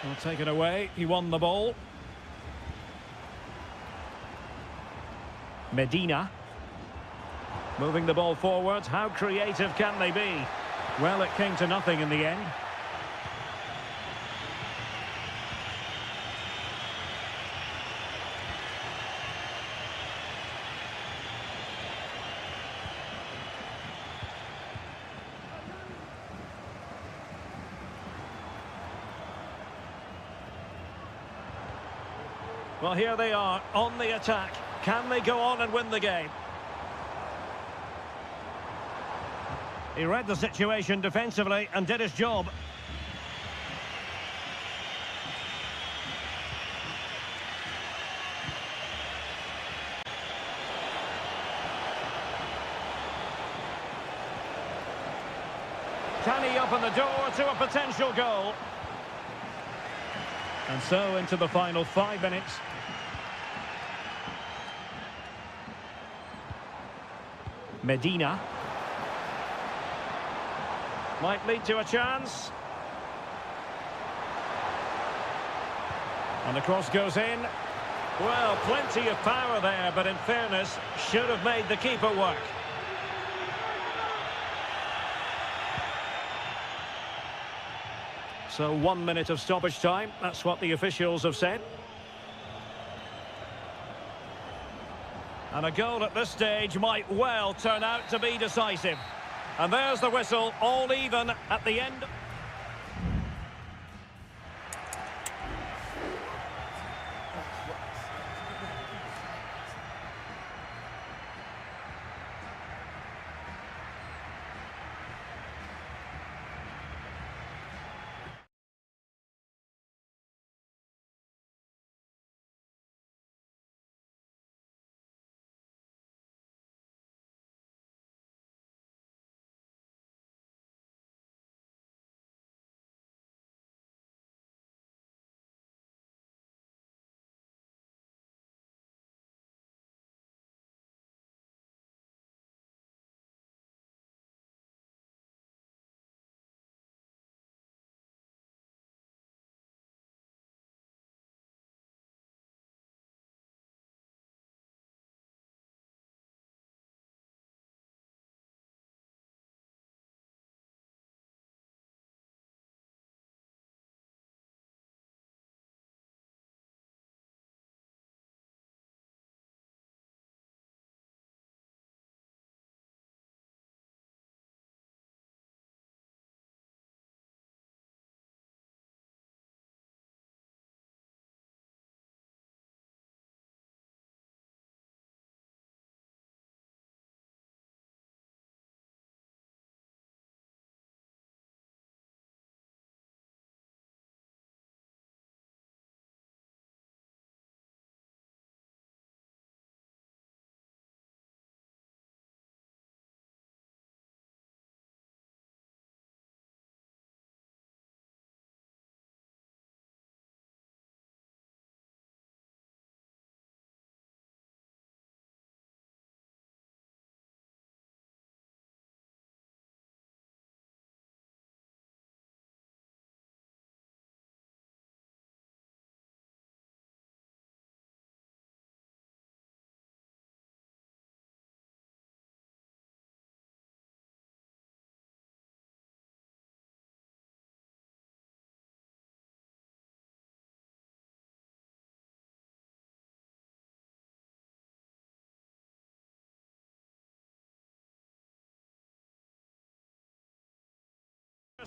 Well, taken away. He won the ball. Medina. Moving the ball forward. How creative can they be? Well, it came to nothing in the end. Well, here they are on the attack. Can they go on and win the game? He read the situation defensively and did his job. Can he open the door to a potential goal? And so into the final 5 minutes. Medina. Might lead to a chance. And the cross goes in. Well, plenty of power there, but in fairness, should have made the keeper work. So 1 minute of stoppage time. That's what the officials have said. And a goal at this stage might well turn out to be decisive. And there's the whistle, all even at the end.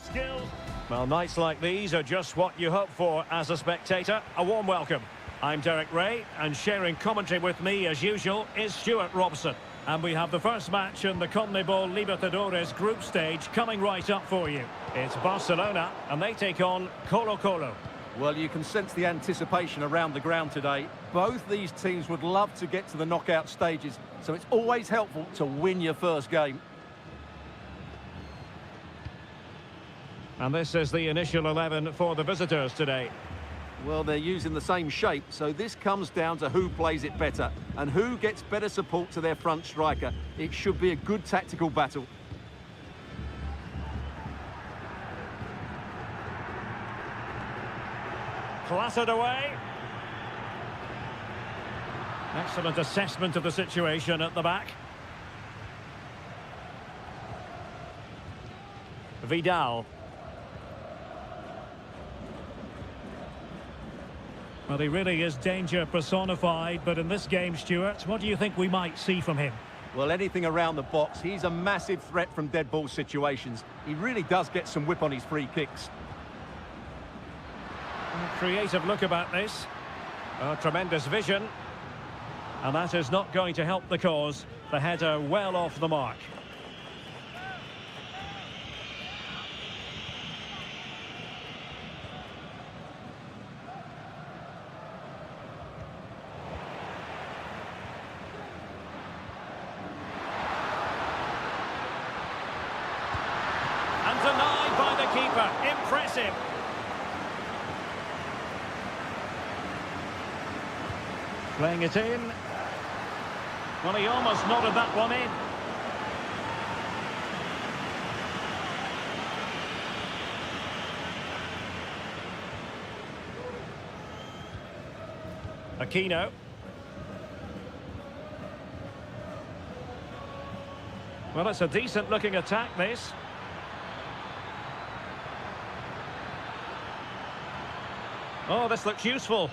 Skills. Well, nights like these are just what you hope for as a spectator. A warm welcome. I'm Derek Ray, and sharing commentary with me, as usual, is Stuart Robson. And we have the first match in the CONMEBOL Libertadores group stage coming right up for you. It's Barcelona, and they take on Colo-Colo. Well, you can sense the anticipation around the ground today. Both these teams would love to get to the knockout stages, so it's always helpful to win your first game. And this is the initial 11 for the visitors today. Well, they're using the same shape, so this comes down to who plays it better and who gets better support to their front striker. It should be a good tactical battle. Clattered away. Excellent assessment of the situation at the back. Vidal. Well, he really is danger personified, but in this game, Stuart, what do you think we might see from him? Well, anything around the box. He's a massive threat from dead ball situations. He really does get some whip on his free kicks. Creative look about this. Tremendous vision. And that is not going to help the cause. The header well off the mark. And denied by the keeper. Impressive. Playing it in. Well, he almost nodded that one in. Aquino. Well, it's a decent-looking attack, this. Oh, this looks useful.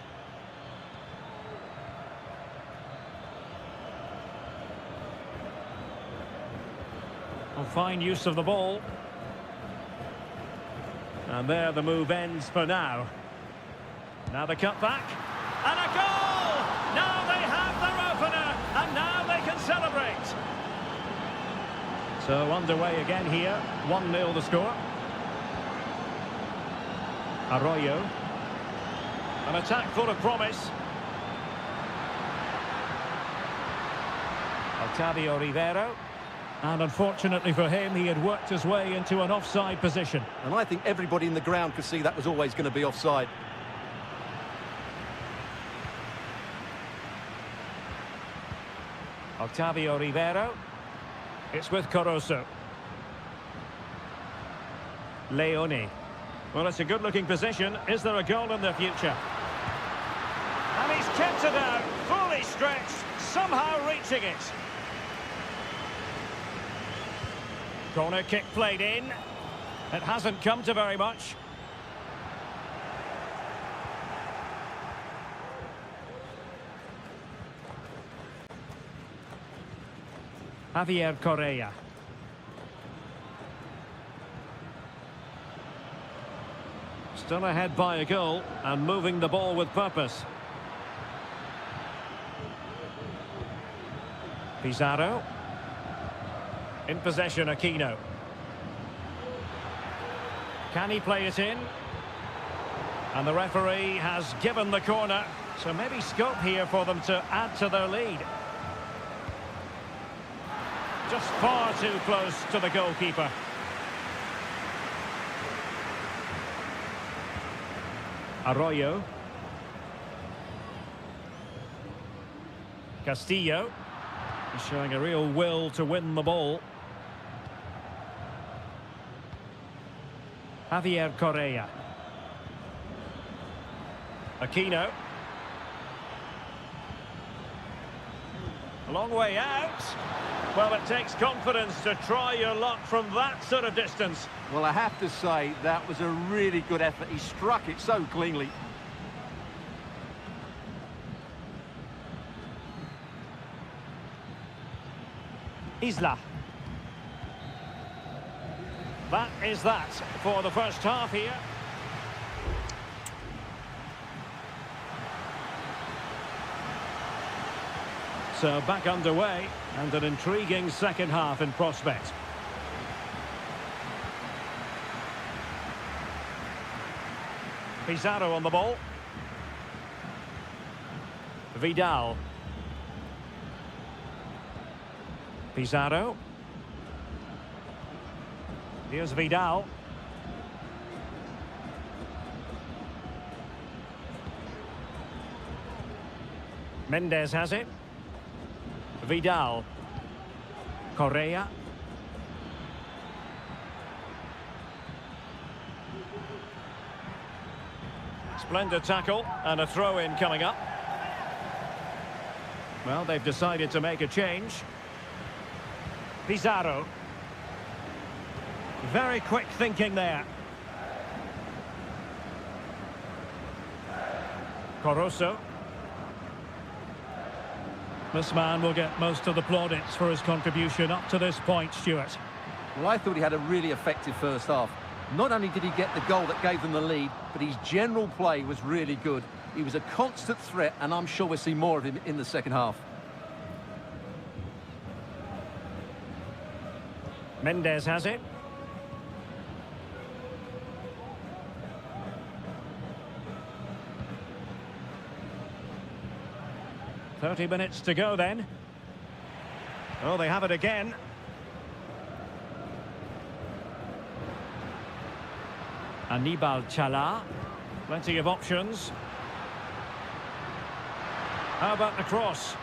Fine use of the ball. And there the move ends for now. Now the cut back. And a goal! Now they have their opener. And now they can celebrate. So underway again here. 1-0 the score. Arroyo. An attack full of promise. Otavio Rivero. And unfortunately for him, he had worked his way into an offside position. And I think everybody in the ground could see that was always going to be offside. Otavio Rivero. It's with Corozo. Leone. Well, it's a good-looking position. Is there a goal in the future? And he's kept it out, fully stretched, somehow reaching it. Corner kick played in. It hasn't come to very much. Javier Correa. Still ahead by a goal and moving the ball with purpose. Pizarro. In possession, Aquino. Can he play it in? And the referee has given the corner, so maybe scope here for them to add to their lead. Just far too close to the goalkeeper. Arroyo. Castillo. He's showing a real will to win the ball. Javier Correa. Aquino. A long way out. Well, it takes confidence to try your luck from that sort of distance. Well, I have to say, that was a really good effort. He struck it so cleanly. Isla. That is that for the first half here. So back underway, and an intriguing second half in prospect. Pizarro on the ball. Vidal. Pizarro. Here's Vidal. Mendes has it. Vidal. Correa. Splendid tackle and a throw-in coming up. Well, they've decided to make a change. Pizarro. Very quick thinking there. Corosso. This man will get most of the plaudits for his contribution up to this point, Stuart. Well, I thought he had a really effective first half. Not only did he get the goal that gave them the lead, but his general play was really good. He was a constant threat, and I'm sure we'll see more of him in the second half. Mendes has it. "30 minutes to go then." Oh, they have it again. Anibal Chala. Plenty of options. How about the cross?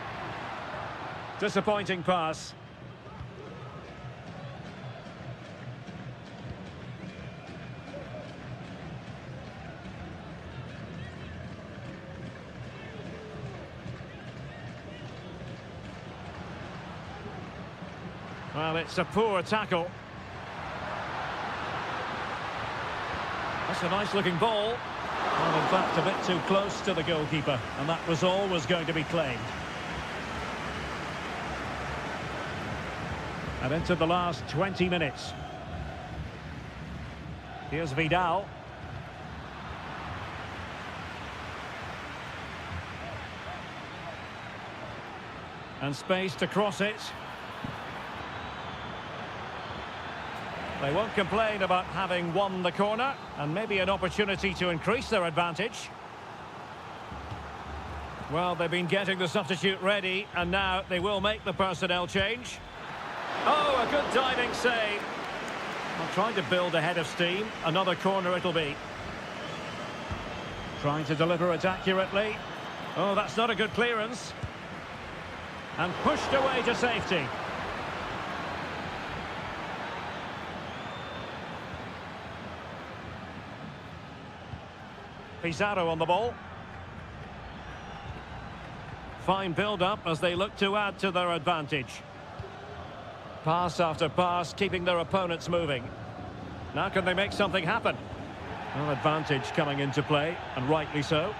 Disappointing pass. Well, it's a poor tackle. That's a nice-looking ball. Well, in fact, a bit too close to the goalkeeper, and that was always going to be claimed. And into the last 20 minutes. Here's Vidal. And space to cross it. They won't complain about having won the corner, and maybe an opportunity to increase their advantage. Well, they've been getting the substitute ready, and now they will make the personnel change. Oh, a good diving save. Well, trying to build a head of steam. Another corner it'll be. Trying to deliver it accurately. Oh, that's not a good clearance. And pushed away to safety. Pizarro on the ball. Fine build-up as they look to add to their advantage. Pass after pass, keeping their opponents moving. Now can they make something happen? Well, advantage coming into play, and rightly so.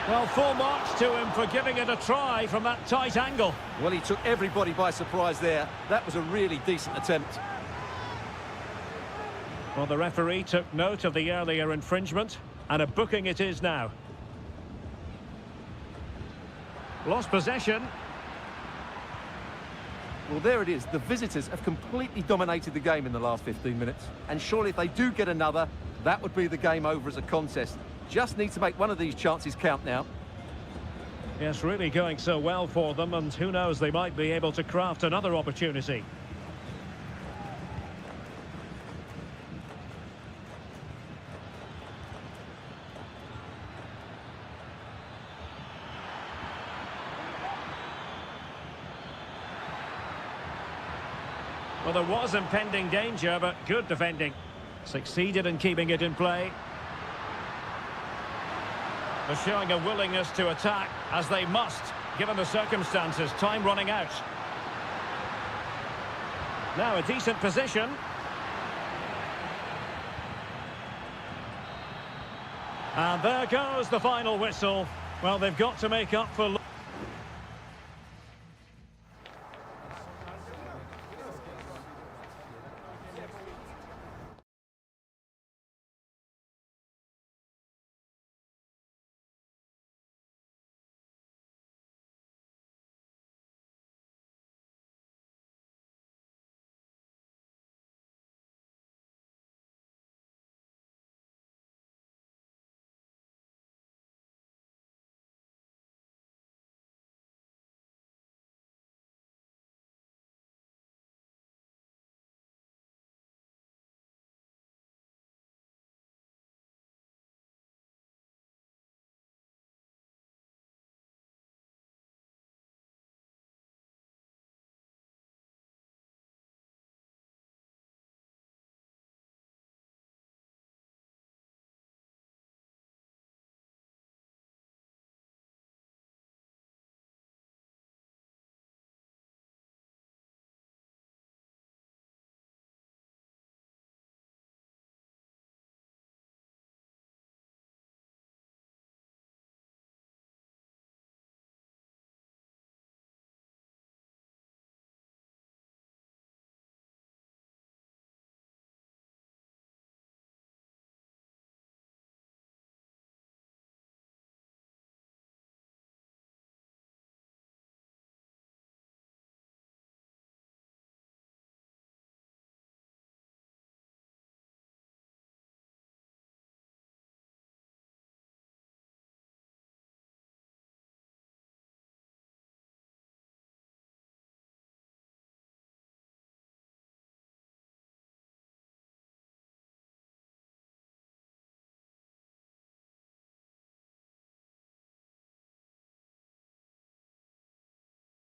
Well, full marks to him for giving it a try from that tight angle. Well, he took everybody by surprise there. That was a really decent attempt. Well, the referee took note of the earlier infringement, and a booking it is now. Lost possession. Well, there it is. The visitors have completely dominated the game in the last 15 minutes. And surely if they do get another, that would be the game over as a contest. Just need to make one of these chances count now. Yes, really going so well for them, and who knows, they might be able to craft another opportunity. Well, there was impending danger, but good defending. Succeeded in keeping it in play. They're showing a willingness to attack, as they must, given the circumstances. Time running out. Now a decent position. And there goes the final whistle. Well, they've got to make up for...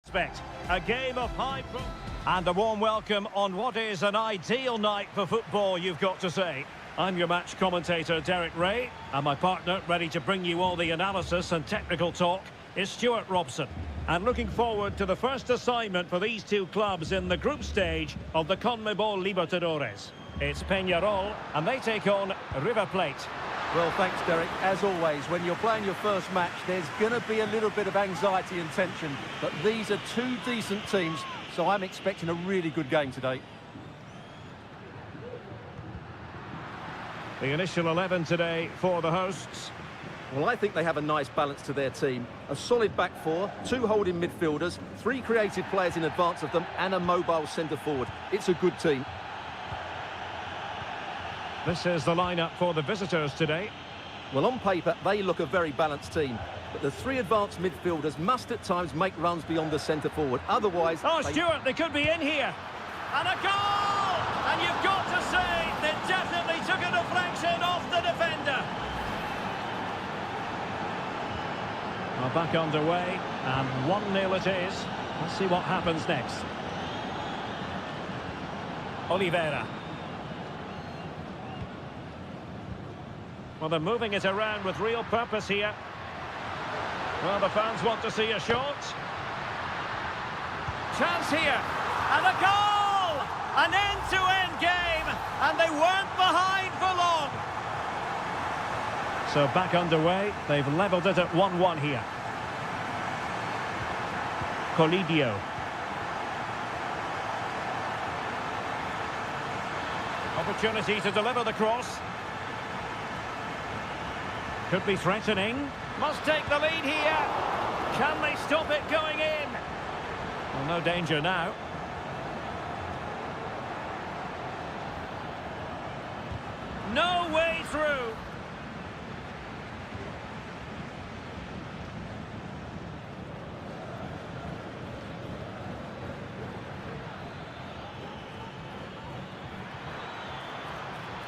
Expect a game of high pro and a warm welcome on what is an ideal night for football, you've got to say. I'm your match commentator Derek Ray, and my partner ready to bring you all the analysis and technical talk is Stuart Robson. And looking forward to the first assignment for these two clubs in the group stage of the CONMEBOL Libertadores. It's Peñarol and they take on River Plate. Well, thanks, Derek. As always, when you're playing your first match, there's going to be a little bit of anxiety and tension. But these are two decent teams, so I'm expecting a really good game today. The initial 11 today for the hosts. Well, I think they have a nice balance to their team. A solid back four, two holding midfielders, three creative players in advance of them, and a mobile centre-forward. It's a good team. This is the lineup for the visitors today. Well, on paper, they look a very balanced team. But the three advanced midfielders must at times make runs beyond the centre-forward. Otherwise... Oh, Stuart, they could be in here. And a goal! And you've got to say, they definitely took a deflection off the defender. Well, back underway, and 1-0 it is. Let's see what happens next. Oliveira. Well, they're moving it around with real purpose here. Well, the fans want to see a shot. Chance here. And a goal! An end-to-end game. And they weren't behind for long. So back underway. They've levelled it at 1-1 here. Colidio. Opportunity to deliver the cross. Could be threatening. Must take the lead here. Can they stop it going in? Well, no danger now. No way through.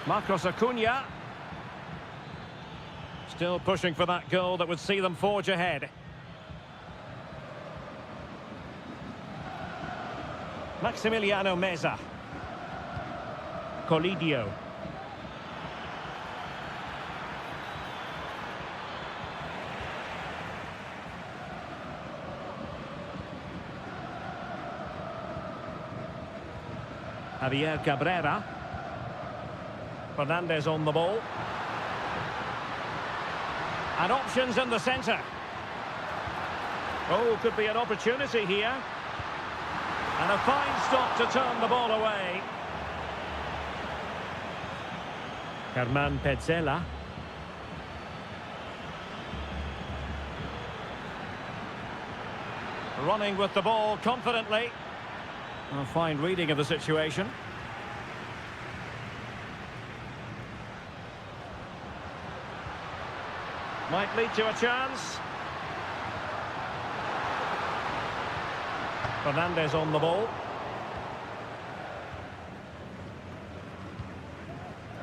Marcos Acuna. Still pushing for that goal that would see them forge ahead. Maximiliano Meza. Colidio. Javier Cabrera. Fernandez on the ball. And options in the centre. Oh, could be an opportunity here. And a fine stop to turn the ball away. Germán Petzela. Running with the ball confidently. A fine reading of the situation. Might lead to a chance. Fernandez on the ball.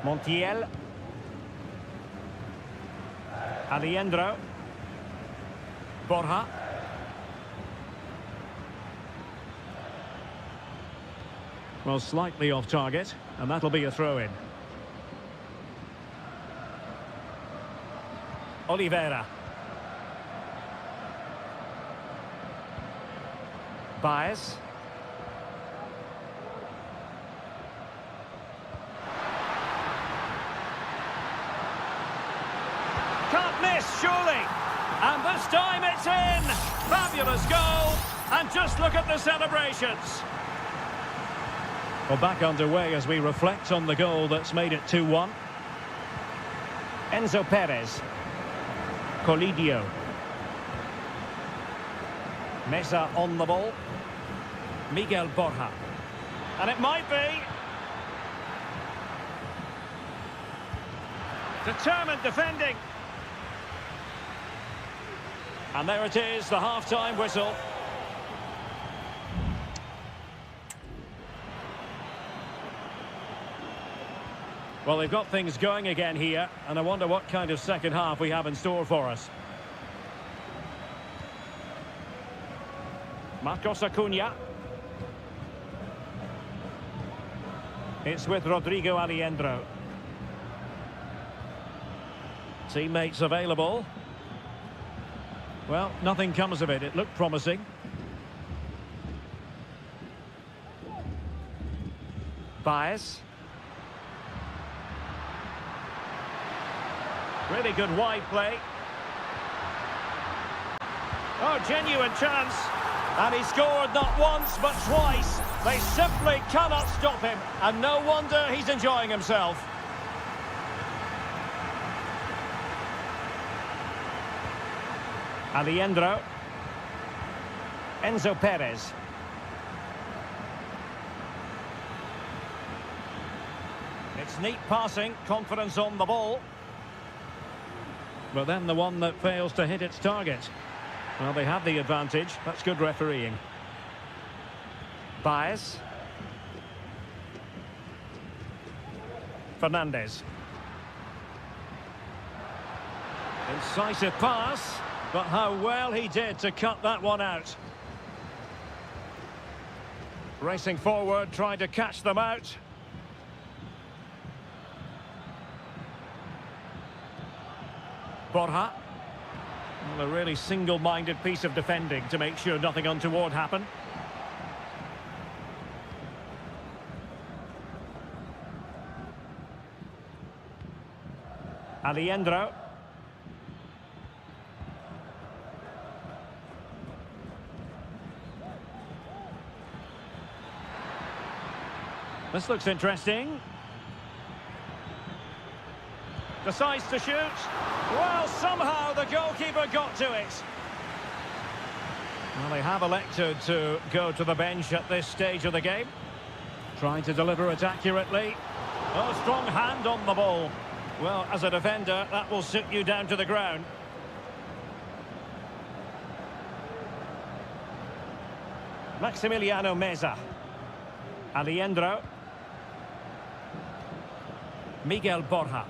Montiel. Alejandro. Borja. Well, slightly off target, and that'll be a throw-in. Oliveira. Baez. Can't miss, surely. And this time it's in. Fabulous goal. And just look at the celebrations. Well, back underway as we reflect on the goal that's made it 2-1. Enzo Perez. Colidio. Meza on the ball. Miguel Borja. And it might be. Determined defending. And there it is, the half-time whistle. Well, they've got things going again here, and I wonder what kind of second half we have in store for us. Marcos Acuna. It's with Rodrigo Aliendro. Teammates available. Well, nothing comes of it. It looked promising. Baez. Really good wide play. Oh, genuine chance. And he scored not once, but twice. They simply cannot stop him. And no wonder he's enjoying himself. Aliendro. Enzo Perez. It's neat passing, confidence on the ball. But then the one that fails to hit its target. Well, they have the advantage. That's good refereeing. Baez. Fernandez. Incisive pass, but how well he did to cut that one out. Racing forward, trying to catch them out. Borja. Well, a really single-minded piece of defending to make sure nothing untoward happened. Aliendro. This looks interesting. Decides to shoot. Well, somehow the goalkeeper got to it. Well, they have elected to go to the bench at this stage of the game. Trying to deliver it accurately. Oh, strong hand on the ball. Well, as a defender, that will sit you down to the ground. Maximiliano Meza. Aliendro. Miguel Borja.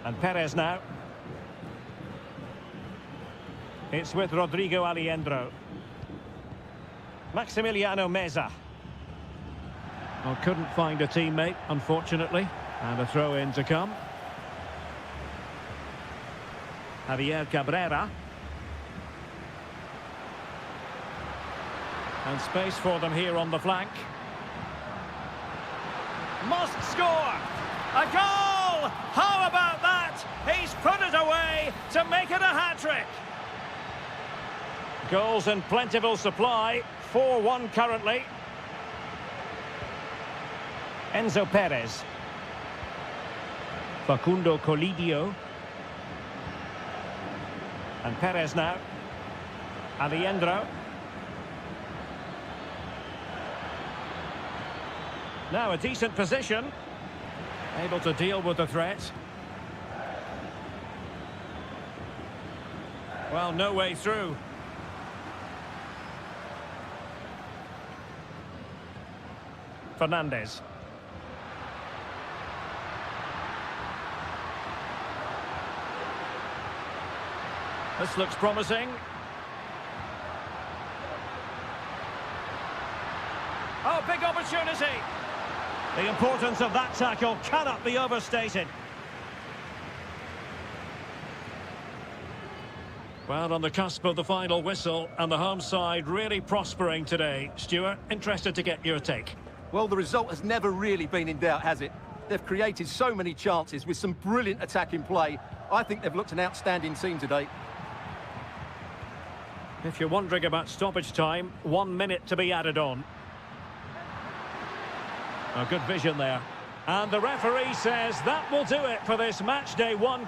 And Perez now. It's with Rodrigo Aliendro. Maximiliano Meza. Well, couldn't find a teammate, unfortunately. And a throw-in to come. Javier Cabrera. And space for them here on the flank. Must score! A goal! How about that? He's put it away to make it a hat-trick. Goals in plentiful supply. 4-1 currently. Enzo Perez. Facundo Colidio. And Perez now. Aliendro. Now a decent position. Able to deal with the threat. Well, no way through. Fernandez. This looks promising. Oh, big opportunity. The importance of that tackle cannot be overstated. Well, on the cusp of the final whistle, and the home side really prospering today. Stuart, interested to get your take. Well, the result has never really been in doubt, has it? They've created so many chances with some brilliant attacking play. I think they've looked an outstanding team today. If you're wondering about stoppage time, 1 minute to be added on. A good vision there. And the referee says that will do it for this match day one.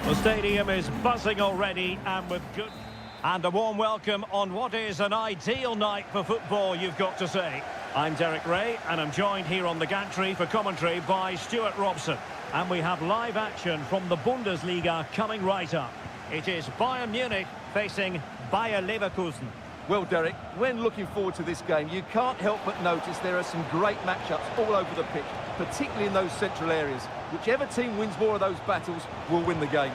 The stadium is buzzing already and with good... And a warm welcome on what is an ideal night for football, you've got to say. I'm Derek Ray, and I'm joined here on the gantry for commentary by Stuart Robson. And we have live action from the Bundesliga coming right up. It is Bayern Munich facing Bayer Leverkusen. Well, Derek, when looking forward to this game, you can't help but notice there are some great matchups all over the pitch, particularly in those central areas. Whichever team wins more of those battles will win the game.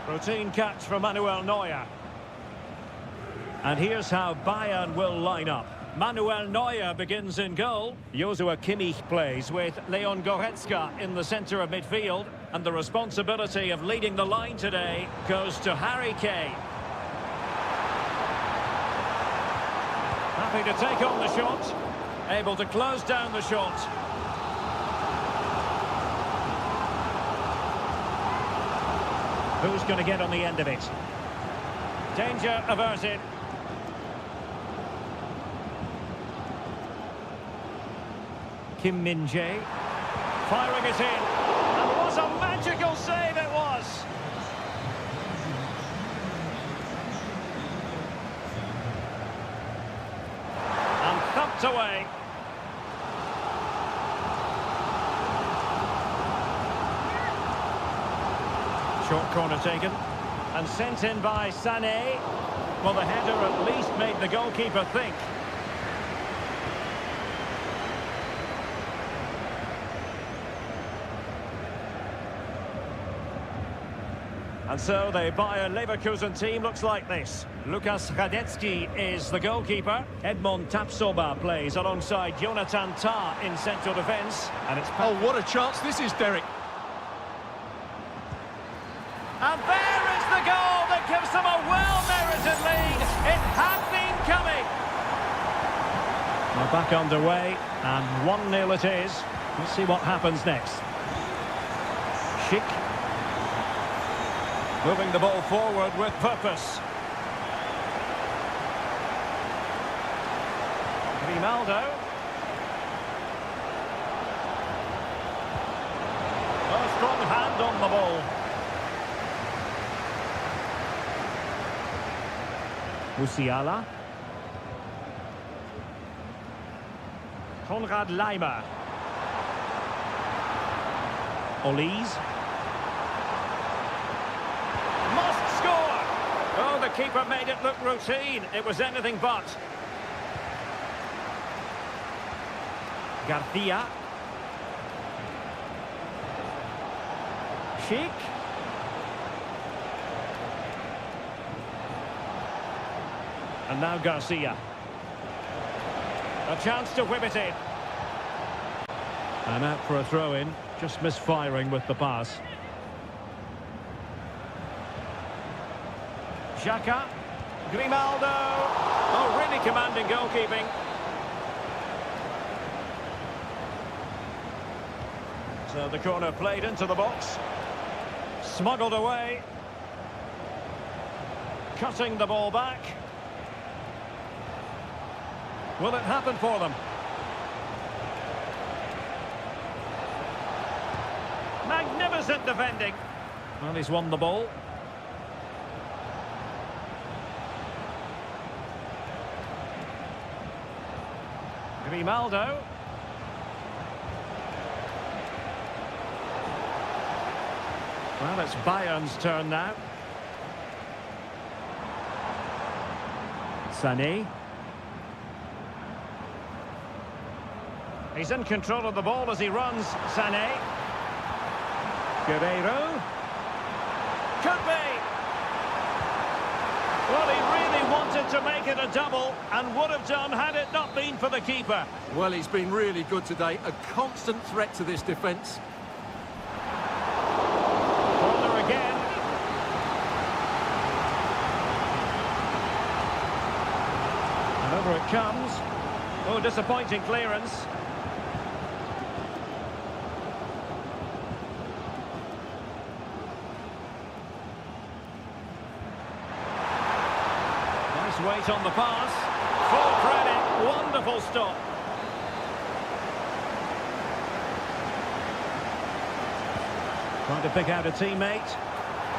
Routine catch for Manuel Neuer. And here's how Bayern will line up. Manuel Neuer begins in goal. Joshua Kimmich plays with Leon Goretzka in the centre of midfield. And the responsibility of leading the line today goes to Harry Kane. Happy to take on the shot. Able to close down the shot. Who's going to get on the end of it? Danger averted. Kim Min-jae firing it in. And what a magical save it was! And thumped away. Short corner taken and sent in by Sané. Well, the header at least made the goalkeeper think. And so the Bayer Leverkusen team looks like this. Lukas Radetzky is the goalkeeper. Edmond Tapsoba plays alongside Jonathan Tah in central defence. And it's... Oh, what a chance this is, Derek. And there is the goal that gives them a well-merited lead. It had been coming. We're back underway, and 1-0 it is. Let's see what happens next. Schick. Moving the ball forward with purpose. Grimaldo. A strong hand on the ball. Musiala. Konrad Laimer. Olise. Must score! Oh, the keeper made it look routine. It was anything but. Garcia. Schick. And now Garcia. A chance to whip it in. And out for a throw-in. Just misfiring with the pass. Xhaka. Grimaldo. Oh, really commanding goalkeeping. So the corner played into the box. Smuggled away. Cutting the ball back. Will it happen for them? Magnificent defending. Well, he's won the ball. Grimaldo. Well, it's Bayern's turn now. Sané. He's in control of the ball as he runs, Sané. Guerreiro. Could be. Well, he really wanted to make it a double and would have done had it not been for the keeper. Well, he's been really good today. A constant threat to this defence. Corner again. And over it comes. Oh, disappointing clearance. Weight on the pass. Full credit. Wonderful stop. Trying to pick out a teammate.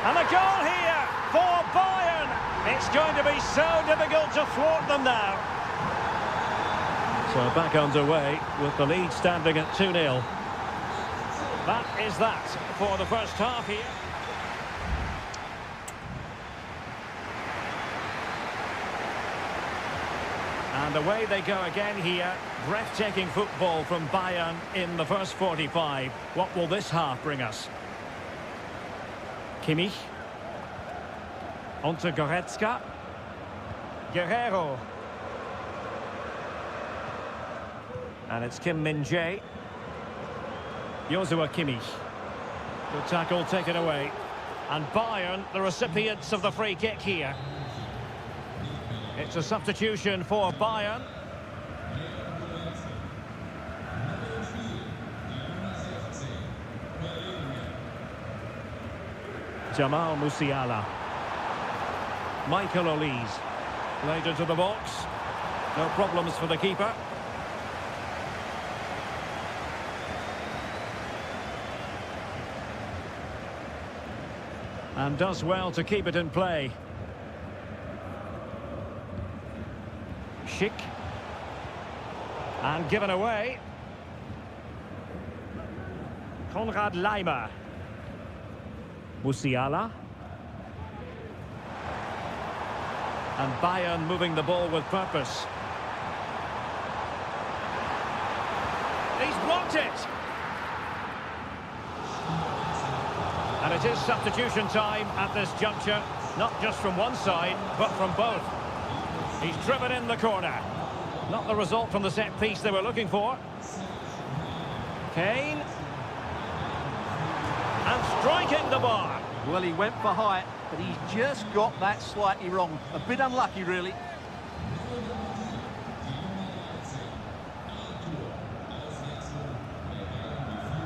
And a goal here for Bayern. It's going to be so difficult to thwart them now. So back underway with the lead standing at 2-0. That is that for the first half here. And away they go again here. Breathtaking football from Bayern in the first 45. What will this half bring us? Kimmich. On to Goretzka. Guerrero. And it's Kim Min-jae. Joshua Kimmich. Good tackle taken away. And Bayern, the recipients of the free kick here. It's a substitution for Bayern. Jamal Musiala. Michael Olise. Played into the box. No problems for the keeper. And does well to keep it in play. Schick. And given away. Konrad Laimer. Musiala. And Bayern moving the ball with purpose. He's blocked it. And it is substitution time at this juncture. Not just from one side, but from both. He's driven in the corner. Not the result from the set piece they were looking for. Kane. And striking the bar. Well, he went for height, but he's just got that slightly wrong. A bit unlucky, really.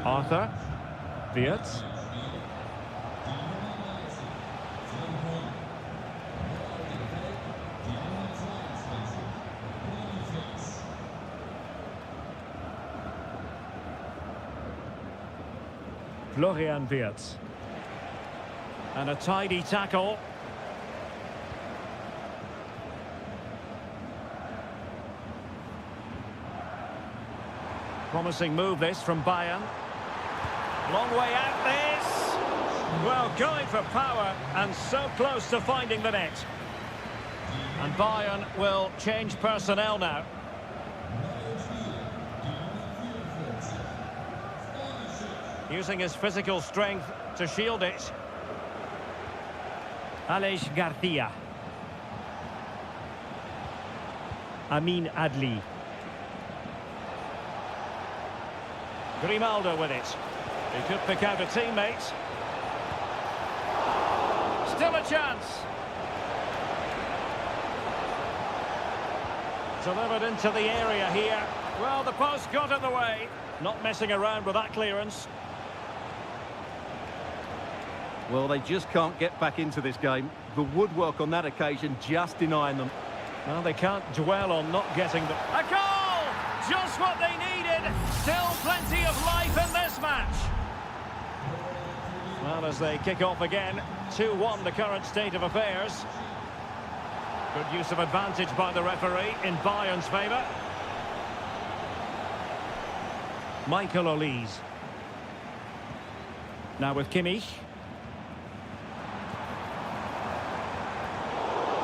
Arthur. Wirtz. Florian Wirtz. And a tidy tackle. Promising move this from Bayern. Long way out this. Well, going for power and so close to finding the net. And Bayern will change personnel now. Using his physical strength to shield it. Aleix Garcia. Amin Adli. Grimaldo with it. He could pick out a teammate. Still a chance. Delivered into the area here. Well, the post got in the way. Not messing around with that clearance. Well, they just can't get back into this game. The woodwork on that occasion just denying them. Well, they can't dwell on not getting the... A goal! Just what they needed. Still plenty of life in this match. Well, as they kick off again, 2-1 the current state of affairs. Good use of advantage by the referee in Bayern's favour. Michael Olise. Now with Kimmich.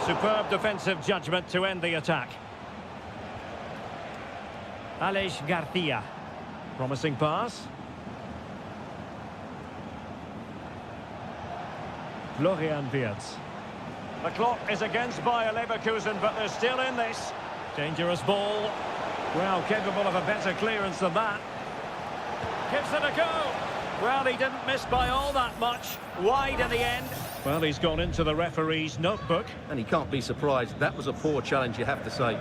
Superb defensive judgment to end the attack. Aleix Garcia. Promising pass. Florian Wirtz. The clock is against Bayer Leverkusen, but they're still in this. Dangerous ball. Well, capable of a better clearance than that. Gives it a go. Well, he didn't miss by all that much. Wide in the end. Well, he's gone into the referee's notebook. And he can't be surprised. That was a poor challenge, you have to say.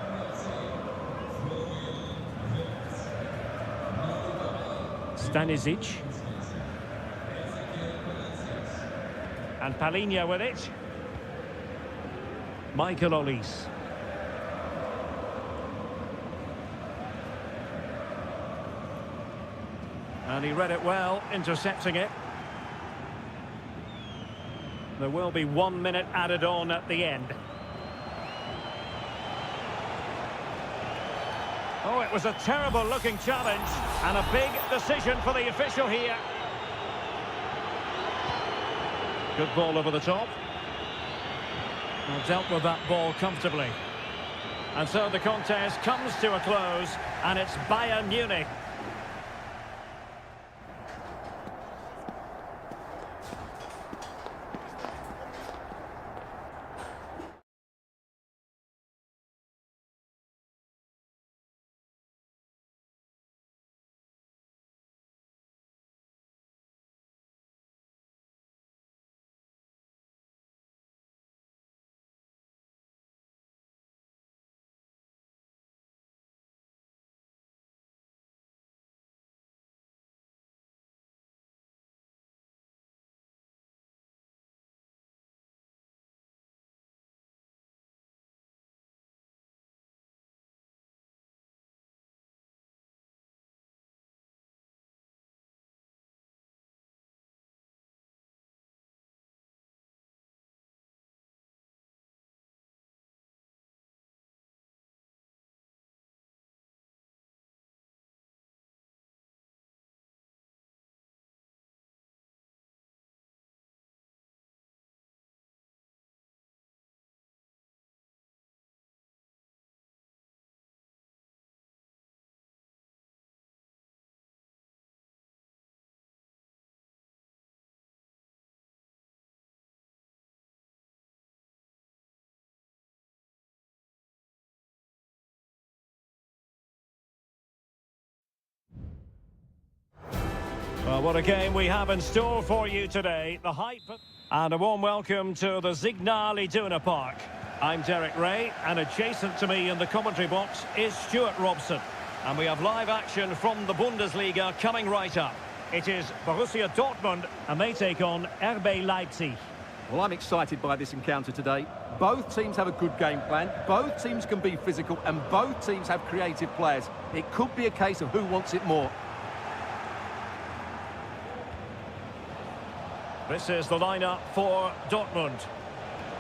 Stanisic. And Palhinha with it. Michael Olise. And he read it well, intercepting it. There will be 1 minute added on at the end. Oh, it was a terrible-looking challenge, and a big decision for the official here. Good ball over the top. Well, dealt with that ball comfortably. And so the contest comes to a close, and it's Bayern Munich. Well, what a game we have in store for you today. The hype and a warm welcome to the Signal Iduna Park. I'm Derek Ray, and adjacent to me in the commentary box is Stuart Robson. And we have live action from the Bundesliga coming right up. It is Borussia Dortmund, and they take on RB Leipzig. Well, I'm excited by this encounter today. Both teams have a good game plan, both teams can be physical, and both teams have creative players. It could be a case of who wants it more. This is the lineup for Dortmund.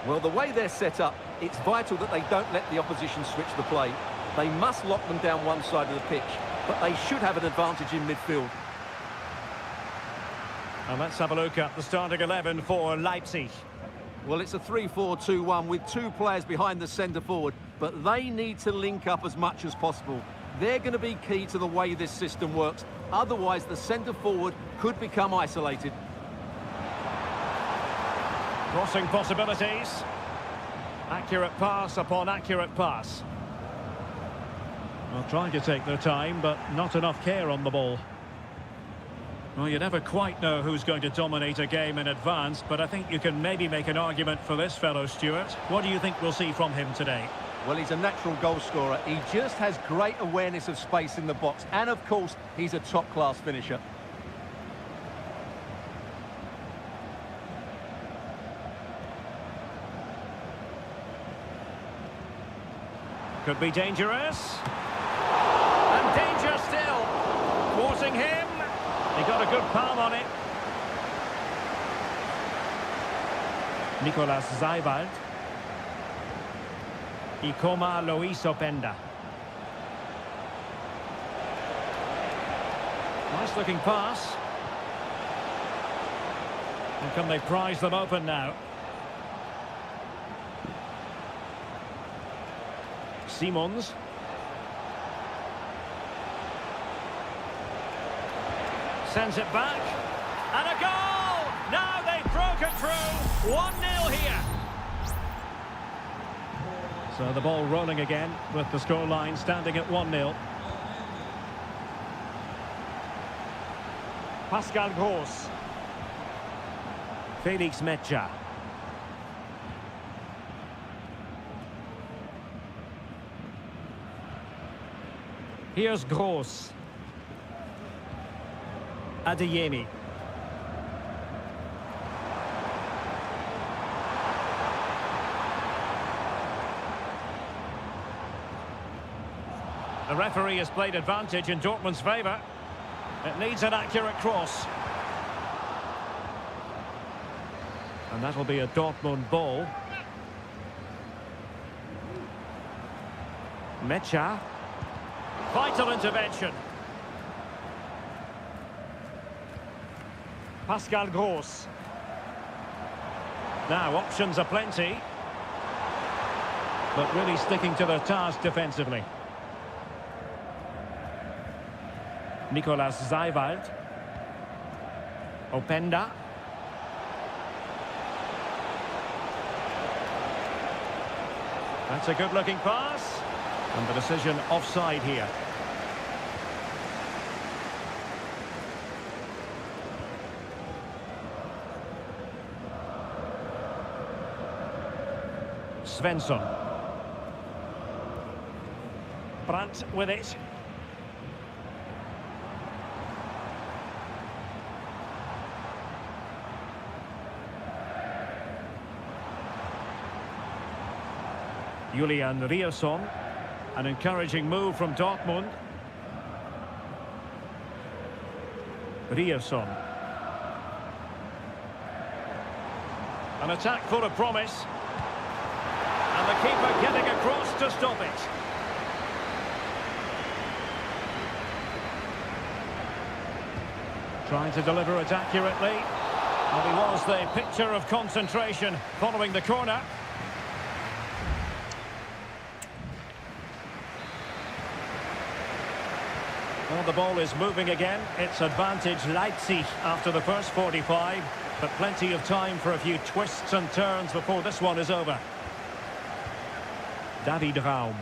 Well, the way they're set up, it's vital that they don't let the opposition switch the play. They must lock them down one side of the pitch, but they should have an advantage in midfield. And let's have a look at the starting 11 for Leipzig. Well, it's a 3-4-2-1 with two players behind the centre forward, but they need to link up as much as possible. They're going to be key to the way this system works. Otherwise, the centre forward could become isolated. Crossing possibilities. Accurate pass upon accurate pass. Well, trying to take their time, but not enough care on the ball. Well, you never quite know who's going to dominate a game in advance, but I think you can maybe make an argument for this fellow, Stuart. What do you think we'll see from him today? Well, he's a natural goal scorer. He just has great awareness of space in the box. And, of course, he's a top-class finisher. Could be dangerous. And danger still. Thwarting him. He got a good palm on it. Nicolas Zaywald. Ikoma Lois Openda. Nice looking pass. And can they prize them open now? Simons. Sends it back. And a goal! Now they've broken through. 1-0 here. So the ball rolling again with the scoreline standing at 1-0. Pascal Gross. Felix Mecha. Here's Gross. Adeyemi. The referee has played advantage in Dortmund's favour. It needs an accurate cross. And that'll be a Dortmund ball. Mecha. Vital intervention. Pascal Gross. Now, options are plenty. But really sticking to their task defensively. Nicolas Zeiwald. Openda. That's a good-looking pass. And the decision offside here. Svensson. Brandt with it. Julian Rierson. An encouraging move from Dortmund. Rierson. An attack full of promise. And the keeper getting across to stop it. Trying to deliver it accurately. And he was the picture of concentration following the corner. Well, the ball is moving again. It's advantage Leipzig after the first 45. But plenty of time for a few twists and turns before this one is over. David Raum.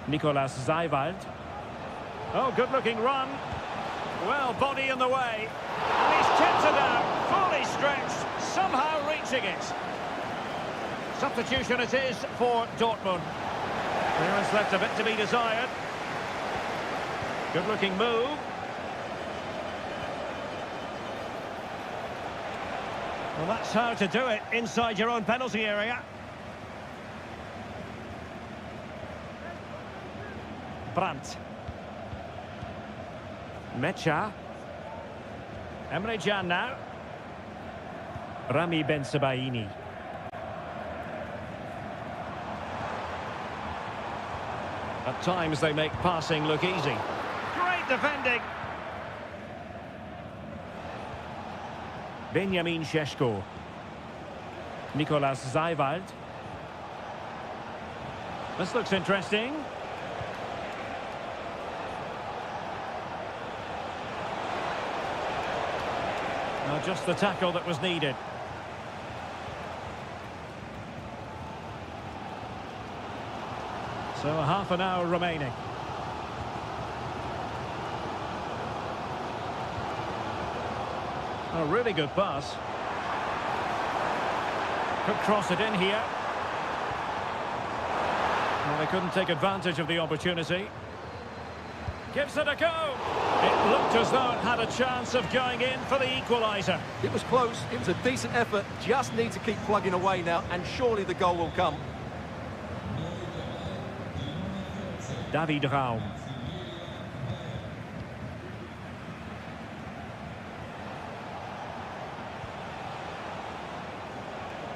Nicolas Zeiwald. Oh, good-looking run. Well, body in the way. And he's tipped it out, fully stretched, somehow reaching it. Substitution it is for Dortmund. Clearance left a bit to be desired. Good-looking move. Well, that's how to do it inside your own penalty area. Brandt. Mecha. Emre Can now. Rami Bensebaini. At times they make passing look easy. Great defending. Benjamin Šeško. Nicolas Zeiwald. This looks interesting. Now just the tackle that was needed. So a half an hour remaining. A really good pass. Could cross it in here. Well, they couldn't take advantage of the opportunity. Gives it a go. It looked as though it had a chance of going in for the equaliser. It was close. It was a decent effort. Just need to keep plugging away now, and surely the goal will come. David Raum.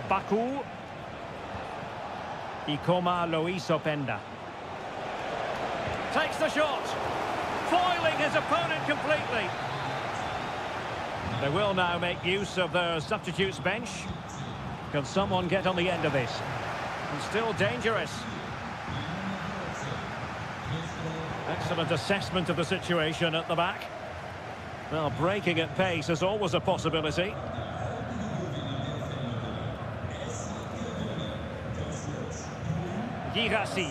Baku. Openda. Takes the shot. Foiling his opponent completely. They will now make use of their substitutes bench. Can someone get on the end of this? And still dangerous. Excellent assessment of the situation at the back. Well, breaking at pace is always a possibility. Girassi.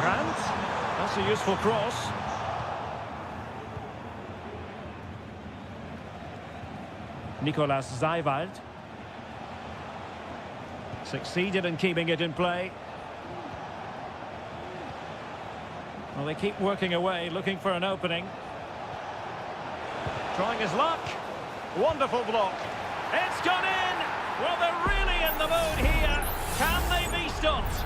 Brandt. That's a useful cross. Nicolas Zeiwald. Succeeded in keeping it in play. Well, they keep working away, looking for an opening. Trying his luck. Wonderful block. It's gone in! Well, they're really in the mood here. Can they be stopped?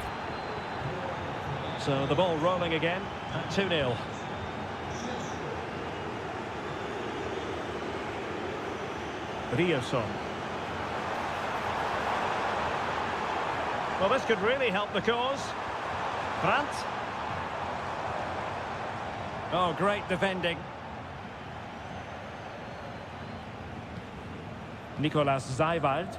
So the ball rolling again at 2-0. Rierson. Well, this could really help the cause. Brandt. Oh, great defending. Nicolas Seiwald.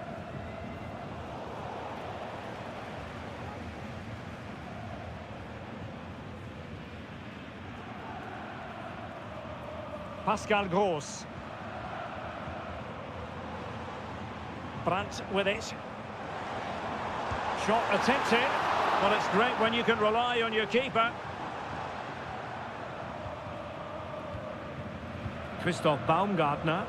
Pascal Gross. Brandt with it. Shot attempted. Well, it's great when you can rely on your keeper. Christoph Baumgartner.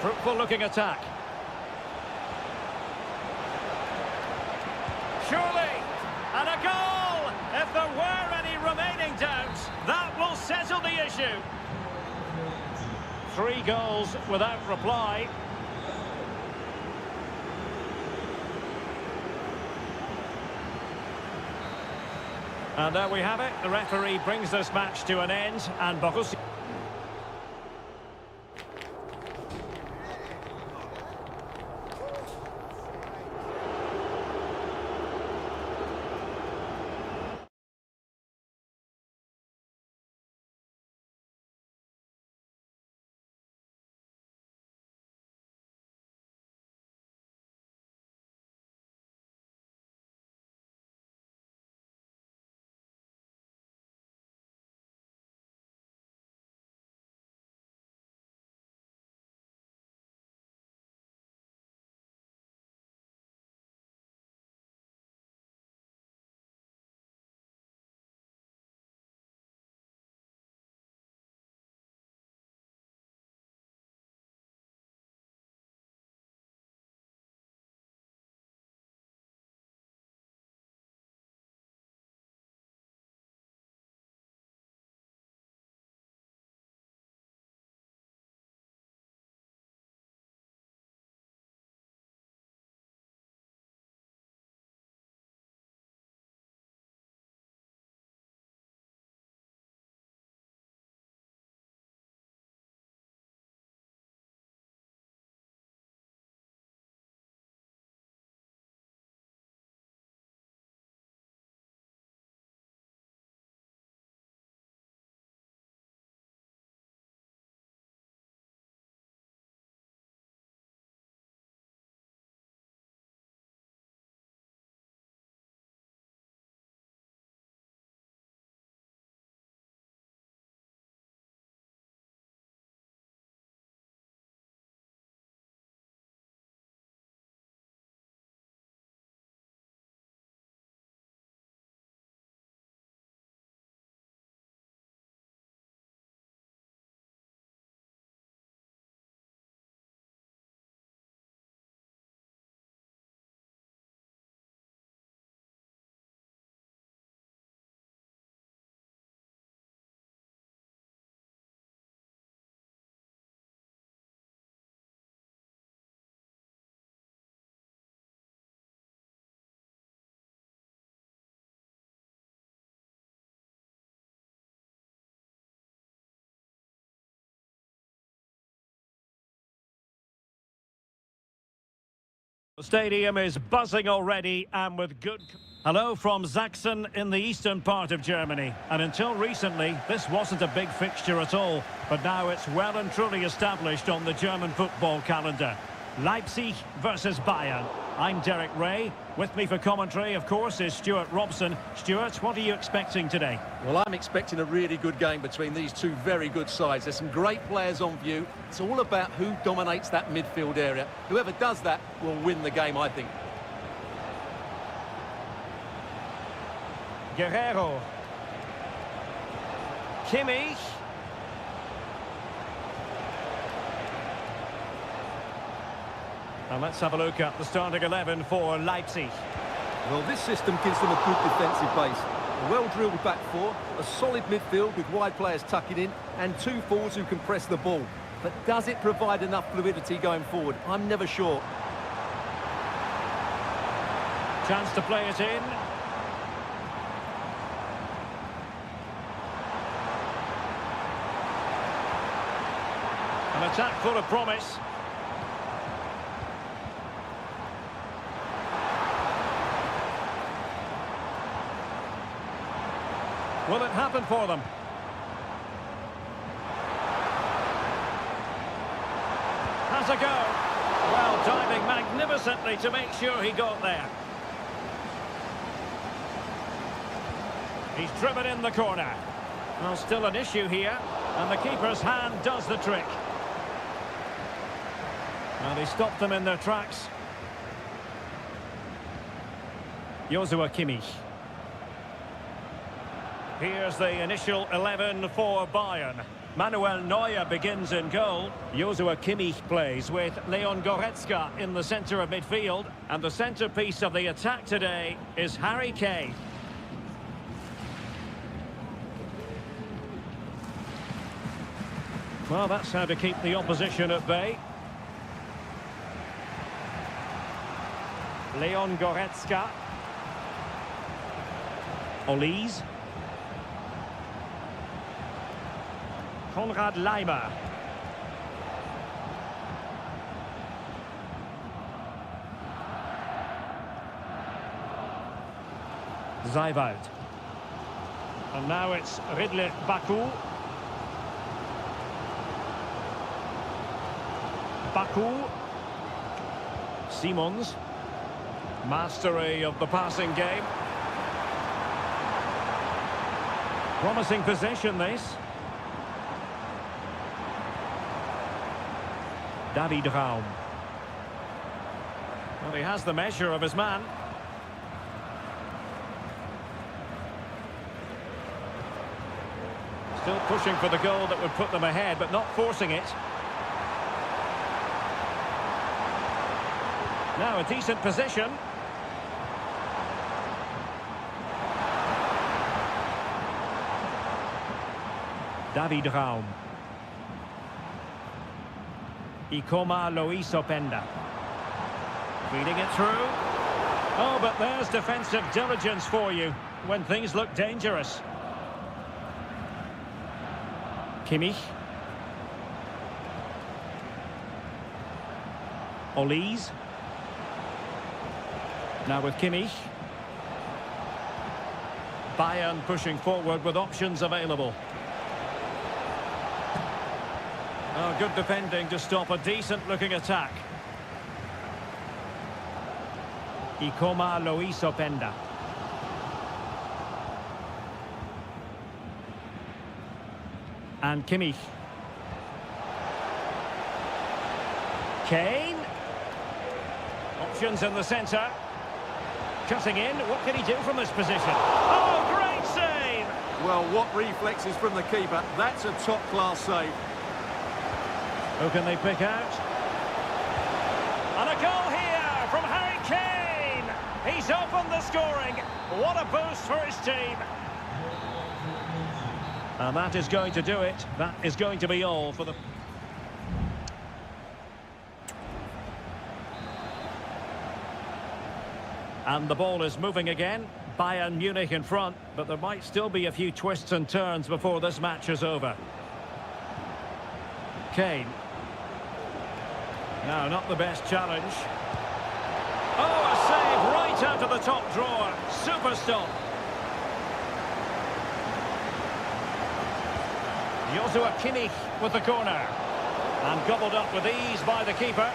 Fruitful looking attack. Surely, and a goal! If there were any remaining doubts, that will settle the issue. 3 goals without reply. And there we have it. The referee brings this match to an end, and Borussia... The stadium is buzzing already, and with good... Hello from Sachsen in the eastern part of Germany. And until recently, this wasn't a big fixture at all. But now it's well and truly established on the German football calendar. Leipzig versus Bayern. I'm Derek Ray. With me for commentary, of course, is Stuart Robson. Stuart, what are you expecting today? Well, I'm expecting a really good game between these two very good sides. There's some great players on view. It's all about who dominates that midfield area. Whoever does that will win the game, I think. Guerrero. Kimmich. And let's have a look at the starting 11 for Leipzig. Well, this system gives them a good defensive base. A well-drilled back four, a solid midfield with wide players tucking in, and 2 forwards who can press the ball. But does it provide enough fluidity going forward? I'm never sure. Chance to play it in. An attack full of promise. Will it happen for them? Has a go. Well, diving magnificently to make sure he got there. He's driven in the corner. Well, still an issue here. And the keeper's hand does the trick. And he stopped them in their tracks. Joshua Kimmich. Here's the initial 11 for Bayern. Manuel Neuer begins in goal. Joshua Kimmich plays with Leon Goretzka in the centre of midfield. And the centrepiece of the attack today is Harry Kane. Well, that's how to keep the opposition at bay. Leon Goretzka. Olise. Konrad Laimer. Zijwald. And now it's Ridley Baku. Baku. Simons. Mastery of the passing game. Promising possession, this. David Raum. Well, he has the measure of his man. Still pushing for the goal that would put them ahead, but not forcing it. Now a decent position. David Raum. Ikoma Lois Openda. Feeding it through. Oh, but there's defensive diligence for you when things look dangerous. Kimmich. Olise. Now with Kimmich. Bayern pushing forward with options available. Oh, good defending to stop a decent-looking attack. Ikoma Lois Openda. And Kimmich. Kane. Options in the centre. Cutting in. What can he do from this position? Oh, great save! Well, what reflexes from the keeper. That's a top-class save. Who can they pick out? And a goal here from Harry Kane! He's opened the scoring. What a boost for his team. And that is going to do it. That is going to be all for the... And the ball is moving again. Bayern Munich in front, but there might still be a few twists and turns before this match is over. Kane. No, not the best challenge. Oh, a save right out of the top drawer. Super stop. Joshua Kimmich with the corner. And gobbled up with ease by the keeper.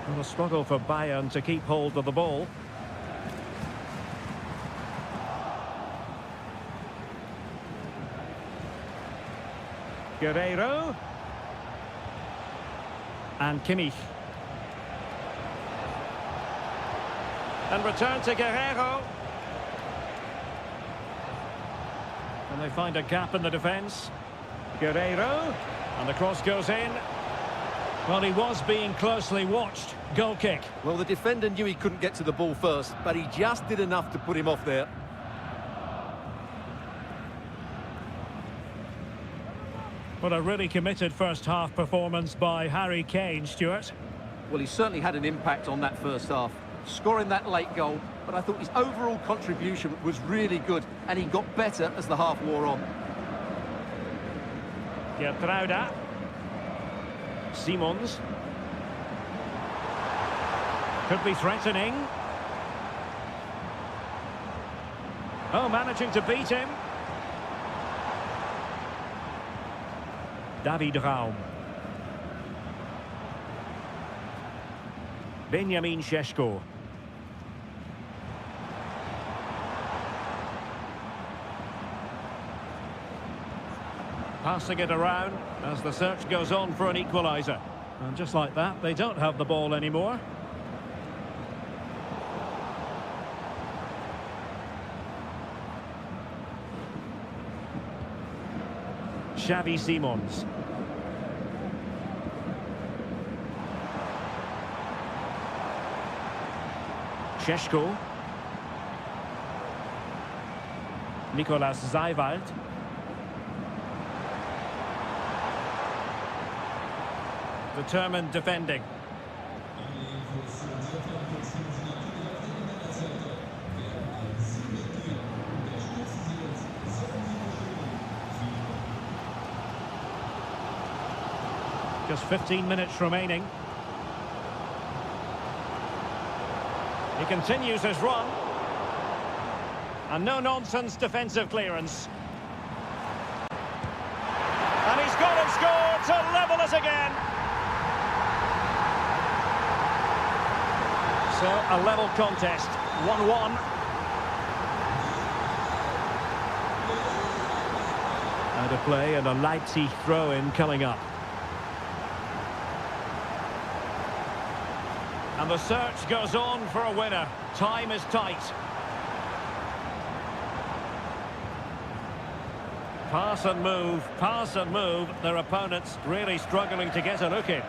Well, a struggle for Bayern to keep hold of the ball. Guerreiro. And Kimmich. And return to Guerreiro. And they find a gap in the defence. Guerreiro. And the cross goes in. Well, he was being closely watched. Goal kick. Well, the defender knew he couldn't get to the ball first, but he just did enough to put him off there. What a really committed first-half performance by Harry Kane, Stuart. Well, he certainly had an impact on that first half, scoring that late goal, but I thought his overall contribution was really good, and he got better as the half wore on. Gertruida. Simons. Could be threatening. Oh, managing to beat him. David Raum. Benjamin Šeško. Passing it around as the search goes on for an equaliser. And just like that, they don't have the ball anymore. Xavi Simons. Šeško. Nicolas Seiwald. Determined defending. Just 15 minutes remaining. He continues his run. And no-nonsense defensive clearance. And he's gone and scored to level us again. So, a level contest, 1-1. Out of play and a Leipzig throw-in coming up. And the search goes on for a winner. Time is tight. Pass and move. Their opponents really struggling to get a look in.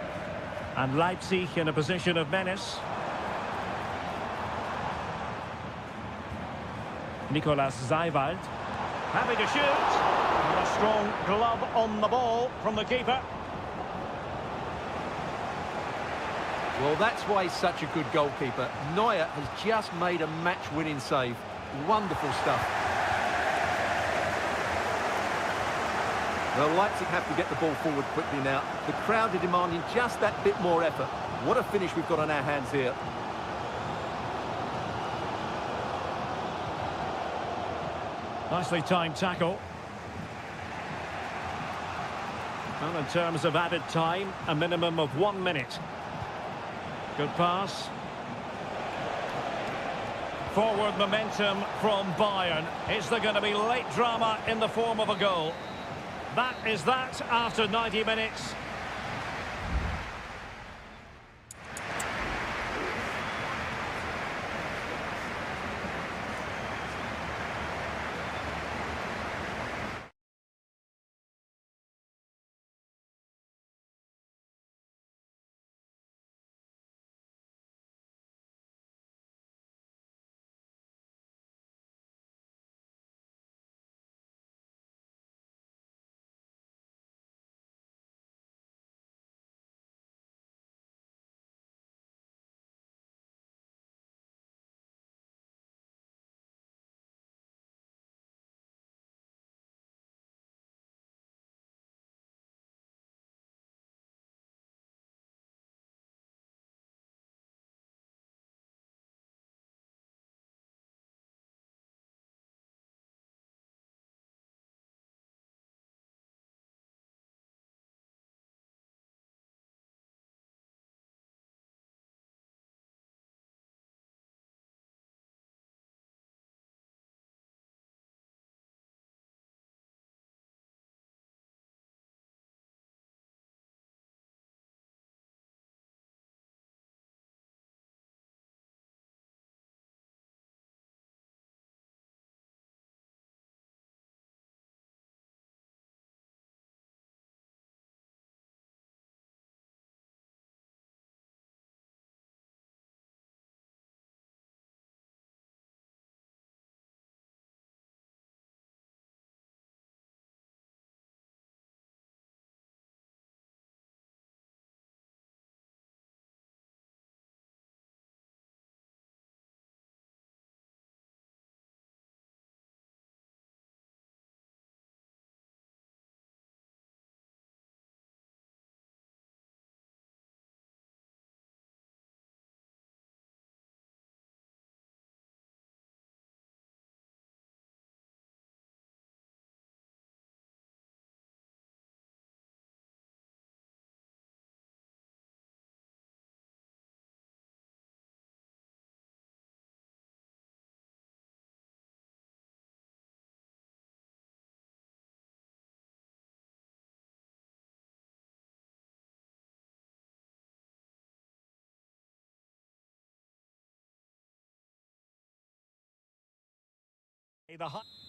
And Leipzig in a position of menace. Nicolas Seiwald. Happy to shoot. And a strong glove on the ball from the keeper. Well, that's why he's such a good goalkeeper. Neuer has just made a match-winning save. Wonderful stuff. Well, Leipzig have to get the ball forward quickly now. The crowd are demanding just that bit more effort. What a finish we've got on our hands here. Nicely timed tackle. And in terms of added time, a minimum of 1 minute. Good pass. Forward momentum from Bayern. Is there going to be late drama in the form of a goal? That is that after 90 minutes.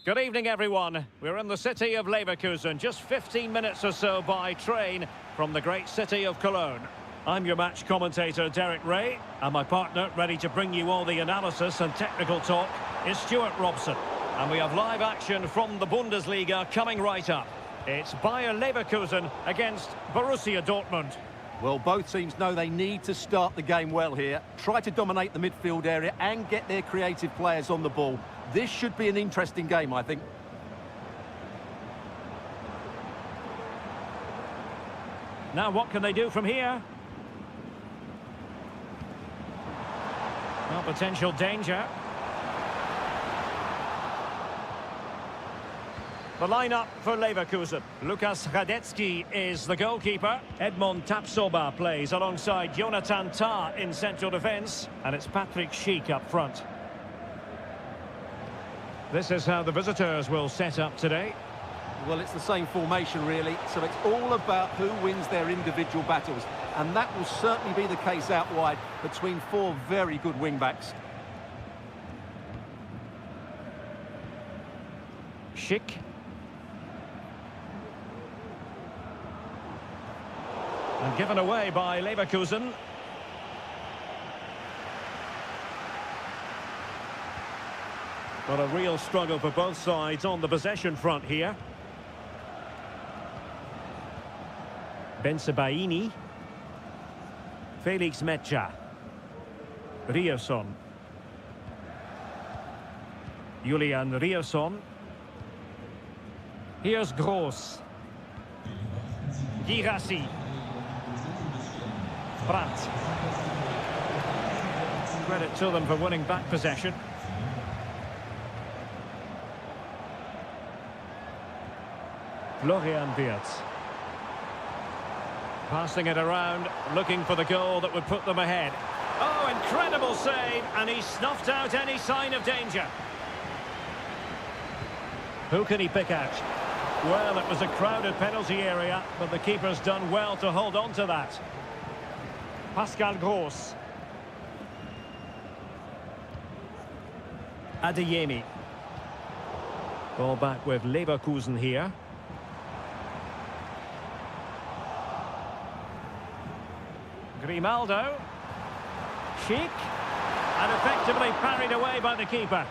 Good evening, everyone. We're in the city of Leverkusen, just 15 minutes or so by train from the great city of Cologne. I'm your match commentator, Derek Ray, and my partner, ready to bring you all the analysis and technical talk, is Stuart Robson. And we have live action from the Bundesliga coming right up. It's Bayer Leverkusen against Borussia Dortmund. Well, both teams know they need to start the game well here, try to dominate the midfield area and get their creative players on the ball. This should be an interesting game, I think. Now, what can they do from here? Well, potential danger. The lineup for Leverkusen. Lukas Hradecky is the goalkeeper. Edmond Tapsoba plays alongside Jonathan Tah in central defence. And it's Patrick Schick up front. This is how the visitors will set up today. Well, it's the same formation, really. So it's all about who wins their individual battles. And that will certainly be the case out wide between four very good wing-backs. Schick. And given away by Leverkusen. But a real struggle for both sides on the possession front here. Bensebaini. Felix Metsä. Ryerson. Julian Ryerson. Here's Gross. Girassi. Brandt. Credit to them for winning back possession. Florian Wirtz. Passing it around, looking for the goal that would put them ahead. Oh, incredible save, and he snuffed out any sign of danger. Who can he pick out? Well, it was a crowded penalty area, but the keeper's done well to hold on to that. Pascal Gross. Adeyemi. Ball back with Leverkusen here. Grimaldo. Schick. And effectively parried away by the keeper.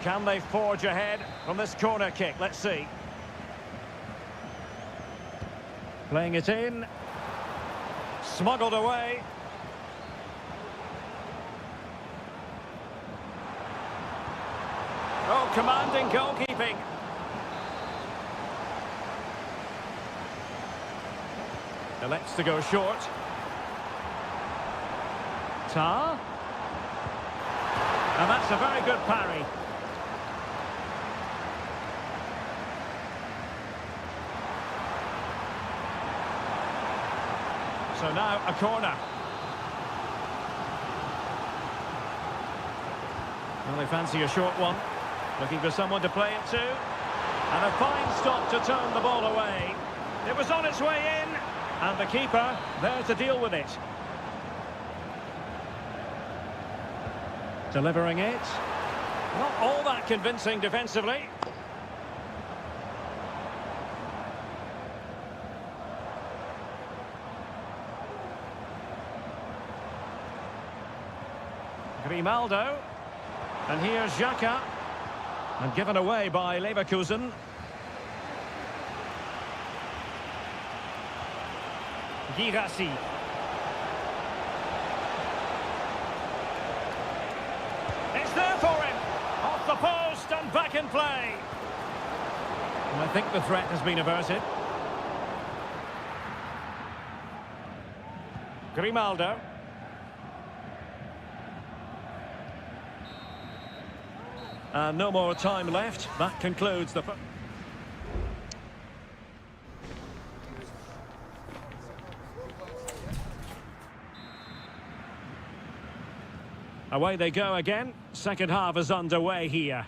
Can they forge ahead from this corner kick? Let's see. Playing it in. Smuggled away. Oh, commanding goalkeeping. Elects to go short. Tah. And that's a very good parry. So now a corner. Well, they fancy a short one. Looking for someone to play it to. And a fine stop to turn the ball away. It was on its way in. And the keeper there to deal with it. Delivering it. Not all that convincing defensively. Grimaldo. And here's Xhaka. And given away by Leverkusen. Girassi. It's there for him. Off the post and back in play. And I think the threat has been averted. Grimaldo. And no more time left. That concludes the... Away they go again. Second half is underway here.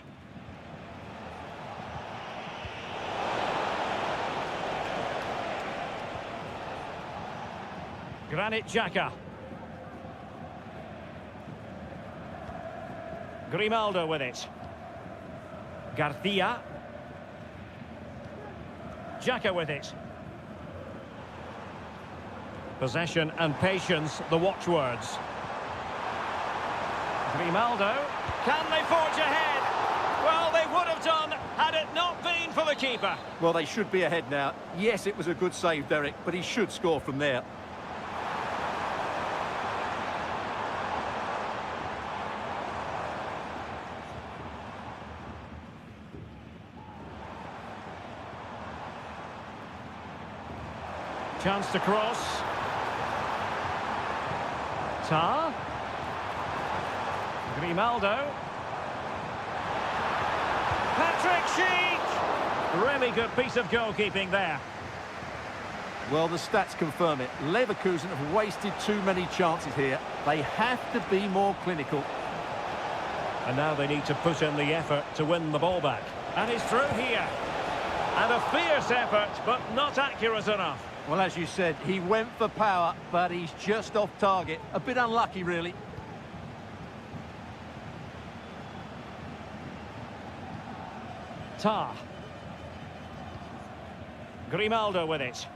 Granit Xhaka. Grimaldo with it. Garcia. Xhaka with it. Possession and patience, the watchwords. Grimaldo. Can they forge ahead? Well, they would have done had it not been for the keeper. Well, they should be ahead now. Yes, it was a good save, Derek, but he should score from there. Chance to cross. Tar. Grimaldo. Patrick Schick! Really good piece of goalkeeping there. Well, the stats confirm it. Leverkusen have wasted too many chances here. They have to be more clinical. And now they need to put in the effort to win the ball back. And he's through here. And a fierce effort, but not accurate enough. Well, as you said, he went for power, but he's just off target. A bit unlucky, really. Tar. Grimaldo with it.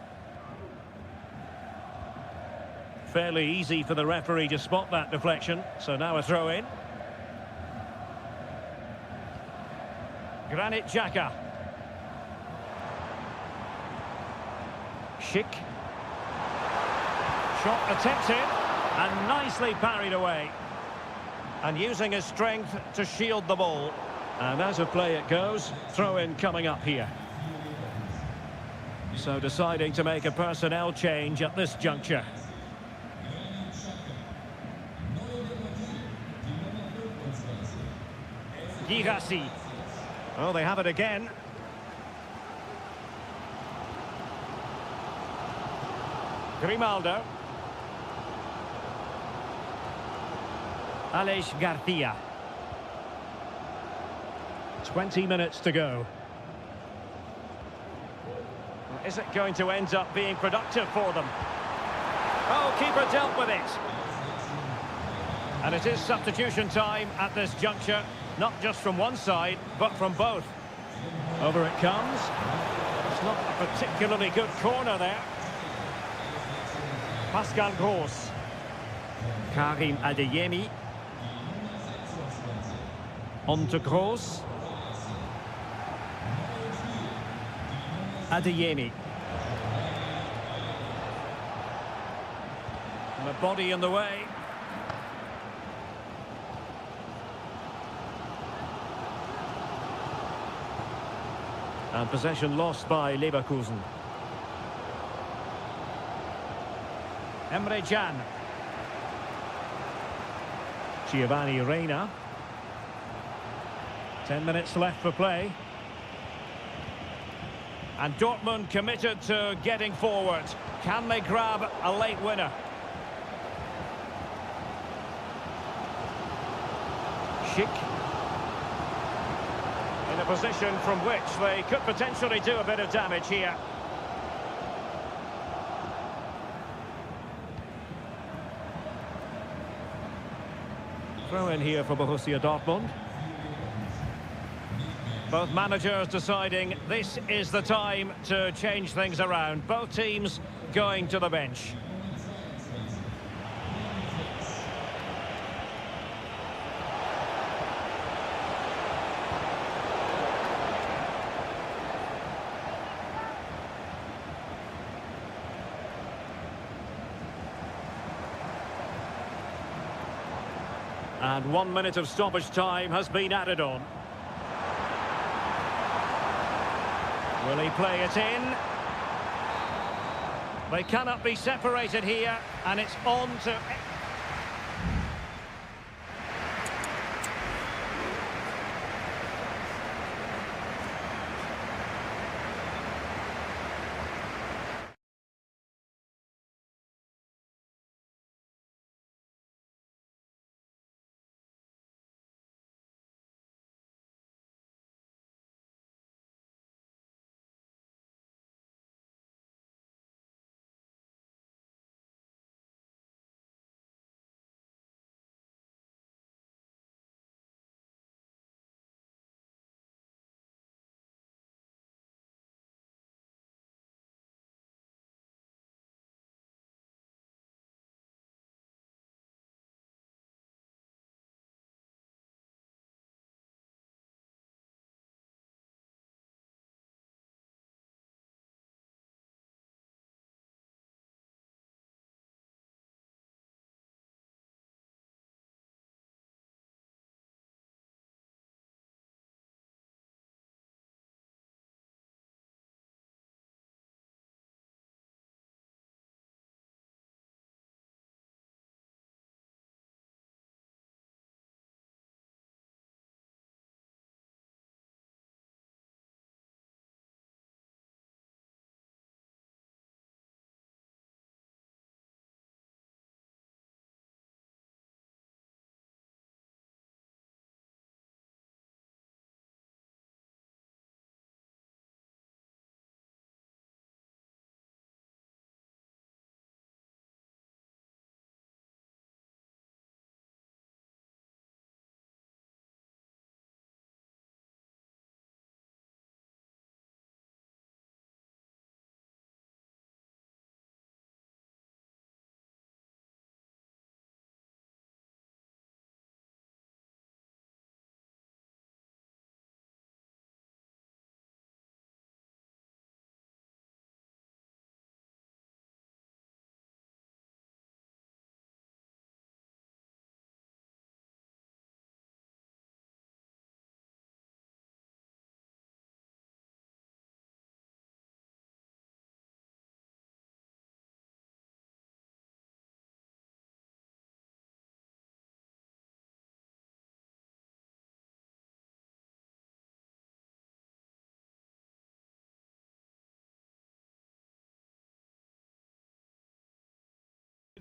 Fairly easy for the referee to spot that deflection, so now a throw-in. Granit Xhaka. Schick. Shot attempted, and nicely parried away. And using his strength to shield the ball. And out of play it goes. Throw-in coming up here. So deciding to make a personnel change at this juncture. Girassi. Oh, they have it again. Grimaldo. Aleix Garcia. 20 minutes to go. Is it going to end up being productive for them? Oh, keeper dealt with it. And it is substitution time at this juncture, not just from one side, but from both. Over it comes. It's not a particularly good corner there. Pascal Gross. Karim Adeyemi. On to Gross. Adeyemi. And a body in the way. And possession lost by Leverkusen. Emre Can. Giovanni Reina. 10 minutes left for play. And Dortmund committed to getting forward. Can they grab a late winner? Schick. In a position from which they could potentially do a bit of damage here. Throw in here for Borussia Dortmund. Both managers deciding this is the time to change things around. Both teams going to the bench. And 1 minute of stoppage time has been added on. Will he play it in? They cannot be separated here, and it's on to...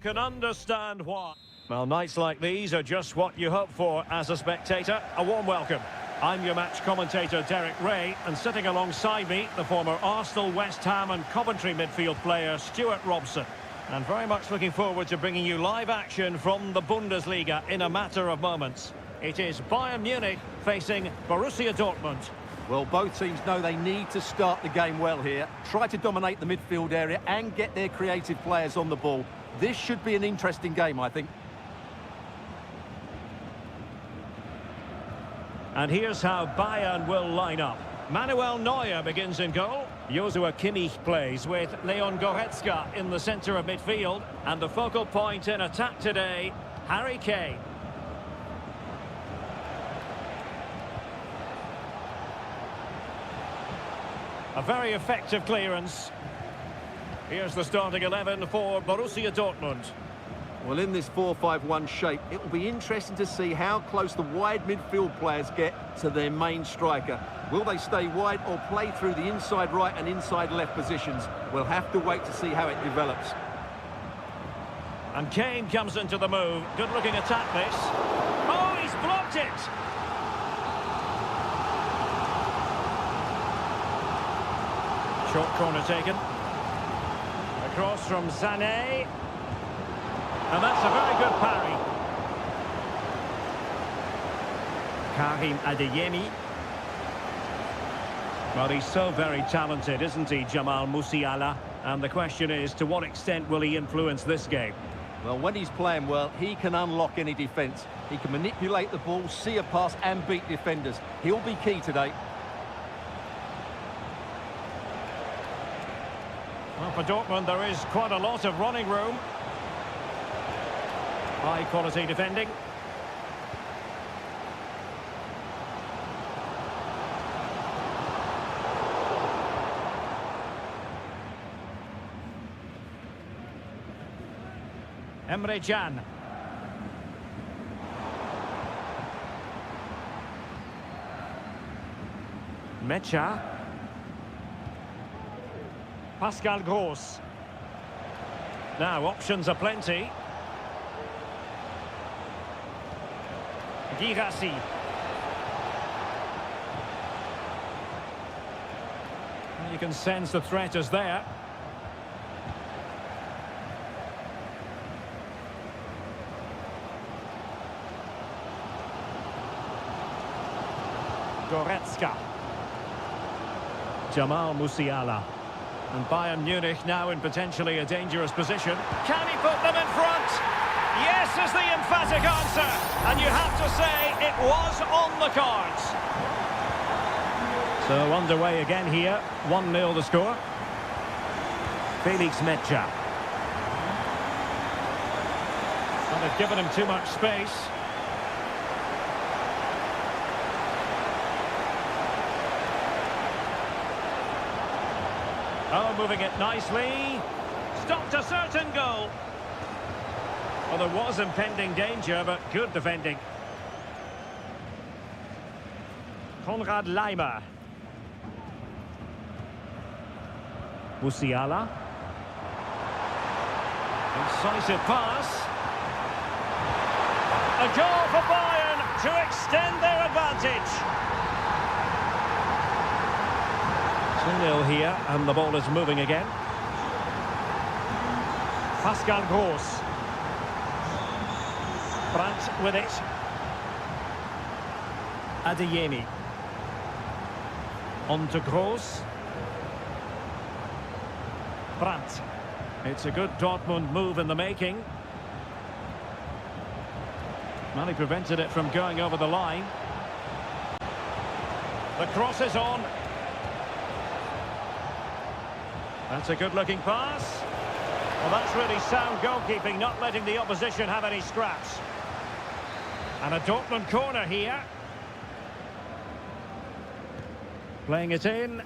can understand why. Well, nights like these are just what you hope for as a spectator. A warm welcome. I'm your match commentator, Derek Ray, and sitting alongside me, the former Arsenal, West Ham and Coventry midfield player, Stuart Robson. And very much looking forward to bringing you live action from the Bundesliga in a matter of moments. It is Bayern Munich facing Borussia Dortmund. Well, both teams know they need to start the game well here. Try to dominate the midfield area and get their creative players on the ball. This should be an interesting game, I think. And here's how Bayern will line up. Manuel Neuer begins in goal. Joshua Kimmich plays with Leon Goretzka in the centre of midfield. And the focal point in attack today, Harry Kane. A very effective clearance. Here's the starting 11 for Borussia Dortmund. Well, in this 4-5-1 shape, it will be interesting to see how close the wide midfield players get to their main striker. Will they stay wide or play through the inside right and inside left positions? We'll have to wait to see how it develops. And Kane comes into the move. Good-looking attack, this. Oh, he's blocked it! Short corner taken. Across from Sané. And that's a very good parry. Karim Adeyemi. Well, he's so very talented, isn't he, Jamal Musiala? And the question is, to what extent will he influence this game? Well, when he's playing well, he can unlock any defence. He can manipulate the ball, see a pass and beat defenders. He'll be key today. Well, for Dortmund, there is quite a lot of running room. High quality defending. Emre Can. Mecha. Pascal Gross. Now, options are plenty. Girassi. You can sense the threat is there. Goretzka. Jamal Musiala. And Bayern Munich now in potentially a dangerous position. Can he put them in front? Yes is the emphatic answer. And you have to say it was on the cards. So underway again here. 1-0 the score. Felix Mecha. Well, they've given him too much space. Oh, moving it nicely. Stopped a certain goal. Well, there was impending danger, but good defending. Konrad Laimer. Musiala. Incisive pass. A goal for Bayern to extend their advantage. 2-0 here, and the ball is moving again. Pascal Gross. Brandt with it. Adeyemi. On to Gross. Brandt. It's a good Dortmund move in the making. Well, he prevented it from going over the line. The cross is on. That's a good-looking pass. Well, that's really sound goalkeeping, not letting the opposition have any scraps. And a Dortmund corner here. Playing it in.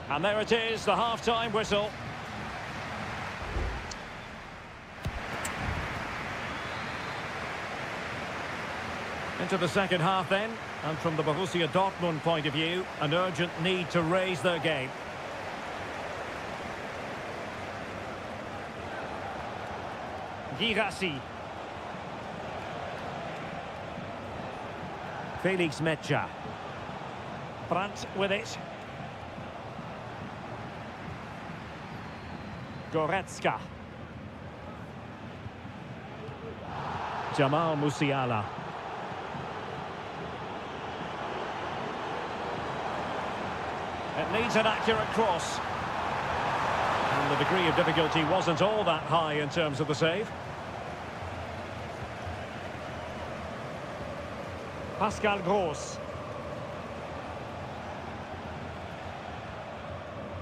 And there it is, the half-time whistle. Into the second half then. And from the Borussia Dortmund point of view, an urgent need to raise their game. Girassi. Felix Mecha. Brandt with it. Goretzka. Jamal Musiala. It needs an accurate cross. And the degree of difficulty wasn't all that high in terms of the save. Pascal Gross.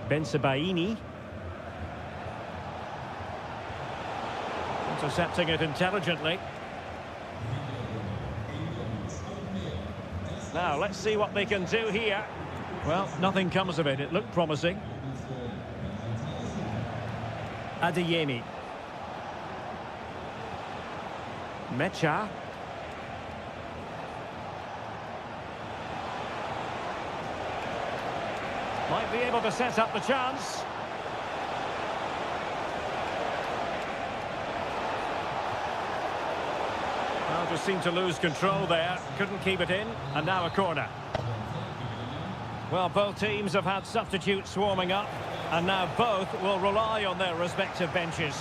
Bensebaini. Intercepting it intelligently. Now, let's see what they can do here. Well, nothing comes of it. It looked promising. Adeyemi. Mecha. Might be able to set up the chance. Well, just seemed to lose control there. Couldn't keep it in. And now a corner. Well, both teams have had substitutes warming up. And now both will rely on their respective benches.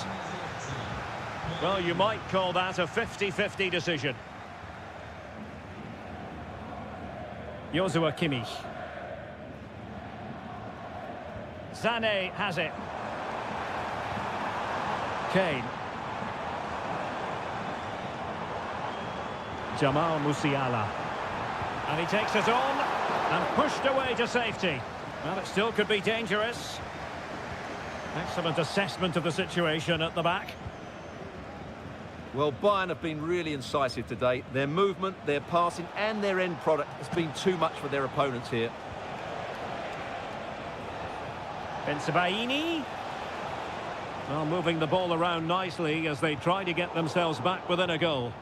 Well, you might call that a 50-50 decision. Joshua Kimmich. Sané has it. Kane. Jamal Musiala. And he takes it on and pushed away to safety. Well, it still could be dangerous. Excellent assessment of the situation at the back. Well, Bayern have been really incisive today. Their movement, their passing and their end product has been too much for their opponents here. Bensebaini. Well, moving the ball around nicely as they try to get themselves back within a goal.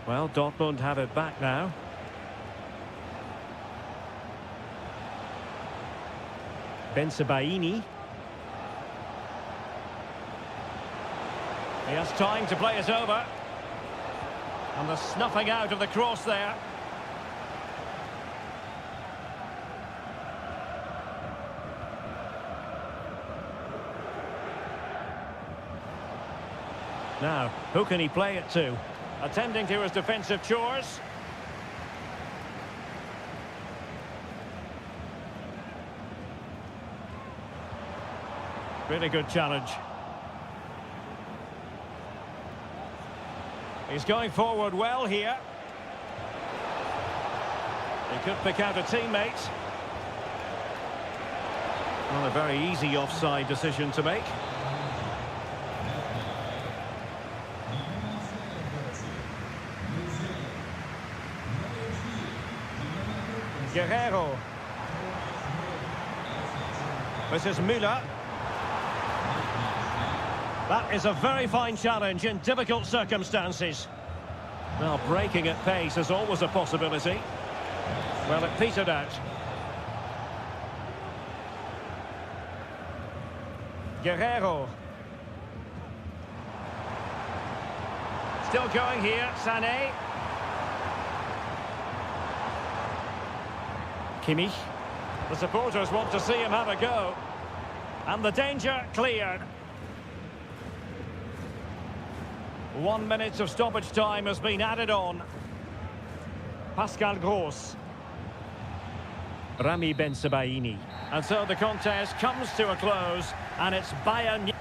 Well, Dortmund have it back now. Bensebaini. He has time to play it over. And the snuffing out of the cross there. Now, who can he play it to? Attending to his defensive chores. Really good challenge. He's going forward well here. He could pick out a teammate. Well, a very easy offside decision to make. Guerrero. This is Müller. That is a very fine challenge in difficult circumstances. Well, breaking at pace is always a possibility. Well, it petered out. Guerrero. Still going here, Sané. Kimmich. The supporters want to see him have a go. And the danger cleared. 1 minute of stoppage time has been added on. Pascal Gross. Rami Bensebaini. And so the contest comes to a close, and it's Bayern.